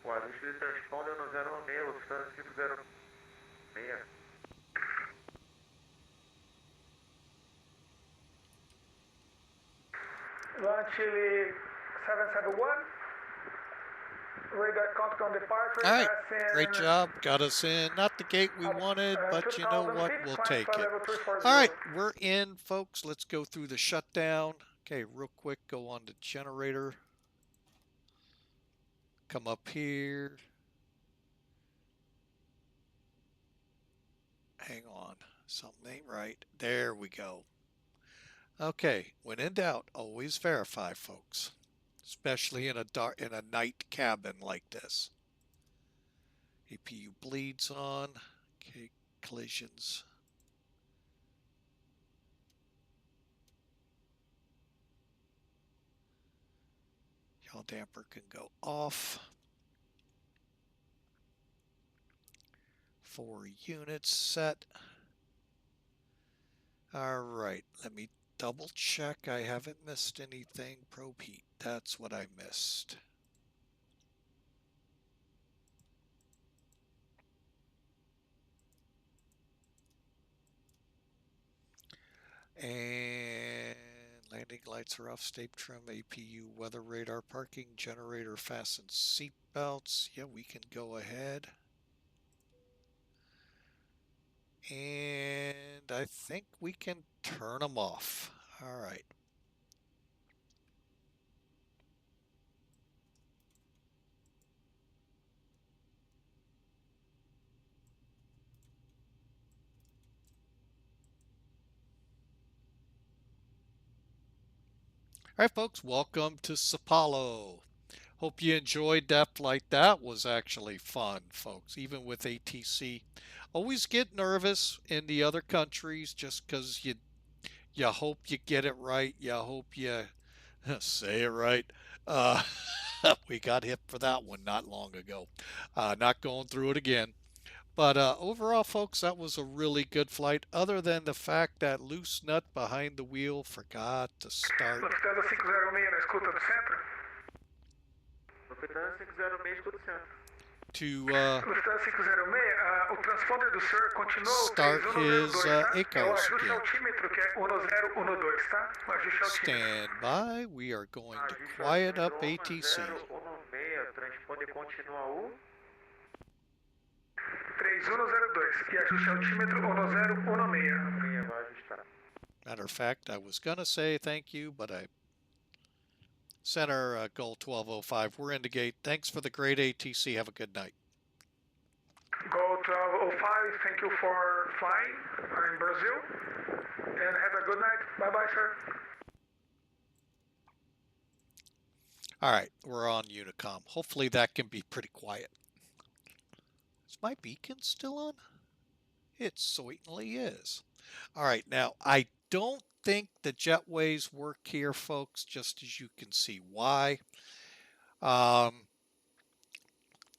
O ajuste de transponder 1016, Lufthansa 506. Land Chile 771, radar count on departure. All right, great job. Got us in. Not the gate we wanted, but you know what? We'll take it. All right, we're in, folks. Let's go through the shutdown. Okay, real quick, go on to generator. Come up here. Hang on, something ain't right. There we go. Okay, when in doubt, always verify, folks, especially in a night cabin like this. APU bleeds on. Okay, collisions. Yaw damper can go off. 4 units set. All right, let me double check I haven't missed anything. Probe heat, that's what I missed. And landing lights are off, state trim, APU, weather radar, parking, generator, fasten seat belts. Yeah, we can go ahead. And I think we can turn them off. All right. All right, folks, welcome to Sao Paulo. Hope you enjoyed that flight. That was actually fun, folks, even with ATC. Always get nervous in the other countries just because you hope you get it right. You hope you say it right. Uh, we got hit for that one not long ago. Not going through it again. But overall, folks, that was a really good flight, other than the fact that loose nut behind the wheel forgot to start. Lufthansa 506 na escuta do centro? Lufthansa 506 escuta do centro. To Lufthansa 506, o transponder do senhor continuou start his 3102, tá? É echo o ajuste skin. altímetro que é 1012, tá? O ajuste altímetro. Stand by. We are going to quiet up ATC. 1016, transponder continua o 3102 e ajuste altímetro 1016. Vai ajustar. Matter of fact, I was going to say thank you, but I Center GOL 1205. We're in the gate. Thanks for the great ATC. Have a good night. GOL 1205, thank you for flying. I'm in Brazil. And have a good night. Bye-bye, sir. All right, we're on Unicom. Hopefully that can be pretty quiet. Is my beacon still on? It certainly is. All right, now I don't think the jetways work here, folks, just as you can see why. I'd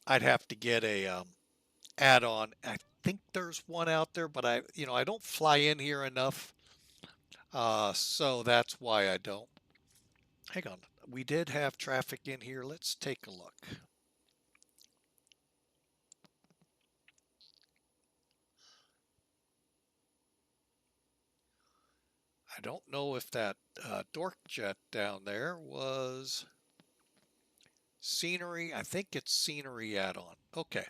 have to get a add-on. I think there's one out there, but I don't fly in here enough, so that's why I don't. Hang on, we did have traffic in here. Let's take a look. I don't know if that dork jet down there was scenery. I think it's scenery add-on. Okay.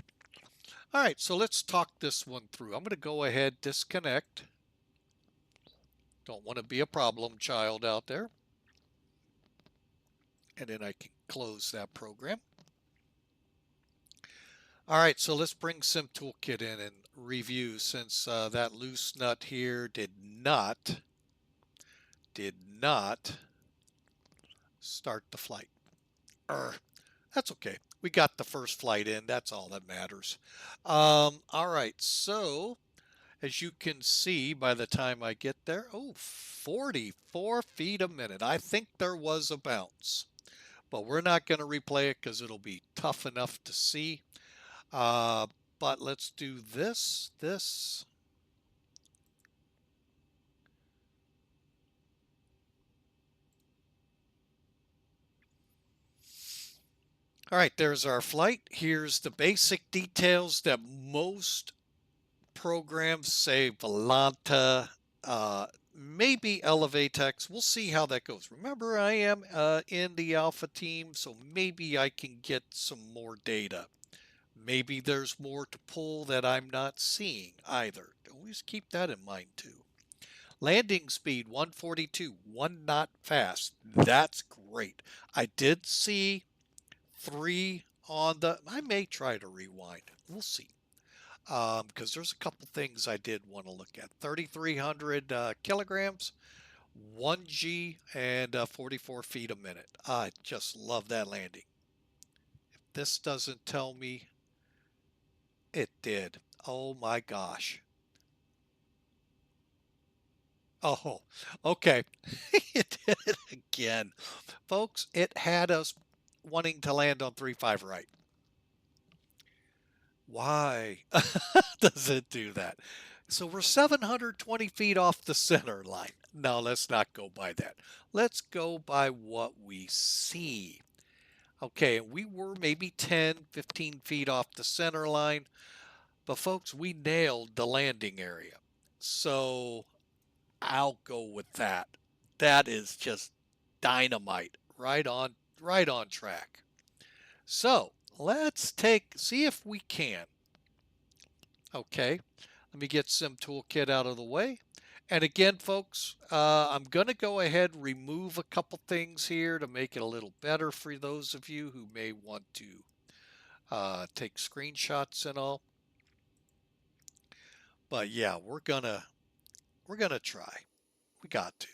All right, so let's talk this one through. I'm going to go ahead, disconnect. Don't want to be a problem child out there. And then I can close that program. All right, so let's bring Sim Toolkit in and review, since that loose nut here did not start the flight. That's okay. We got the first flight in. That's all that matters. All right, so as you can see by the time I get there, 44 feet a minute. I think there was a bounce, but we're not going to replay it because it'll be tough enough to see. But let's do this. All right, there's our flight. Here's the basic details that most programs say Volanta, maybe Elevatex. We'll see how that goes. Remember, I am in the alpha team, so maybe I can get some more data. Maybe there's more to pull that I'm not seeing either. Always keep that in mind too. Landing speed 142, 1 knot fast. That's great. I did see 3 on the, I may try to rewind. We'll see. Because there's a couple things I did want to look at. 3,300 kilograms, 1G, and 44 feet a minute. I just love that landing. If this doesn't tell me, it did. Oh my gosh. Oh, okay. It did it again. Folks, it had us wanting to land on 3-5 right. Why does it do that? So we're 720 feet off the center line. No, let's not go by that. Let's go by what we see. Okay, we were maybe 10, 15 feet off the center line, but folks, we nailed the landing area. So I'll go with that. That is just dynamite. Right on track. So let's see if we can. Okay, let me get Sim Toolkit out of the way. And again, folks, I'm going to go ahead and remove a couple things here to make it a little better for those of you who may want to take screenshots and all. But yeah, we're gonna try. We got to.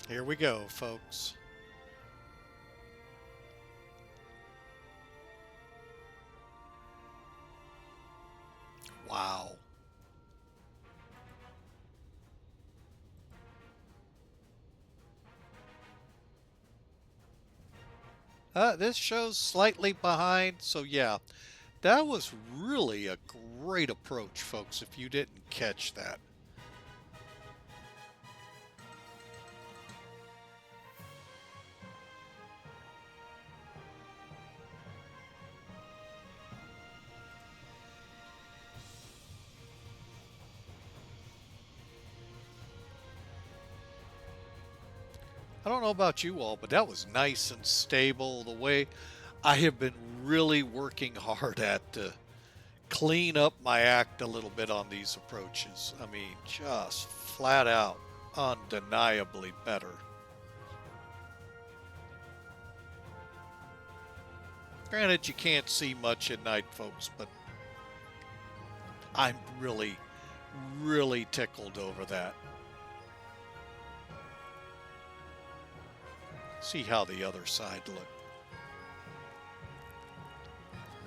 Here we go, folks. Wow. This show's slightly behind, so yeah, that was really a great approach, folks, if you didn't catch that. I don't know about you all, but that was nice and stable. The way I have been really working hard at to clean up my act a little bit on these approaches. I mean, just flat out, undeniably better. Granted, you can't see much at night, folks, but I'm really, really tickled over that. See how the other side looked.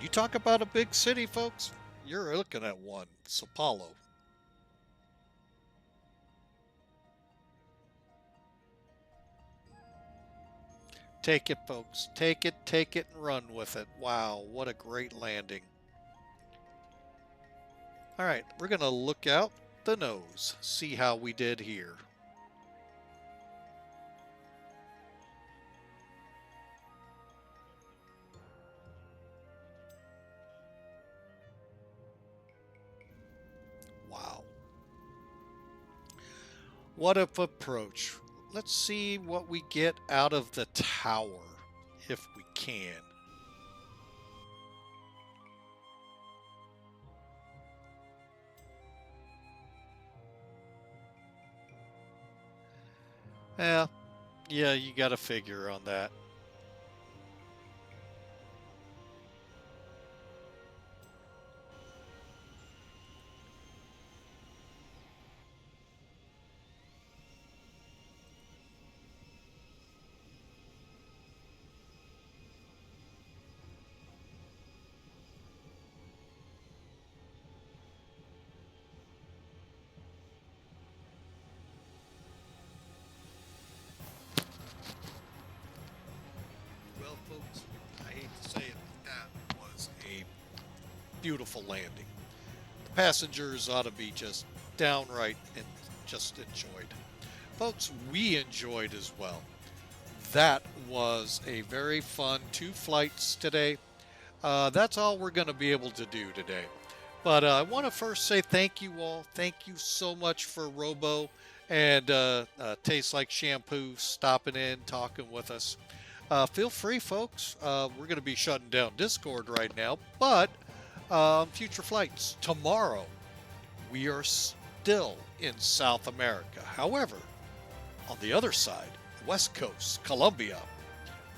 You talk about a big city, folks, you're looking at one, Sao Paulo. Take it, folks. Take it, and run with it. Wow, what a great landing. All right, we're going to look out the nose, see how we did here. Wow. What an approach. Let's see what we get out of the tower, if we can. Yeah, you got to figure on that. Well, folks, I hate to say it, but that was a beautiful landing. The passengers ought to be just downright and just enjoyed. Folks, we enjoyed as well. That was a very fun 2 flights today. That's all we're going to be able to do today. But I want to first say thank you all. Thank you so much for Robo and Tastes Like Shampoo stopping in, talking with us. Feel free, folks. We're going to be shutting down Discord right now, but future flights. Tomorrow, we are still in South America. However, on the other side, West Coast, Colombia,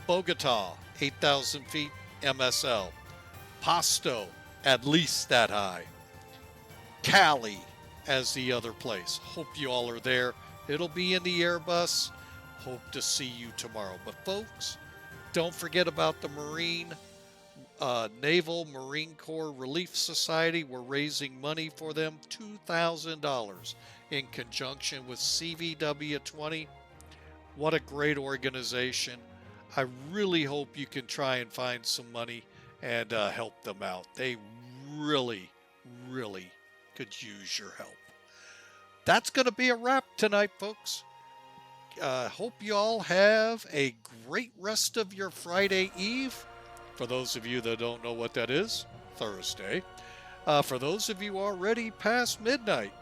Bogota, 8,000 feet, MSL. Pasto, at least that high. Cali as the other place. Hope you all are there. It'll be in the Airbus. Hope to see you tomorrow. But folks, don't forget about the Naval Marine Corps Relief Society. We're raising money for them, $2,000 in conjunction with CVW20. What a great organization. I really hope you can try and find some money and help them out. They really, really could use your help. That's going to be a wrap tonight, folks. Hope you all have a great rest of your Friday Eve. For those of you that don't know what that is, Thursday. For those of you already past midnight,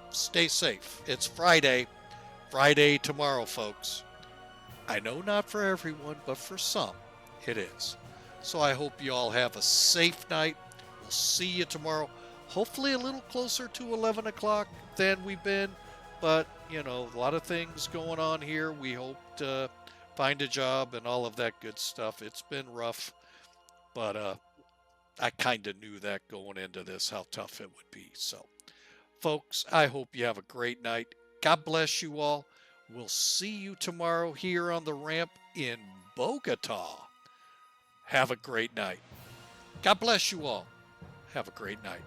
stay safe. It's Friday. Friday tomorrow, folks. I know not for everyone, but for some, it is. So I hope you all have a safe night. We'll see you tomorrow. Hopefully a little closer to 11 o'clock than we've been. But, you know, a lot of things going on here. We hope to find a job and all of that good stuff. It's been rough. But I kind of knew that going into this, how tough it would be. So, folks, I hope you have a great night. God bless you all. We'll see you tomorrow here on the ramp in Bogota. Have a great night. God bless you all. Have a great night.